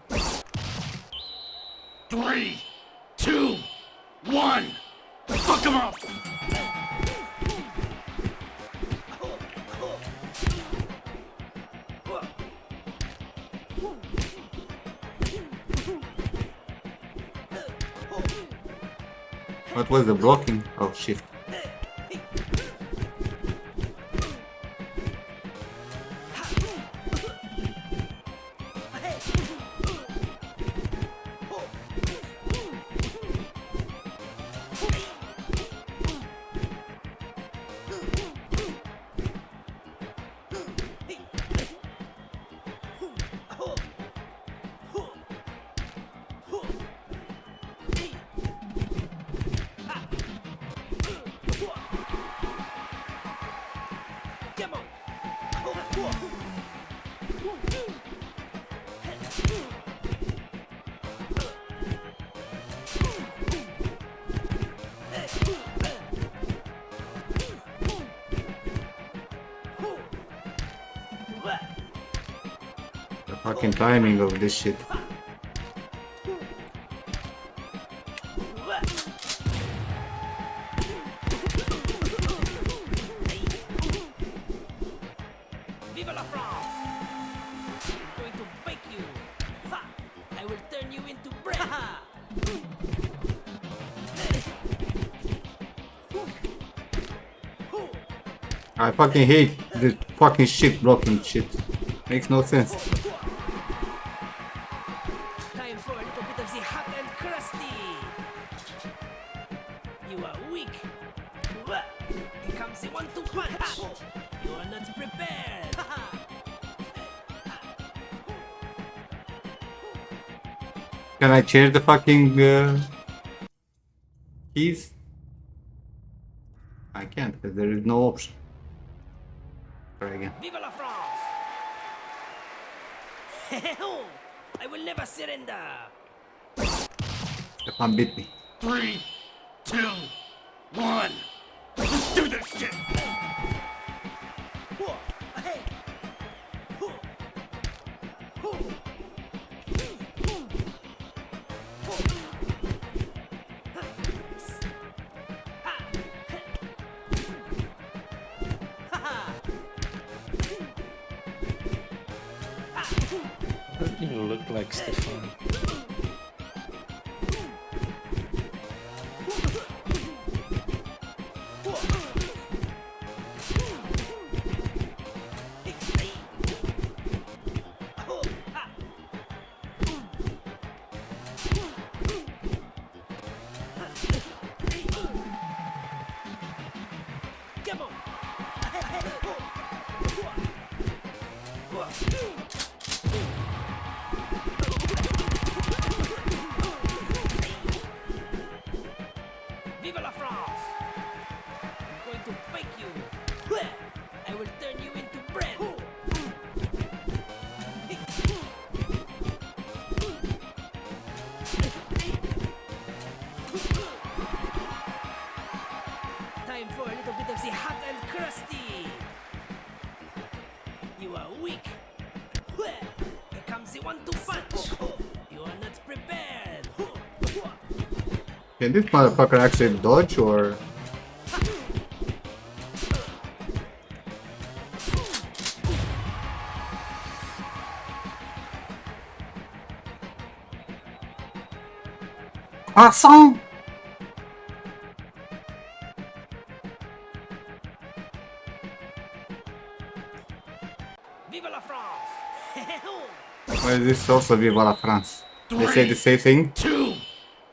3, 2, 1. Fuck him up! What was the blocking? Oh shit. The fucking timing of this shit. Viva la France! I'm going to bake you! Ha! I will turn you into bread! Ha! I fucking hate this fucking shit blocking shit. Makes no sense. Time for a little bit of the hot and crusty! You are weak! Here comes the 1-2 punch! You are not prepared! Can I change the fucking keys? I can't because there is no option. Try again. Viva la France! I will never surrender! Stefan beat me. 3, 2, 1. Let's do this shit! look like Stefan. Viva la France! I'm going to bake you. I will turn you into bread. Time for a little bit of the hot and crusty. You are weak. Here comes the one to punch. You are not prepared. Can this motherfucker actually dodge or? Croissant! Viva la France! Why is this also Viva la France? They say the same thing. 2,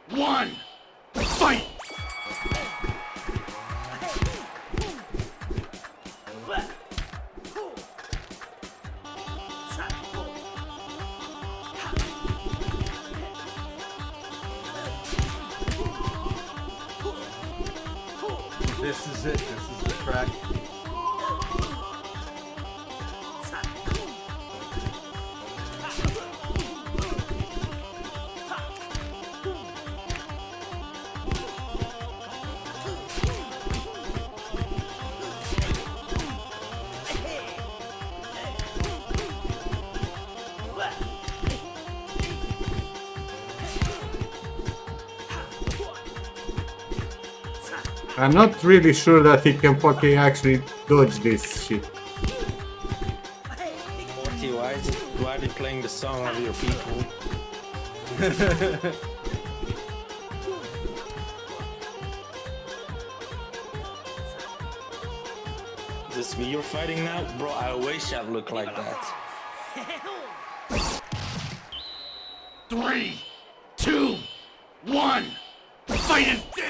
1, fight! This is it. This is the track. I'm not really sure that he can fucking actually dodge this shit. Morty, why are you playing the song of your people? Is this me you're fighting now? Bro, I wish I looked like that. 3, 2, 1, fight and think!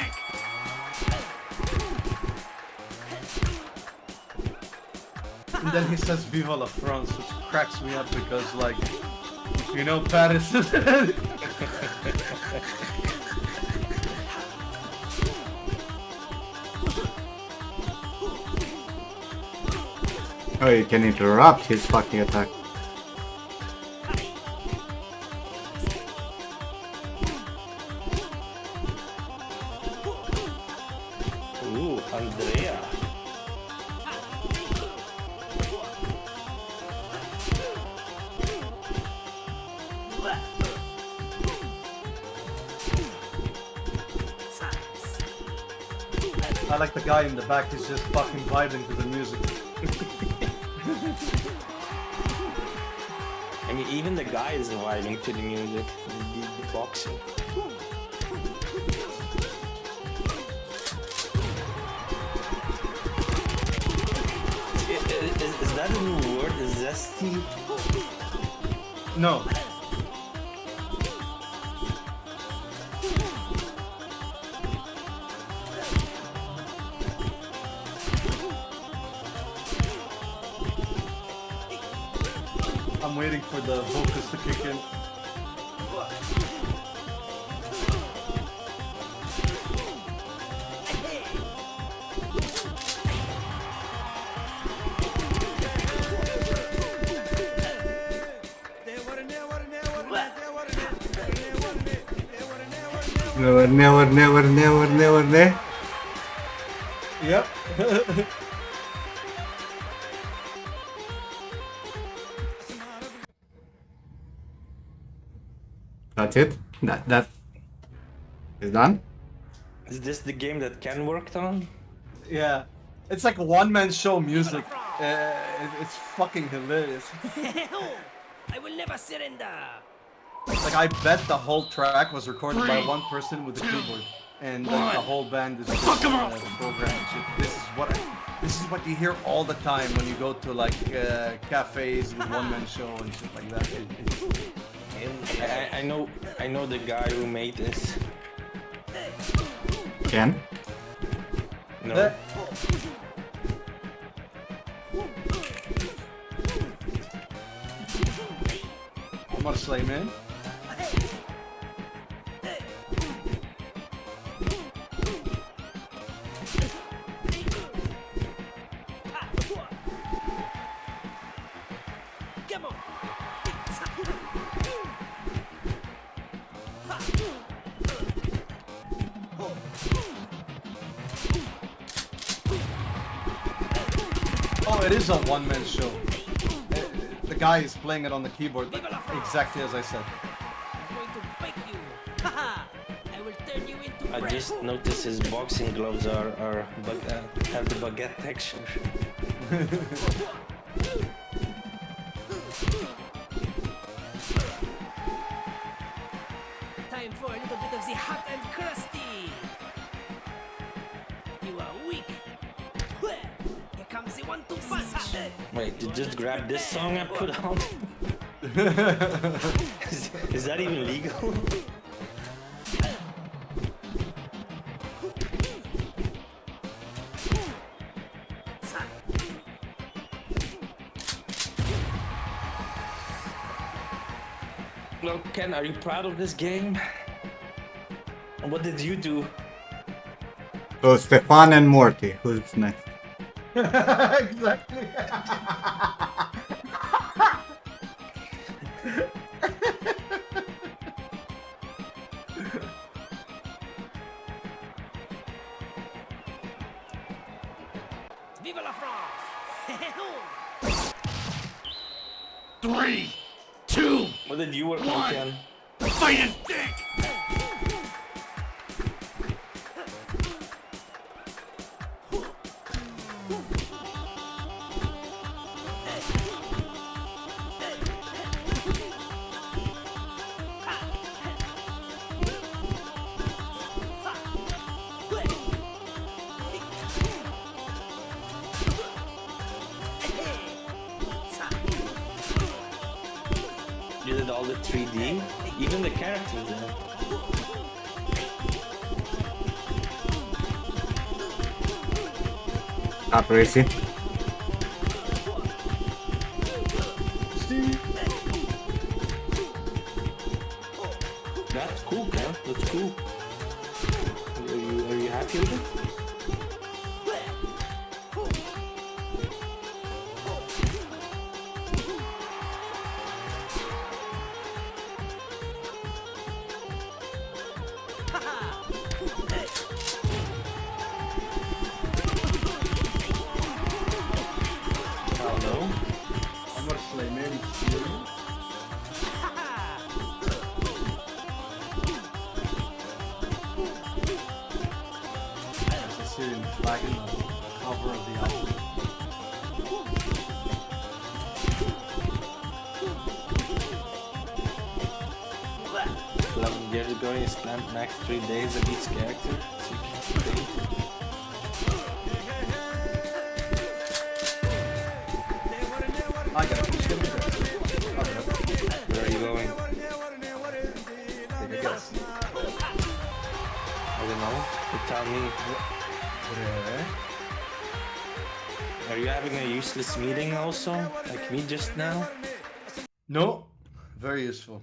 And then he says Viva la France, which cracks me up because, like, you know, Paris is... Oh, you can interrupt his fucking attack. Ooh, Andrea. I like the guy in the back, he's just fucking vibing to the music. I mean, even the guy is vibing to the music, the boxing. Is that a new word? Zesty? No. I'm waiting for the vocals to kick in. Never. Yep. That's it? That is done? Is this the game that Ken worked on? Yeah. It's like a one-man show music. It's fucking hilarious. I will never surrender. Like I bet the whole track was recorded by Three, one person with a two, keyboard, and the one. whole band is just Fuck 'em up. programmed shit. This is what you hear all the time when you go to like cafes with one-man show and shit like that. I know the guy who made this. Ken? No. That- I'm not a slay man. Come on. Oh, it is a one-man show. The guy is playing it on the keyboard exactly as I said. I'm going to bake you. Haha. I will turn you into I bread. just noticed his boxing gloves have the baguette texture. Time for a little bit of the hot and crusty. You are weak. Here comes the one to punch. Wait, you just grab this song I put on? Is that even legal? Well, Ken, are you proud of this game? What did you do? So Stefan and Morty, who's next? Exactly. Vive la France! 3, 2, What did you work on, One. Ken? fight his dick! You did all the 3D? Even the characters there. Not racy. That's cool, Ken. That's cool. Are you happy with it? Oh no. I'm not a slay man. There's a Syrian flag in the cover of the album. Years ago, you spent max 3 days at each character. I got it. Where are you going? Take a guess. I don't know. You tell me. Are you having a useless meeting also? Like me just now? No. Very useful.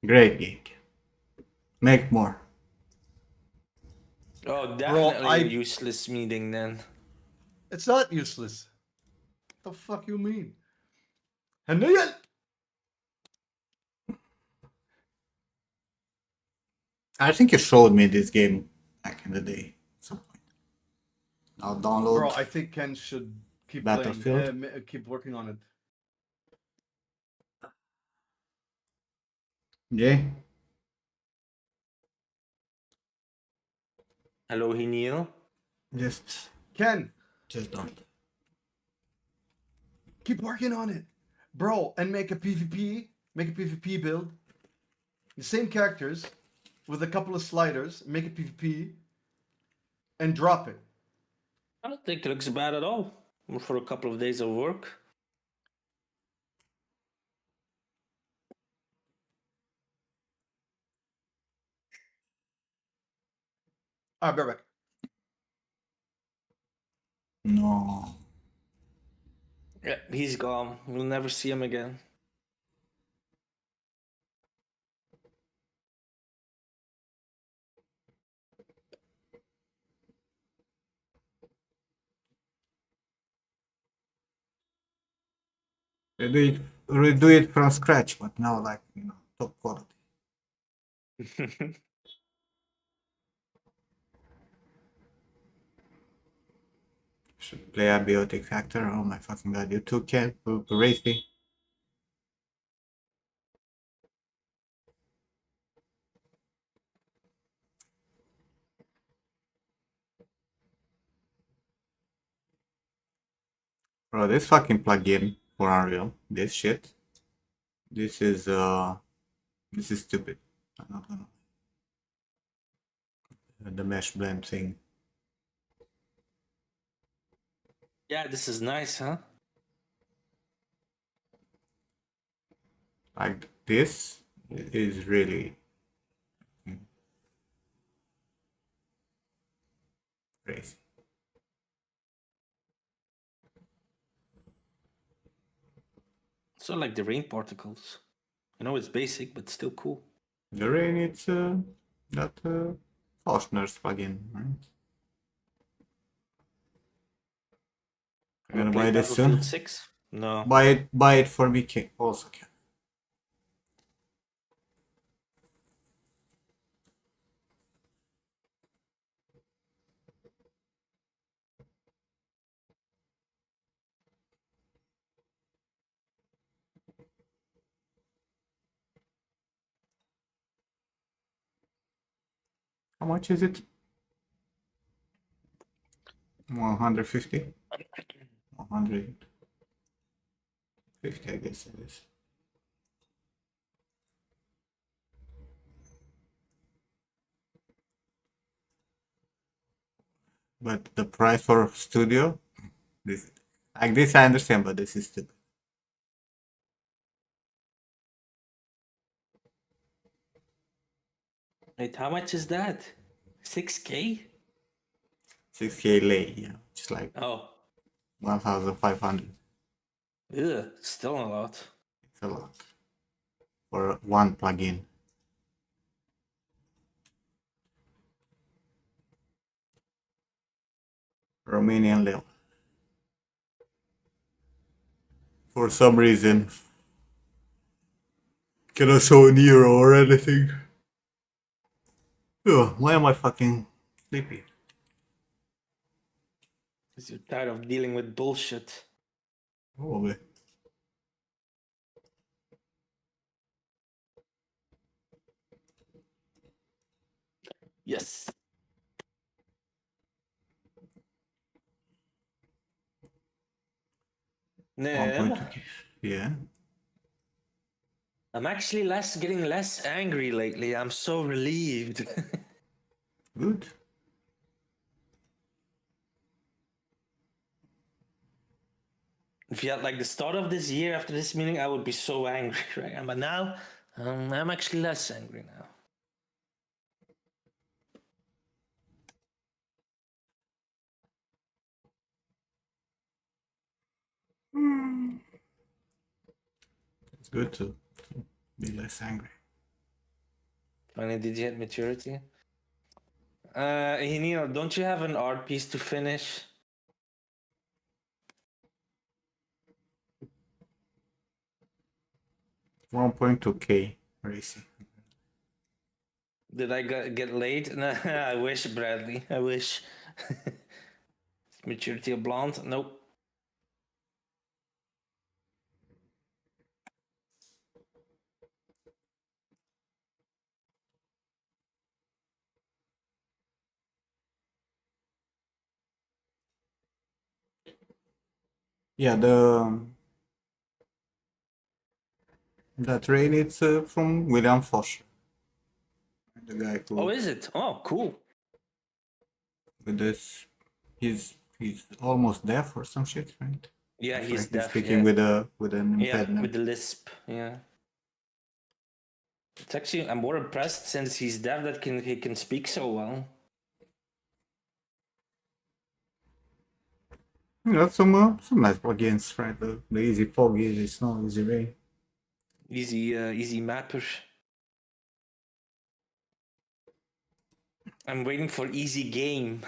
Great gig. Make more. Oh, definitely I- a useless meeting then. It's not useless. What the fuck you mean? Henriel! I think you showed me this game back in the day at some point. I'll download. Bro, I think Ken should keep Battlefield? playing, keep working on it. Yeah. Hello, Hiniel. Just Ken, don't. keep working on it. Bro, and make a PvP build. The same characters with a couple of sliders, make it PvP, and drop it. I don't think it looks bad at all for a couple of days of work. Alright, be right back. No. Yeah, he's gone. We'll never see him again. Redo it from scratch, but now like, you know, top quality. Should play a biotic factor. Oh my fucking god, you too can racy. Bro, this fucking plugin for Unreal, this shit. This is stupid. I'm not gonna the mesh blend thing. Yeah, this is nice, huh? Like this is really crazy. So like the rain particles. I know it's basic, but still cool. The rain, it's that Faulkner's plugin, right? I'm gonna buy this soon. Battlefield 6? No. Buy it for me, King. Also can. How much is it? 150? 150, I guess it is. But the price for studio, this like this I understand, but this is stupid. Wait, how much is that? 6K? 6K lei, yeah, just like Oh. 1,500. Ugh, still a lot. It's a lot for one plugin. Romanian leu. For some reason, cannot show an euro or anything. Ugh, why am I fucking sleepy? Because you're tired of dealing with bullshit. Probably. Yes. Nem. 1.2K. Yeah. I'm actually getting less angry lately. I'm so relieved. Good. If you had like the start of this year after this meeting, I would be so angry, right? But now, I'm actually less angry now. It's good to be less angry. Finally, did you hit maturity? Nino, don't you have an art piece to finish? $1.2K racing. Did I get laid? No, I wish, Bradley. I wish. Maturity of blonde? Nope. Yeah, that rain it's from William Foch. The guy who Oh, is it? Oh, cool. with this, he's almost deaf or some shit, right? Yeah, That's he's why he's deaf. speaking Yeah, with an yeah, impediment. with the lisp. Yeah. It's actually I'm more impressed since he's deaf that he can speak so well. Yeah, some nice plugins, right? The Easy Fog, Easy Snow, Easy Rain. Easy mapper. I'm waiting for easy game.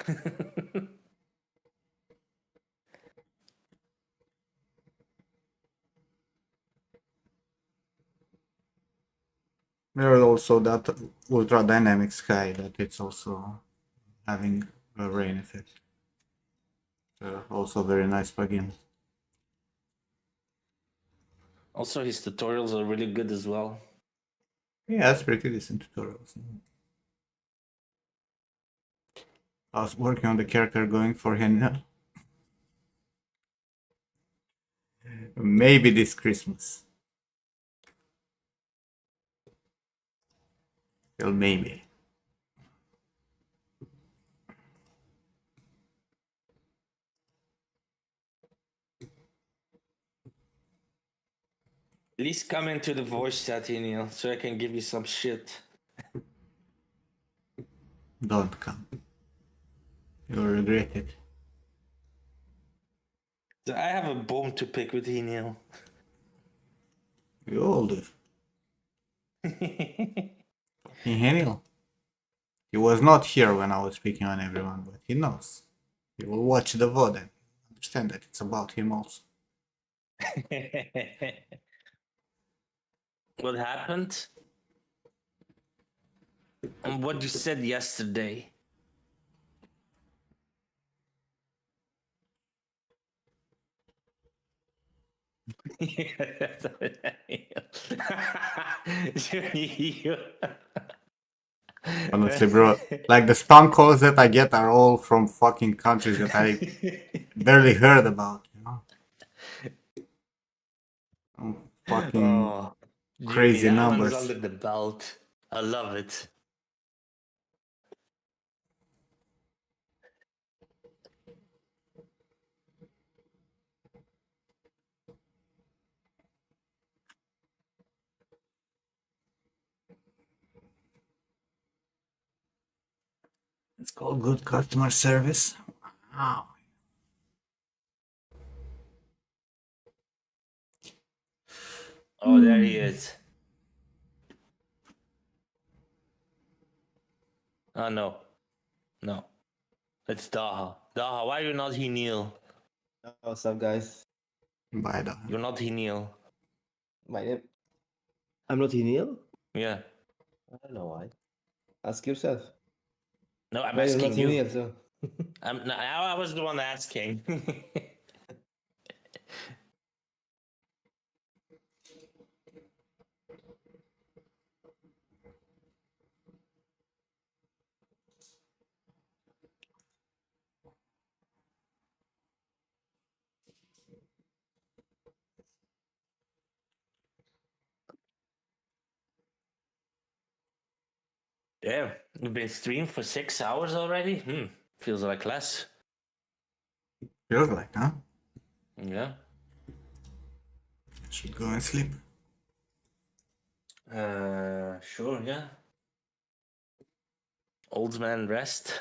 There's also that Ultra Dynamic Sky that it's also having a rain effect. Also very nice plugin. Also, his tutorials are really good as well. Yeah, it's pretty decent tutorials. I was working on the character going for Henna. Maybe this Christmas. Well, maybe. Please come into the voice chat, Neil, so I can give you some shit. Don't come. You'll regret it. So I have a bone to pick with Neil. You all do. Henil. He was not here when I was speaking on everyone, but he knows. He will watch the VOD and understand that it's about him also. What happened? And what you said yesterday. Honestly, bro, like the spam calls that I get are all from fucking countries that I barely heard about, you know? Fucking Oh, Jimmy, crazy that one's numbers. under the belt. I love it. It's called good customer service. Wow. Oh, there he is. Oh, no. No. It's Daha. Daha, why are you not Neil? What's up, guys? By the You're not Neil. My name. I'm not Neil. Yeah. I don't know why. Ask yourself. No, I'm Why you're asking not you. Neil, so. I was the one asking. Damn, you've been streamed for 6 hours already? Feels like less. feels like, huh? Yeah. Should go and sleep. Sure, yeah. Old man rest.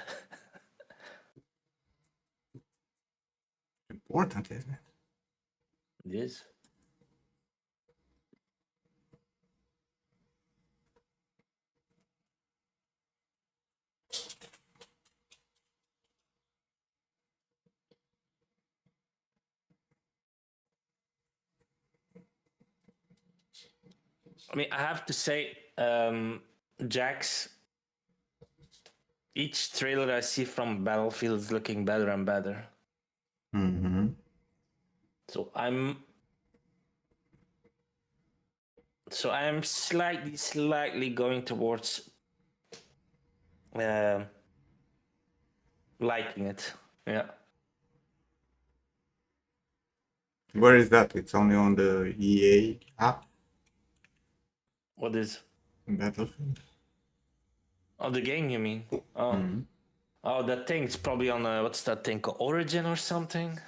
Important, isn't it? It is. I mean, I have to say, Jax, each trailer I see from Battlefield is looking better and better. Mm-hmm. So I'm slightly going towards liking it. Yeah. Where is that? It's only on the EA app, What is? Battlefield. Oh, the game, you mean? Oh, Mhm. oh, that thing's probably on what's that thing called? Origin or something?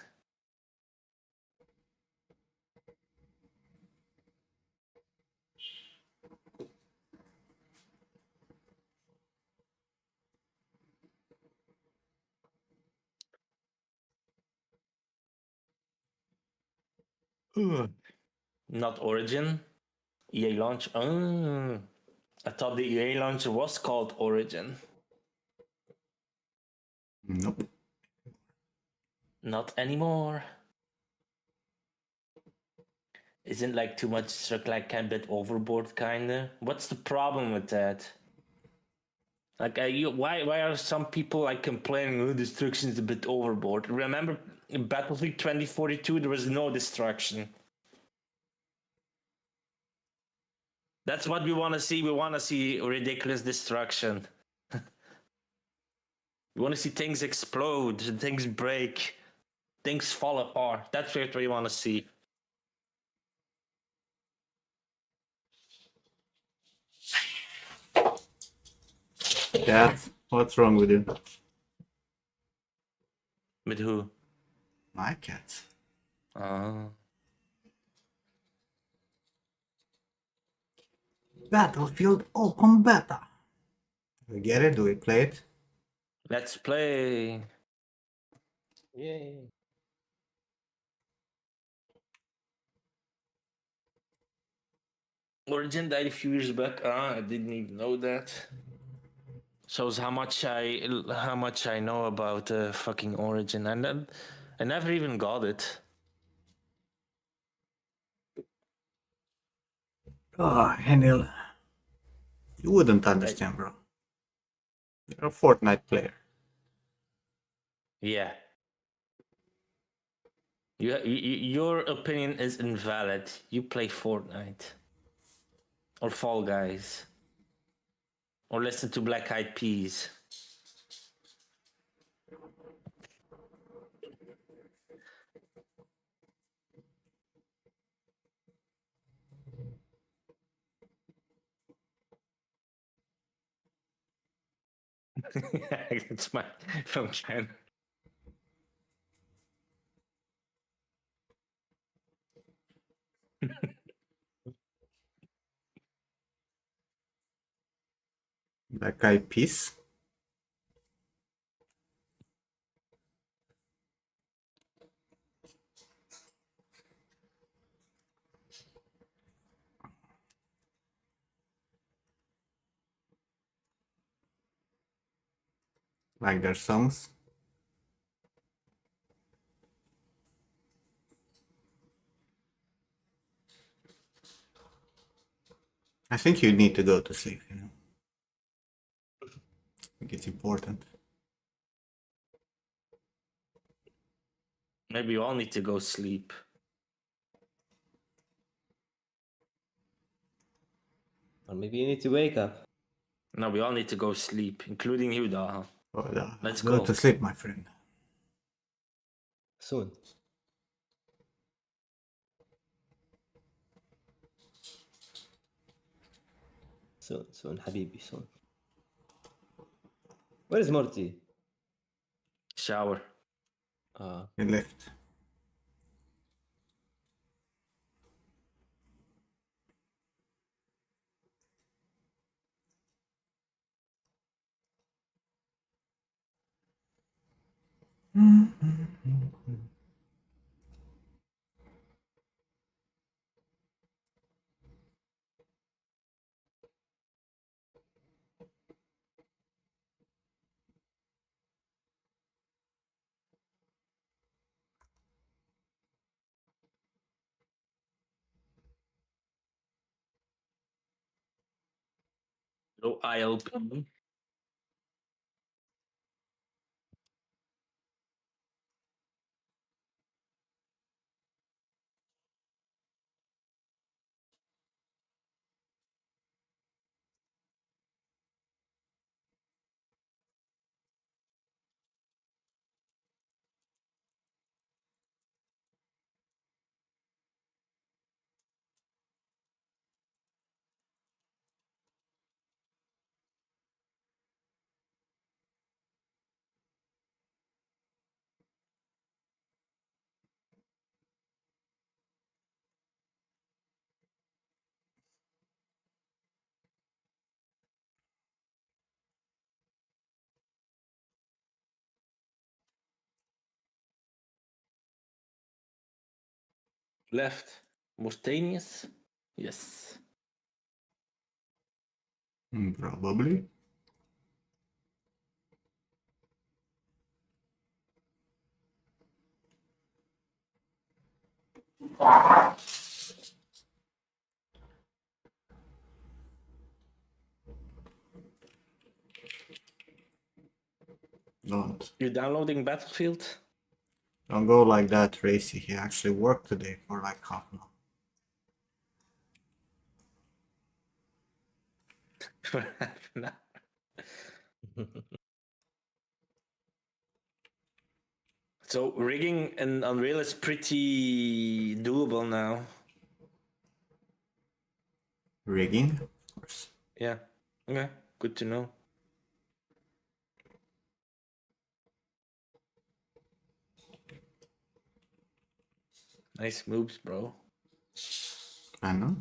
Not Origin. EA launch. Oh, I thought the EA launcher was called Origin. Nope. Not anymore. Isn't like too much like a bit overboard kinda? What's the problem with that? Like, why are some people like complaining? Oh, destruction is a bit overboard. Remember, in Battlefield 2042, there was no destruction. That's what we want to see. We want to see ridiculous destruction. We want to see things explode, things break, things fall apart. That's what we want to see. Cat, what's wrong with you? With who? My cat. Oh. Battlefield Open Beta. Do we get it? Do we play it? Let's play. Yay. Origin died a few years back. I didn't even know that. Shows how much I know about fucking Origin, and I never even got it. Oh, Henil. You wouldn't understand, bro. You're a Fortnite player. Yeah. Your opinion is invalid. You play Fortnite. Or Fall Guys. Or listen to Black Eyed Peas. That's my from China. Black Eyed Peas. Like their songs. I think you need to go to sleep, you know. I think it's important. Maybe you all need to go sleep. Or maybe you need to wake up. No, we all need to go sleep, including you, Daha. Oh, Let's go go. to sleep, my friend. Soon. Soon, Habibi, soon. Where is Morty? Shower. He left. No ILP. Left. Mortanius? Yes. Probably. Don't. You downloading Battlefield? Don't go like that, Racy. He actually worked today for like half an hour. So rigging in Unreal is pretty doable now. Rigging, of course. Yeah. Okay. Good to know. Nice moves, bro. I know.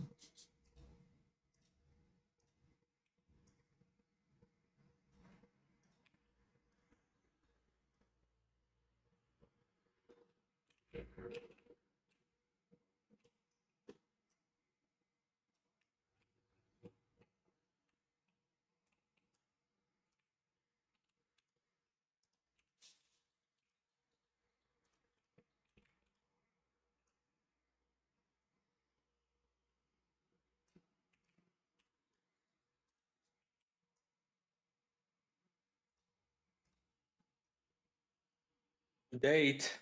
Date.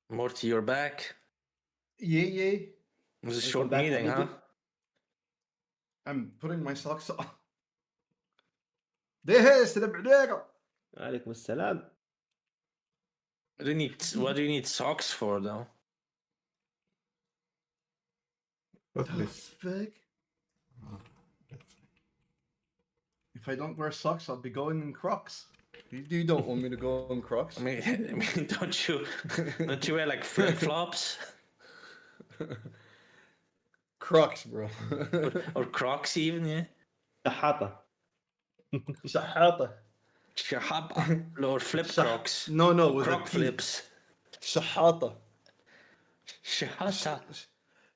Morty, you're back. Yeah. It was a Welcome short back, meeting, huh? Hamidi. I'm putting my socks on. ده السلام عليكم. عليكم السلام. What do you need socks for, though? Look The this. fuck? If I don't wear socks, I'll be going in Crocs. You don't want me to go in Crocs. I mean, don't you wear like flip flops Crocs, bro. or Crocs even? Yeah. شحاطة. Shahata. Shahaba or flip Crocs. No, Or with Croc a T. flips. Shahata. Shahata.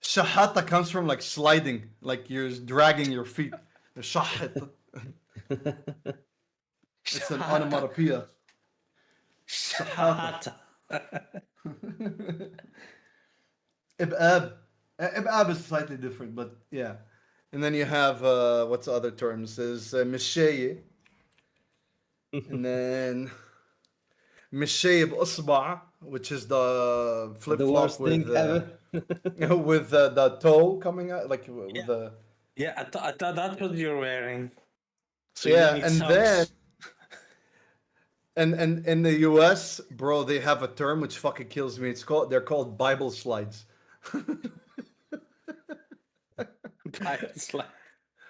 Shahata comes from like sliding, like you're dragging your feet. Shahata. It's an onomatopoeia. Shahata. Ibab. Ibab is slightly different, but yeah. And then you have what's the other terms? Is Misheye. And then Misheye b'usba', which is the flip The flop worst thing with ever. with the toe coming out, like with Yeah. the Yeah, I thought that's what you're wearing. So you yeah. need And socks. then and in the US, bro, they have a term which fucking kills me. They're called Bible slides. It's like,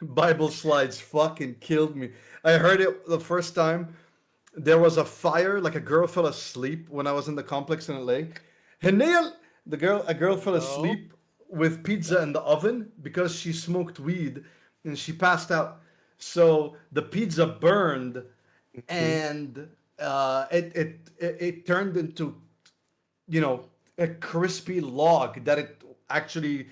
Bible slides fucking killed me. I heard it the first time. There was a fire, like a girl fell asleep when I was in the complex in LA. Hanil, a girl fell asleep with pizza in the oven because she smoked weed and she passed out. So the pizza burned and it turned into, you know, a crispy log that it actually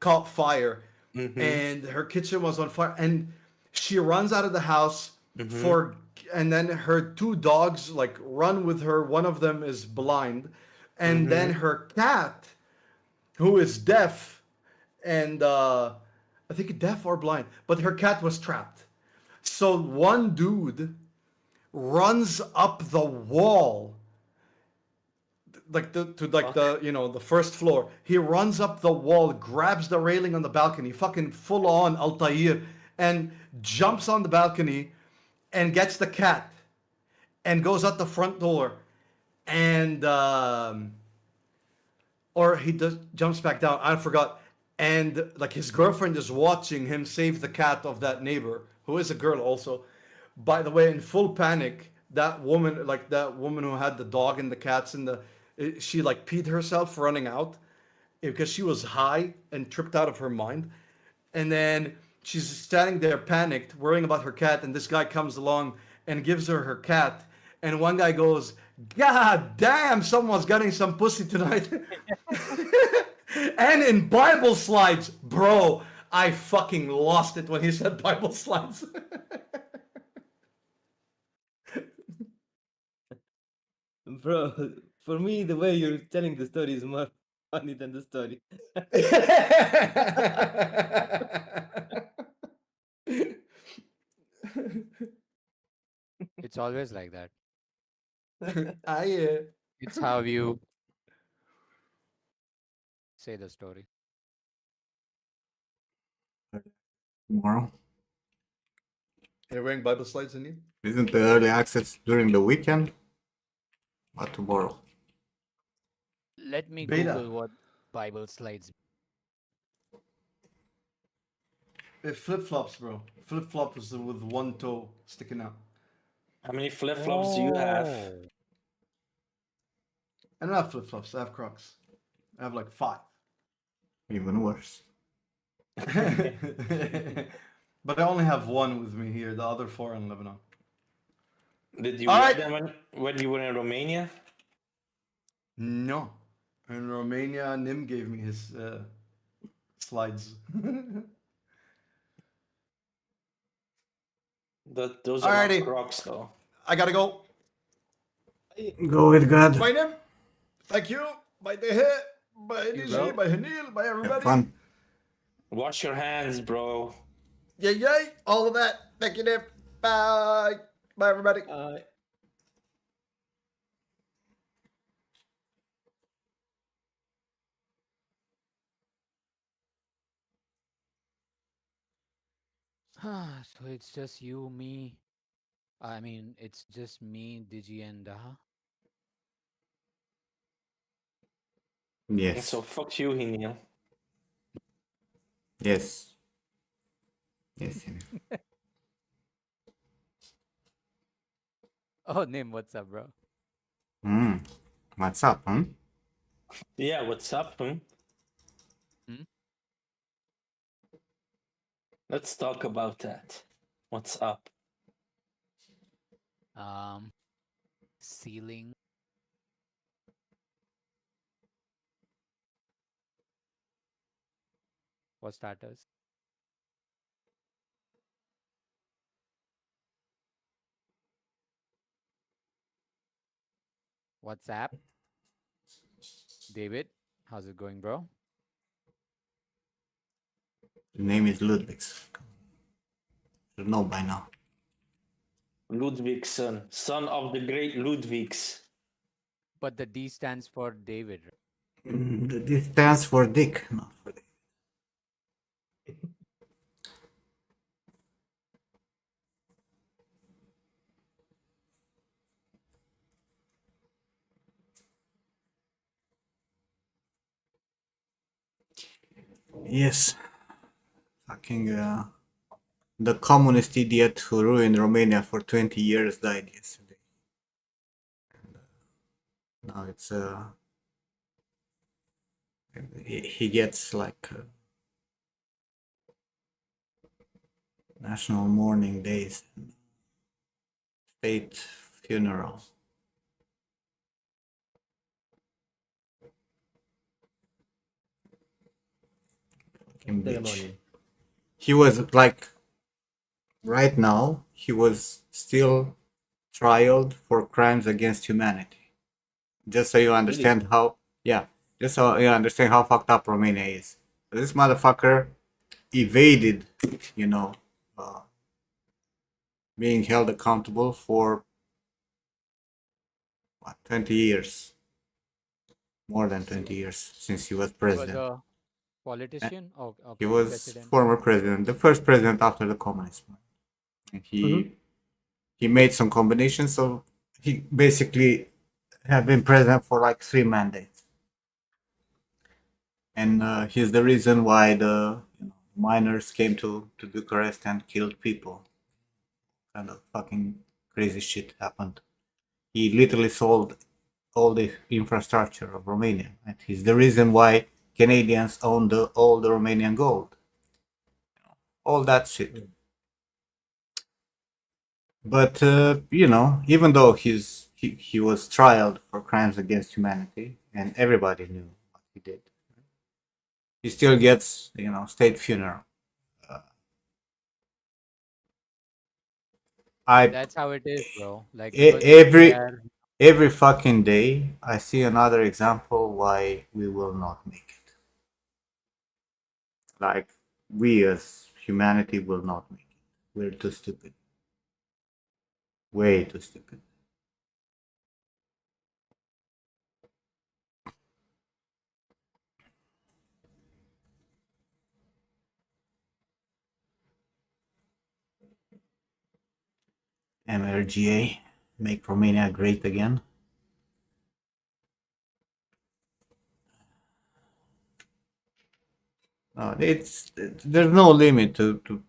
caught fire. And her kitchen was on fire, and she runs out of the house for, and then her two dogs like run with her. One of them is blind, and then her cat, who is deaf, and I think deaf or blind, but her cat was trapped. So one dude runs up the wall, like the first floor. He runs up the wall, grabs the railing on the balcony, fucking full on Altair, and jumps on the balcony and gets the cat and goes out the front door, and or he does jumps back down. I forgot. And like his girlfriend is watching him save the cat of that neighbor, who is a girl also. By the way, in full panic, that woman who had the dog and the cats and she like peed herself running out because she was high and tripped out of her mind. And then she's standing there panicked, worrying about her cat, and this guy comes along and gives her cat, and one guy goes, "God damn, someone's getting some pussy tonight." And in Bible slides, bro, I fucking lost it when he said Bible slides. Bro, for me, the way you're telling the story is more funny than the story. It's always like that. I It's how you say the story. Tomorrow. You're wearing Bible slides in you? Isn't the early access during the weekend? But tomorrow. Let me Beta. Google what Bible slides. It flip flops, bro. Flip flops with one toe sticking out. How many flip flops do you have? Oh. I don't have flip flops. I have Crocs. I have like 5. Even worse. But I only have one with me here. The other 4 in Lebanon. Did you All wear right. them when you were in Romania? No. In Romania, Nim gave me his slides. Those are not Alrighty. Crocs, though. I gotta go. Go with God. Bye, Nim. Thank you. Bye, Dehe. Bye, you, Niji. bro. Bye, Hanil. Bye, Have everybody. fun. Wash your hands, bro. Yay, yay. All of that. Thank you, Nim. Bye. Bye, everybody. So it's just you, me. I mean, it's just me, Digi, and Daha. Yes. So fuck you, Hiniel. Yes. Yes. Yes. Oh, Nim, what's up, bro? What's up, huh? Yeah, what's up, huh? Hmm? Let's talk about that. What's up? Ceiling. For starters. What's up? David, how's it going, bro? The name is Ludwig's. Should know by now. Ludwigson, son of the great Ludwigs. But the D stands for David. This stands for Dick, not for Dick. Yes. Fucking the communist idiot who ruined Romania for 20 years died yesterday. And, now it's he gets like national mourning days, state funeral. Fucking bitch. Ceremony. He was like, right now, he was still trialed for crimes against humanity. Just so you understand how, yeah, just so you understand how fucked up Romania is. This motherfucker evaded, you know, being held accountable for what, 20 years, more than 20 years since he was He was president. a politician? Oh, okay. He was President. former president, the first president after the communism. And he made some combinations, so he basically have been president for like 3 mandates. And he's the reason why the miners came to Bucharest and killed people. Kind of fucking crazy shit happened. He literally sold all the infrastructure of Romania, and he's the reason why Canadians own all the Romanian gold. All that shit. But you know, even though he was trialed for crimes against humanity, and everybody knew what he did, he still gets, you know, state funeral. Uh, I That's how it is, bro. Like because they every are every fucking day I see another example why we will not make it. Like we as humanity will not make it. We're too stupid. Way too stupid. MRGA, make Romania great again. There's no limit to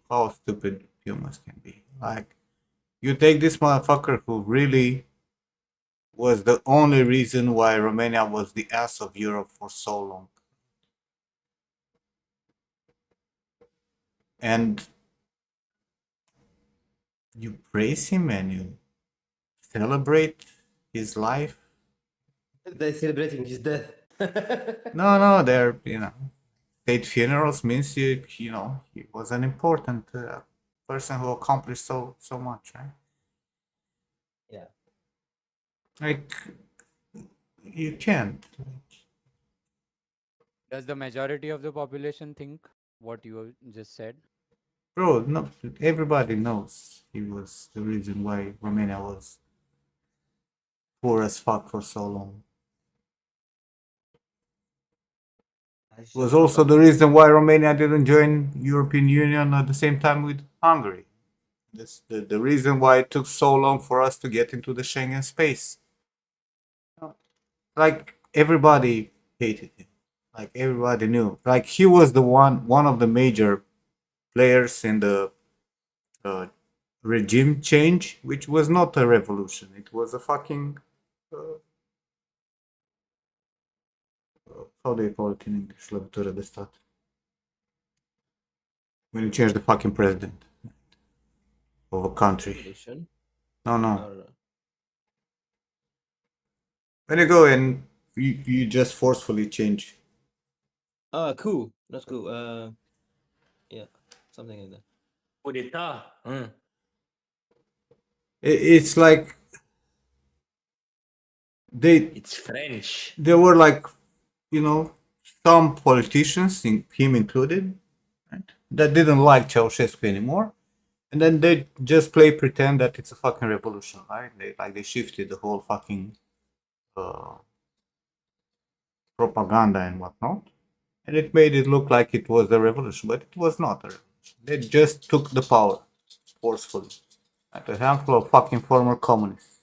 how stupid humans can be. Like you take this motherfucker who really was the only reason why Romania was the ass of Europe for so long. And you praise him and you celebrate his life. They're celebrating his death. No, they're, you know, state funerals means you know, he was an important person who accomplished so much, right? Yeah. Like you can't, does the majority of the population think what you just said? bro. No, everybody knows he was the reason why Romania was poor as fuck for so long. It was also the reason why Romania didn't join European Union at the same time with Hungary. That's the reason why it took so long for us to get into the Schengen space. Like everybody hated him. Like everybody knew. Like he was the one of the major players in the uh, regime change, which was not a revolution. It was a fucking how do you call it in English? Lovitură de stat. When you change the fucking president of a country. Revolution. No. Or, When you go and you just forcefully change. cool. That's cool. Yeah, something like that. Coup d'etat. It's like they It's French. there were like, you know, some politicians, him included, right, that didn't like Ceausescu anymore, and then they just pretend that it's a fucking revolution, right? They shifted the whole fucking uh, propaganda and whatnot, and it made it look like it was a revolution, but it was not a revolution. They just took the power forcefully, like a handful of fucking former communists.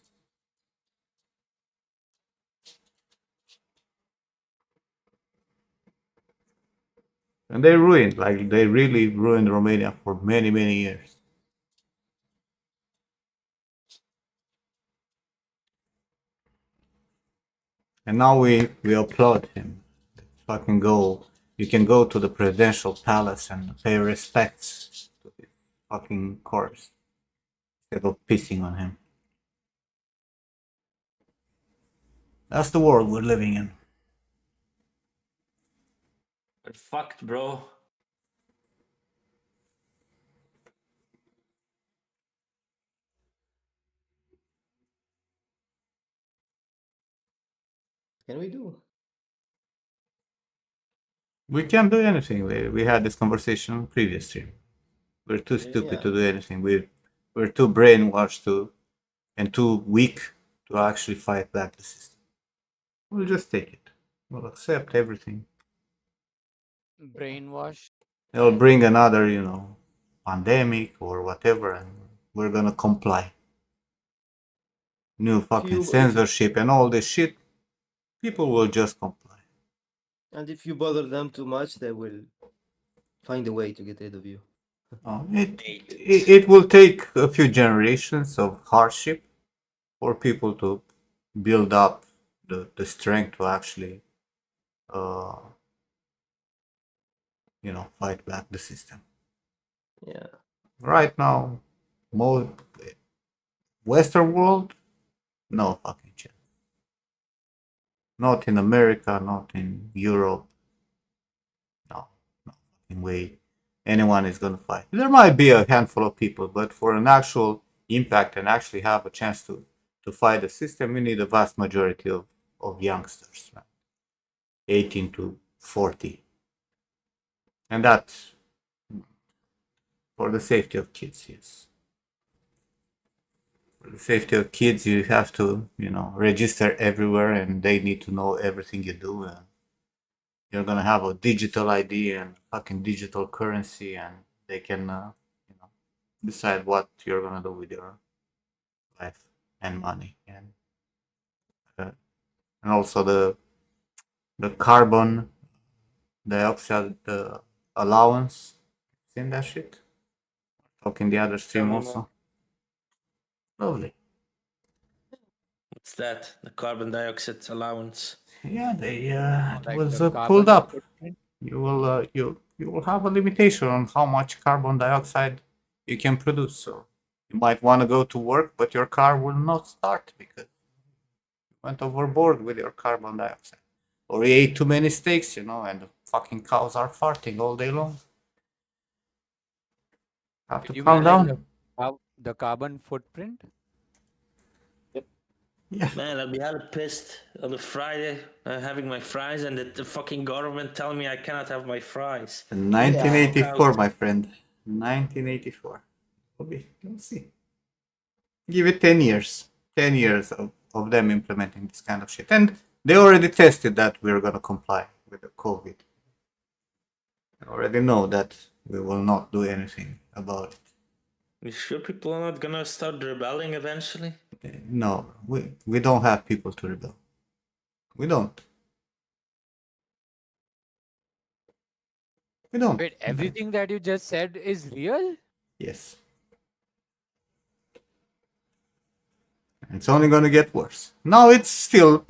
And they ruined, like they really ruined Romania for many years. And now we applaud him. Fucking go. You can go to the presidential palace and pay respects to his fucking corpse instead of pissing on him. That's the world we're living in. We're fucked, bro. What can we do? We can't do anything. We had this conversation on previous stream. We're too stupid Yeah. to do anything. We're too brainwashed and too weak to actually fight back the system. We'll just take it. We'll accept everything. Brainwash. It'll bring another, you know, pandemic or whatever, and we're gonna comply. New fucking censorship and all this shit. People will just comply. And if you bother them too much, they will find a way to get rid of you. It will take a few generations of hardship for people to build up the strength to actually, uh, you know, fight back the system. Yeah. Right now, most Western world, no fucking chance. Not in America, not in Europe. No, no fucking way anyone is gonna fight. There might be a handful of people, but for an actual impact and actually have a chance to fight the system, you need a vast majority of youngsters, right? 18 to 40. And that's for the safety of kids, yes. For the safety of kids, you have to, register everywhere and they need to know everything you do. And you're gonna have a digital ID and fucking digital currency, and they can, decide what you're gonna do with your life and money. And also the carbon dioxide allowance. Seen that shit? Talking the other Tell stream me also. more. Lovely. What's that? The carbon dioxide allowance. Yeah, they it Like was the pulled carbon up. footprint. You will have a limitation on how much carbon dioxide you can produce. So you might want to go to work, but your car will not start because you went overboard with your carbon dioxide, or you ate too many steaks, and the fucking cows are farting all day long. Have to You calm mean like down. the carbon footprint? Yeah. Man, I'll be hella pissed on the Friday having my fries and the fucking government telling me I cannot have my fries. 1984, my friend. 1984. We'll see. Give it 10 years. 10 years of them implementing this kind of shit. And they already tested that we're going to comply with the COVID. They already know that we will not do anything about it. You sure people are not gonna start rebelling eventually? No, we don't have people to rebel. We don't. We don't. Wait, everything that you just said is real? Yes. It's only going to get worse. Now it's still,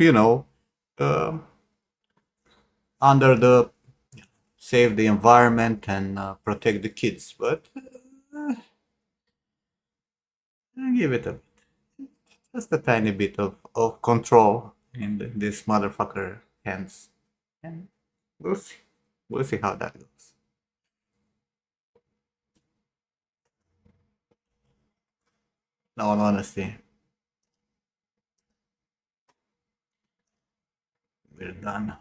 under the save the environment and protect the kids, but give it just a tiny bit of control in this motherfucker hands, and we'll see. We'll see how that goes. No, in honesty, we're done.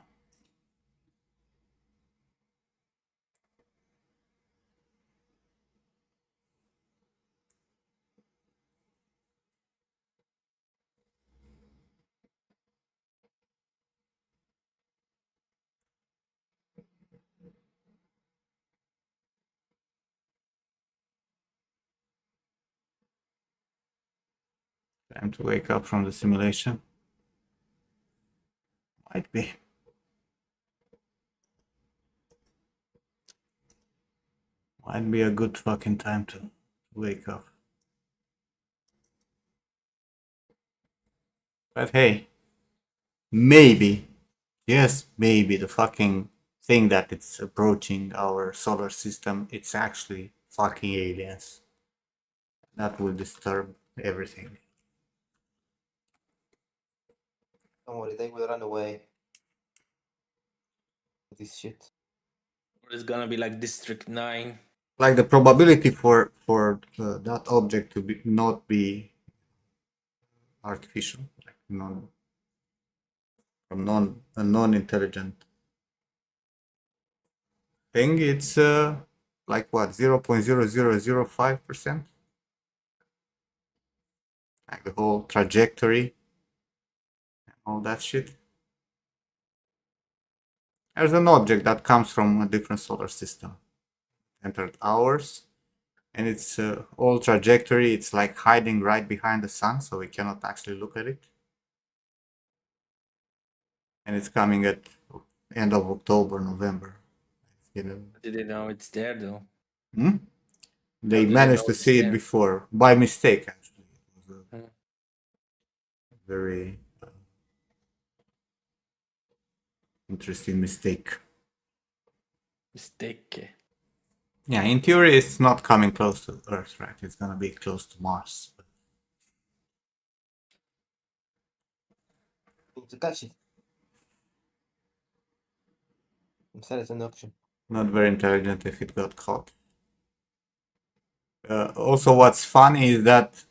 Time to wake up from the simulation. Might be. Might be a good fucking time to wake up. But hey, maybe, yes, maybe the fucking thing that it's approaching our solar system, it's actually fucking aliens. That will disturb everything. Don't worry, they will run away. This shit. Or it's gonna be like District 9. Like the probability for that object to not be artificial, like a non-intelligent thing, it's like what, 0.0005%, like the whole trajectory and all that shit. There's an object that comes from a different solar system, entered ours, and its whole trajectory, it's like hiding right behind the sun, so we cannot actually look at it. And it's coming at end of October, November. Did they know it's there though? Hmm? They How do they managed know to it's see it there? before, by mistake, actually. It was a Hmm. very interesting mistake. Mistake. Yeah, in theory, it's not coming close to Earth, right? It's gonna be close to Mars. To catch it. Instead, it's an option. Not very intelligent if it got caught. Also, what's funny is that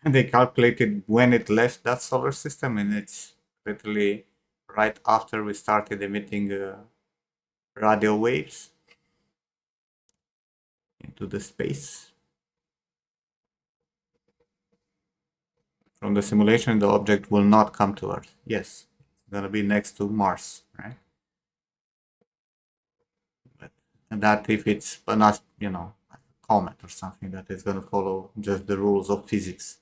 they calculated when it left that solar system, and it's literally right after we started emitting radio waves into the space. From the simulation, the object will not come to Earth. Yes, it's gonna be next to Mars, right? But and that if it's not, a comet or something, that is gonna follow just the rules of physics.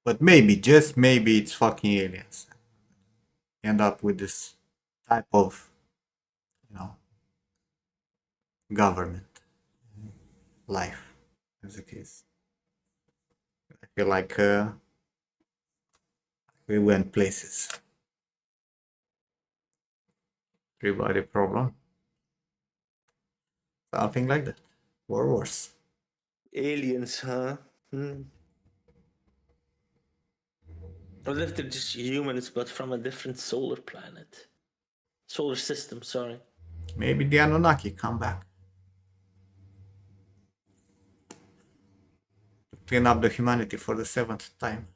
But maybe, just maybe, it's fucking aliens. End up with this type of, government life as it is. I feel like we went places. Three-body problem. Something like that. Or worse. Aliens, huh? What if they're just humans, but from a different solar planet? Solar system, sorry. Maybe the Anunnaki come back. To clean up the humanity for the 7th time.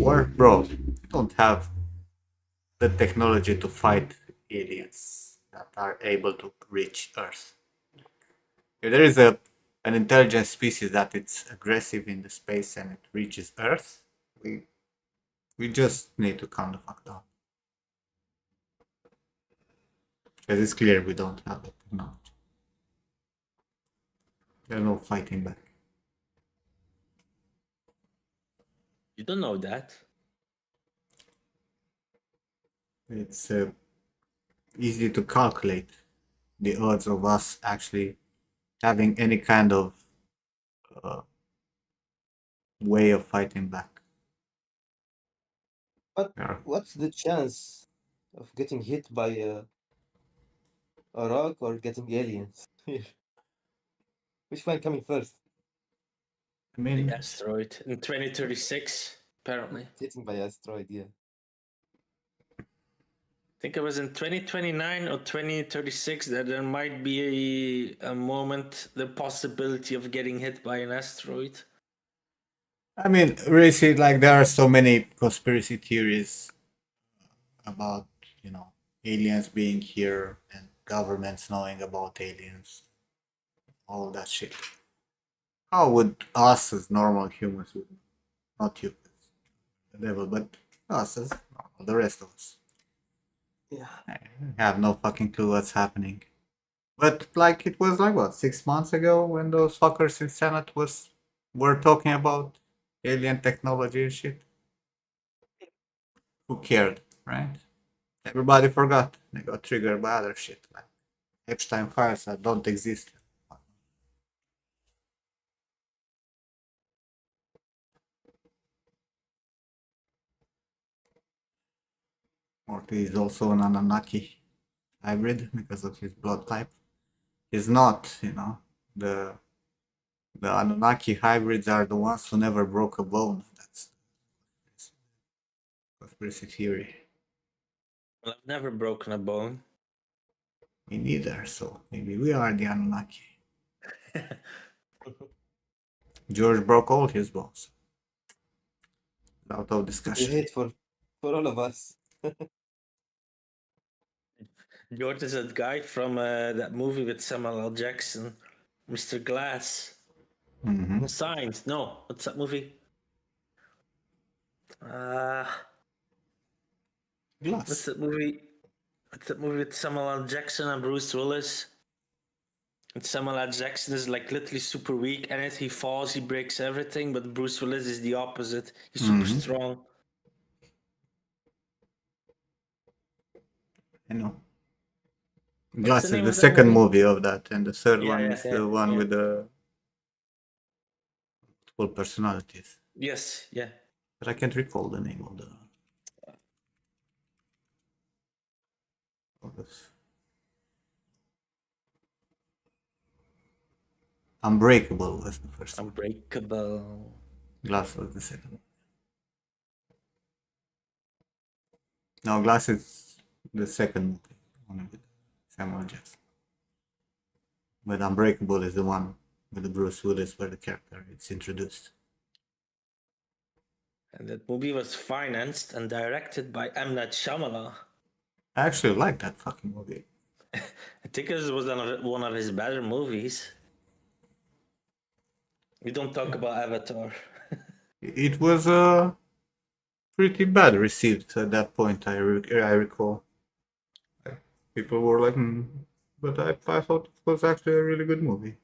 Or, bro, you don't have the technology to fight aliens that are able to reach Earth. If there is an intelligent species that it's aggressive in the space and it reaches Earth, we just need to calm the fuck down. Because it's clear we don't have the technology. There's no fighting back. You don't know that. It's easy to calculate the odds of us actually having any kind of way of fighting back. But Yeah. what's the chance of getting hit by a rock or getting aliens? Which one coming first? I mean, The asteroid in 2036, apparently. Getting by asteroid, yeah. I think it was in 2029 or 2036 that there might be a moment, the possibility of getting hit by an asteroid. I mean, really, like there are so many conspiracy theories about, aliens being here and governments knowing about aliens, all that shit. How would us as normal humans, not you, the devil, but us as normal, the rest of us, Yeah. I have no fucking clue what's happening. But like it was like what 6 months ago when those fuckers in Senate were talking about alien technology and shit. Who cared, right? Everybody forgot. They got triggered by other shit like Epstein files that don't exist. Morty is also an Anunnaki hybrid because of his blood type. He's not, the Anunnaki hybrids are the ones who never broke a bone. That's conspiracy theory. Well, I've never broken a bone. Me neither, so maybe we are the Anunnaki. George broke all his bones. Without of The discussion. hate for all of us. George is that guy from that movie with Samuel L. Jackson, Mr. Glass. Mm-hmm. Signs. No, what's that movie? Glass. What's that movie? What's that movie with Samuel L. Jackson and Bruce Willis? And Samuel L. Jackson is like literally super weak, and if he falls, he breaks everything. But Bruce Willis is the opposite. He's super strong. I know. What's Glass the is name the of that second movie? movie of that, and the third Yeah, one yeah, is the one yeah. with the multiple personalities. Yes, yeah. But I can't recall the name of the. Unbreakable was the first one. Unbreakable. Glass was the second one. No, Glass is the second movie, only with Samuel Jackson. But Unbreakable is the one with the Bruce Willis where the character is introduced. And that movie was financed and directed by M. Night Shyamalan. I actually like that fucking movie. I think it was one of his better movies. We don't talk about Avatar. It was pretty bad received at that point, I recall. People were like, but I thought it was actually a really good movie.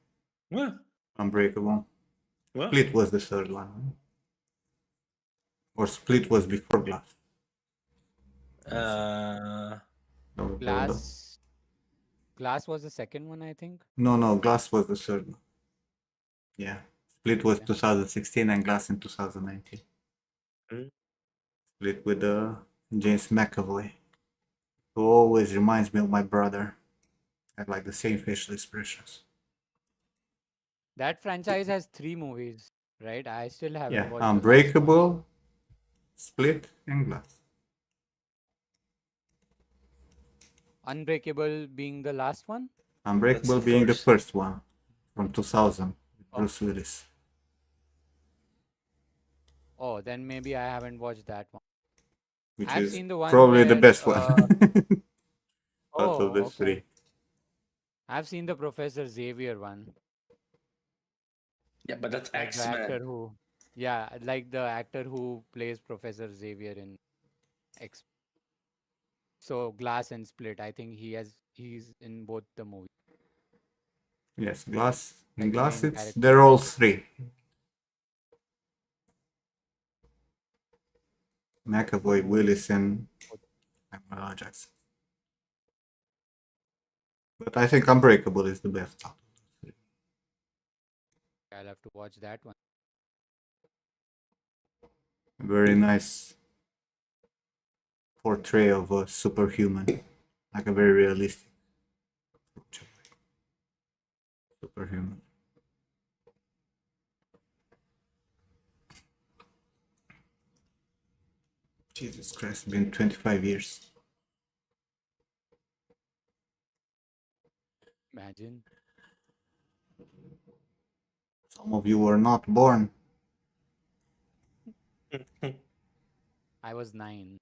Yeah. Unbreakable. Well, Split was the third one. Or Split was before Glass. No, Glass was the second one, I think. no, Glass was the third one. Yeah. Split was Yeah. 2016 and Glass in 2019. Mm. Split with James McAvoy, who always reminds me of my brother. Had like the same facial expressions. That franchise has 3 movies, right? I still haven't Yeah, watched the last one. Unbreakable, Split, and Glass. Unbreakable being the last one? Unbreakable That's the being the first. first one from 2000 with Oh. Bruce Willis. Oh, then maybe I haven't watched that one. Which I've is seen the one probably the where, best one out Oh, of the okay. three. I've seen the Professor Xavier one. Yeah, but that's Like the actor X-Men. who, yeah, like the actor who plays Professor Xavier in X. So Glass and Split, I think he's in both the movies. Yes, Glass. In Like the Glass, main character. they're all three. McAvoy, Willis, and Samuel L. Jackson. But I think Unbreakable is the best out of the three. I'll have to watch that one. Very nice portrayal of a superhuman, like a very realistic superhuman. Jesus Christ, been 25 years. Imagine. Some of you were not born. I was 9.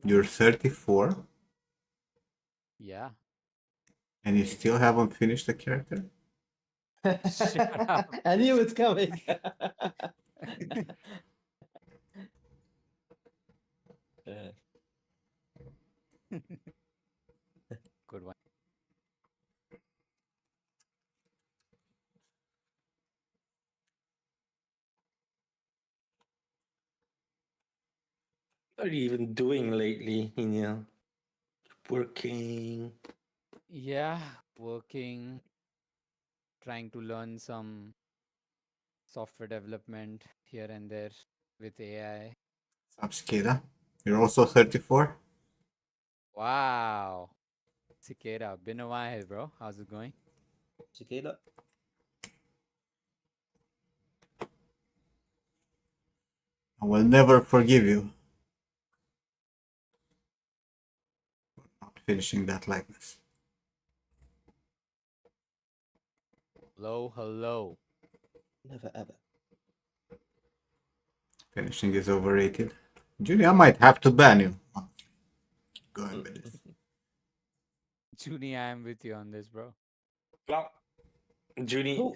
You're 34 Yeah. and you still haven't finished the character? Shut up. I knew it's coming. Good one. What are you even doing lately? Working. Yeah, working, trying to learn some software development here and there with AI. Sup, Cicada? You're also 34? Wow. Cicada, been a while, bro. How's it going? Cicada. I will never forgive you for not finishing that likeness. Hello, hello. Never ever. Finishing is overrated. Julie, I might have to ban you. Keep going with this. Junie, I am with you on this, bro. Well, Junie, Who-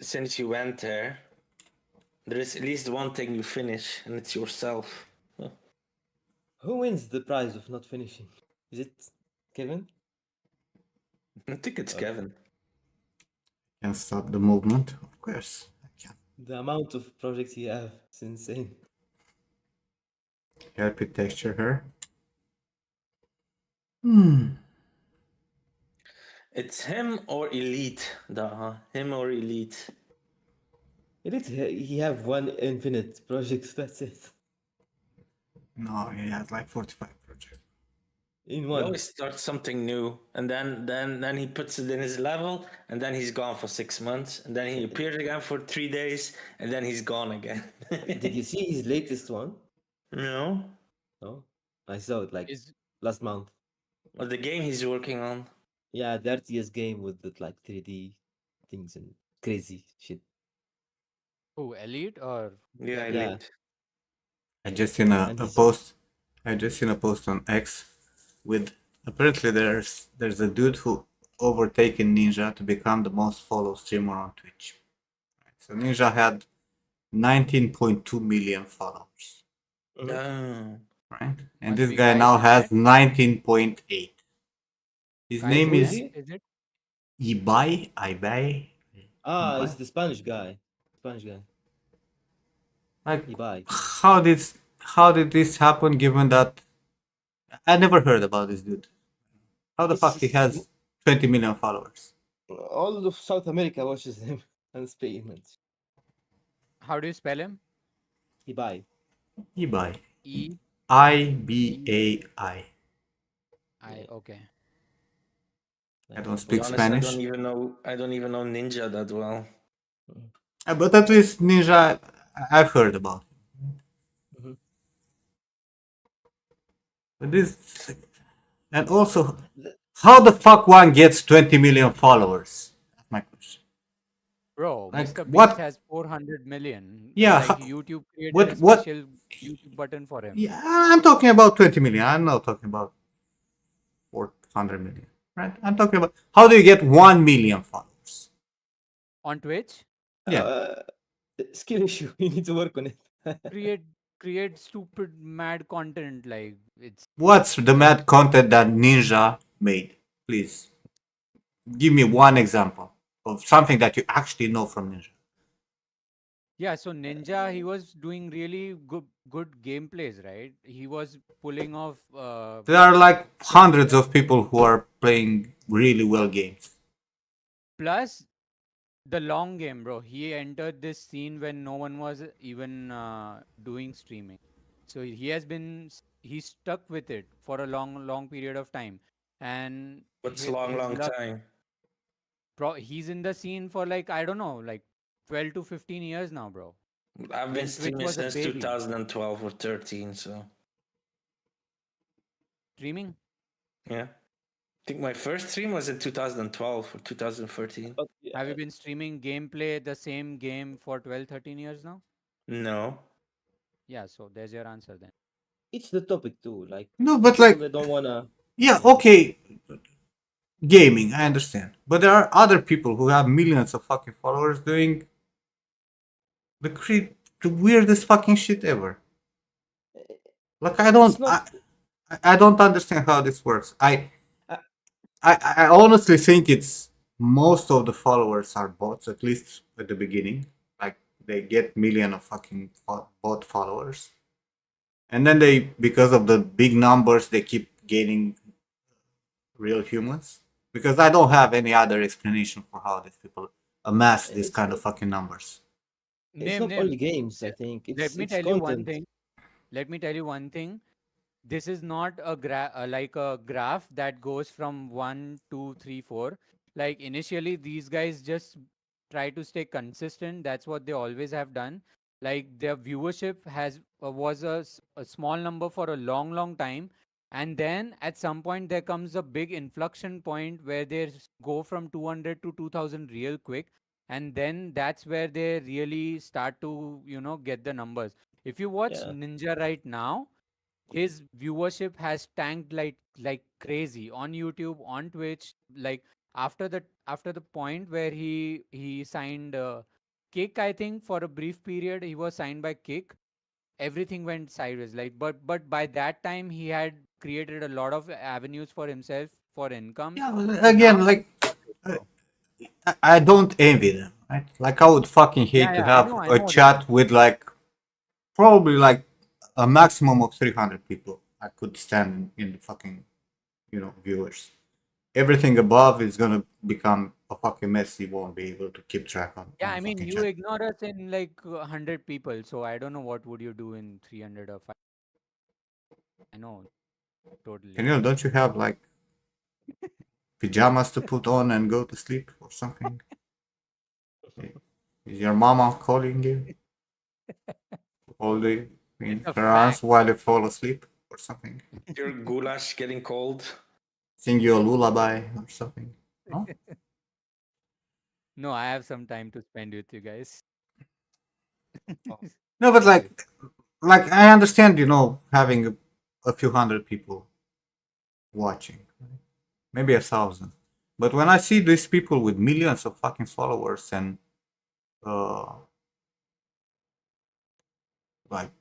since you went there, there is at least one thing you finish, and it's yourself. Who wins the prize of not finishing? Is it Kevin? I think it's Okay. Kevin. Can stop the movement? Of course, I can. The amount of projects you have is insane. Help you texture her. It's him or Elite. Him or Elite. He have one infinite project. That's it. No, he has like 45 projects. In He one. always starts something new, and then he puts it in his level, and then he's gone for 6 months, and then he appears again for 3 days, and then he's gone again. Did you see his latest one? No, No, I saw it like Is last month. or the game he's working on. Yeah, dirtiest game with the, like 3D things and crazy shit. who, Elite or Yeah, Devil? Yeah, elite. I just seen and a he's post. I just seen a post on X with apparently there's a dude who overtaken Ninja to become the most followed streamer on Twitch. So Ninja had 19.2 million followers, Oh, right? And Must this be guy Kai now has Cenat. 19.8. His Kai name who is is Cenat, he? is it? Ibai. Ah, Ibai. it's the Spanish guy. Spanish guy. Like, Ibai. how did this happen? Given that I never heard about this dude. How the fuck he It's has 20 million followers? all of South America watches him and Spain. And How do you spell him? Ibai. Ibai. E E Ibai. I. Yeah, Okay. I like don't to be speak football. honest, Spanish. I don't even know Ninja that well. Mhm, But at least Ninja, I've heard about. mhm. But this, and also, The- how the fuck one gets 20 million followers? That's my question. Bro, Like, Mr. Beast what? has 400 million. Yeah, Like YouTube created a what? special YouTube button for him. Yeah, I'm talking about 20 million. I'm not talking about 400 million, right? I'm talking about how do you get 1 million followers? On Twitch, Yeah. uh, skill issue. You need to work on it. create create stupid mad content like What's the like mad content that Ninja made? Please give me one example of something that you actually know from Ninja. yeah, so Ninja he was doing really good gameplays, right? He was pulling off There are like some hundreds of people who are playing really well games. plus the long game, bro. He entered this scene when no one was even doing streaming. So he has been he's stuck with it for a long period of time. And What's long, his long luck time? he's in the scene for like I don't know, like 12 to 15 years now, bro. I've been When Twitch streaming was a since baby. 2012 or 13, so Streaming? yeah. I think my first stream was in 2012 or 2013. But Have you been streaming gameplay the same game for 12, 13 years now? No. Yeah, so there's your answer then. it's the topic too. Like No, but people like, that don't wanna. yeah, Yeah. okay, gaming, I understand. But there are other people who have millions of fucking followers doing the weirdest fucking shit ever. Like, It's not. I don't understand how this works. Uh, I honestly think it's most of the followers are bots, at least at the beginning. Like they get million of fucking bot followers, and then they, because of the big numbers, they keep gaining real humans. Because I don't have any other explanation for how these people amass this it's kind of not. fucking numbers. It's Name, not only name. games. I Le- think Let me it's tell you one content. thing. Let me tell you one thing. This is not a like a graph that goes from 1, 2, 3, 4. Like initially these guys just try to stay consistent. That's what they always have done. Like their viewership has was a small number for a long time, and then at some point there comes a big inflection point where they go from 200 to 2000 real quick, and then that's where they really start to get the numbers. If you watch Yeah. Ninja right now, his viewership has tanked like crazy on YouTube, on Twitch. Like after the point where he signed Kick, I think for a brief period he was signed by Kick. Everything went sideways. Like but by that time he had created a lot of avenues for himself for income. Yeah, but So now again, he's like uh, bro. I don't envy them. Right? Like I would fucking Yeah, hate to yeah, have I a know what it is. chat with like probably like a maximum of 300 people I could stand in the fucking viewers. Everything above is gonna become a fucking mess. You won't be able to keep track Yeah, on the I mean fucking you chat. ignore us in like 100 people, so I don't know what would you do in 300 or 5. I know, totally. Daniel, don't you have like pajamas to put on and go to sleep or something? Is your mama calling you, holding in A her arms fact. while you fall asleep or something? Your goulash getting cold. Sing you a lullaby or something? No? No, I have some time to spend with you guys. Oh, No, but thank you. like I understand, having a few hundred people watching, maybe 1,000. But when I see these people with millions of fucking followers and uh, like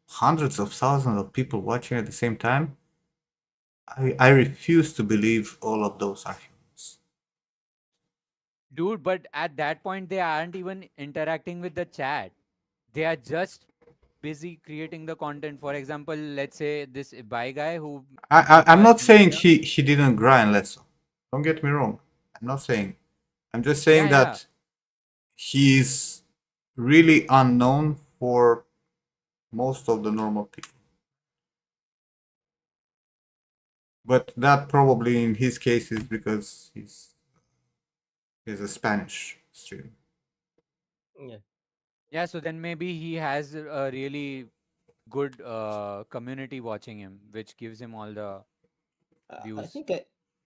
hundreds of thousands of people watching at the same time, I refuse to believe all of those are humans. Dude, but at that point, they aren't even interacting with the chat. They are just busy creating the content. For example, let's say this Ibai guy who I'm bypassed not saying Ninja. she didn't grind less. Don't get me wrong. I'm not saying. I'm just saying Yeah, yeah. that he's really unknown for most of the normal people. But that probably in his case is because he's a Spanish streamer. Yeah. Yeah, so then maybe he has a really good community watching him, which gives him all the I views. think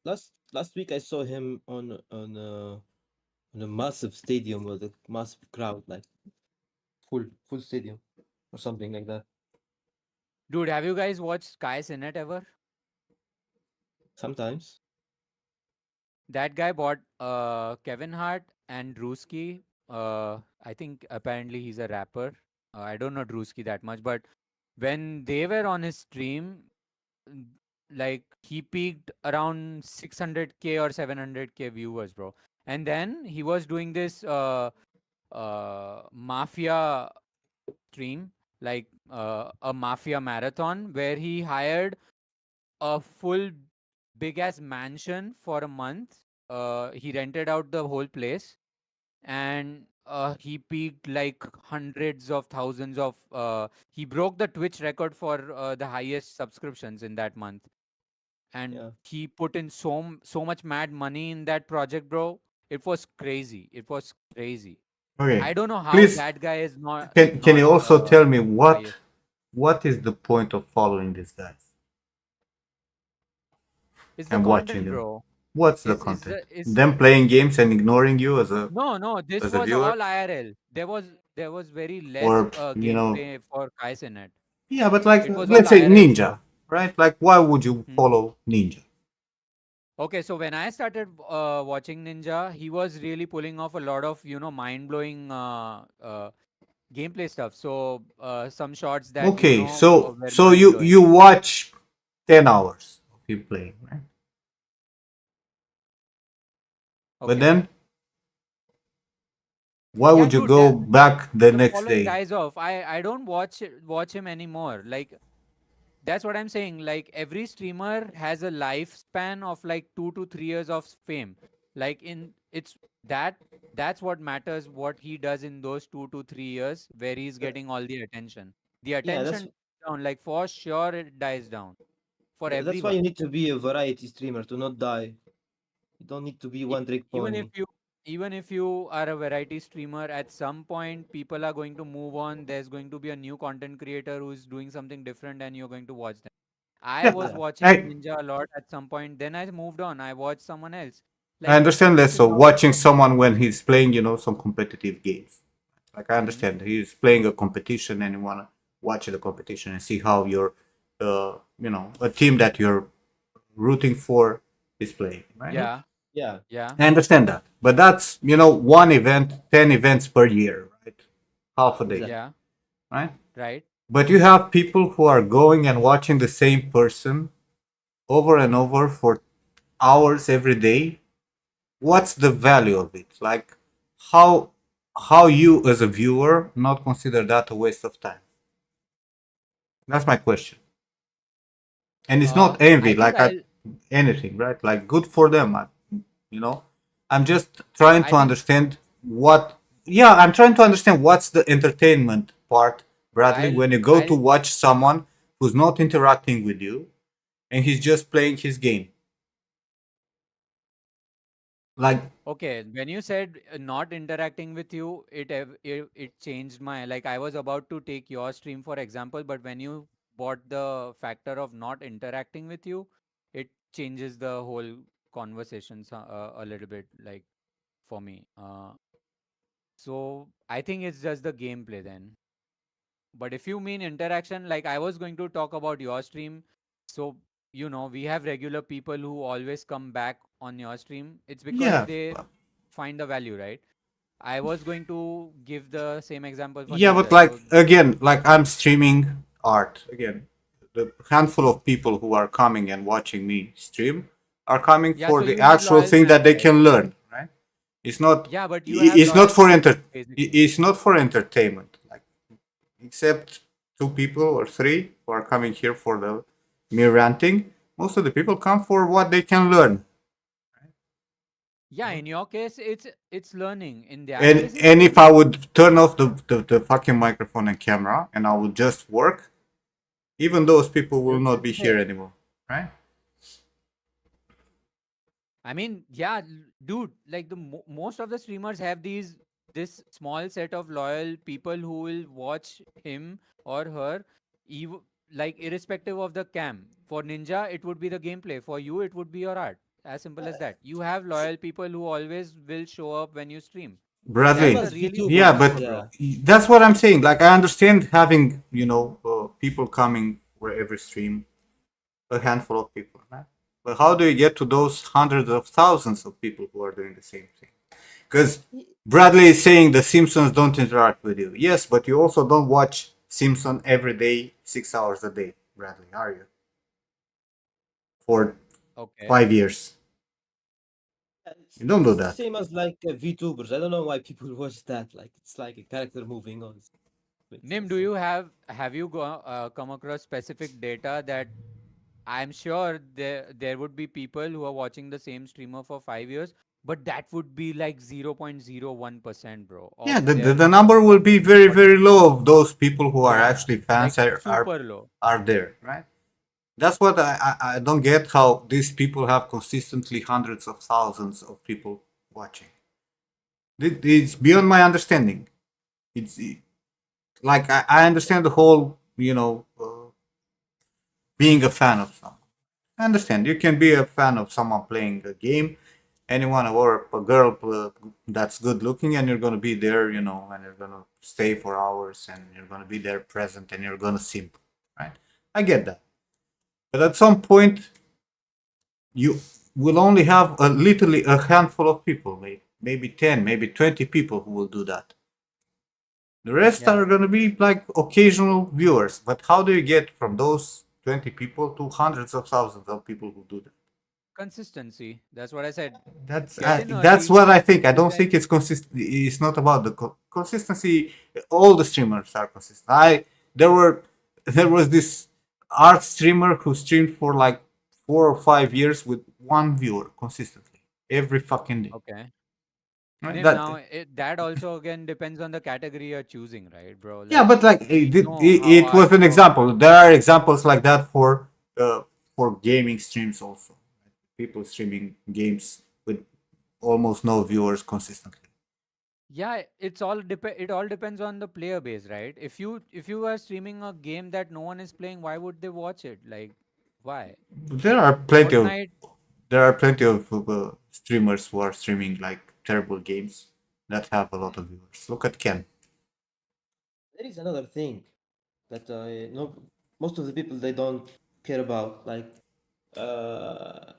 last week I saw him on a massive stadium with a massive crowd, like full stadium or something like that. Dude, have you guys watched Sky Sinet ever? Sometimes. That guy bought Kevin Hart and Drewski. I think apparently he's a rapper. I don't know Drewski that much, but when they were on his stream, mm, like he peaked around 600K or 700K viewers, bro. And then he was doing this mafia stream, like a mafia marathon, where he hired a full big ass mansion for a month. He rented out the whole place, and he peaked like hundreds of thousands of. He broke the Twitch record for the highest subscriptions in that month, and Yeah. he put in so much mad money in that project, bro. It was crazy. It was crazy. Okay, I don't know how please that guy is not can not you also tell me highest. what is the point of following these guys It's the and watching content, them? bro. What's the Is content? the is Them playing games and ignoring you No, no, this as a was viewer, all IRL. There was very less or gameplay for Kaisenet. yeah, but like It was all let's say IRL stuff. Ninja, right? Like why would you Hmm? follow Ninja? Okay, so when I started watching Ninja, he was really pulling off a lot of mind-blowing gameplay stuff. So some shots that Okay, were so you mind-blowing. watch 10 hours of him playing, right? But Okay, then why yeah, would you dude, go back the the next following day? dies off. I don't watch him anymore. Like that's what I'm saying. Like every streamer has a lifespan of like 2 to 3 years of fame. Like in it's that that's what matters. What he does in those 2 to 3 years, where he's That- getting all the attention. The yeah, that's attention down. Like for sure, it dies down for that's why you everyone. need to be a variety streamer to not die. You don't need to be E- one trick even if pony. you even if you are a variety streamer, at some point people are going to move on. There's going to be a new content creator who's doing something different, and you're going to watch them. I Yeah, was Yeah. watching I Ninja a lot at some point. Then I moved on. I watched someone else. I Like understand that. this is So how it watching works. someone when he's playing, some competitive games. Like I Hmm. understand he's playing a competition and you wanna watch the competition and see how a team that you're rooting for is playing, right? Hmm. Yeah, Yeah. yeah, I understand that, but that's one event, 10 events per year, right? Half a day, Exactly. yeah, right? right. But you have people who are going and watching the same person over and over for hours every day. What's the value of it? Like, how how you as a viewer not consider that a waste of time? That's my question. And it's not I envy, think like anything, right? Like, good for them. You know, I'm just trying I to think understand what. Yeah, I'm trying to understand what's the entertainment part, Bradley. I'll When you go to I'll watch someone who's not interacting with you, and he's just playing his game. Like, Okay, when you said not interacting with you, it changed my, like, I was about to take your stream for example, but when you brought the factor of not interacting with you, it changes the whole conversation a little bit, like, for me. So I think it's just the gameplay then. But if you mean interaction, like I was going to talk about your stream, so we have regular people who always come back on your stream. It's because yeah, they find the value, right? I was going to give the same example for yeah, but Ninja. like So again, like I'm streaming art again. The handful of people who are coming and watching me stream are coming yeah, for so the you have actual loyal thing that fans, they right? can learn, right? It's not. Yeah, but you have It's not loyal for fans enter. basically. It's not for entertainment. Like, except two people or three who are coming here for the mere ranting. Most of the people come for what they can learn. Yeah, in your case, it's learning. In their And case, it's and if I gaming. would turn off the fucking microphone and camera and I would just work, even those people will You're not still be here there. anymore, right? I mean, yeah, dude, like the most of the streamers have this small set of loyal people who will watch him or her, like irrespective of the cam. For Ninja, it would be the gameplay. For you, it would be your art. As simple as that. You have loyal people who always will show up when you stream. Same That's Bradley, a as really big yeah, VTubers, but number, yeah. bro. that's what I'm saying. Like, I understand having, people coming for every stream, a handful of people, right? But how do you get to those hundreds of thousands of people who are doing the same thing? Because Bradley is saying the Simpsons don't interact with you. Yes, but you also don't watch Simpson every day, 6 hours a day, Bradley, are you? For Okay. 5 years. Yeah, You don't do it's the that. same as like VTubers. I don't know why people watch that. Like it's like a character moving on. Makes no Nim, do sense. you have you come across specific data that I'm sure there would be people who are watching the same streamer for 5 years, but that would be like 0.01%, bro, of Yeah, the, their the number will be very, very audience. low of those people who are Yeah, actually like fans super low. are there, right? That's what I don't get how these people have consistently hundreds of thousands of people watching. It's beyond my understanding. It's like I understand the whole, being a fan of someone. I understand you can be a fan of someone playing a game, anyone or a girl that's good looking, and you're gonna be there, and you're gonna stay for hours, and you're gonna be there present, and you're gonna simp, right? I get that, but at some point, you will only have literally a handful of people, maybe 10, maybe 20 people who will do that. The rest Yeah, are going to be like occasional viewers. But how do you get from those 20 people to hundreds of thousands of people who do that? consistency. That's what I said. That's Get in that's early, what I think. I don't think present. it's consistent. It's not about the consistency. All the streamers are consistent. I there were there was this art streamer who streamed for like 4 or 5 years with one viewer consistently every fucking day. Okay. Right? Nim, That now that also again depends on the category you're choosing, right, bro? Yeah, Like but like we it, know it, how it art was an works. example. There are examples like that for gaming streams also. People streaming games with almost no viewers consistently. Yeah, it all depends on the player base, right? If you are streaming a game that no one is playing, why would they watch it? Like, why? There are plenty of Fortnite, streamers who are streaming like terrible games that have a lot of viewers. Look at Ken. There is another thing that no most of the people they don't care about, like uh,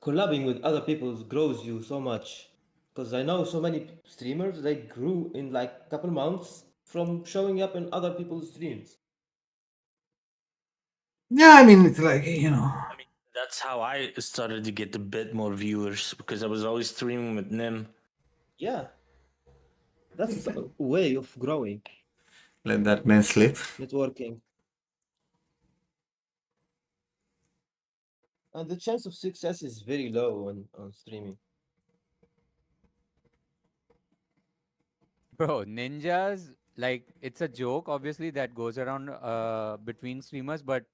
collabing with other people grows you so much. Because I know so many streamers they grew in like couple months from showing up in other people's streams. Yeah, I mean it's like I mean, that's how I started to get a bit more viewers because I was always streaming with Nim. Yeah, that's a way of growing, let that man sleep. networking, and the chance of success is very low on streaming. bro, ninjas like it's a joke obviously that goes around between streamers, but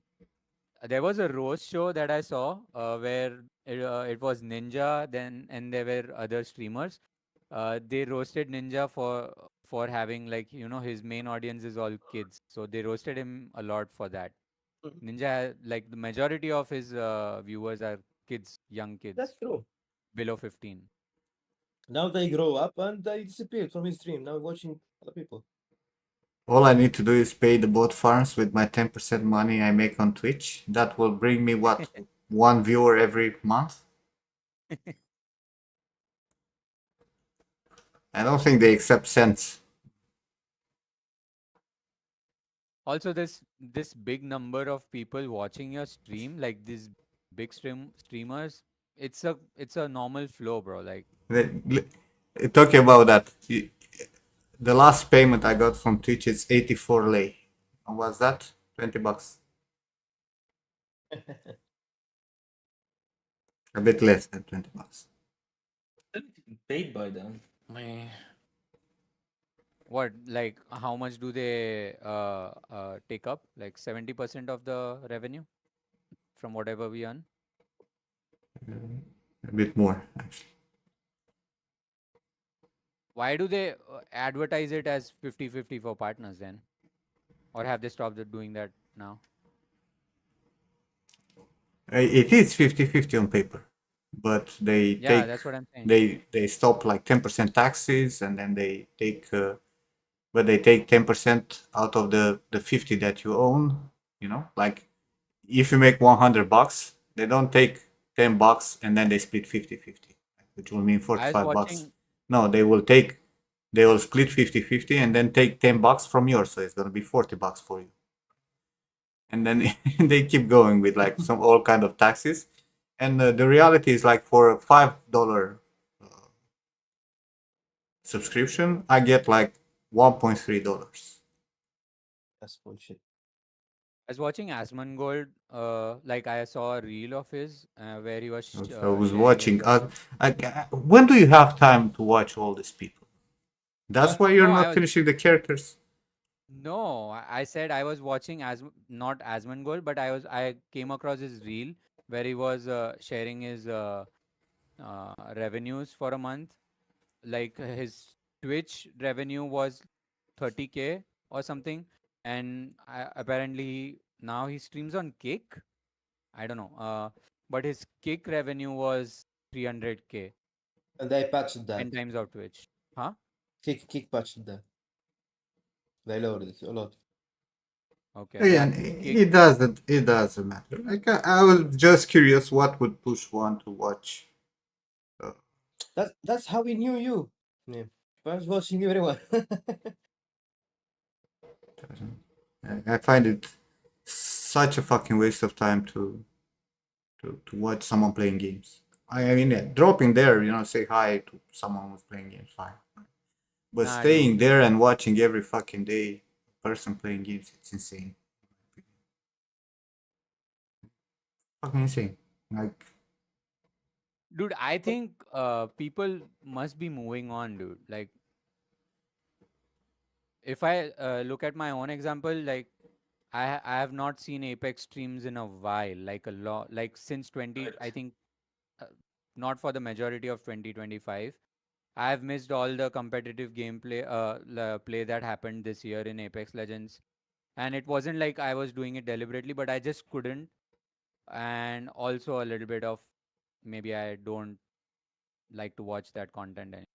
there was a roast show that I saw where it was Ninja, then and there were other streamers. They roasted Ninja for having, like, his main audience is all kids, so they roasted him a lot for that. Mhm. Like the majority of his viewers are kids, young That's kids true. below 15. Now they grow up and they disappeared from his stream. Now watching other people. All I need to do is pay the bot farms with my 10% money I make on Twitch. That will bring me what? One viewer every month? I don't think they accept cents. Also, this big number of people watching your stream, like these big streamers, it's a normal flow, bro. Like, Talking about that, the last payment I got from Twitch is 84 lei. How was that? 20 bucks. A bit less than 20 bucks. Paid by them. My what? Like, how much do they take up? Like 70% of the revenue from whatever we earn. A bit more, actually. Why do they advertise it as 50-50 for partners then? Or have they stopped doing that now? It is 50-50 on paper, but they Yeah, take that's what I'm saying. they stop like 10% taxes, and then they take but they take 10% out of the 50 that you own. Like if you make 100 bucks, they don't take 10 bucks and then they split 50-50, which will mean I was 45 bucks. watching. No, they will split 50-50 and then take 10 bucks from yours, so it's going to be 40 bucks for you. And then they keep going with like some all kind of taxes. And the reality is, like, for a $5 subscription, I get like $1.3. That's bullshit. I was watching Asmongold. Like I saw a reel of his where he was I was sharing his. watching. When do you have time to watch all these people? That's why you're No, I not was finishing the characters. no. I said I was watching as not Asmongold, but I came across his reel where he was sharing his revenues for a month. Like his Twitch revenue was 30K or something, and apparently now he streams on Kick. I don't know. But his Kick revenue was 300K, And they patched 10 that. times of Twitch. Huh? Kick patched that. They lowered it a lot. Okay. Yeah. Again, Kick. it doesn't matter. Like, I was just curious what would push one to watch. Uh, That's how we knew you. Yeah. I was watching everyone. I find it such a fucking waste of time to watch someone playing games. I mean, yeah, dropping there, say hi to someone who's playing games, fine. But Nah, dude. staying there and watching every fucking day a person playing games, it's insane. Fucking insane. Like, Dude, I think people must be moving on, dude. Like, if I look at my own example, like I have not seen Apex streams in a while, like a lot, like since 20, I right. think, uh, not for the majority of 2025. I have missed all the competitive gameplay play that happened this year in Apex Legends, and it wasn't like I was doing it deliberately, but I just couldn't. And also a little bit of, maybe I don't like to watch that content anymore.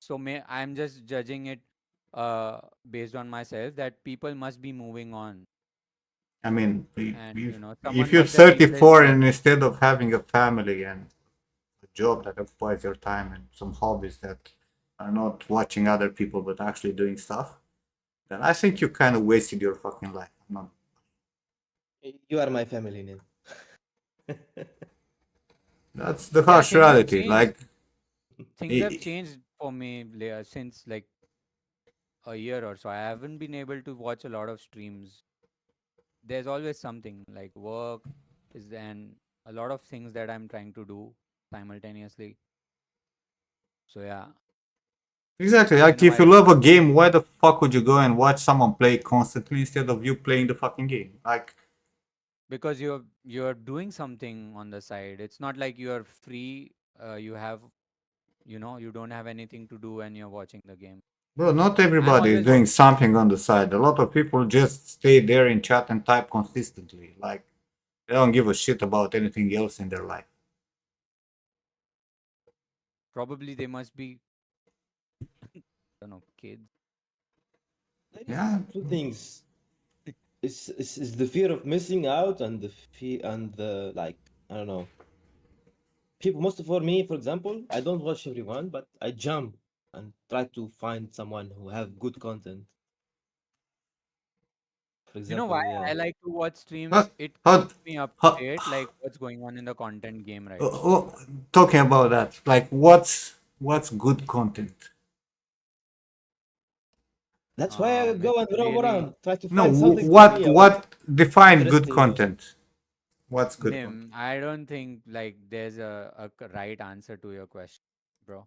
So I'm just judging it based on myself that people must be moving on, I mean, and if someone you're must have replaced 34 them. and instead of having a family and a job that occupies your time and some hobbies that are not watching other people but actually doing stuff, then I think you kind of wasted your fucking life. No, You are my family name. that's the Yeah, harsh things have reality. changed. Like, Things have I changed for me since like a year or so. I haven't been able to watch a lot of streams. There's always something like work is and a lot of things that I'm trying to do simultaneously. So yeah, Exactly. I have Like no if you idea. love a game, why the fuck would you go and watch someone play constantly instead of you playing the fucking game? Like, Because you're doing something on the side. It's not like you're free. You have, you don't have anything to do when you're watching the game. bro, not I'm everybody is always doing something on the side. A lot of people just stay there in chat and type consistently. Like they don't give a shit about anything else in their life. probably they must be, I don't know, kids. There is Yeah. two things. It's the fear of missing out and the fear and the like, I don't know. People, most for me, for example, I don't watch everyone, but I jump and try to find someone who have good content. For You know why example, yeah. I like to watch How, streams? It how, keeps me up to how, date, like what's going on in the content game right now. oh, talking about that, like what's good content? That's why I go It's and roam really around, try to No, find something for what me or define good interesting or content? What's good content? Nim. I don't think like there's a right answer to your question, bro.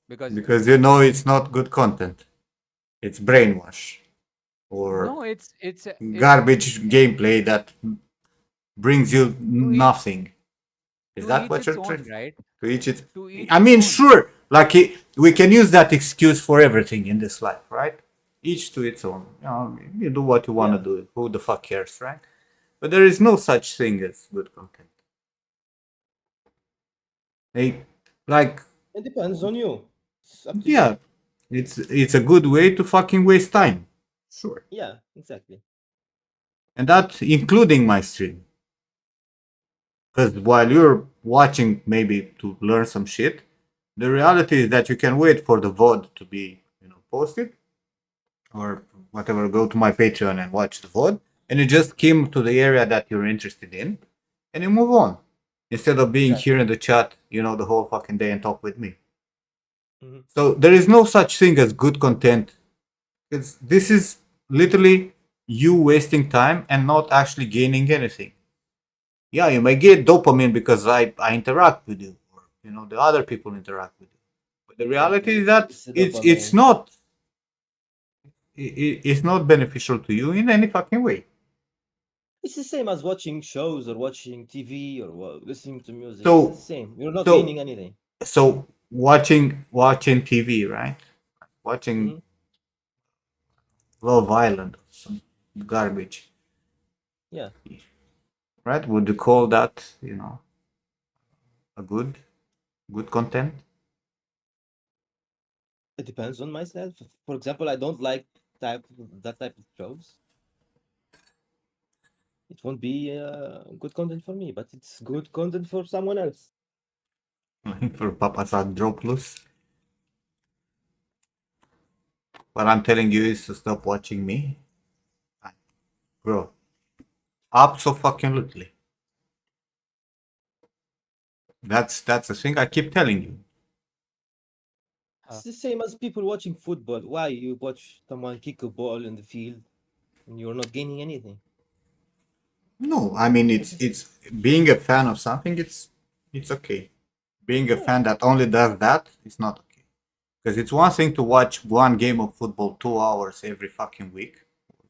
Because Because you know it's not good content. It's brainwash or no, it's garbage gameplay that brings you to each nothing. Is to that each what you're its trying own, right? to each it? To each I its mean, own. sure, like we can use that excuse for everything in this life, right? Each to its own. You do what you want to yeah. do. Who the fuck cares, right? But there is no such thing as good content. Hey, like, It depends on you. It's up to you. yeah, it's a good way to fucking waste time. Sure. Yeah, exactly. And that including my stream. Because while you're watching maybe to learn some shit, the reality is that you can wait for the VOD to be, posted or whatever, go to my Patreon and watch the VOD, and you just skim to the area that you're interested in, and you move on. Instead of being Exactly. here in the chat, the whole fucking day and talk with me. Mhm. So there is no such thing as good content. This is literally you wasting time and not actually gaining anything. Yeah, you may get dopamine because I interact with you, or the other people interact with you. But the reality Exactly. is It's that it's the it's dopamine. not it's not beneficial to you in any fucking way. It's the same as watching shows or watching TV or listening to music. It's the So same. You're not so gaining anything. so watching TV, right? Watching Hmm. Love Island, some garbage, Yeah, right? Would you call that a good content? it depends on myself. For example, I don't like that type of shows. It won't be good content for me, but it's good content for someone else. For Papas Andropoulos. What I'm telling you is to stop watching me, bro. Absolutely. That's the thing I keep telling you. It's the same as people watching football. Why you watch someone kick a ball in the field and you're not gaining anything? No, I mean it's being a fan of something. It's okay. Being a Yeah. fan that only does that is not okay. Because it's one thing to watch one game of football 2 hours every fucking week,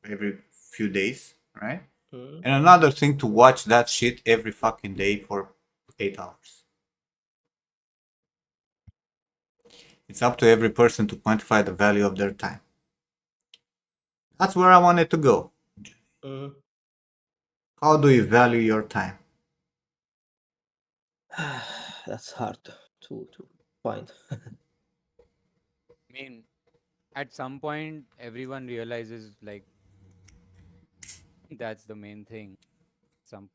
every few days, right? Mhm. And another thing to watch that shit every fucking day for 8 hours. It's up to every person to quantify the value of their time. That's where I wanted to go. Mhm. How do you value your time? That's hard to find. I mean, at some point, everyone realizes like that's the main thing. Some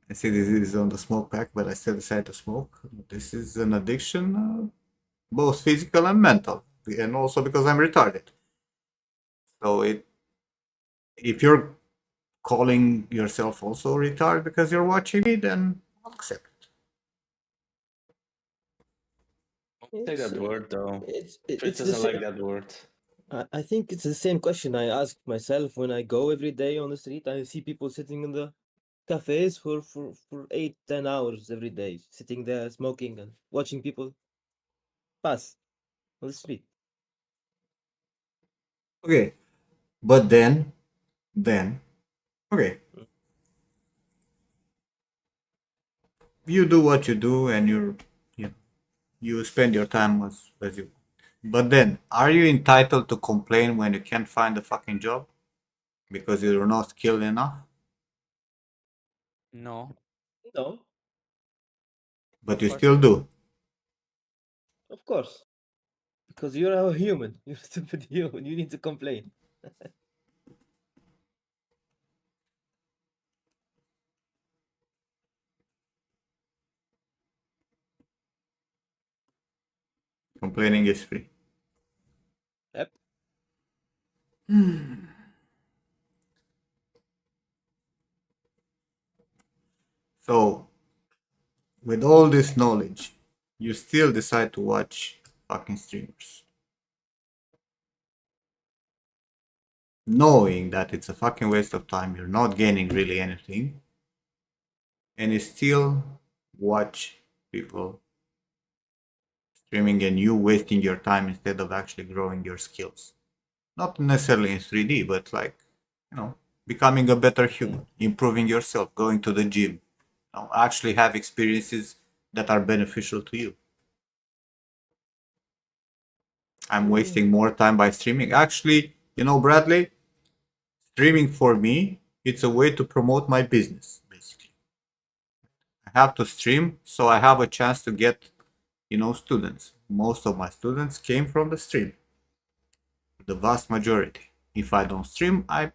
I see this is on the smoke pack, but I still decide to smoke. This is an addiction, both physical and mental, and also because I'm retarded. So if you're calling yourself also retarded because you're watching me, then I'll accept it. Say It's that word though. Fritz it's the doesn't like same. that word. I think it's the same question I ask myself when I go every day on the street. I see people sitting in the cafes for 8, 10 hours every day, sitting there smoking and watching people pass on the street. Okay, but then, okay, you do what you do, and you, you spend your time as you. But then, are you entitled to complain when you can't find a fucking job because you're not skilled enough? No, No, But of you course still not. do. of course, because you're a human. You're a stupid human. You need to complain. Complaining is free. Yep. So, with all this knowledge, you still decide to watch fucking streamers, knowing that it's a fucking waste of time, you're not gaining really anything, and you still watch people streaming and you wasting your time instead of actually growing your skills. Not necessarily in 3D, but like, becoming a better human, improving yourself, going to the gym, actually have experiences that are beneficial to you. I'm wasting more time by streaming. Actually, Bradley, streaming for me, it's a way to promote my business, basically. I have to stream so I have a chance to get, students. Most of my students came from the stream, the vast majority. If I don't stream, I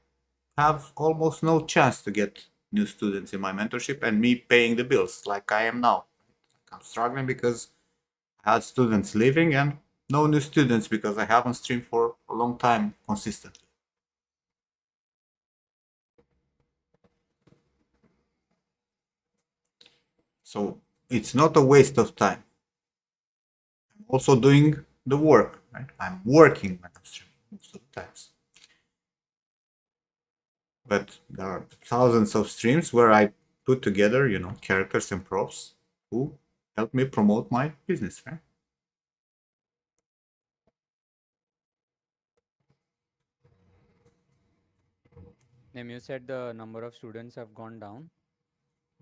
have almost no chance to get new students in my mentorship and me paying the bills like I am now. I'm struggling because I had students leaving and no new students because I haven't streamed for a long time consistently. So it's not a waste of time. I'm also doing the work, right? I'm working when I'm streaming most of the times. But there are thousands of streams where I put together, characters and props who help me promote my business, right? Nim, you said the number of students have gone down.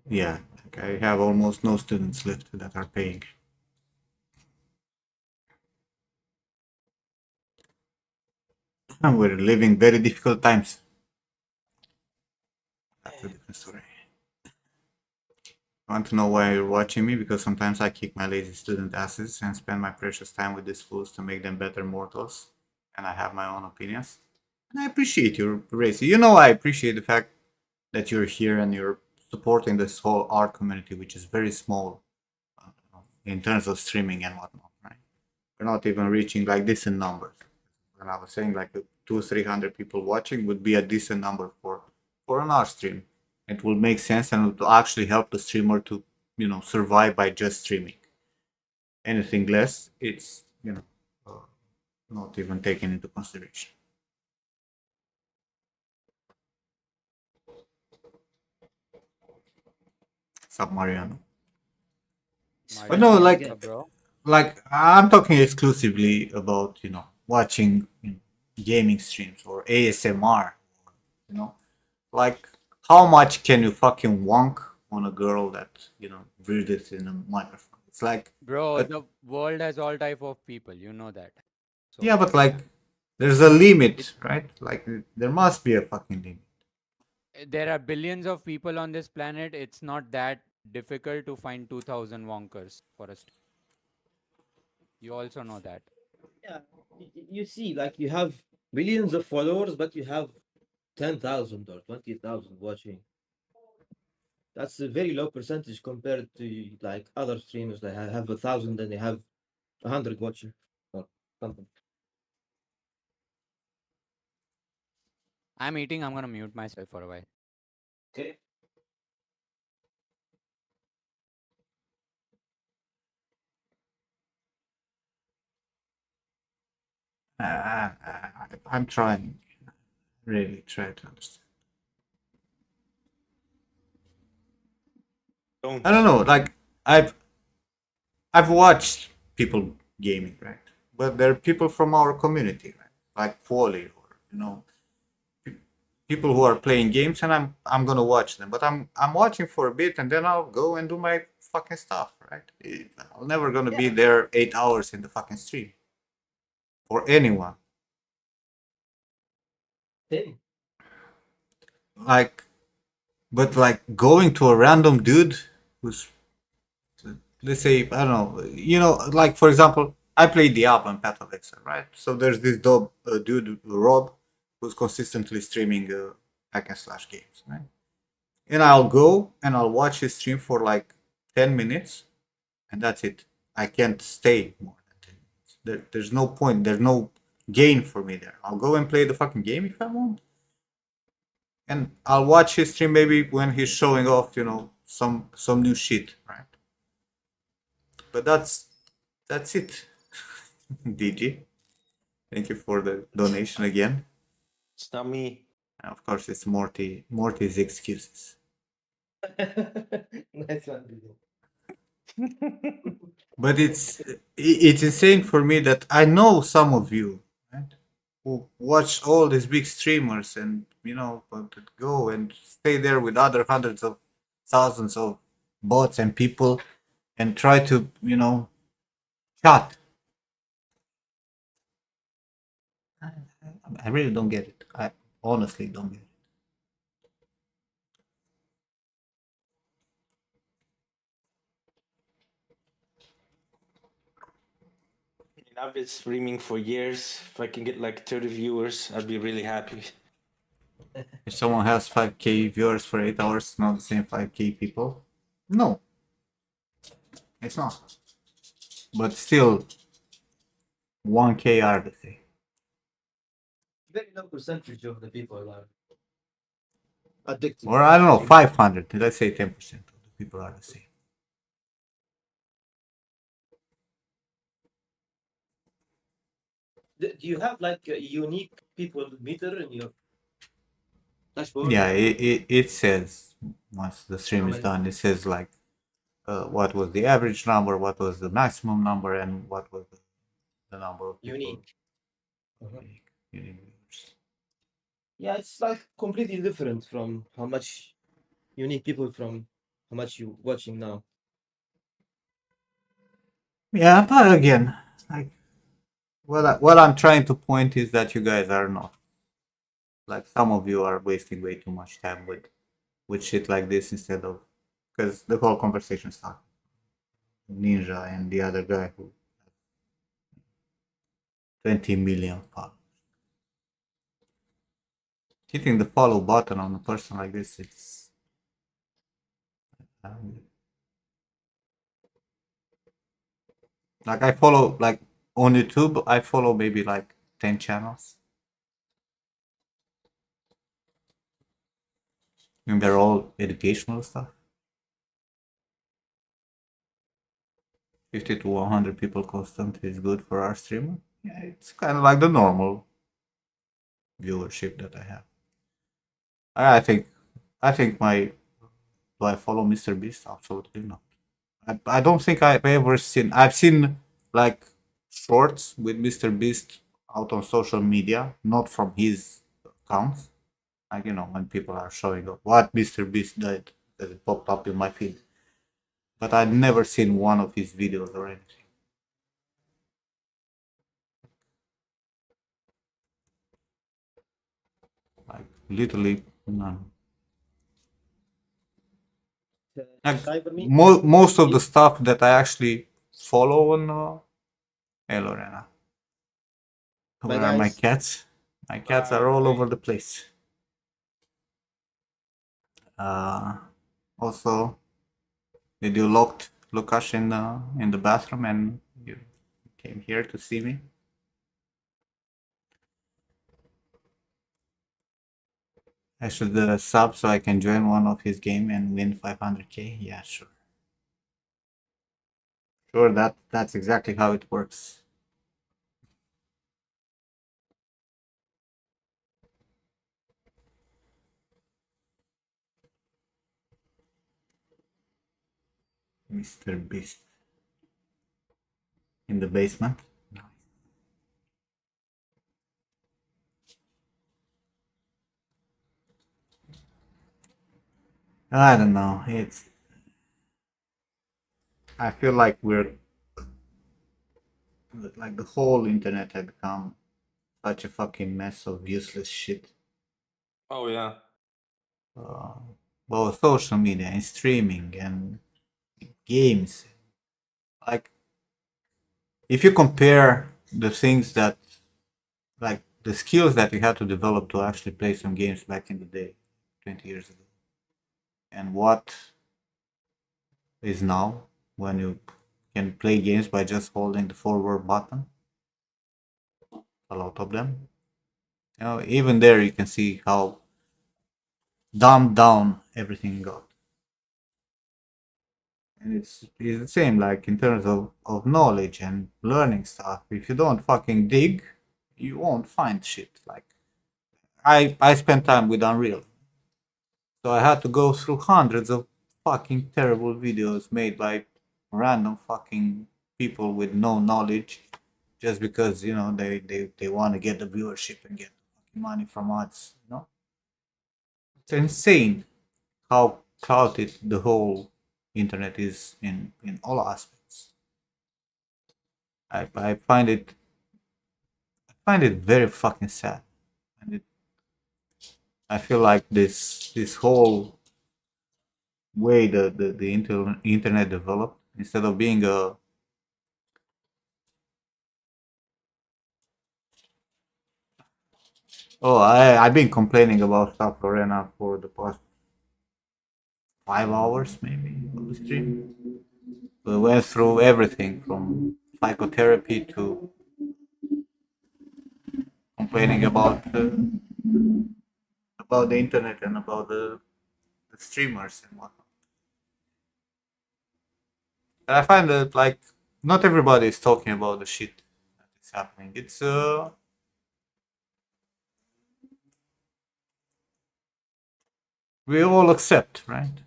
Yeah, like I have almost no students left that are paying. And we're living very difficult times. That's a different story. I want to know why you're watching me because sometimes I kick my lazy student asses and spend my precious time with these fools to make them better mortals. And I have my own opinions. And I appreciate your race. I appreciate the fact that you're here and you're supporting this whole art community, which is very small uh, in terms of streaming and whatnot, right? We're not even reaching like decent numbers. And I was saying like 200-300 people watching would be a decent number for an art stream. It will make sense and it will actually help the streamer to survive by just streaming. Anything less, it's not even taken into consideration. Sub Mariano. But Mariano no, Again, like again. bro. like I'm talking exclusively about watching gaming streams or ASMR. You know, like how much can you fucking wonk on a girl that breathes in a microphone? It's like, Bro, but the world has all type of people, you know that. yeah, So but like there's a limit, it's right? Like there must be a fucking limit. there are billions of people on this planet. It's not that difficult to find 2000 wonkers for us. You also know that. Yeah, you see, like you have millions of followers, but you have 10,000 or 20,000 watching. That's a very low percentage compared to like other streamers that have 1,000 and they have 100 watching or something. I'm eating. I'm gonna mute myself for a while. Okay. I'm trying, really try to understand. Don't. I don't know. Like I've I've watched people gaming, right? But they're people from our community, right? Like Poly or people who are playing games, and I'm gonna watch them. But I'm watching for a bit, and then I'll go and do my fucking stuff, right? I'm never gonna be Yeah. there 8 hours in the fucking stream for anyone. Same. Like, but like going to a random dude who's, let's say, I don't know, like for example, I play Diablo and Path of Exile, right? So there's this dude Rob who's consistently streaming hack and slash games, right? And I'll go and I'll watch his stream for like 10 minutes, and that's it. I can't stay more than 10 minutes. There's no point. There's no gain for me there. I'll go and play the fucking game if I want, and I'll watch his stream maybe when he's showing off, some new shit, right? But that's it. DG, thank you for the donation again. It's not me. And of course, it's Morty's excuses. Nice one, Billy. But it's insane for me that I know some of you, right, who watch all these big streamers and but go and stay there with other hundreds of thousands of bots and people and try to chat. I really don't get it. I honestly don't get it. I've been streaming for years. If I can get like 30 viewers, I'd be really happy. If someone has 5k viewers for 8 hours, it's not the same 5k people. No, it's not. But still, 1k are the same. Very low percentage of the people are addicted. Or I don't know, 500. Let's say 10% of the people are the same. Do you have like a unique people meter in your dashboard? Yeah, it says once the stream How is many? done, it says like what was the average number, what was the maximum number, and what was the number of people. Unique. Uh-huh. Unique viewers. Yeah, it's like completely different from how much unique people from how much you watching now. Yeah, but again, like what I'm trying to point is that you guys are not. Like some of you are wasting way too much time with shit like this instead of, because the whole conversation started. Ninja and the other guy who 20 million followers. Hitting the follow button on a person like this, it's like I follow, like on YouTube, I follow maybe like 10 channels, and they're all educational stuff. 50 to 100 people constant is good for our streamer. Yeah, it's kind of like the normal viewership that I have. I think my do I follow Mr. Beast? Absolutely not. I don't think I've ever seen. I've seen like shorts with Mr. Beast out on social media, not from his accounts. Like when people are showing up what Mr. Beast did, that it popped up in my feed. But I've never seen one of his videos or anything. Like literally none. Like Shy for me. most of the stuff that I actually follow on. Hey Lorena, Bye, where are my guys. cats? My cats are all over the place. Also, did you locked Lukash in the bathroom and you came here to see me? I should sub so I can join one of his game and win 500k. Yeah, sure. Sure, that's exactly how it works. Mr. Beast in the basement. I don't know. I feel like the whole internet had become such a fucking mess of useless shit. Oh yeah. Uh, both social media and streaming and games. Like, if you compare the things that, like, the skills that you had to develop to actually play some games back in the day, 20 years ago, and what is now when you can play games by just holding the forward button, a lot of them. You know, even there you can see how dumbed down everything got. And it's the same, like in terms of knowledge and learning stuff. If you don't fucking dig, you won't find shit. Like, I spent time with Unreal, so I had to go through hundreds of fucking terrible videos made by random fucking people with no knowledge, just because they want to get the viewership and get fucking money from ads. It's insane how clouded the whole internet is in all aspects. I find it very fucking sad, and I feel like this whole way the internet developed, instead of being a I've been complaining about Stop Lorena for the past 5 hours maybe of the stream. We went through everything from psychotherapy to complaining about the internet and about the streamers and whatnot. And I find that, like, not everybody is talking about the shit that is happening. It's we all accept, right?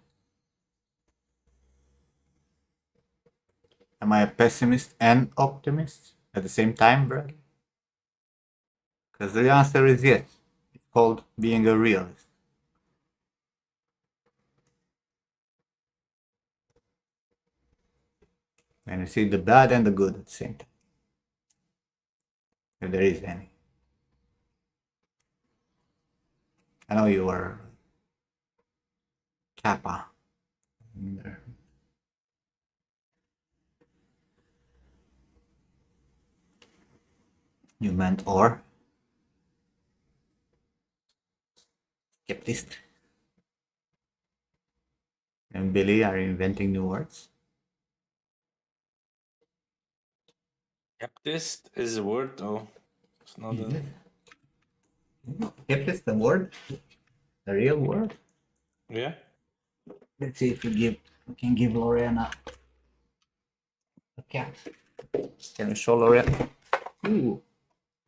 Am I a pessimist and optimist at the same time, Brad? Because the answer is yes. It's called being a realist. And you see the bad and the good at the same time, if there is any. I know you are Kappa in there. You meant or skeptist. And Billy are inventing new words. Skeptist is a word though. It's not a. Skeptist, the word, the real word. Yeah. Let's see if we can give Lorena a cat. Can we show Lorena? Ooh,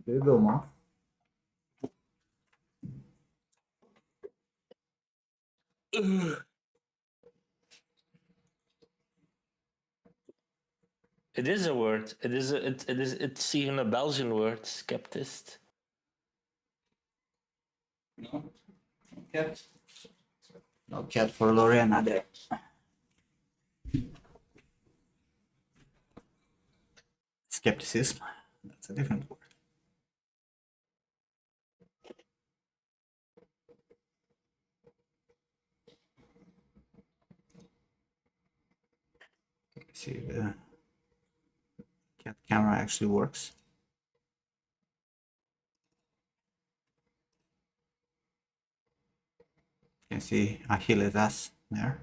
there you go, Mom. It is a word. It's even a Belgian word, skeptist. No cat. No cat for Lorena there. Skepticism. That's a different word. Let's see if the cat camera actually works. You can see Achilles' ass there.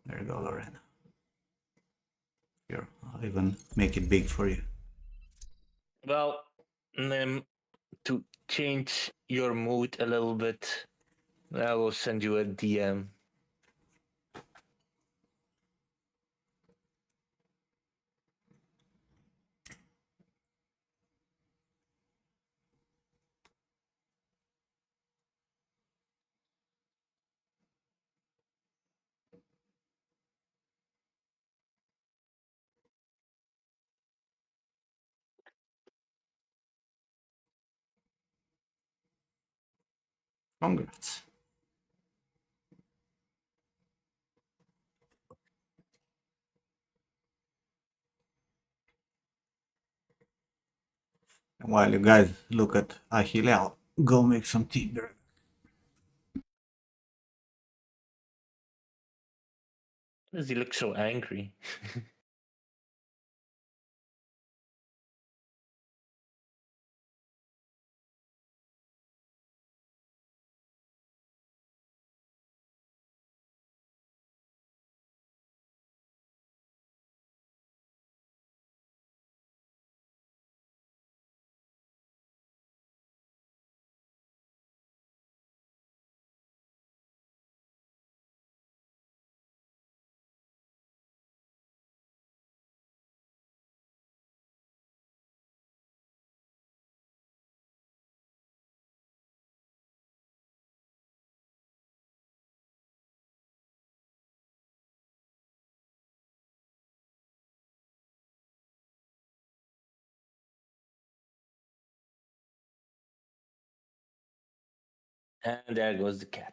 There you go, Lorena. Here, I'll even make it big for you. Well, to change your mood a little bit, I will send you a DM. Congrats. And while you guys look at Achille, I'll go make some tea. Why does he look so angry? And there goes the cat.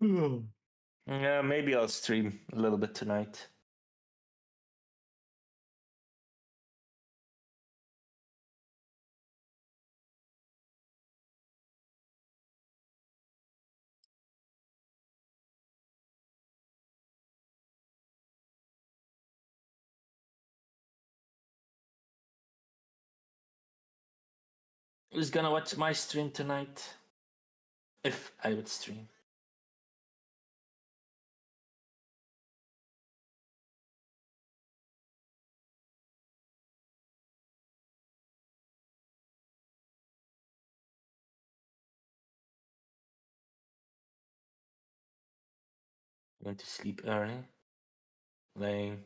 Yeah, maybe I'll stream a little bit tonight. Who's gonna watch my stream tonight? If I would stream. Going to sleep early. Lame.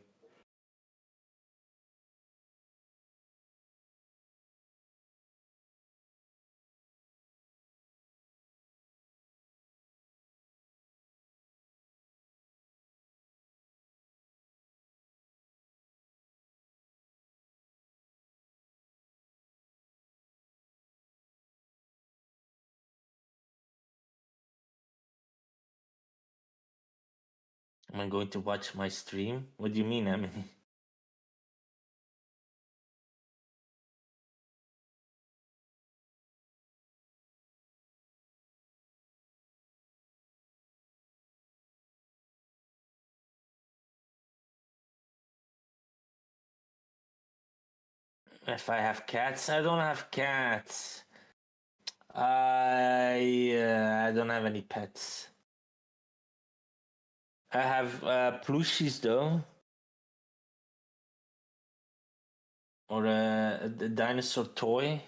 Am I going to watch my stream? What do you mean, Emily? If I have cats, I don't have cats. I don't have any pets. I have plushies though, or a dinosaur toy.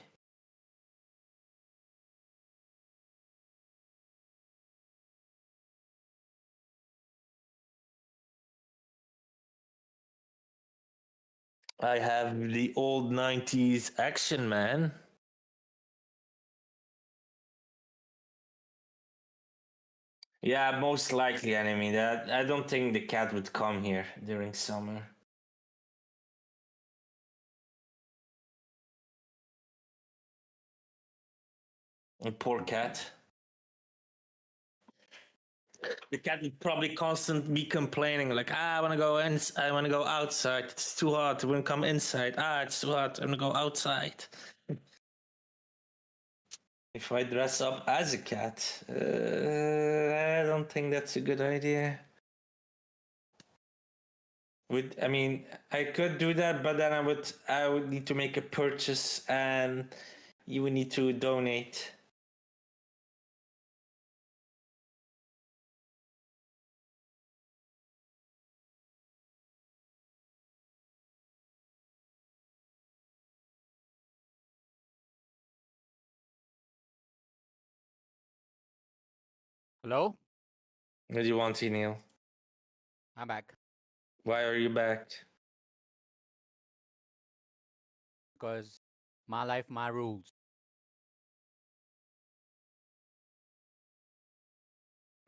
I have the old 90s Action Man. Yeah, most likely enemy. That I don't think the cat would come here during summer. A poor cat. The cat would probably constantly be complaining, like, I want to go in, I want to go outside. It's too hot. I want to come inside. It's too hot. I want to go outside. If I dress up as a cat, I don't think that's a good idea. I mean, I could do that, but then I would need to make a purchase, and you would need to donate. Hello? What do you want, Neil? I'm back. Why are you back? Because my life, my rules.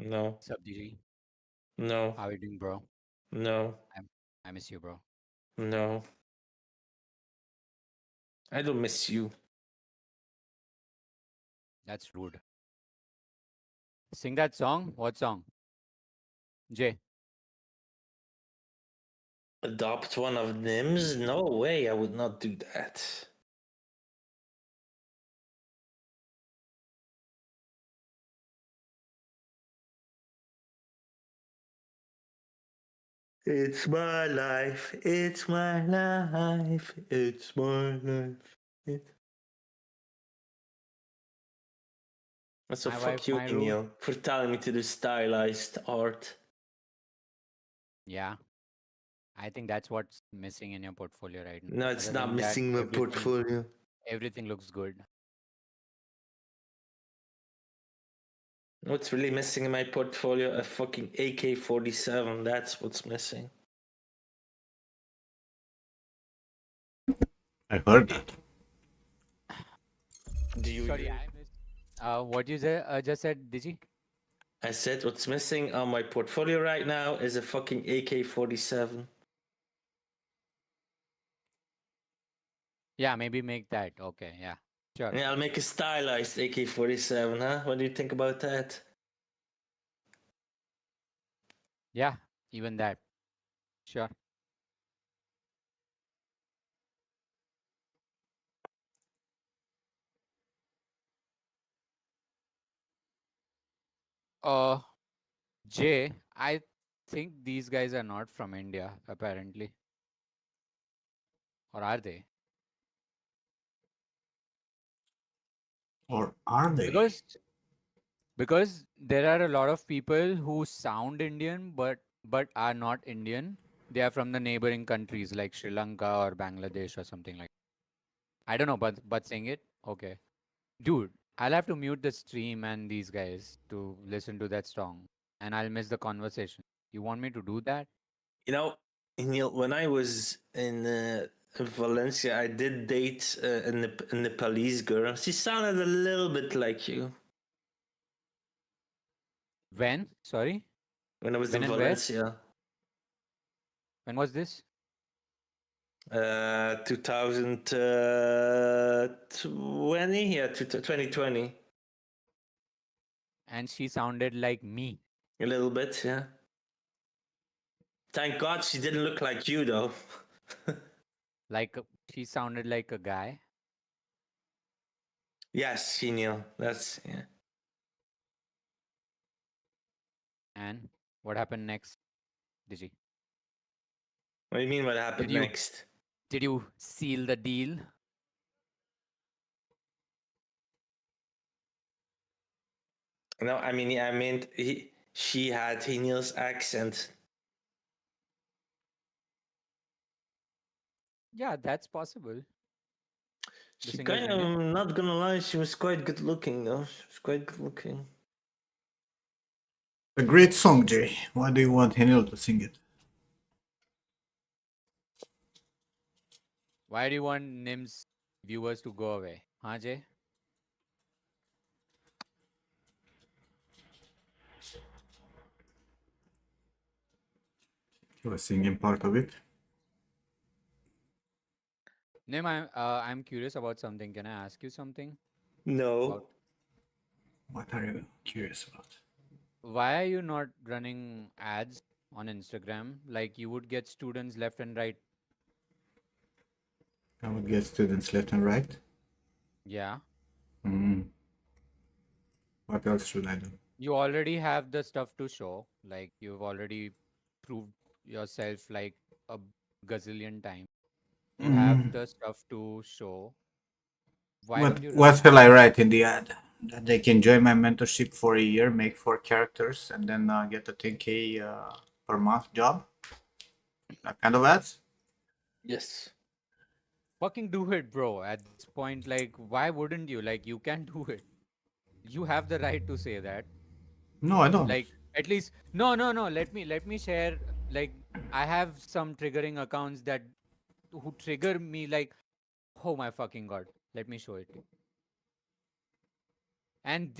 No. Sub DG. No. How are you doing, bro? No. I'm, I miss you, bro. No. I don't miss you. That's rude. Sing that song. What song? Jay. Adopt one of Nims? No way, I would not do that. It's my life, it's my life, it's my life. So My wife, fuck you, my rule. Neil, for telling me to do stylized art. Yeah. I think that's what's missing in your portfolio right now. No, it's Other not than that, missing my portfolio. everything looks good. What's really missing in my portfolio? A fucking AK-47. That's what's missing. I heard that. Do you Sorry, agree? I missed. What you just said, Digi? I said what's missing on my portfolio right now is a fucking AK-47. Yeah, maybe make that. Okay, yeah, sure. Yeah, I'll make a stylized AK-47, huh? What do you think about that? Yeah, even that. Sure. Uh, Jay, I think these guys are not from India, apparently. Or are they? Or are they? Because because there are a lot of people who sound Indian but are not Indian. They are from the neighboring countries like Sri Lanka or Bangladesh or something like. I don't know, but saying it, okay, dude. I'll have to mute the stream and these guys to listen to that song, and I'll miss the conversation. You want me to do that? You know, Neil, when I was in Valencia, I did date a Nepalese girl. She sounded a little bit like you When? Sorry. when I was When in and where? Valencia. When was this? 2020, yeah, 2020. And she sounded like me. A little bit, yeah. Thank God she didn't look like you, though. She sounded like a guy. Yes, Neil. That's yeah. And what happened next, Digi? What do you mean? What Did happened you next? did you seal the deal? No, I meant she had Neil's accent. Yeah, that's possible. The She singer's kind Indian. of, not gonna lie, she was quite good looking, though. She was quite good looking. A great song, Jay. Why do you want Henil to sing it? Why do you want Nim's viewers to go away? Huh, Jay? He was singing part of it. Nim, I'm curious about something. Can I ask you something No. about What are you curious about? why are you not running ads on Instagram? Like you would get students left and right. I would get students left and right. Yeah. Mm. What else should I do? You already have the stuff to show. Like you've already proved yourself like a gazillion times. You have Mm. the stuff to show. Why What don't you run what an shall ad? I write in the ad? That they can join my mentorship for a year, make 4 characters, and then get a 10K per month job. That kind of ads. Yes. Fucking do it, bro. At this point, like, why wouldn't you? Like, you can do it. You have the right to say that. No, I don't. Like, at least, no. Let me share. Like, I have some triggering accounts that who trigger me. Like, oh my fucking god. Let me show it to you. And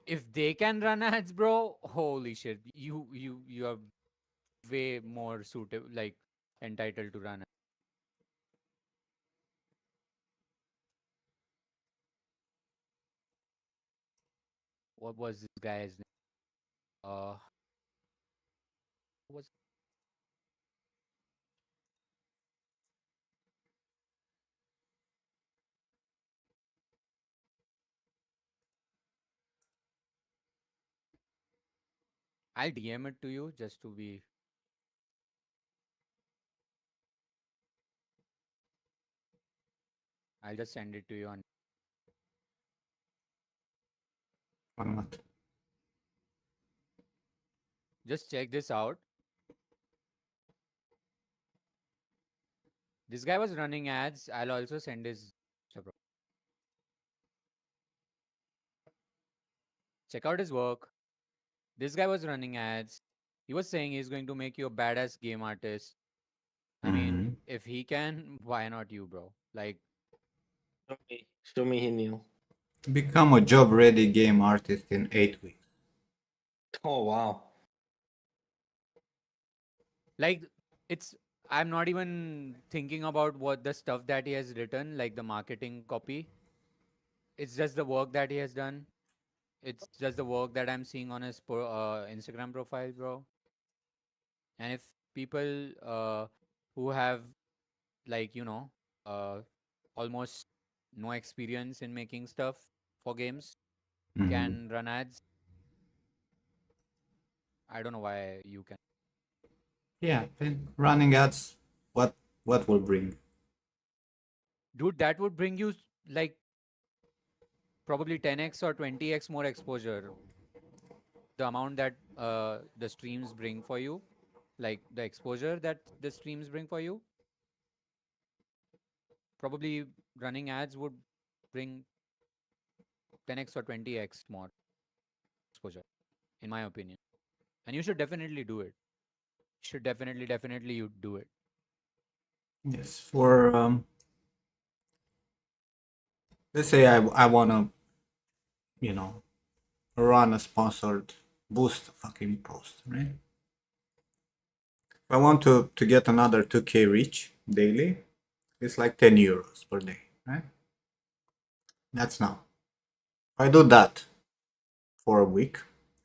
if they can run ads, bro, holy shit, you are way more suitable, like entitled to run. What was this guy's name? What was I'll DM it to you just to be. I'll just send it to you on. On what? Just check this out. This guy was running ads. I'll also send his. Check out his work. This guy was running ads. He was saying he's going to make you a badass game artist. I mean, Mhm. if he can, why not you, bro? Like, Show me he knew. Become a job-ready game artist in 8 weeks. Oh wow. like it's. I'm not even thinking about what the stuff that he has written, like the marketing copy. It's just the work that he has done. It's just the work that I'm seeing on his Instagram profile, bro. And if people who have, like, uh, almost no experience in making stuff for games Mhm. can run ads, I don't know why you can. Yeah, and running ads, what will bring? Dude, that would bring you like probably 10x or 20x more exposure. The amount that the streams bring for you, like the exposure that the streams bring for you, probably running ads would bring 10x or 20x more exposure, in my opinion. And you should definitely do it. Should definitely you do it. Yes, for let's say I wanna, you know, run a sponsored boost fucking post, right? If I want to get another 2K reach daily, it's like 10 euros per day, right? That's now. If I do that for a week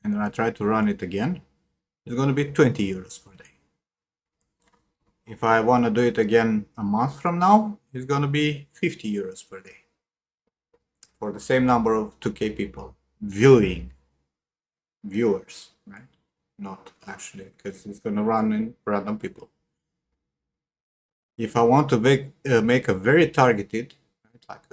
and then I try to run it again, it's gonna be 20 euros per day. If I wanna do it again a month from now, it's gonna be 50 euros per day for the same number of 2K people viewers, right? Not actually, because it's gonna run in random people. If I want to make a very targeted, right, like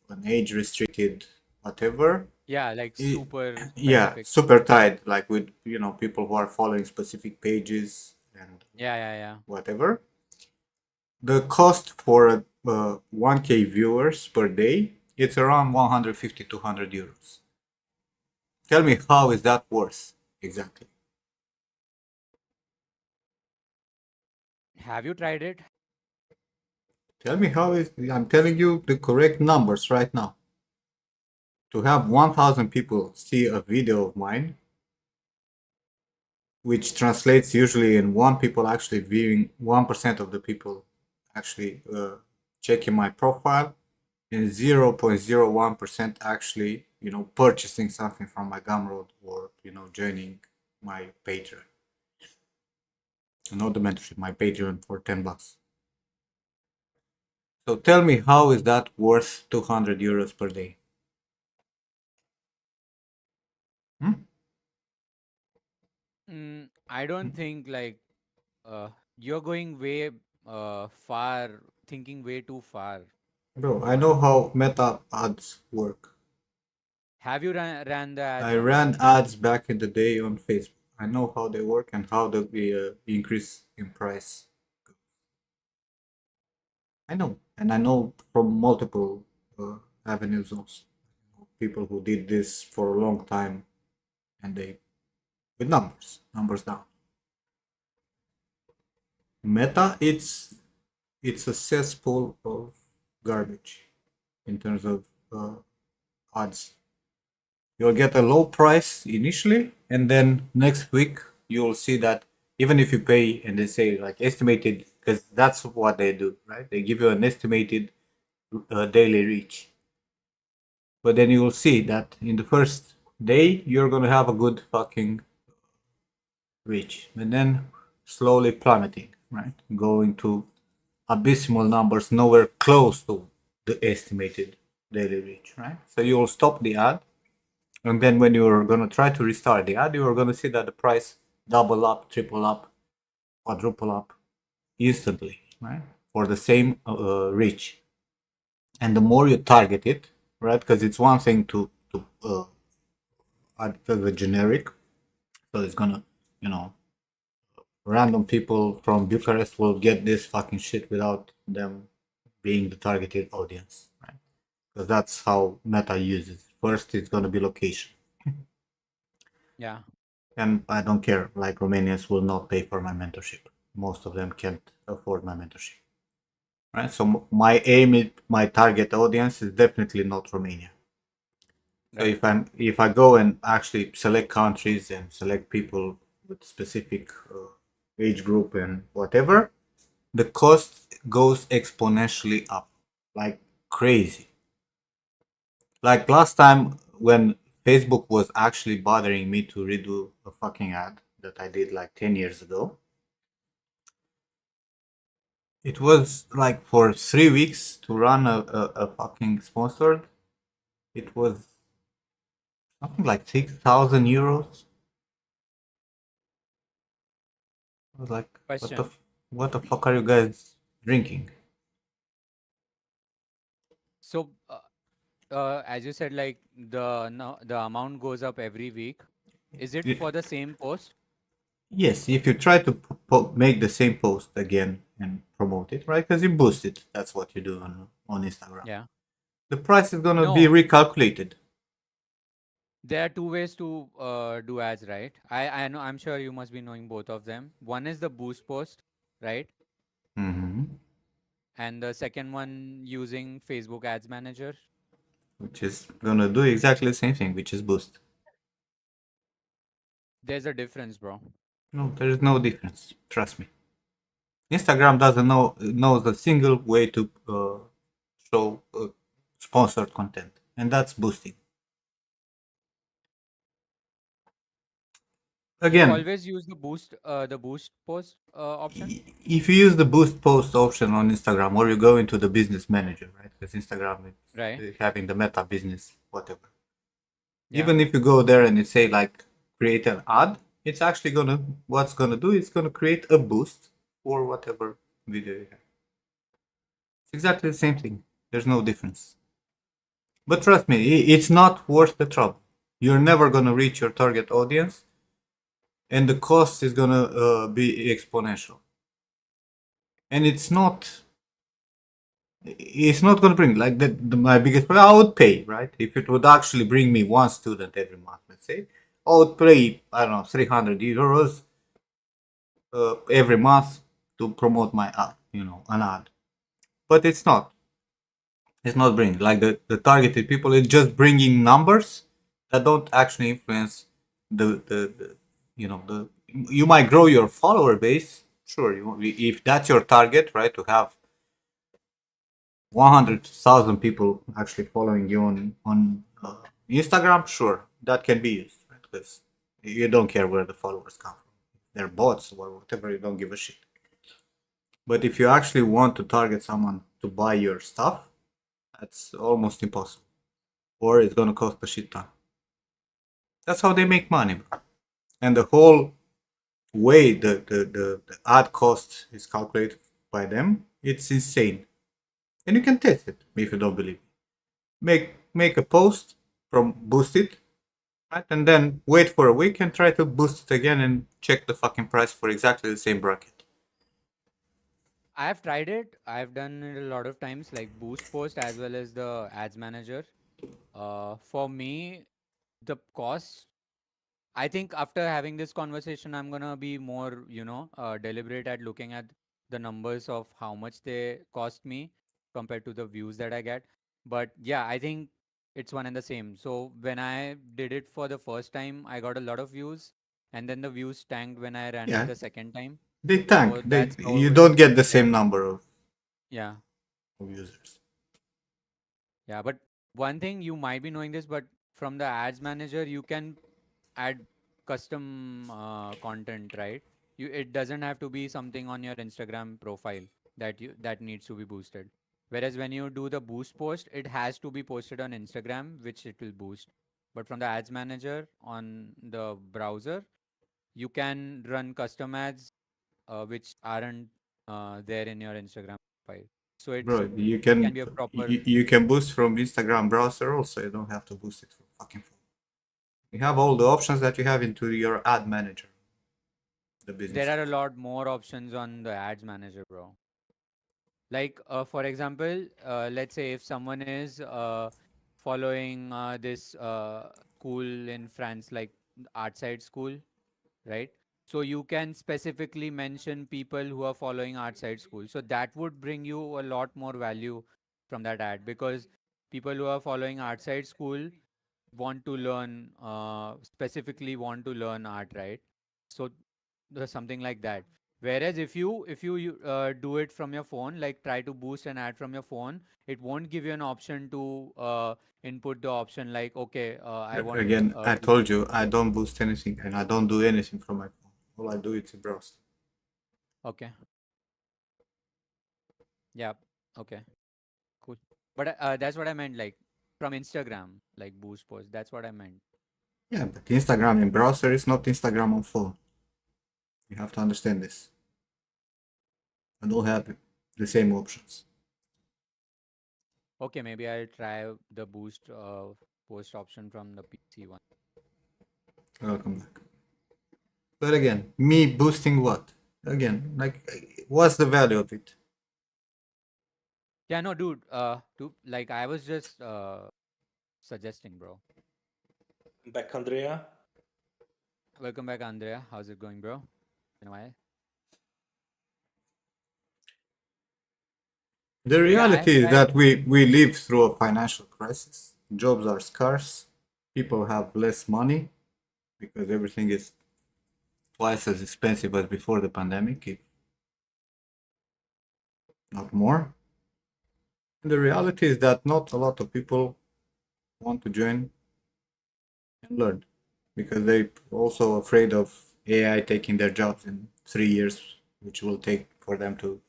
an age restricted whatever, Yeah, like it, super yeah, specific. super tight, like with people who are following specific pages and Yeah. whatever. The cost for 1K viewers per day, it's around 150 200 euros. Tell me, how is that worth exactly? Have you tried it? Tell me how is. I'm telling you the correct numbers right now. To have 1,000 people see a video of mine, which translates usually in one people actually viewing 1% of the people actually checking my profile, and 0.01% actually purchasing something from my Gumroad or joining my Patreon. Not the mentorship, my Patreon for $10. So tell me, how is that worth 200 euros per day? Hmm? I don't think like uh, you're going way far, thinking way too far. Bro, I know how meta ads work. Have you ran the ads I on ran Facebook? ads back in the day on Facebook. I know how they work and how the increase in price. I know, and I know from multiple avenues also. People who did this for a long time, and they with numbers down. Meta, it's a cesspool of garbage in terms of odds. You'll get a low price initially, and then next week you'll see that even if you pay and they say like estimated, because that's what they do, right? They give you an estimated daily reach, but then you'll see that in the first day you're gonna have a good fucking reach, and then slowly plummeting, right? Going to abysmal numbers, nowhere close to the estimated daily reach, right? So you'll stop the ad, and then when you're gonna try to restart the ad, you're gonna see that the price double up, triple up, quadruple up instantly, right? For the same reach. And the more you target it, right? Because it's one thing to add the generic, so it's gonna, you know, random people from Bucharest will get this fucking shit without them being the targeted audience, right? Because that's how Meta uses. First, it's gonna be location, Yeah. and I don't care. Like Romanians will not pay for my mentorship. Most of them can't afford my mentorship, right? So my aim, my target audience is definitely not Romania. So Right. if I go and actually select countries and select people with specific age group and whatever, the cost goes exponentially up, like crazy. Like last time when Facebook was actually bothering me to redo a fucking ad that I did like 10 years ago, it was like for 3 weeks to run a fucking sponsored. It was something like 6,000 euros. I was like, Question. what the fuck are you guys drinking? So, as you said, like the no, the amount goes up every week. Is it Y- for the same post? Yes, if you try to make the same post again and promote it, right? Because you boost it. That's what you do on Instagram. Yeah. The price is gonna be No, recalculated. there are two ways to do ads, right? I know, I'm sure you must be knowing both of them. One is the boost post, right? Hmm. And the second one using Facebook Ads Manager. Which is gonna do exactly the same thing, which is boost. There's a difference, bro. No, there is no difference. Trust me. Instagram doesn't knows a single way to show sponsored content, and that's boosting. You Again, always use the boost post option, if you use the boost post option on Instagram, or you go into the business manager, right? Because Instagram right? is having the meta business, whatever. Yeah. Even if you go there and you say like create an ad, it's actually gonna what's gonna do is gonna create a boost for whatever video you have. It's exactly the same thing. There's no difference. But trust me, it's not worth the trouble. You're never gonna reach your target audience, and the cost is gonna be exponential. And it's not gonna bring like my biggest problem. I would pay, right? If it would actually bring me one student every month, let's say, I would pay, I don't know, 300 euros every month to promote my ad, an ad. But it's not bringing like the targeted people. It's just bringing numbers that don't actually influence the the you might grow your follower base. Sure, if that's your target, right, to have 100,000 people actually following you on Instagram, sure, that can be used, right? Because you don't care where the followers come from. They're bots or whatever, you don't give a shit. But if you actually want to target someone to buy your stuff, that's almost impossible. Or it's gonna cost a shit ton. That's how they make money, bro. And the whole way the ad cost is calculated by them, it's insane. And you can test it if you don't believe me. Make a post from boost it, right? And then wait for a week and try to boost it again and check the fucking price for exactly the same bracket. I have tried it. I've done it a lot of times, like boost post as well as the ads manager. For me, the cost, I think after having this conversation, I'm gonna be more, deliberate at looking at the numbers of how much they cost me compared to the views that I get. But yeah, I think it's one and the same. So when I did it for the first time, I got a lot of views, and then the views tanked when I ran it Yeah, the second time. they So tank. They that's how you it, don't get the yeah, same number yeah, of users. yeah. But one thing you might be knowing this, but from the ads manager, you can add custom content, right? It doesn't have to be something on your Instagram profile that needs to be boosted. Whereas when you do the boost post, it has to be posted on Instagram, which it will boost. But from the ads manager on the browser, you can run custom ads which aren't there in your Instagram profile. So Bro, it can be a proper. you can boost from Instagram browser also. You don't have to boost it from fucking phone. You have all the options that you have into your ad manager, the business There are a one. lot more options on the ads manager, bro. Like, for example, let's say if someone is following this school in France, like Artside School, right? So you can specifically mention people who are following Artside School. So that would bring you a lot more value from that ad because people who are following Artside School want to learn, specifically want to learn art, right? So there's something like that. Whereas if you do it from your phone, like try to boost an ad from your phone, it won't give you an option to input the option like, okay, I want Again, I to. told you I don't boost anything and I don't do anything from my phone. All I do is a browser. Okay, yeah, okay, cool. But that's what I meant, like from Instagram, like boost post. That's what I meant. Yeah, but Instagram in browser is not Instagram on phone. You have to understand this. I don't have the same options. Okay, maybe I'll try the boost post option from the PC one. Welcome back. But again, me boosting what? Again, like, what's the value of it? Yeah, no, dude. Like I was just suggesting, bro. Back, Andrea. Welcome back, Andrea. How's it going, bro? Been a while. The Yeah, I've reality is tried. that we live through a financial crisis. Jobs are scarce. People have less money because everything is twice as expensive as before the pandemic, if not more. And the reality is that not a lot of people want to join and learn because they're also afraid of AI taking their jobs in 3 years, which will take for them to,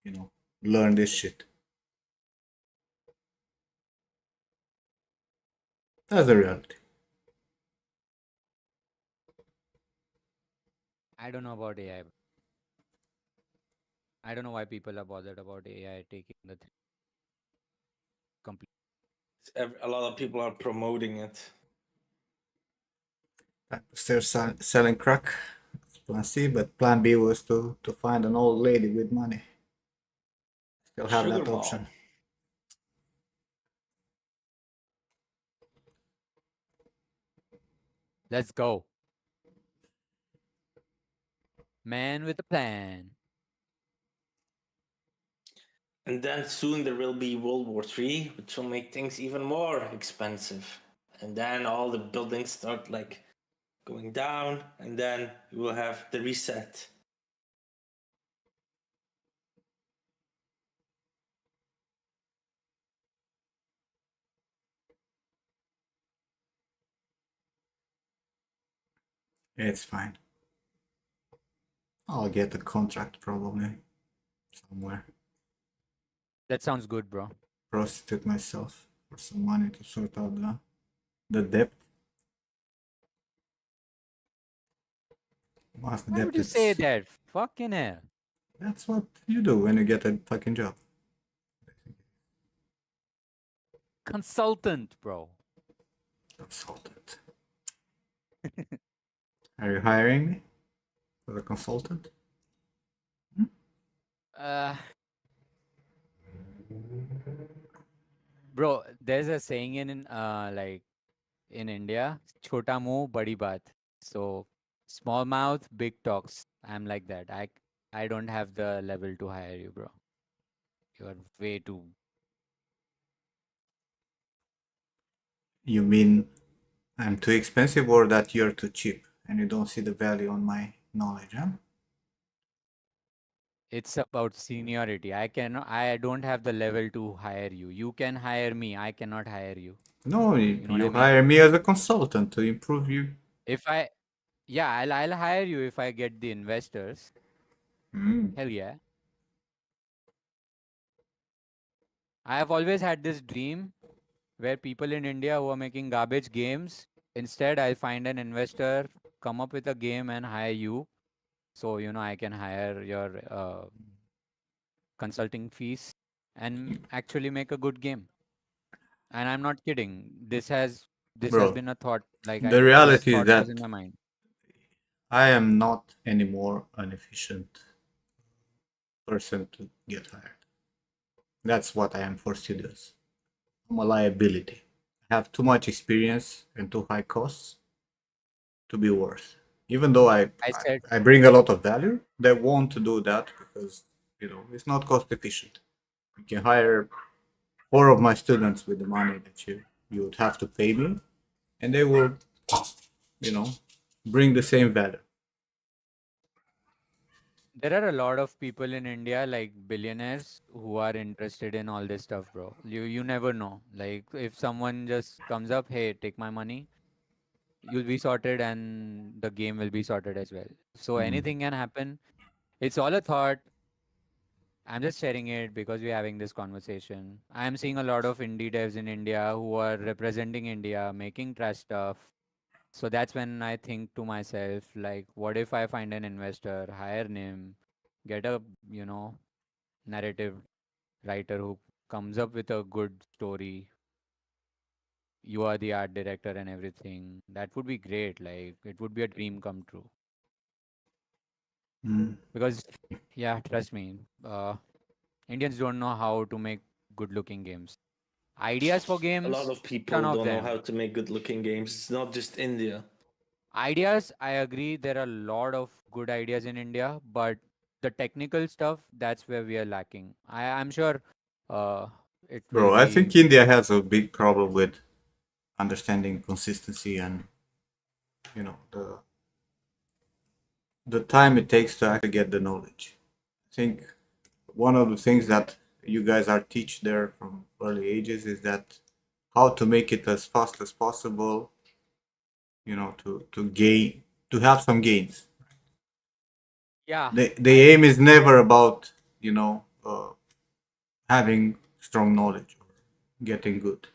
you know, learn this shit. That's the reality. I don't know about AI. I don't know why people are bothered about AI taking the complete. A lot of people are promoting it. Still selling crack. That's plan C, but plan B was to find an old lady with money. Still have Sugar that mom. option. Let's go, man with a plan. And then soon there will be World War III, which will make things even more expensive. And then all the buildings start like going down, and then we will have the reset. It's fine. I'll get a contract probably somewhere. That sounds good, bro. Prostitute myself for some money to sort out the debt. Once the Why debt would you say is, that? Fucking hell. that's what you do when you get a fucking job. Consultant, bro. Consultant. Are you hiring me for a consultant? Uh, bro, there's a saying in like in India, chota muh badi baat. So small mouth, big talks. I'm like that. I don't have the level to hire you, bro. You are way too. You mean I'm too expensive or that you're too cheap and you don't see the value on my knowledge, huh? It's about seniority. I don't have the level to hire you. You can hire me. I cannot hire you. No, You know what I you mean? hire me as a consultant to improve you. If I Yeah, I'll hire you if I get the investors. Mm. Hell yeah. I have always had this dream where people in India who are making garbage games, instead I'll find an investor, come up with a game and hire you. So, I can hire your consulting fees and actually make a good game. And I'm not kidding. This has Bro, been a thought. Like the this reality is thought was in that my mind. I am not anymore an efficient person to get hired. That's what I am forced to do. I'm a liability. I have too much experience and too high costs to be worth. Even though I said, I bring a lot of value, they won't do that because it's not cost efficient. You can hire four of my students with the money that you would have to pay me, and they will you know bring the same value. there are a lot of people in India, like billionaires, who are interested in all this stuff, bro. You never know. Like if someone just comes up, hey, take my money, you'll be sorted, and the game will be sorted as well. So Mm. anything can happen. It's all a thought. I'm just sharing it because we're having this conversation. I'm seeing a lot of indie devs in India who are representing India, making trash stuff. So that's when I think to myself, like, what if I find an investor, hire him, get a, you know, narrative writer who comes up with a good story. You are the art director and everything. That would be great. Like, it would be a dream come true. Mm. Because, yeah, trust me, Indians don't know how to make good looking games. Ideas for A lot games, of ton people of don't know how them. to make good looking games. It's not just India. Ideas, I agree, there are a lot of good ideas in India, but the technical stuff, that's where we are lacking. I'm sure uh, it will Bro, I be. think India has a big problem with understanding consistency and the time it takes to actually get the knowledge. I think one of the things that you guys are teach there from early ages is that how to make it as fast as possible, to gain, to have some gains. Yeah, The I aim is never about having strong knowledge or getting good.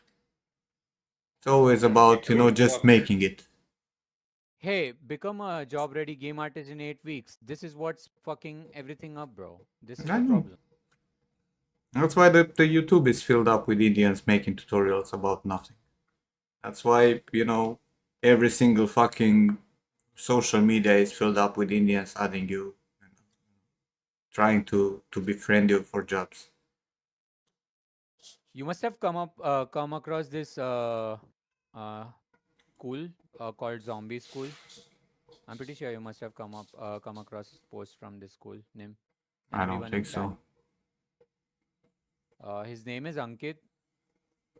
It's always about just making it. Hey, become a job ready game artist in 8 weeks. This is what's fucking everything up, bro. This is I the know. problem. That's why the YouTube is filled up with Indians making tutorials about nothing. That's why every single fucking social media is filled up with Indians adding you, trying to befriend you for jobs. You must have come across this uh, school called Zombie School. I'm pretty sure you must have come across posts from this school name, and I don't everyone in think chat. so. His name is Ankit.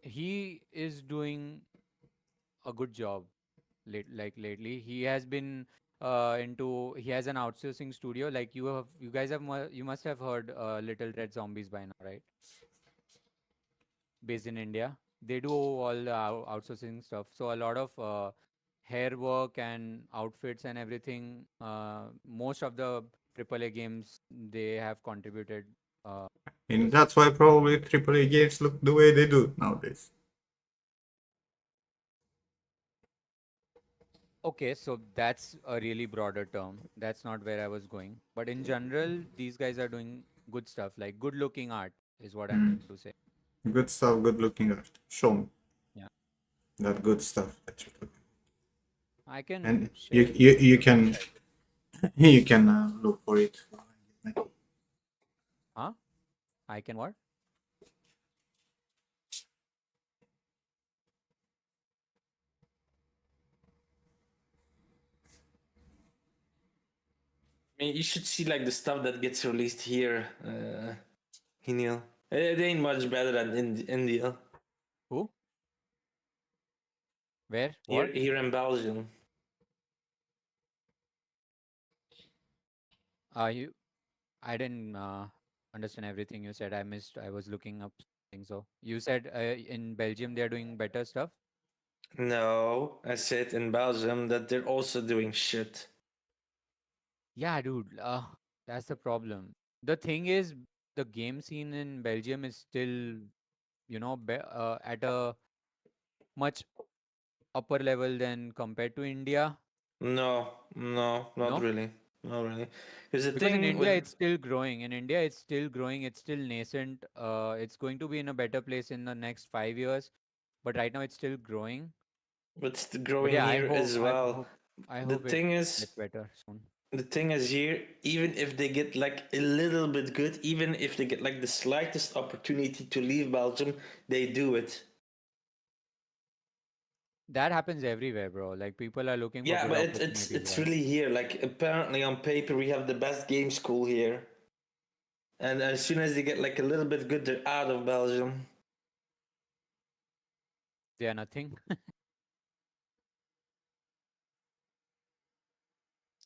He is doing a good job lately. He has been into. He has an outsourcing studio. Like you guys you must have heard Little Red Zombies by now, right? Based in India. They do all the outsourcing stuff. So a lot of hair work and outfits and everything. Most of the AAA games they have contributed And this. that's why probably AAA games look the way they do nowadays. Okay, so that's a really broader term. That's not where I was going. But in general, these guys are doing good stuff, like good looking art is what I'm Mm. trying to say. Good stuff, good looking art. Show me Yeah. that good stuff that you're looking. I can And you share you, you the can website. you can look for it. Huh? I can what? I mean, you should see like the stuff that gets released here, Hinil. It ain't much better than in India. Who? Where? Here, What? here in Belgium. You? I didn't understand everything you said. I missed. I was looking up something. So you said in Belgium they are doing better stuff. No, I said in Belgium that they're also doing shit. Yeah, dude. That's the problem. The thing is, the game scene in Belgium is still, at a much upper level than compared to India. No, no, not No, really. Not really. Because the because in thing India with it's still growing. In India it's still growing. It's still nascent. It's going to be in a better place in the next 5 years. But right now it's still growing. what's But growing yeah, here as well. I The hope it thing is, gets better soon. the thing is here, even if they get like a little bit good, even if they get like the slightest opportunity to leave Belgium, they do it. That happens everywhere, bro. Like people are looking for Yeah, good but it's opportunities, it's right? really here. Like apparently on paper we have the best game school here, and as soon as they get like a little bit good, they're out of Belgium. They are nothing.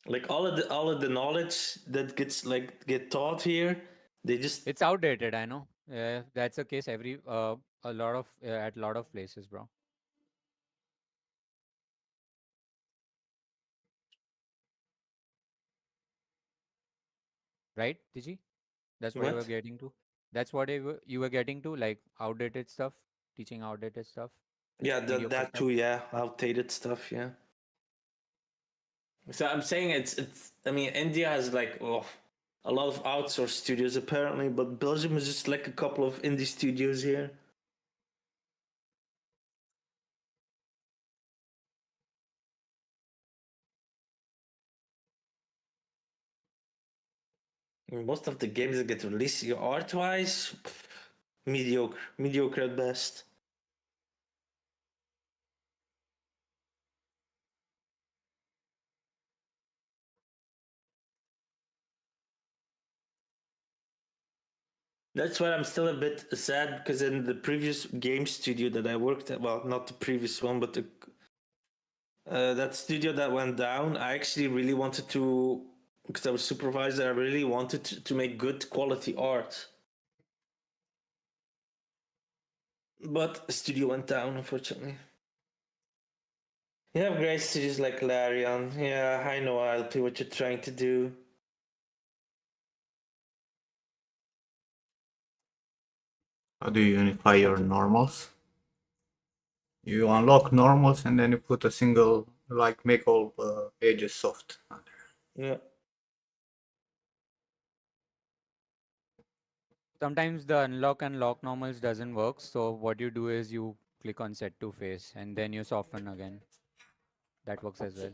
Like all of the knowledge that gets like get taught here, they just It's outdated, I know. That's the case a lot of at a lot of places, bro. Right, Digi? That's what you were what? getting to. That's what you were getting to, like outdated stuff, teaching outdated stuff, Yeah, that mediocre that stuff. too. Yeah, outdated stuff. Yeah. So I'm saying it's. I mean, India has like a lot of outsourced studios apparently, but Belgium is just like a couple of indie studios here. I mean, most of the games that get released here art-wise, mediocre, mediocre at best. That's why I'm still a bit sad because in the previous game studio that I worked at, well, not the previous one, but that studio that went down, I actually really wanted to, because I was supervisor, I really wanted to make good quality art. But the studio went down, unfortunately. You have great studios like Larian. Yeah, I know I'll do what you're trying to do. How do you unify your normals? You unlock normals and then you put a single, like make all edges soft. Yeah. Sometimes the unlock and lock normals doesn't work. So what you do is you click on set to face and then you soften again. That works as well.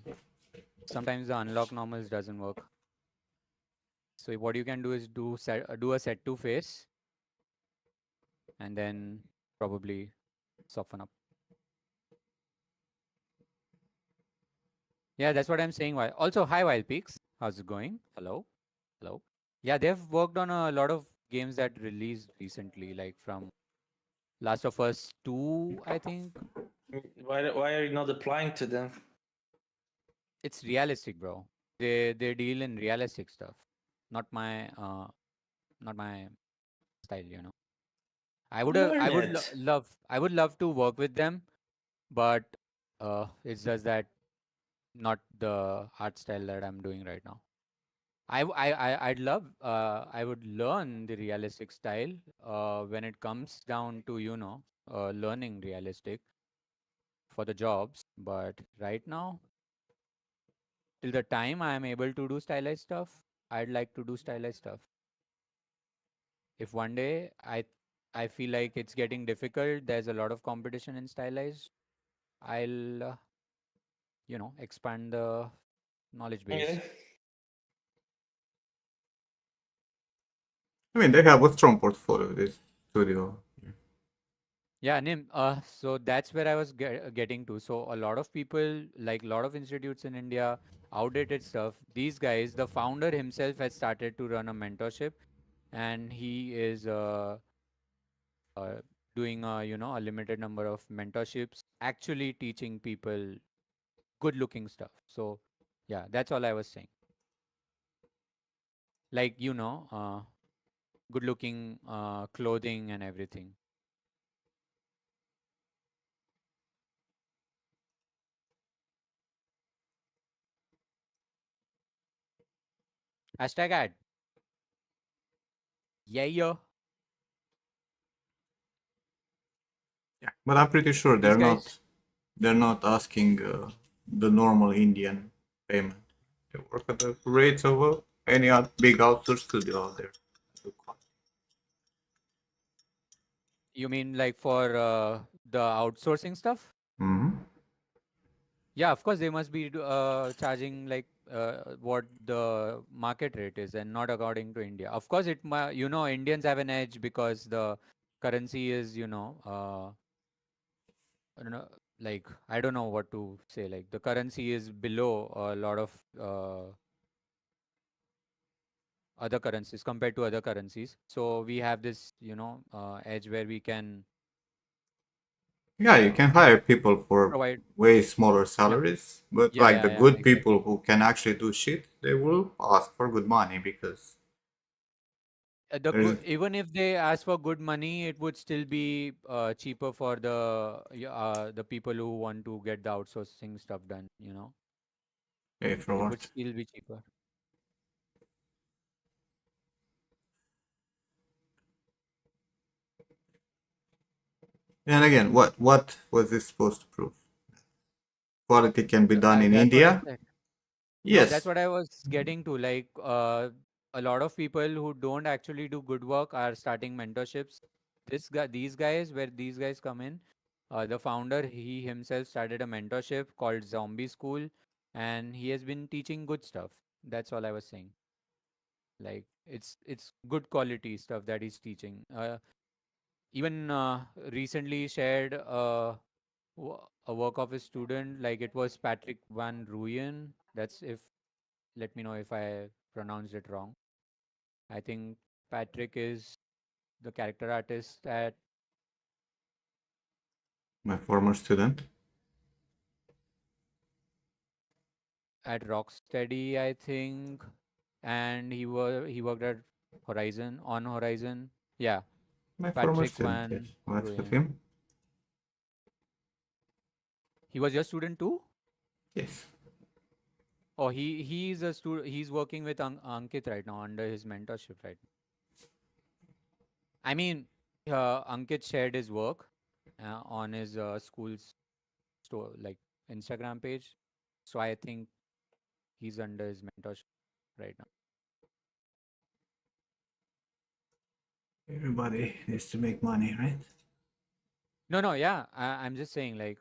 Sometimes the unlock normals doesn't work. So what you can do is do a set to face and then probably soften up. Yeah, that's what I'm saying. Why? Also, hi, Wild Peaks. How's it going? Hello, hello. Yeah, they've worked on a lot of games that released recently, like from Last of Us 2, I think. Why are you not applying to them? It's realistic, bro. They deal in realistic stuff. Not my not my style. Learn it. I would love to work with them, but it's just that not the art style that I'm doing right now. I'd love I would learn the realistic style when it comes down to learning realistic for the jobs, but right now till the time I am able to do stylized stuff, I'd like to do stylized stuff. If one day I feel like it's getting difficult, there's a lot of competition in stylized, I'll expand the knowledge Yeah. base. I mean, they have a strong portfolio, this studio. Yeah, Nim. So that's where I was getting to. So a lot of people, like a lot of institutes in India, outdated stuff. These guys, the founder himself has started to run a mentorship, and he is doing a limited number of mentorships, actually teaching people good looking stuff. So yeah, that's all I was saying. Like good looking clothing and everything. Hashtag ad. Yeah, yo. Yeah, but I'm pretty sure These guys. they're not asking the normal Indian payment. They work at the rates of any other big outsource studio out there. You mean like for the outsourcing stuff? Mm-hmm. Yeah, of course they must be charging like what the market rate is, and not according to India. Of course, Indians have an edge because the currency is I don't know, like I don't know what to say. Like the currency is below a lot of other currencies compared to other currencies. So we have this edge where we can Yeah, you can hire people for provide. way smaller Yeah, salaries, but yeah, like the yeah, yeah, good exactly. people who can actually do shit, they will ask for good money because there is Even if they ask for good money, it would still be cheaper for the people who want to get the outsourcing stuff done. a It would fraud. still be cheaper. And again, what was this supposed to prove? Quality can be done in That's what I India? said. No, that's Yes. what I was getting to. Like, a lot of people who don't actually do good work are starting mentorships. Where these guys come in, the founder, he himself started a mentorship called Zombie School, and he has been teaching good stuff. That's all I was saying. Like, it's good quality stuff that he's teaching. Even recently shared a work of a student, like it was Patrick Van Ruyen. That's if Let me know if I pronounced it wrong. I think Patrick is the character artist My former student. at Rocksteady, I think, and he worked at Horizon. Yeah, My former Patrick student, yes. Van What's with Ruyen. him? He was your student too? Yes. Oh, he's a student. He's working with Ankit right now under his mentorship right now. I mean, Ankit shared his work on his school's store, like Instagram page. So I think he's under his mentorship right now. Everybody needs to make money, right? No, no, yeah. I'm just saying, like,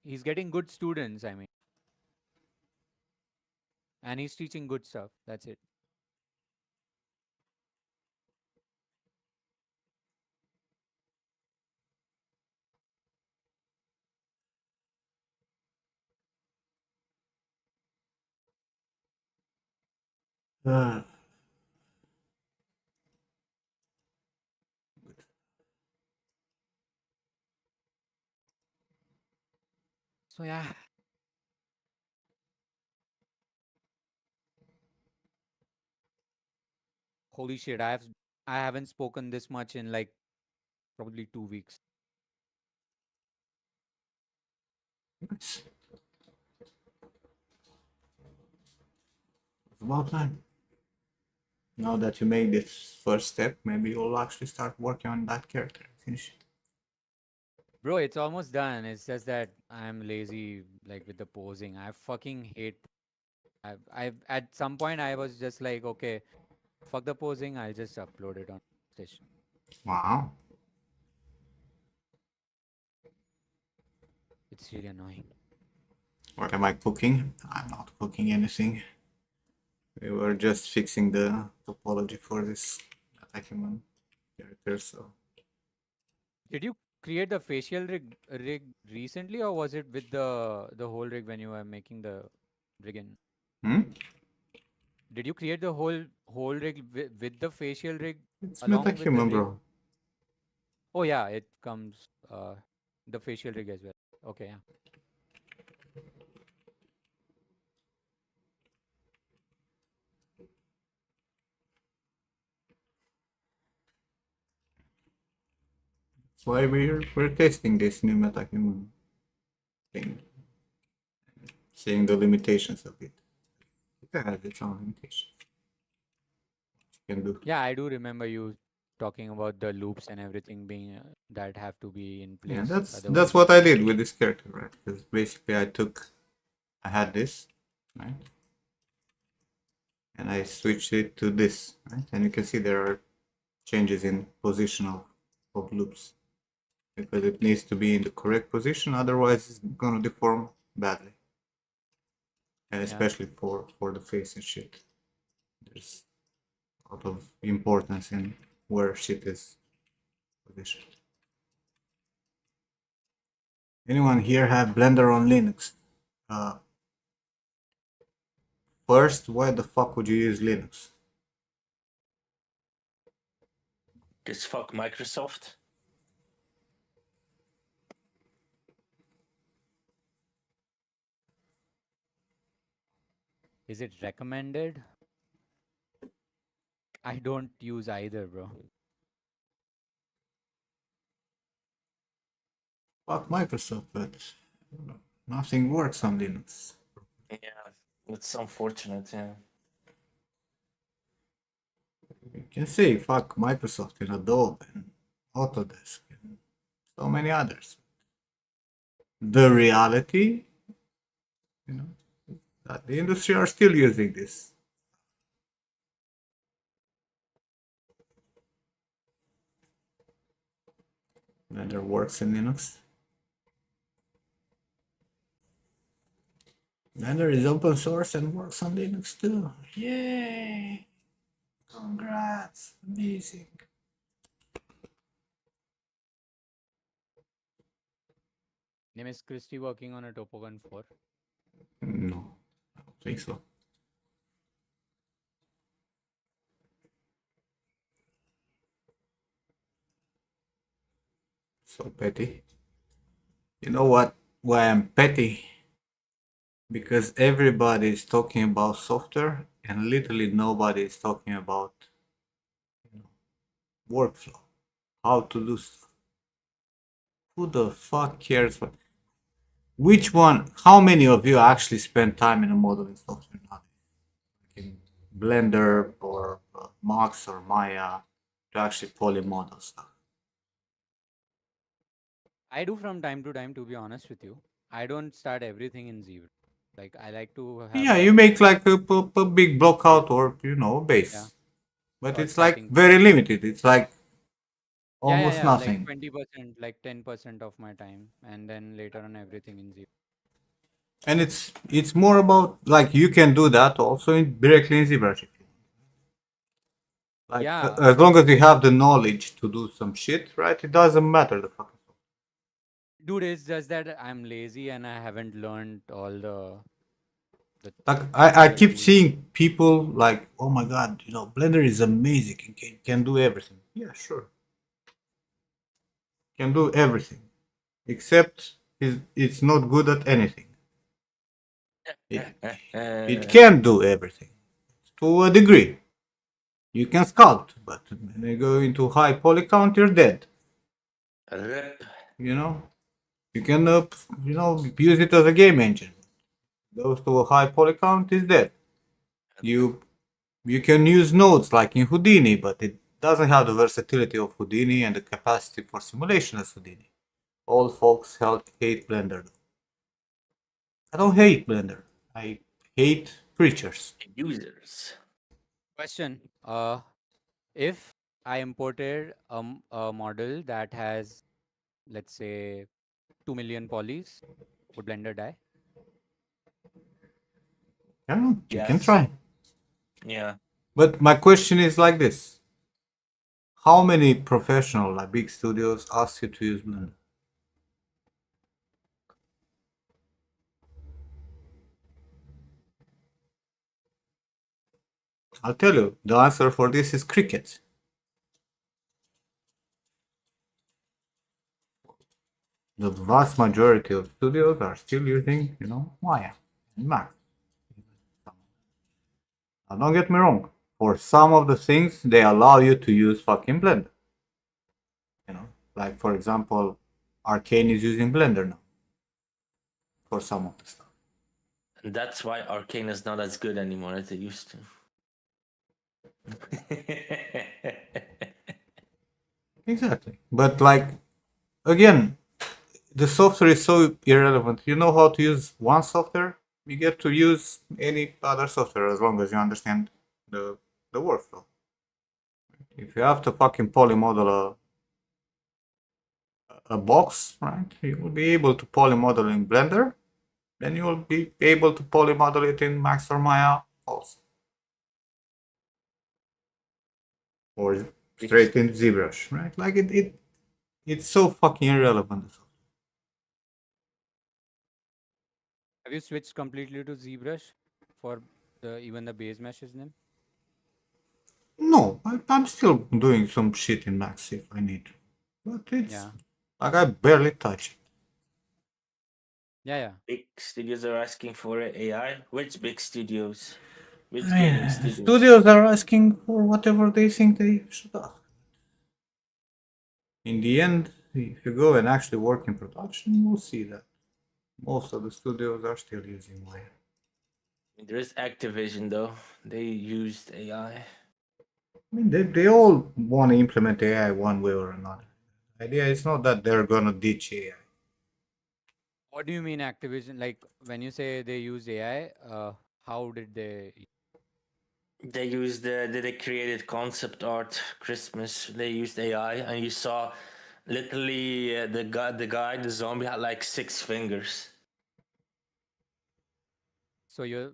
he's getting good students, I mean, and he's teaching good stuff. That's it. Uh, So yeah, holy shit, I haven't spoken this much in like probably 2 weeks. it's about time. Now that you made this first step, maybe you'll actually start working on that character and finish it. Bro, it's almost done. It's just that I'm lazy, like with the posing. I fucking hate. I've at some point I was just like, okay, fuck the posing. I'll just upload it on station. Wow. It's really annoying. What am I cooking? I'm not cooking anything. We were just fixing the topology for this human character, so. Did you create the facial rig recently, or was it with the whole rig when you were making the rig in? Hmm? Did you create the whole rig with the facial rig It's along with the metahuman, rig? bro. Oh yeah, it comes the facial rig as well. Okay, yeah. That's why we're testing this new metahuman thing, seeing the limitations of it. It has its own limitations. You can do. Yeah, I do remember you talking about the loops and everything being that have to be in Yeah, place. that's Otherwise, it what I won't. did with this character, right? Because basically I had this, right, and I switched it to this, right, and you can see there are changes in position of loops because it needs to be in the correct position, otherwise it's gonna deform badly, and Yeah. especially for the face and shit. There's a lot of importance in where shit is positioned. Anyone here have Blender on Linux? Uh, First, why the fuck would you use Linux? Just fuck Microsoft. Is it recommended? I don't use either, bro. Fuck Microsoft, but nothing works on Linux. Yeah, it's unfortunate. Yeah. You can say fuck Microsoft and Adobe and Autodesk and so many others. The reality, you know, that the industry are still using this. Blender works in Linux. Blender is open source and works on Linux too. Yay! Congrats! Amazing. Name is Christy working on a Topogun 4. No, I don't think so. So petty. You know what? Why I'm petty? Because everybody is talking about software and literally nobody is talking about, you know, workflow, how to do stuff. Who the fuck cares what? Which one? How many of you actually spend time in a modeling software nowadays? In Blender or Max or Maya to actually poly model stuff? I do from time to time, to be honest with you. I don't start everything in zero. Like I like to have Yeah, you a make like a big block out or yeah, base, but or it's like starting very point. limited. It's like Yeah, yeah, almost yeah. Like nothing. 20%, like 10% of my time, and then later on everything in zero. And it's more about like you can do that also directly in ZBrush. Like Yeah, as long as you have the knowledge to do some shit, right? It doesn't matter the fucking. dude, it's just that I'm lazy and I haven't learned all the Like all I the keep tools. seeing people like, oh my god, Blender is amazing. It can do everything. Yeah, sure, can do everything, except it's not good at anything. It can do everything to a degree. You can sculpt, but when you go into high poly count, you're dead. Rip. You know, you can use it as a game engine. Goes to a high poly count, is dead. You you can use nodes like in Houdini, but it doesn't have the versatility of Houdini and the capacity for simulation as Houdini. All folks hate Blender. I don't hate Blender. I hate creatures. Users. Question. If I imported a model that has, let's say, 2 million polys, would Blender die? I don't know, you can Yes. try. Yeah. But my question is like this. How many professional, like big studios, ask you to use Blender? I'll tell you, the answer for this is cricket. the vast majority of studios are still using, you know, Maya and Max. Now, don't get me wrong. For some of the things, they allow you to use fucking Blender. You know, like for example, Arcane is using Blender now for some of the stuff. And that's why Arcane is not as good anymore as it used to. Exactly. But like again, the software is so irrelevant. You know how to use one software, you get to use any other software as long as you understand the workflow. If you have to fucking polymodel a box, right, you will be able to polymodel in Blender, then you will be able to polymodel it in Max or Maya also. Or straight in ZBrush, right? Like it's so fucking irrelevant. Have you switched completely to ZBrush for even the base meshes then? No, I'm still doing some shit in Max if I need to. But it's Yeah. like I barely touch it. Yeah. Big studios are asking for AI. Which big studios? Which gaming studios? Studios are asking for whatever they think they should ask. In the end, if you go and actually work in production, you will see that most of the studios are still using Maya. There is Activision though. They used AI. I mean, they all want to implement AI one way or another. The idea is not that they're gonna ditch AI. What do you mean Activision? Like when you say they use AI, how did they? They used they created concept art Christmas. They used AI, and you saw literally the zombie had like 6 fingers. So you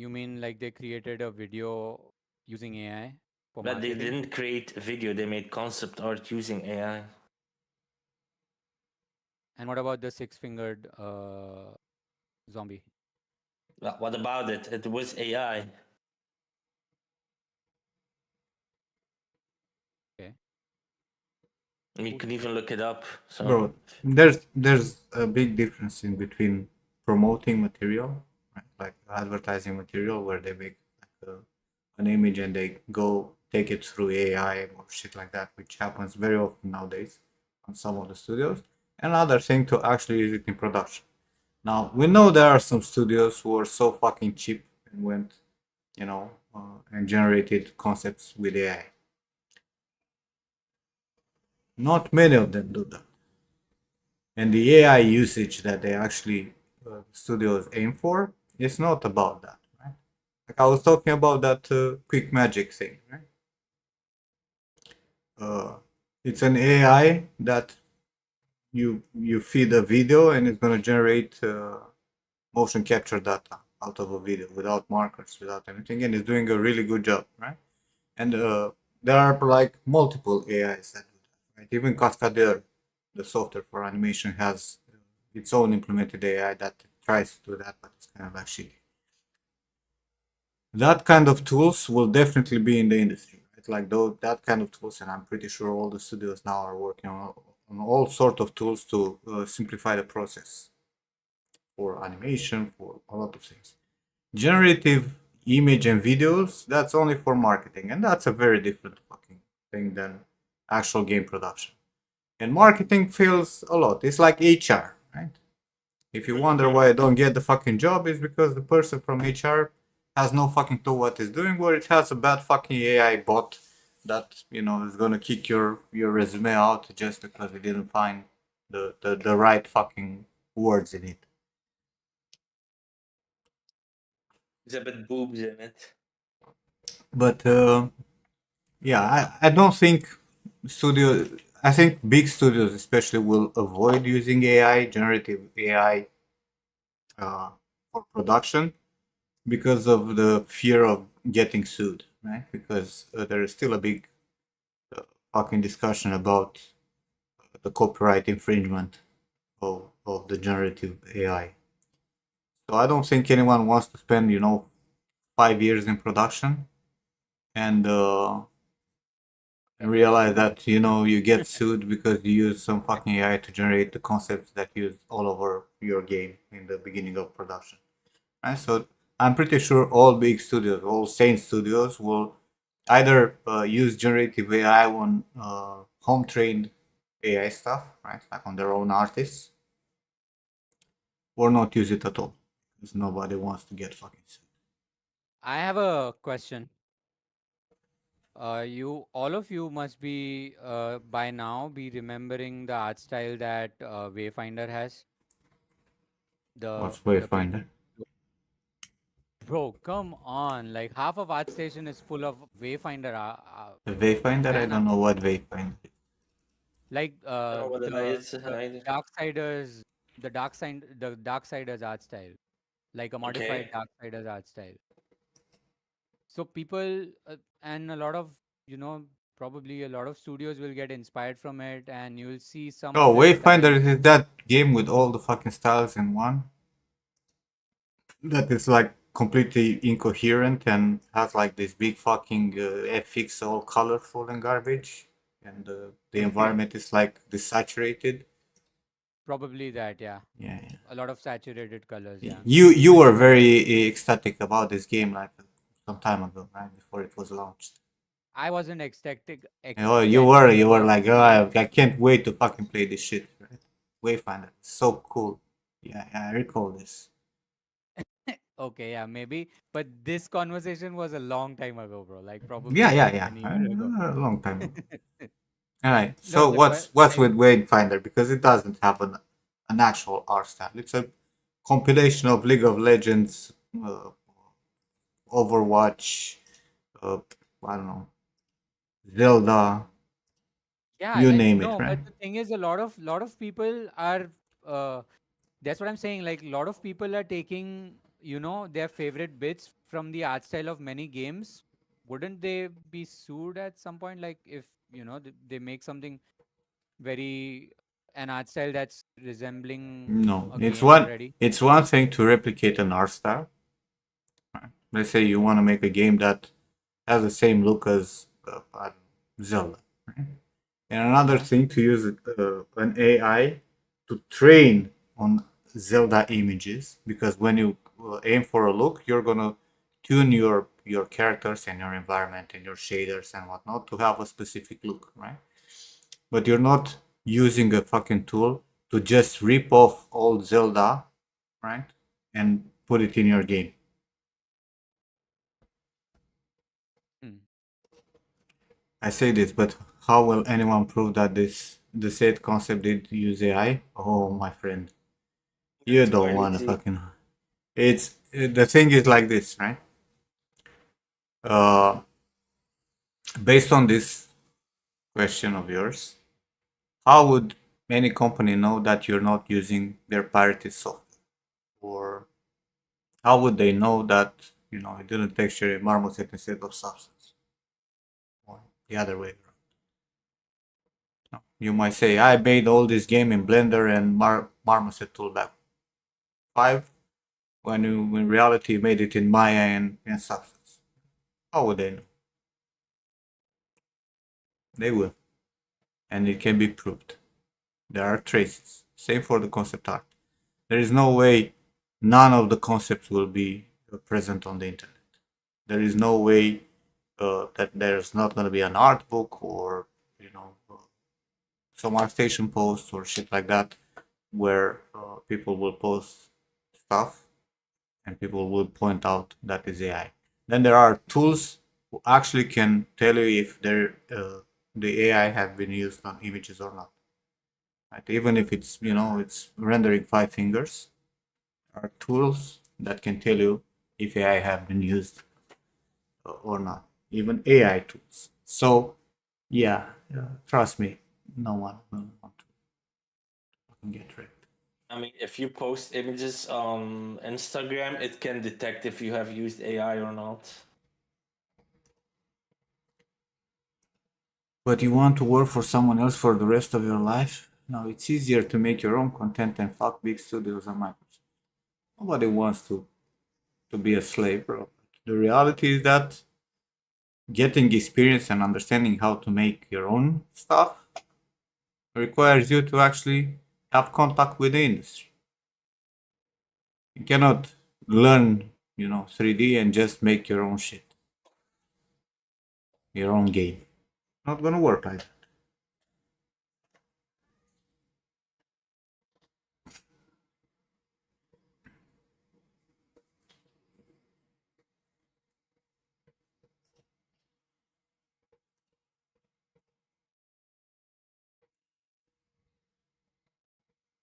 mean like they created a video using AI for But they marketing? didn't create a video. They made concept art using AI. And what about the six-fingered zombie? What about it? It was AI. Okay. You can even look it up. So Bro, there's a big difference in between promoting material, right? Like advertising material, where they make like an image and they go take it through AI or shit like that, which happens very often nowadays on some of the studios. Another thing to actually use it in production. Now we know there are some studios who are so fucking cheap and went, you know, and generated concepts with AI. Not many of them do that. And the AI usage that they actually studios aim for is not about that, right? Like I was talking about that quick magic thing, right? It's an AI that you feed a video and it's gonna generate motion capture data out of a video without markers, without anything, and it's doing a really good job, right? And there are like multiple AIs that do that, right? Even Cascadeur, the software for animation, has its own implemented AI that tries to do that, but it's kind of like shitty. That kind of tools will definitely be in the industry, right? Like that kind of tools, and I'm pretty sure all the studios now are working on all sort of tools to simplify the process for animation, for a lot of things. Generative image and videos, that's only for marketing, and that's a very different fucking thing than actual game production. And marketing fails a lot. It's like HR, right? If you wonder why I don't get the fucking job, it's because the person from HR has no fucking clue what he's doing, or it has a bad fucking AI bot that, you know, is gonna kick your resume out just because it didn't find the right fucking words in it. there's a bit boobs in it. But yeah, I don't think studio. I think big studios especially will avoid using AI, generative AI, for production because of the fear of getting sued, right? Because there is still a big fucking discussion about the copyright infringement of the generative AI. So I don't think anyone wants to spend, you know, 5 years in production and and realize that you get sued because you use some fucking AI to generate the concepts that you use all over your game in the beginning of production. Right? So I'm pretty sure all big studios, all sane studios, will either use generative AI on home trained AI stuff, right, like on their own artists, or not use it at all because nobody wants to get fucking sued. I have a question. All of you must be by now be remembering the art style that Wayfinder has. What's The paint. Wayfinder? Bro, come on! Like half of ArtStation is full of Wayfinder The Wayfinder? I fan don't art. know what Wayfinder is. Like I don't know what that is the either. Darksiders, the Darksiders art style, like a modified Okay. Darksiders art style. So people and a lot of probably a lot of studios will get inspired from it, and you'll see some Oh, of their Wayfinder styles. is that game with all the fucking styles in one that is like completely incoherent and has like this big fucking FX all colorful and garbage, and the environment is like desaturated. Probably that, yeah. Yeah, yeah. A lot of saturated colors, yeah. You I were know. very ecstatic about this game like some time ago, right before it was launched. I wasn't Oh, you were about like, oh, the I can't wait to fucking play this shit. Right? Wayfinder, so cool. Yeah, yeah, I recall this. Okay, yeah, maybe. But this conversation was a long time ago, bro. Like probably Yeah, yeah, like yeah. 1 year ago. A long time ago. All right. No, So the what's like with Wayfinder? Because it doesn't have an actual art style. It's a compilation of League of Legends, Overwatch, uh, I don't know, Zelda, yeah, you like name it, no, right? but the thing is a lot of people are uh that's what I'm saying. Like a lot of people are taking, their favorite bits from the art style of many games. Wouldn't they be sued at some point? Like if, they make something very an art style that's resembling No, a it's game one already. it's one thing to replicate an art style. Right? Let's say you want to make a game that has the same look as I don't know, Zelda. Right? And another Yeah. thing to use an AI to train on Zelda images, because when you aim for a look, you're gonna tune your characters and your environment and your shaders and whatnot to have a specific look, right? But you're not using a fucking tool to just rip off old Zelda, right, and put it in your game. Hmm. I say this, but how will anyone prove that the said concept did use AI? Oh, my friend, you Too don't early want to to. fucking. It's the thing is like this, right? Uh, Based on this question of yours, how would any company know that you're not using their pirated software? Or how would they know that it didn't texture a marmoset instead of substance? Or the other way around. No. You might say, I made all this game in Blender and Marmoset toolback 5, when you in reality made it in Maya and Substance. How would they know? They will, and it can be proved. There are traces. Same for the concept art. There is no way none of the concepts will be present on the internet. There is no way that there's not going to be an art book or some ArtStation posts or shit like that where people will post stuff and people will point out that is AI. Then there are tools who actually can tell you if the AI have been used on images or not. Right? Even if it's rendering 5 fingers, there are tools that can tell you if AI have been used or not. Even AI tools. So yeah, trust me, no one will want to get wrecked. I mean, if you post images on Instagram, it can detect if you have used AI or not. But you want to work for someone else for the rest of your life? No, it's easier to make your own content and fuck big studios and Microsoft. Nobody wants to be a slave, bro. The reality is that getting experience and understanding how to make your own stuff requires you to actually have contact with the industry. You cannot learn, 3D and just make your own shit, your own game. Not gonna work like that.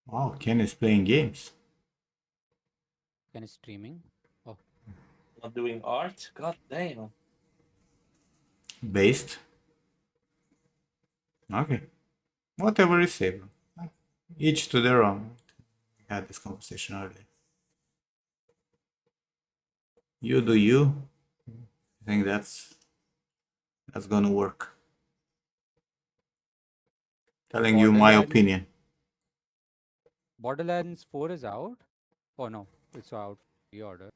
Wow, Ken is playing games. Ken is streaming. Oh, Not doing art? God damn. Based. Okay. Whatever you say, bro. Each to their own. We had this conversation earlier. You do you. I think that's gonna work. Telling you my Borderlands. opinion. Borderlands 4 is out? Oh no, it's out for pre-order.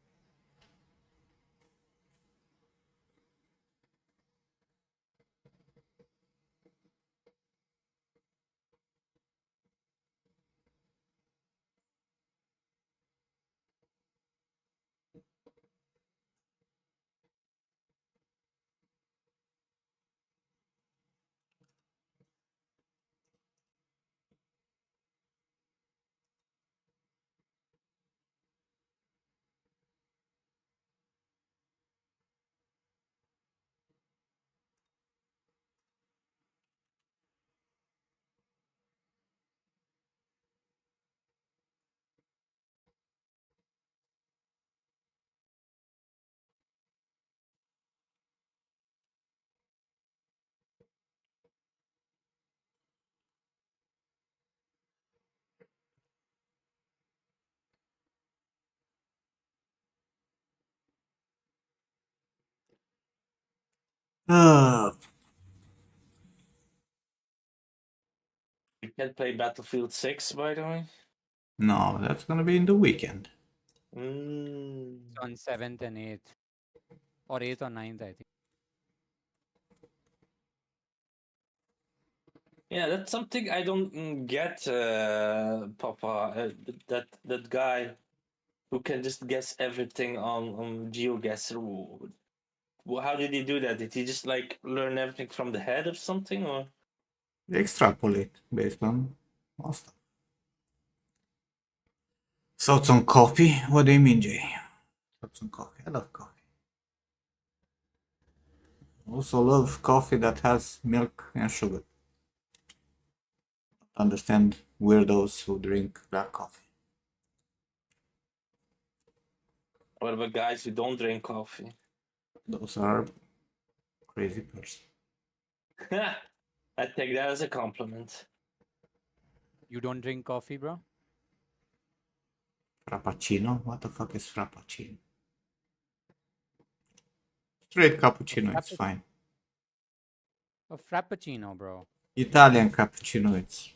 Uh, You can play Battlefield 6, by the way. no, that's gonna be in the weekend. It's on 7th and 8th. Or 8th or 9th, I think. Yeah, that's something I don't get, Papa. That guy who can just guess everything on GeoGuessr. How did he do that? Did he just like learn everything from the head or something, or? Extrapolate based on all stuff. Thoughts on coffee? What do you mean, Jay? Thoughts on coffee? I love coffee. Also love coffee that has milk and sugar. Understand weirdos who drink black coffee. What about guys who don't drink coffee? Those are crazy person. I take that as a compliment. You don't drink coffee, bro? Frappuccino? What the fuck is frappuccino? Straight cappuccino, it's fine. A frappuccino, bro. Italian cappuccino, it's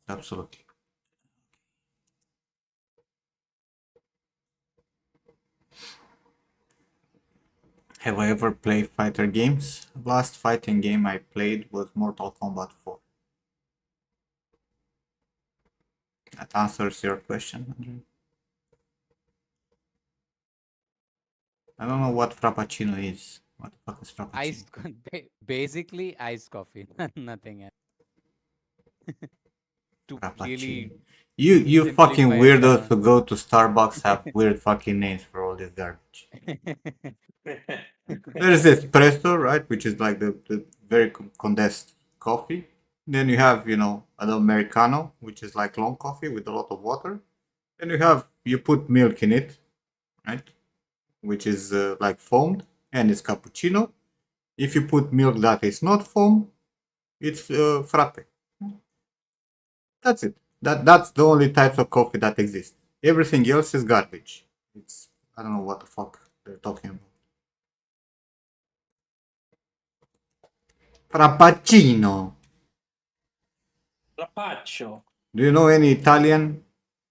absolutely. Have I ever played fighter games? Last fighting game I played was Mortal Kombat 4. That answers your question, Andre. I don't know what frappuccino is. What the fuck is frappuccino? Iced, basically iced coffee, nothing else. To really You fucking simplify it weirdos down. who go to Starbucks have weird fucking names for all this garbage. There's espresso, right, which is like the very condensed coffee. Then you have, an Americano, which is like long coffee with a lot of water. Then you put milk in it, right, which is like foamed, and it's cappuccino. If you put milk that is not foam, it's frappe. That's it. That's the only types of coffee that exist. Everything else is garbage. I don't know what the fuck they're talking about. Frappuccino. Rapaccio. Do you know any Italian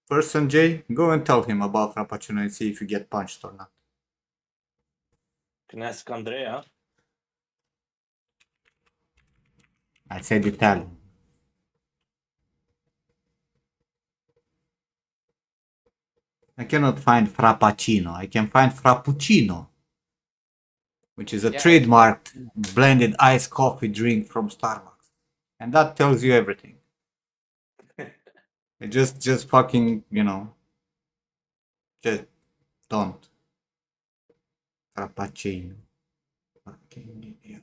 person, Jay? Go and tell him about Frappuccino and see if you get punched or not. Can ask Andrea. I said Italian. I cannot find Frappuccino. I can find Frappuccino, which is a Yeah, it's trademarked Frappuccino. blended iced coffee drink from Starbucks. And that tells you everything. It just fucking, just don't. Frappuccino. Fucking idiot.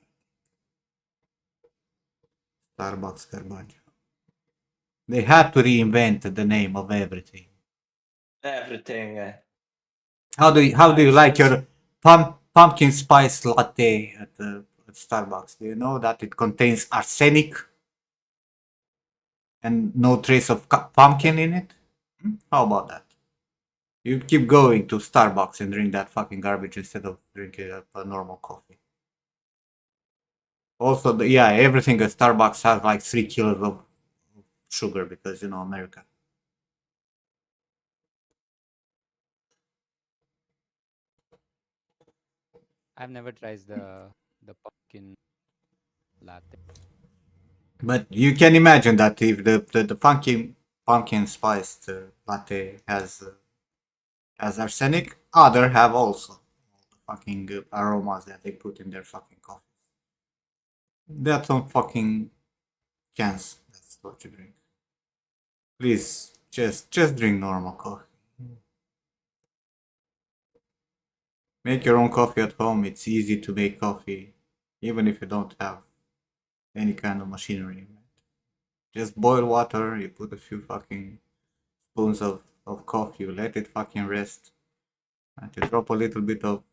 Starbucks Garbaggio. They had to reinvent the name of everything. Everything. How do you Makes like sense. your pumpkin spice latte at Starbucks? Do you know that it contains arsenic and no trace of pumpkin in it? How about that? You keep going to Starbucks and drink that fucking garbage instead of drinking a normal coffee. Also, yeah, everything at Starbucks has like 3 kilos of sugar because America. I've never tried the pumpkin latte. But you can imagine that if the pumpkin spiced latte has arsenic, other have also fucking aromas that they put in their fucking coffee. That's on fucking cans. That's what you drink. Please, just drink normal coffee. Make your own coffee at home. It's easy to make coffee, even if you don't have any kind of machinery. Just boil water. You put a few fucking spoons of coffee. You let it fucking rest. And you drop a little bit of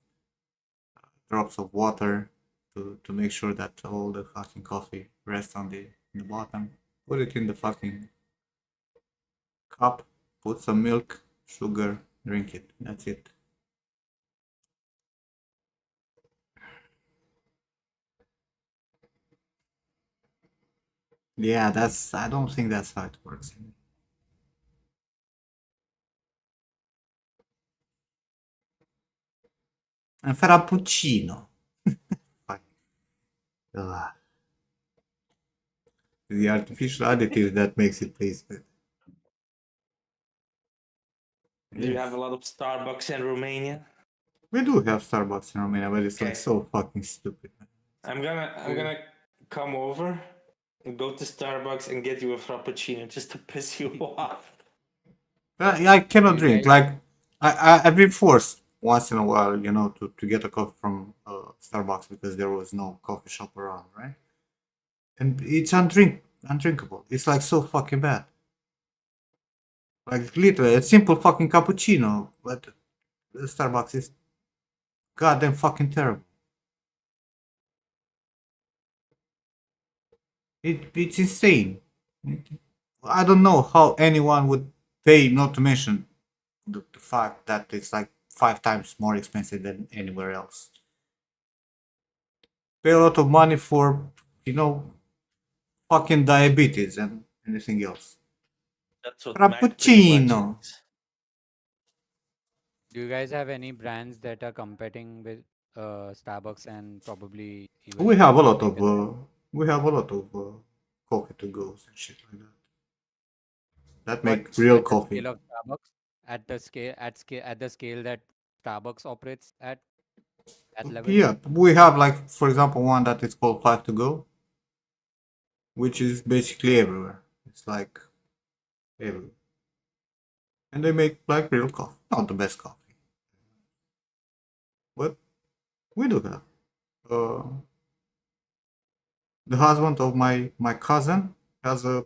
drops of water to make sure that all the fucking coffee rests on the bottom. Put it in the fucking cup, put some milk, sugar, drink it. That's it. Yeah, I don't think that's how it works. And frappuccino. Ugh. The artificial additive that makes it taste good. Do you have Yes. a lot of Starbucks in Romania? We do have Starbucks in Romania, but it's like Okay. so fucking stupid. I'm gonna come over and go to Starbucks and get you a frappuccino just to piss you off. I Do cannot you drink. guys? Like I've been forced once in a while, to get a coffee from Starbucks because there was no coffee shop around, right? And it's undrinkable. It's like so fucking bad. Like literally a simple fucking cappuccino, but the Starbucks is goddamn fucking terrible. It's insane. I don't know how anyone would pay. Not to mention the fact that it's like 5 times more expensive than anywhere else. Pay a lot of money for fucking diabetes and anything else. That's what Mac pretty much Frappuccino. is. Do you guys have any brands that are competing with Starbucks and probably We even have a lot of bigger than? coffee to goes and shit like that. That But make real at the coffee. scale of Starbucks, at the scale that Starbucks operates at that level. Yeah, we have like for example one that is called Five to Go, which is basically everywhere. It's like everywhere, and they make like real coffee. Not the best coffee, but we do have. Uh, the husband of my cousin has a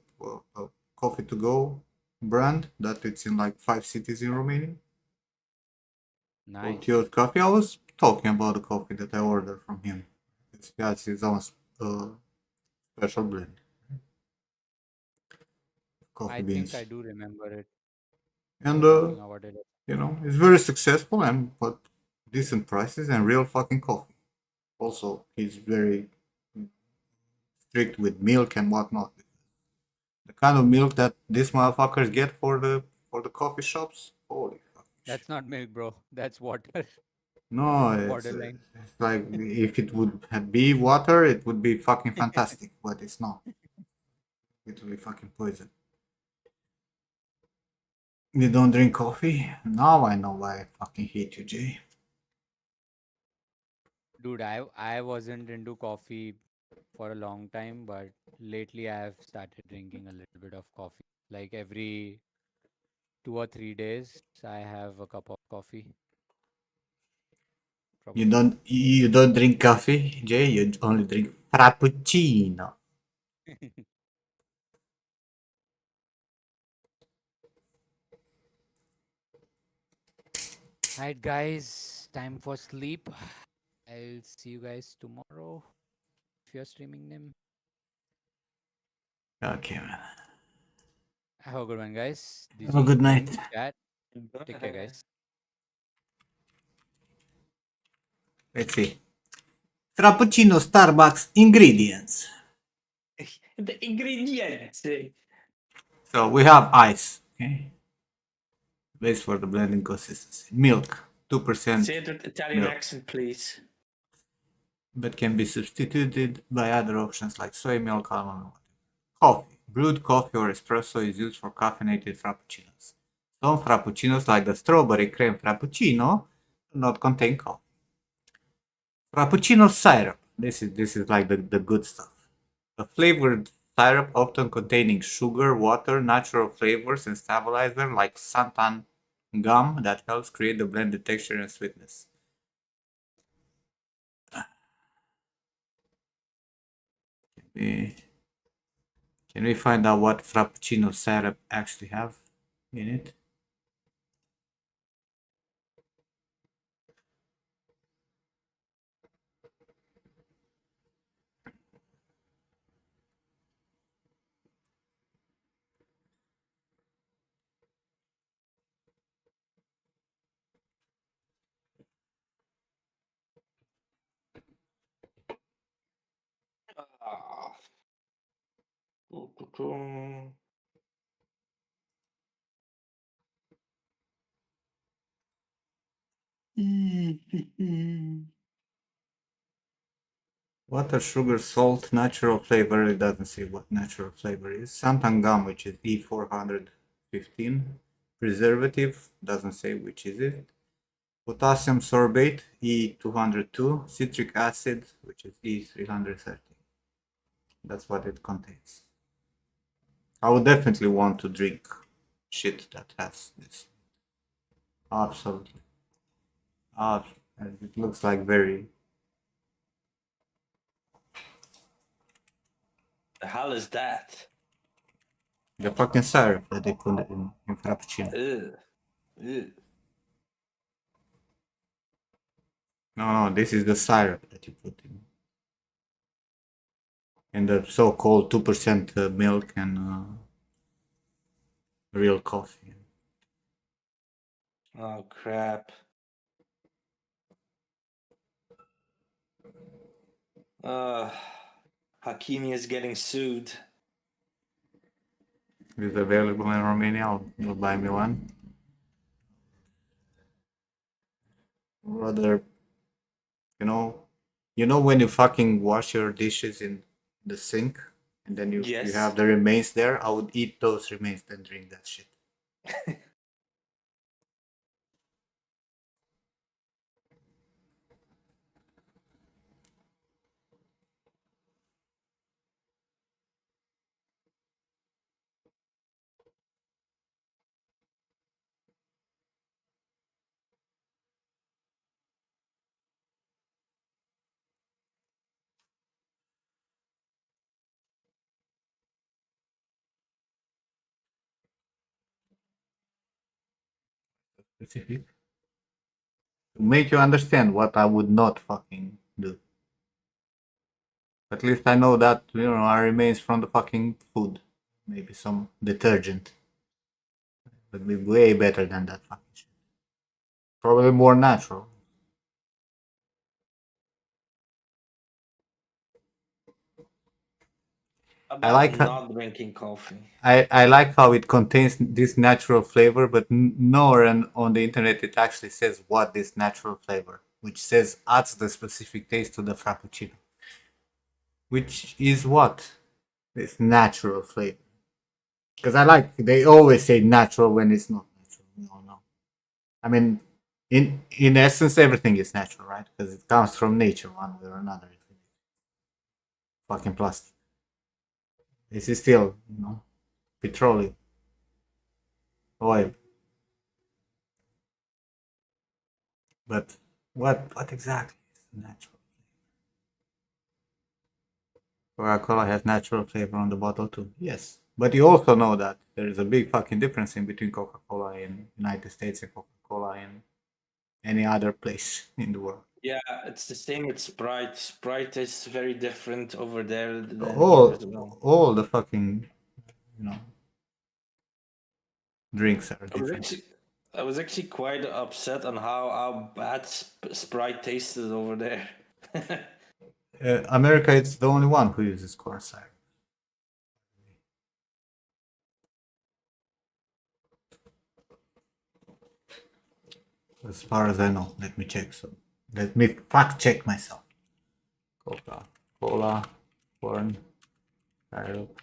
coffee to go brand that it's in like 5 cities in Romania. Nice. Tio's coffee. I was talking about the coffee that I ordered from him. It's got his own special blend. Coffee I think beans. I do remember it. And Talking about it. it's very successful and but decent prices and real fucking coffee. Also, he's very strict with milk and whatnot. The kind of milk that these motherfuckers get for the coffee shops. Holy fucking shit. That's not milk, bro. That's water. No, Borderline. it's like if it would be water, it would be fucking fantastic, but it's not. It will be fucking poison. You don't drink coffee? Now I know why I fucking hate you, Jay. Dude, I wasn't into coffee for a long time, but lately I have started drinking a little bit of coffee. Like every 2 or 3 days, I have a cup of coffee. You Probably. don't drink coffee, Jay. You only drink frappuccino. Alright, guys, time for sleep. I'll see you guys tomorrow if you're streaming them. Okay, man. Have a good one, guys. Have a DG good night. in chat. Take care, guys. Let's see. Frappuccino Starbucks ingredients. The ingredients. So we have ice. Okay. Base for the blending consistency. Milk, 2%. Say it with Italian milk, accent, please. but can be substituted by other options like soy milk, almond milk. Coffee. Brewed coffee or espresso is used for caffeinated frappuccinos. Some frappuccinos, like the strawberry creme frappuccino, do not contain coffee. Frappuccino syrup. This is like the good stuff. A flavored syrup often containing sugar, water, natural flavors, and stabilizer like xanthan gum that helps create the blended texture and sweetness. Can we find out what frappuccino syrup actually have in it? Ah. Water, sugar, salt, natural flavor. It doesn't say what natural flavor is. Xanthan gum, which is E415. Preservative, doesn't say which is it. Potassium sorbate, E202. Citric acid, which is E330. That's what it contains. I would definitely want to drink shit that has this. Absolutely. It looks like very. The hell is that? The fucking syrup that they put in Frappuccino. Ugh. Ugh. No, this is the syrup that you put in the so-called 2% milk and real coffee. Oh crap. Hakimi is getting sued. It's available in Romania. You'll buy me one. Rather, you know when you fucking wash your dishes in the sink and then you Yes. have the remains there. I would eat those remains then drink that shit. Specific. To make you understand what I would not fucking do. At least I know that, our remains from the fucking food. Maybe some detergent. Would be way better than that fucking shit. Probably more natural. About like not drinking coffee. I like how it contains this natural flavor, but nowhere on the internet it actually says what this natural flavor which says adds the specific taste to the frappuccino, which is what? It's natural flavor. Because they always say natural when it's not natural. No. I mean, in essence, everything is natural, right? Because it comes from nature one way or another. Fucking plastic. This is still, petroleum, oil. But what exactly is natural? Coca-Cola has natural flavor on the bottle too. Yes, but you also know that there is a big fucking difference in between Coca-Cola in United States and Coca-Cola in any other place in the world. Yeah, it's the same with Sprite. Sprite is very different over there than here as well. All the fucking you know drinks are I was different. actually, I was actually quite upset on how bad Sprite tasted over there. America, it's the only one who uses corn syrup. As far as I know, let me check. So let me fact check myself. Coca-Cola, corn syrup.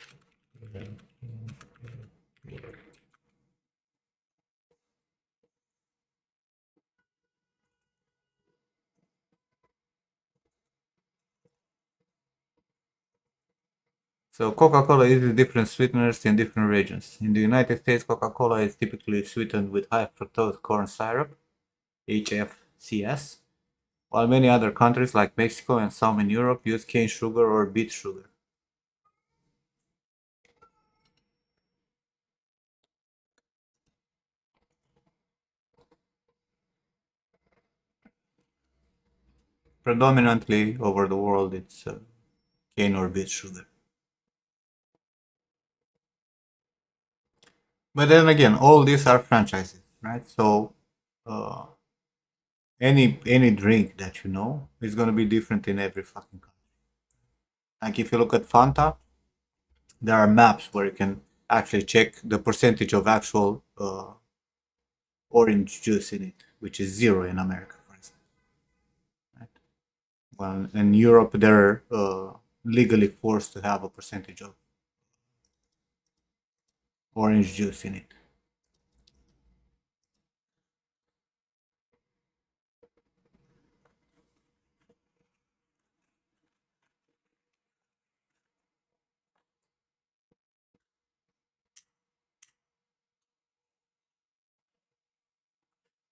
So Coca-Cola uses different sweeteners in different regions. In the United States, Coca-Cola is typically sweetened with high fructose corn syrup, HFCS, while many other countries like Mexico and some in Europe use cane sugar or beet sugar. Predominantly over the world, it's cane or beet sugar. But then again, all these are franchises, right? So uh, any drink that you know is going to be different in every fucking country. Like if you look at Fanta, there are maps where you can actually check the percentage of actual orange juice in it, which is zero in America, for example. Right? Well, in Europe, they're legally forced to have a percentage of orange juice in it.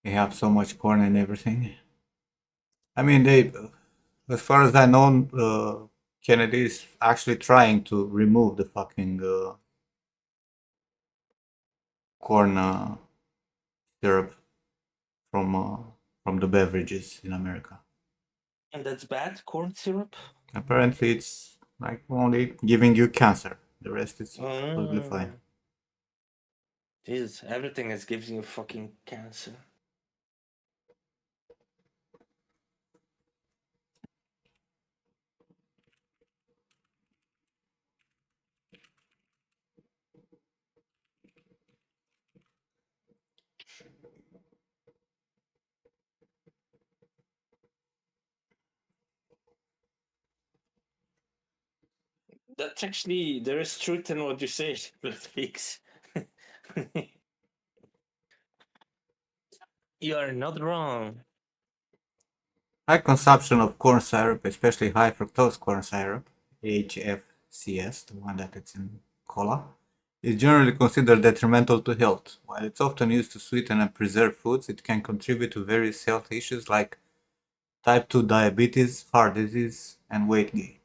They have so much corn and everything. I mean, as far as I know, Kennedy is actually trying to remove the fucking corn syrup from uh, from the beverages in America. And that's bad, corn syrup? Apparently, it's like only giving you cancer. The rest is totally fine. Jesus, everything is giving you fucking cancer. That's actually, there is truth in what you say, Ludwig. You are not wrong. High consumption of corn syrup, especially high fructose corn syrup, HFCS, the one that it's in cola, is generally considered detrimental to health. While it's often used to sweeten and preserve foods, it can contribute to various health issues like type 2 diabetes, heart disease, and weight gain.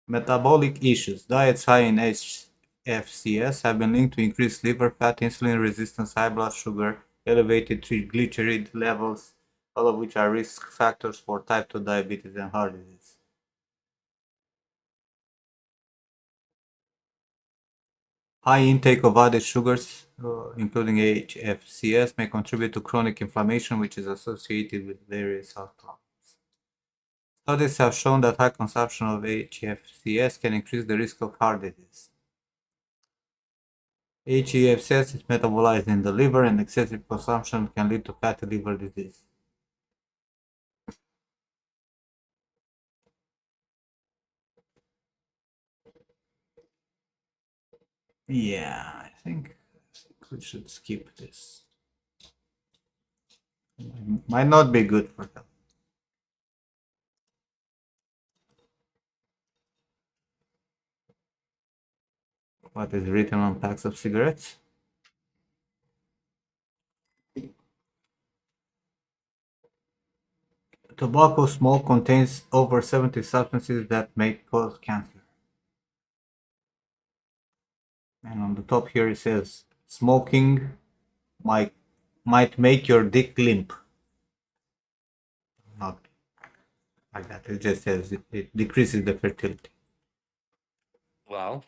Metabolic issues. Diets high in HFCS have been linked to increased liver fat, insulin resistance, high blood sugar, elevated triglyceride levels, all of which are risk factors for type 2 diabetes and heart disease. High intake of added sugars, including HFCS, may contribute to chronic inflammation, which is associated with various health problems. Studies have shown that high consumption of HFCS can increase the risk of heart disease. HEFCS is metabolized in the liver, and excessive consumption can lead to fatty liver disease. Yeah, I think we should skip this. Might not be good for health. What is written on packs of cigarettes? Tobacco smoke contains over 70 substances that may cause cancer. And on the top here it says smoking might make your dick limp. Not like that. It just says it decreases the fertility. Well,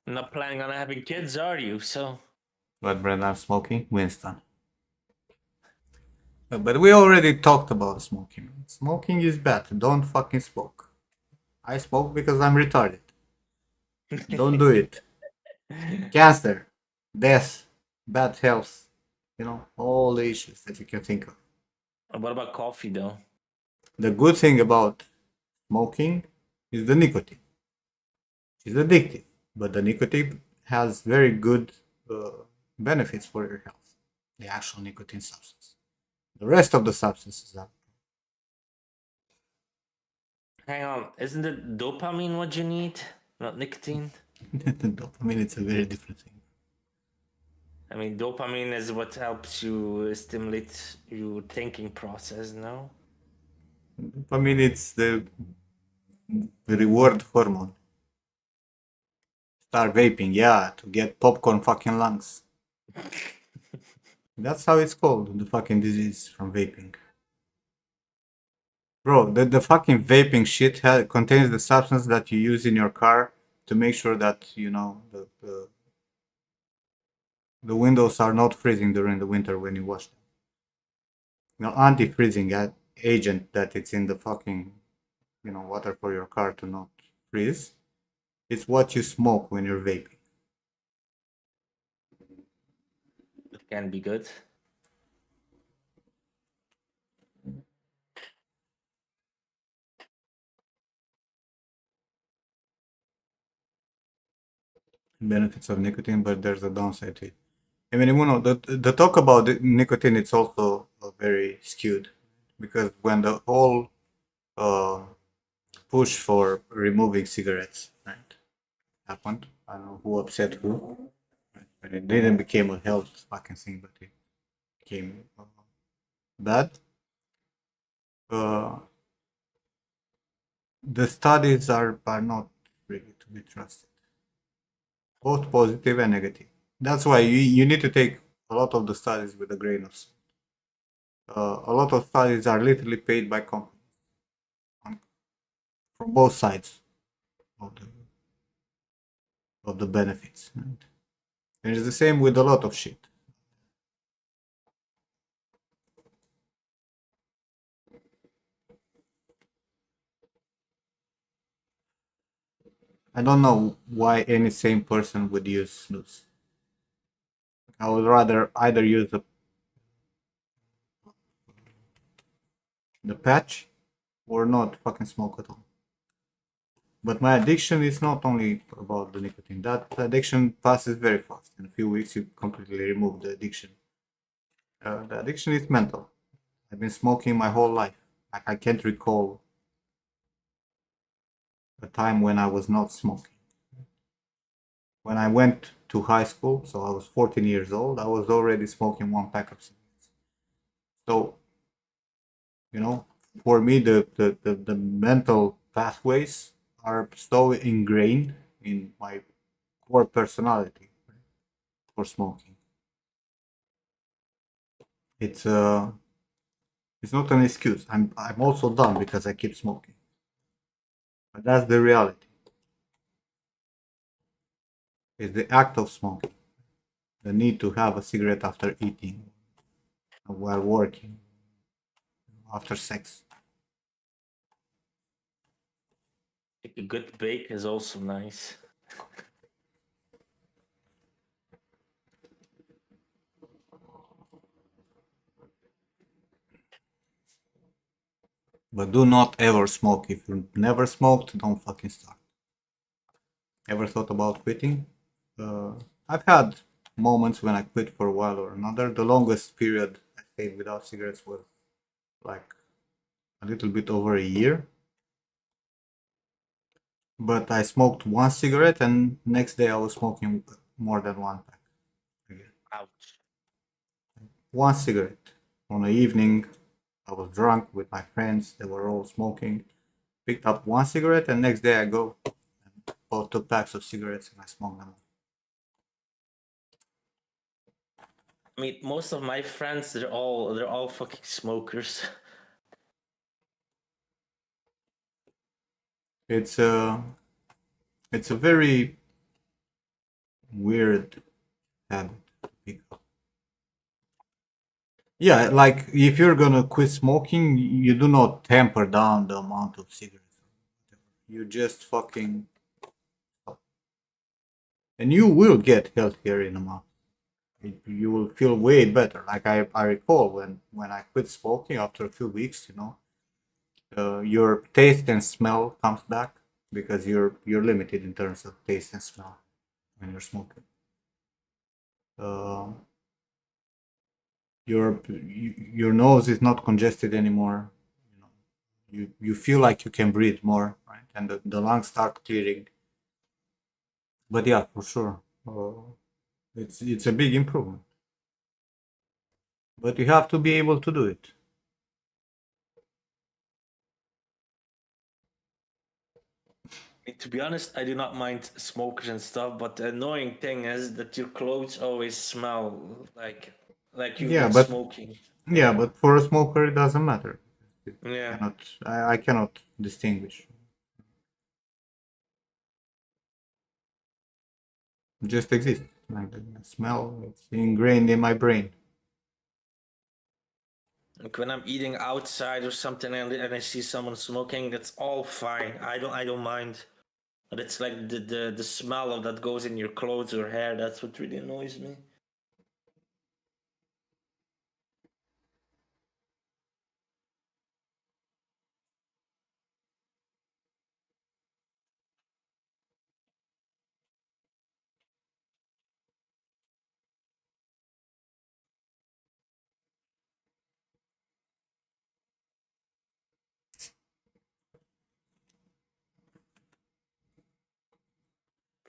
not planning on having kids, are you? So What brand I'm smoking? Winston. But we already talked about smoking. Smoking is bad. Don't fucking smoke. I smoke because I'm retarded. Don't do it. Cancer, death, bad health, all the issues that you can think of. what about coffee though? The good thing about smoking is the nicotine. It's addictive, but the nicotine has very good benefits for your health. The actual nicotine substance. The rest of the substances are. Hang on, isn't it dopamine what you need, not nicotine? Dopamine, it's a very different thing. I mean, dopamine is what helps you stimulate your thinking process, no? Dopamine, it's the reward hormone. Start vaping, yeah, to get popcorn fucking lungs. That's how it's called, the fucking disease from vaping. Bro, the fucking vaping shit contains the substance that you use in your car to make sure that, the windows are not freezing during the winter when you wash them. Anti-freezing agent that it's in the fucking, water for your car to not freeze. It's what you smoke when you're vaping. It can be good. Benefits of nicotine, but there's a downside to it. I mean, the talk about nicotine, it's also very skewed, because when the whole push for removing cigarettes, right, happened, I don't know who upset who, but it didn't become a health fucking thing, but it became bad. Uh, the studies are not really to be trusted, both positive and negative. That's why you need to take a lot of the studies with a grain of salt. A lot of studies are literally paid by companies from both sides of the benefits. Right? And it's the same with a lot of shit. I don't know why any sane person would use snus. I would rather either use the patch or not fucking smoke at all. But my addiction is not only about the nicotine. That addiction passes very fast. In a few weeks, you completely remove the addiction. The addiction is mental. I've been smoking my whole life. Like, I can't recall a time when I was not smoking. When I went to high school, so I was 14 years old, I was already smoking one pack of cigarettes. So, for me, the mental pathways are so ingrained in my core personality for smoking. It's not an excuse. I'm also dumb because I keep smoking. But that's the reality. It's the act of smoking. The need to have a cigarette after eating, while working, after sex. A good bake is also nice. But do not ever smoke. If you never smoked, don't fucking start. Ever thought about quitting? I've had moments when I quit for a while or another. The longest period I stayed without cigarettes was like a little bit over a year. But I smoked one cigarette and next day I was smoking more than one pack again. Ouch. One cigarette. On an evening, I was drunk with my friends. They were all smoking. Picked up one cigarette and next day I go and bought 2 packs of cigarettes and I smoked them. I mean, most of my friends, they're all fucking smokers. It's a very weird habit to pick up. Yeah, like if you're gonna quit smoking, you do not tamper down the amount of cigarettes. You just fucking stop. And you will get healthier in a month. You will feel way better. Like I recall when I quit smoking after a few weeks, your taste and smell comes back because you're limited in terms of taste and smell when you're smoking. Uh, your nose is not congested anymore. You feel like you can breathe more, right? And the lungs start clearing. But yeah, for sure, it's a big improvement. But you have to be able to do it. To be honest, I do not mind smokers and stuff, but the annoying thing is that your clothes always smell like you've Yeah, been but smoking. yeah, but for a smoker it doesn't matter. It Yeah. cannot I cannot distinguish. It just exists. Like the smell, it's ingrained in my brain. Like when I'm eating outside or something and I see someone smoking, that's all fine. I don't mind. But it's like the smell of that goes in your clothes or hair. That's what really annoys me.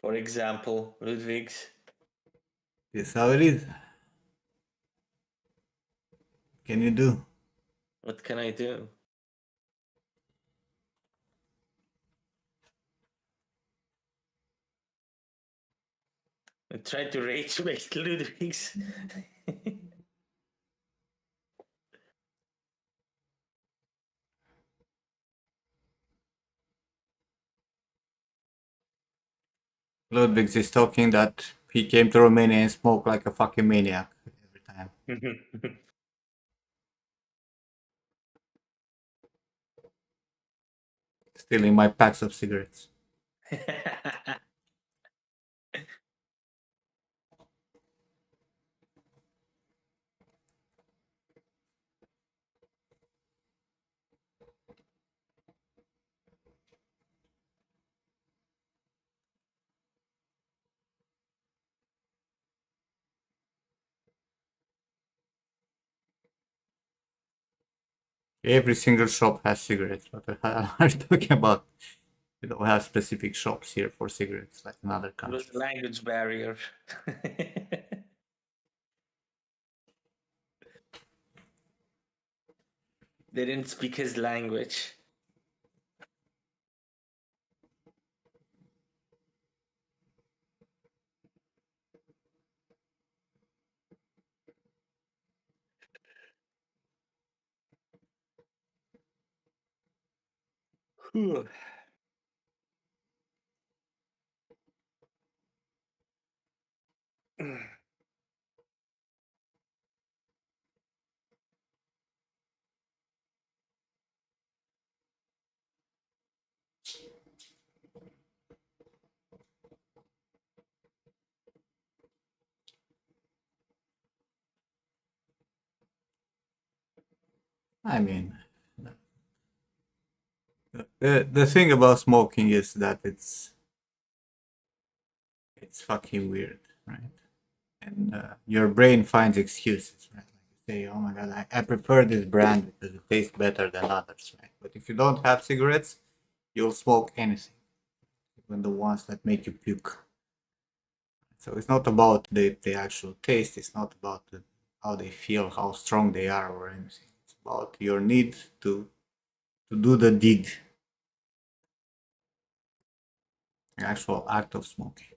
For example, Ludwig's. This how it is. Can you do? What can I do? I tried to rage bait Ludwig's. Ludwig is talking that he came to Romania and smoked like a fucking maniac every time. Stealing my packs of cigarettes. Every single shop has cigarettes. What the hell are you talking about? We don't have specific shops here for cigarettes like in other It was countries. a language barrier. They didn't speak his language. Whew. I mean, The thing about smoking is that it's fucking weird, right? And your brain finds excuses, right? Like you say, oh my god, I prefer this brand because it tastes better than others, right? But if you don't have cigarettes, you'll smoke anything, even the ones that make you puke. So it's not about the actual taste, it's not about how they feel, how strong they are, or anything. It's about your need to do the deed, the actual act of smoking.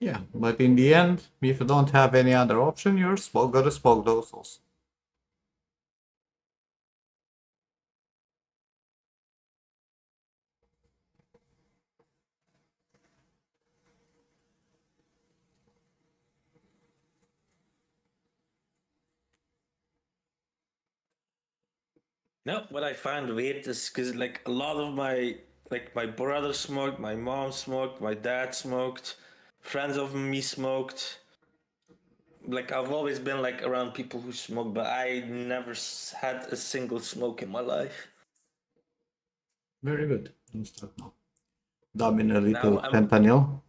Yeah, but in the end, if you don't have any other option, you're gotta smoke those also. No, what I find weird is because like a lot of my brother smoked, my mom smoked, my dad smoked, friends of me smoked. Like I've always been like around people who smoke, but I never had a single smoke in my life. Very good. Don't start now. Dab in a Now little I'm, fentanyl.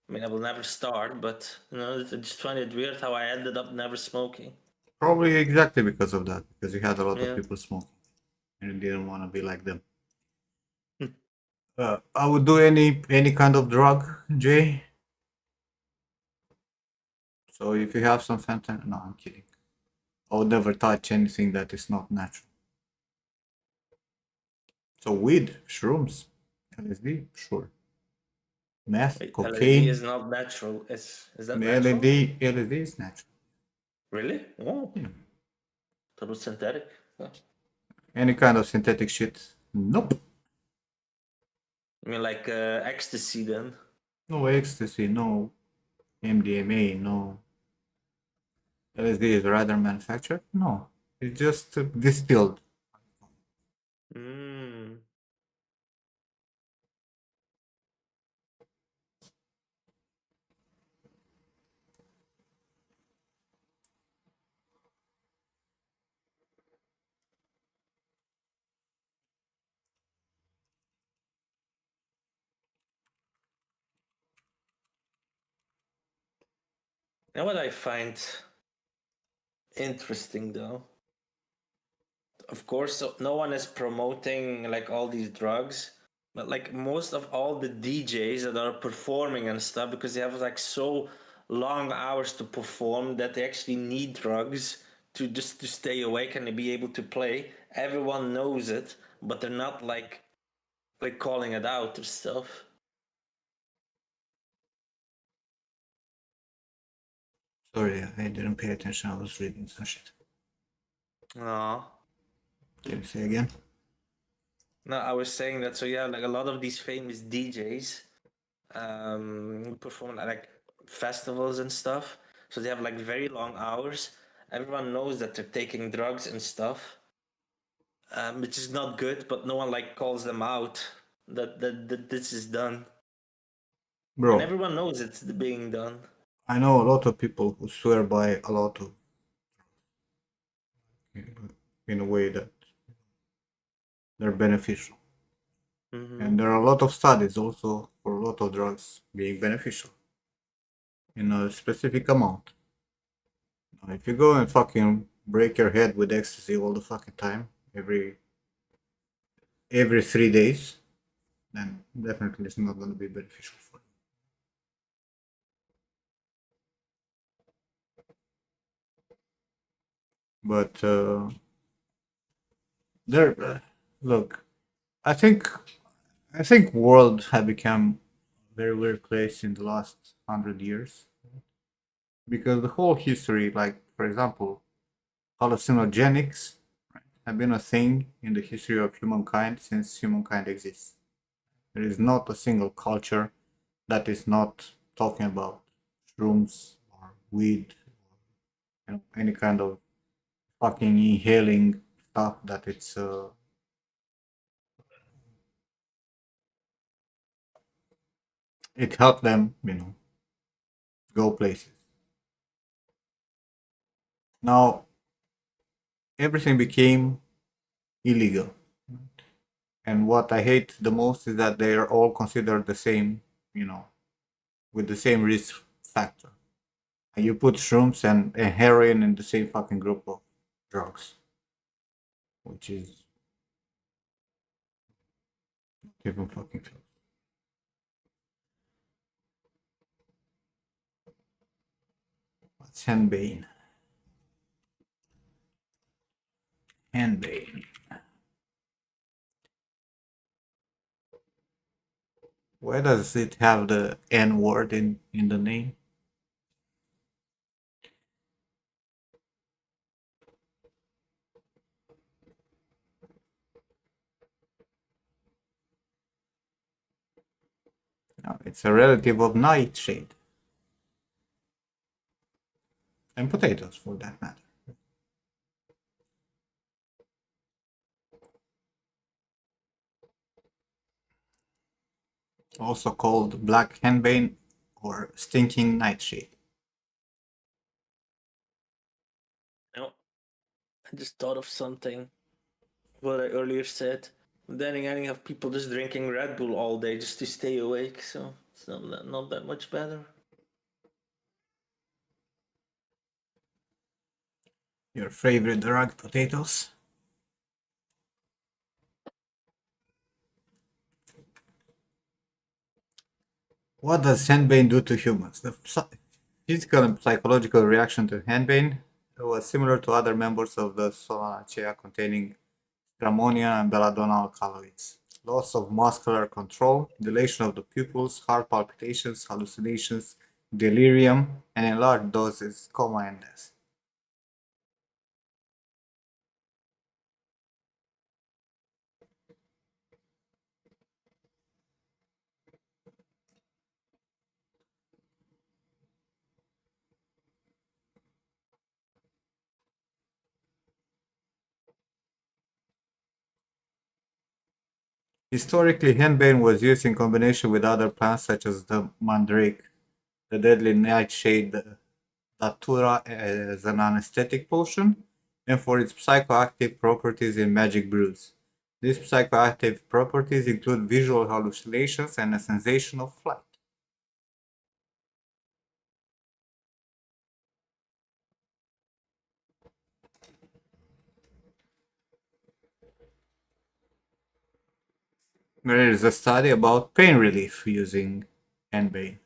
I mean, I will never start, but you know, I just find it weird how I ended up never smoking. Probably exactly because of that, because you had a lot of Yeah. people smoking and you didn't want to be like them. I would do any kind of drug, Jay. So if you have some fentanyl, no, I'm kidding. I would never touch anything that is not natural. So weed, shrooms, LSD, sure. Meth, Wait, LSD is cocaine, not natural. Is that natural? LSD is natural. Really? Oh, Yeah. that was synthetic. Huh. Any kind of synthetic shit, nope. I mean, like ecstasy then. No ecstasy, no MDMA, no LSD is rather manufactured. No, it's just distilled. Mm. Now, what I find interesting though, of course, no one is promoting like all these drugs, but like most of all the DJs that are performing and stuff, because they have like so long hours to perform that they actually need drugs to just to stay awake and to be able to play. Everyone knows it, but they're not like calling it out or stuff. Sorry, I didn't pay attention. I was reading some shit. No, Can you say again? no, I was saying that. So yeah, like a lot of these famous DJs perform at like festivals and stuff. So they have like very long hours. Everyone knows that they're taking drugs and stuff, which is not good. But no one like calls them out that this is done, and Bro, everyone knows it's being done. I know a lot of people who swear by a lot of in a way that they're beneficial. Mm-hmm. And there are a lot of studies also for a lot of drugs being beneficial in a specific amount. If you go and fucking break your head with ecstasy all the fucking time, every 3 days, then definitely it's not going to be beneficial for you. But look, I think world have become a very weird place in the last 100 years because the whole history, like for example, hallucinogenics, right, have been a thing in the history of humankind since humankind exists. There is not a single culture that is not talking about shrooms or weed, any kind of fucking inhaling stuff that it's it helped them, go places. Now everything became illegal. And what I hate the most is that they are all considered the same, with the same risk factor. And you put shrooms and heroin in the same fucking group of drugs, which is not even fucking close. What's henbane? Henbane. Why does it have the N word in the name? No, it's a relative of nightshade. And potatoes, for that matter. Also called black henbane or stinking nightshade. No, I just thought of something. What I earlier said. Then again, you have people just drinking Red Bull all day just to stay awake, so it's not that much better. Your favorite drug, potatoes? What does henbane do to humans? The physical and psychological reaction to henbane was similar to other members of the Solanacea containing strammonia and belladonna alkaloids. Loss of muscular control, dilation of the pupils, heart palpitations, hallucinations, delirium, and in large doses, coma and death. Historically, henbane was used in combination with other plants such as the mandrake, the deadly nightshade datura as an anesthetic potion, and for its psychoactive properties in magic brews. These psychoactive properties include visual hallucinations and a sensation of flight. There is a study about pain relief using henbane.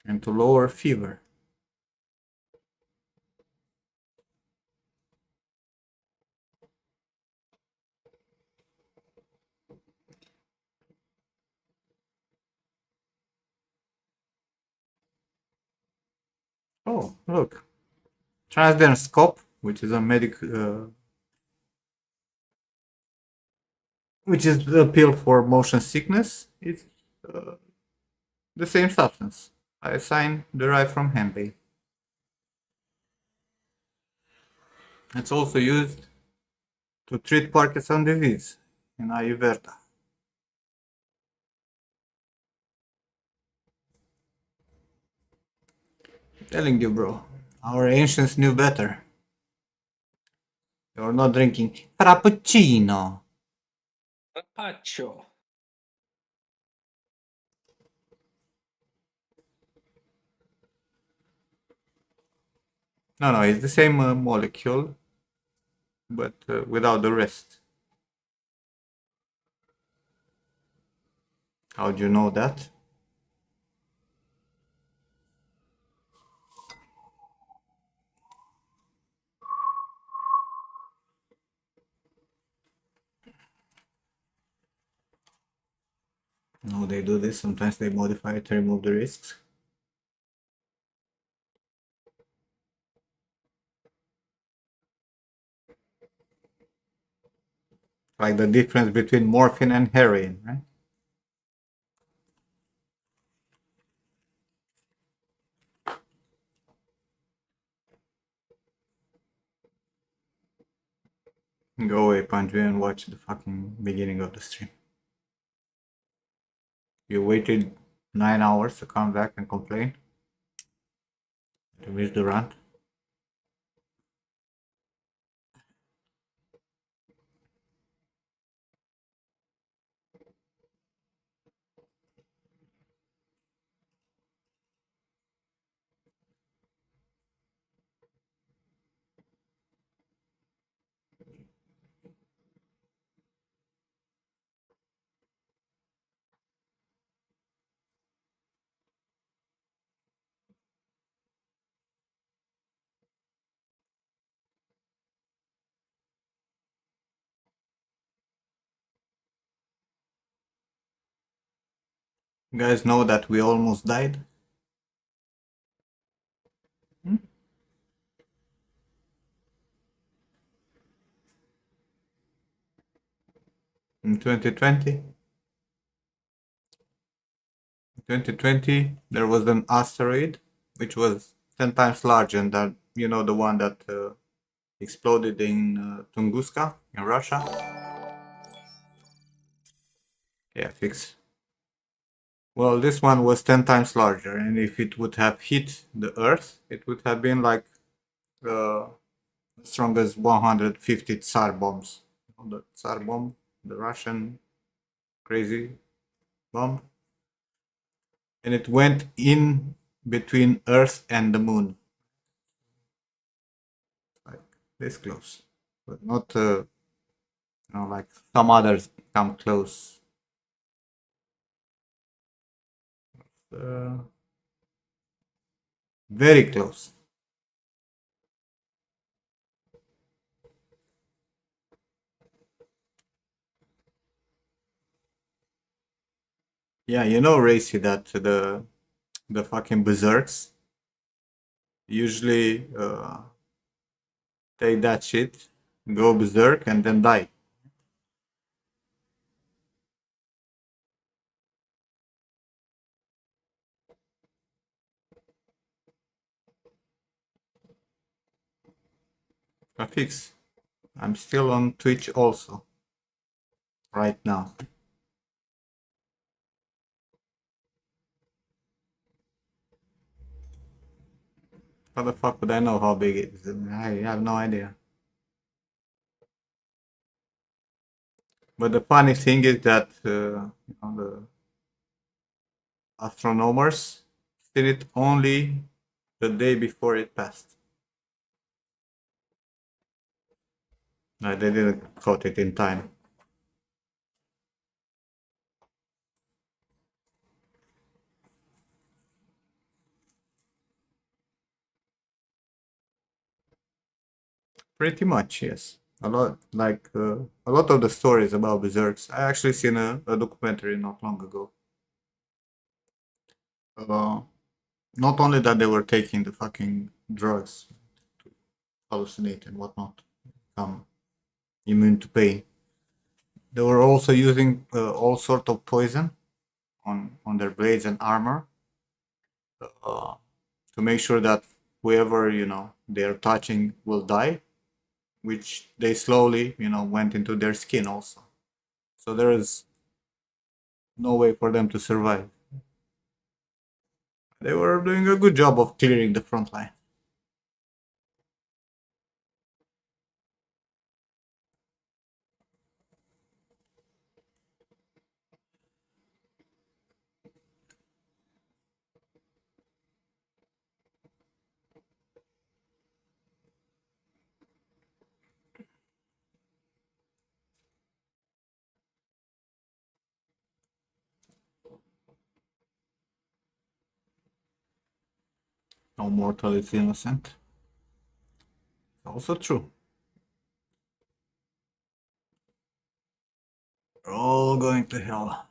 And to lower fever. Oh, look. Transderm scope, which is a which is the pill for motion sickness, is uh, the same substance. Iocine derived from henbane. It's also used to treat Parkinson's disease in Ayurveda. Telling you, bro, our ancients knew better. You're not drinking frappuccino. Carpaccio. No, it's the same molecule, but without the rest. How do you know that? No, they do this. Sometimes they modify it to remove the risks. Like the difference between morphine and heroin, right? Go away, Panju, and watch the fucking beginning of the stream. You waited 9 hours to come back and complain? To miss the rant? You guys know that we almost died? Hmm? In 2020? 2020, there was an asteroid which was 10 times larger than, you know, the one that exploded in Tunguska in Russia. Yeah, fix. Well, this one was 10 times larger, and if it would have hit the Earth, it would have been like as strong as 150 Tsar bombs. The Tsar bomb, the Russian crazy bomb. And it went in between Earth and the Moon. Like this close. But not, like some others come close. Uh, very close. Yeah, you know, Racy, that the fucking berserks usually take that shit, go berserk, and then die. Fix. I'm still on Twitch also. Right now. How the fuck would I know how big it is? I have no idea. But the funny thing is that the astronomers seen it only the day before it passed. They didn't caught it in time. Pretty much, yes. A lot, like a lot of the stories about berserks. I actually seen a documentary not long ago. Uh, Not only that they were taking the fucking drugs to hallucinate and whatnot, become immune to pain. They were also using all sort of poison on their blades and armor uh, to make sure that whoever they are touching will die, which they slowly went into their skin also. So there is no way for them to survive. They were doing a good job of clearing the front line. No mortal is innocent. Also true. We're all going to hell.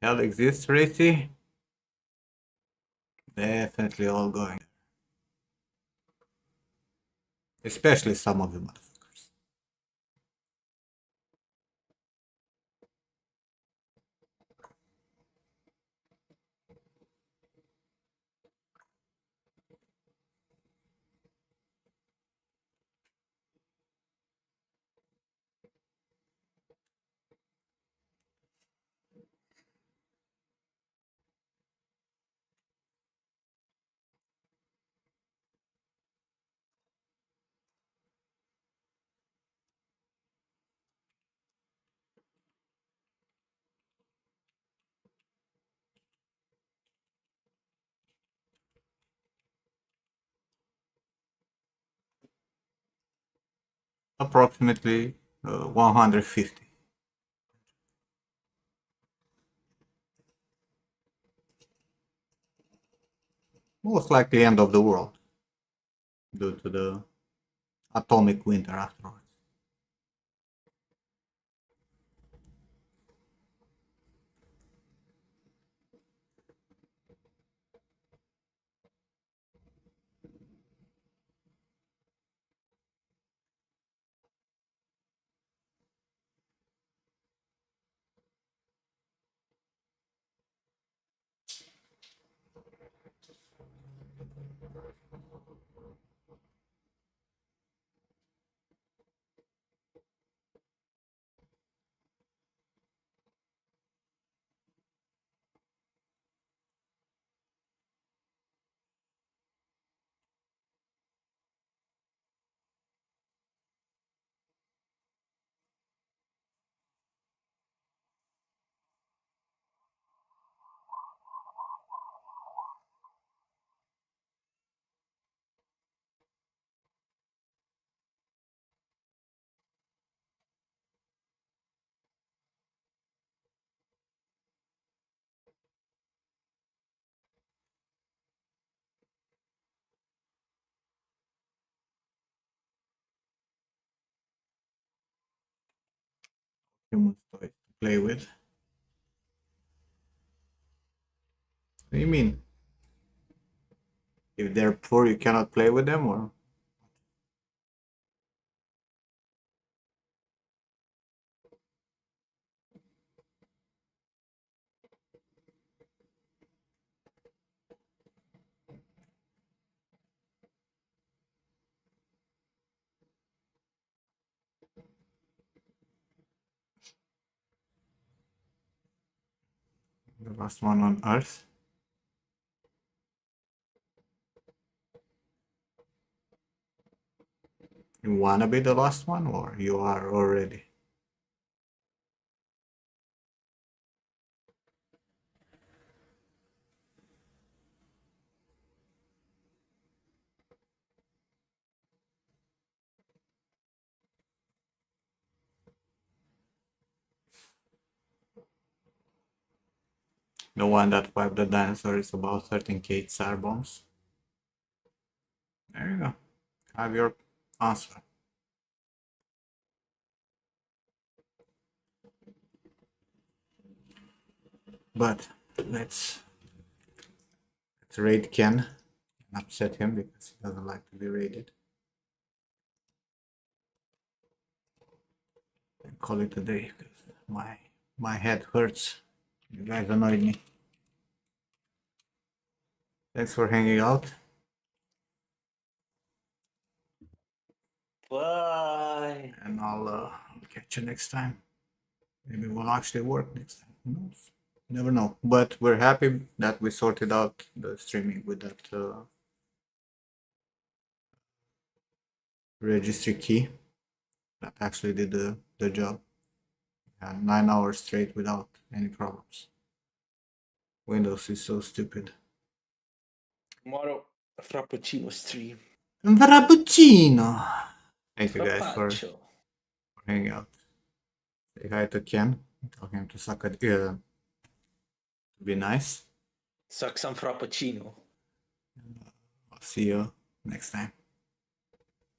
Hell exists, Racy? Definitely all going. Especially some of the motherfuckers. approximately 150. Most likely end of the world due to the atomic winter afterwards. Human toys to play with. What do you mean? If they're poor, you cannot play with them, or? The last one on Earth. You wanna be the last one, or you are already? The one that wiped the dinosaur is about 13k tsar bombs. There you go. Have your answer. But let's raid Ken and upset him because he doesn't like to be raided. And call it a day because my head hurts. You guys annoyed me. Thanks for hanging out. Bye. And I'll catch you next time. Maybe we'll actually work next time. Who knows? Never know. But we're happy that we sorted out the streaming with that registry key. That actually did the job. 9 hours straight without any problems. Windows is so stupid. Tomorrow, a Frappuccino stream. Frappuccino! Thank you guys for Frappuccio. hanging out. Say hi to Ken. Tell him to suck at be nice. Suck some Frappuccino. I'll see you next time.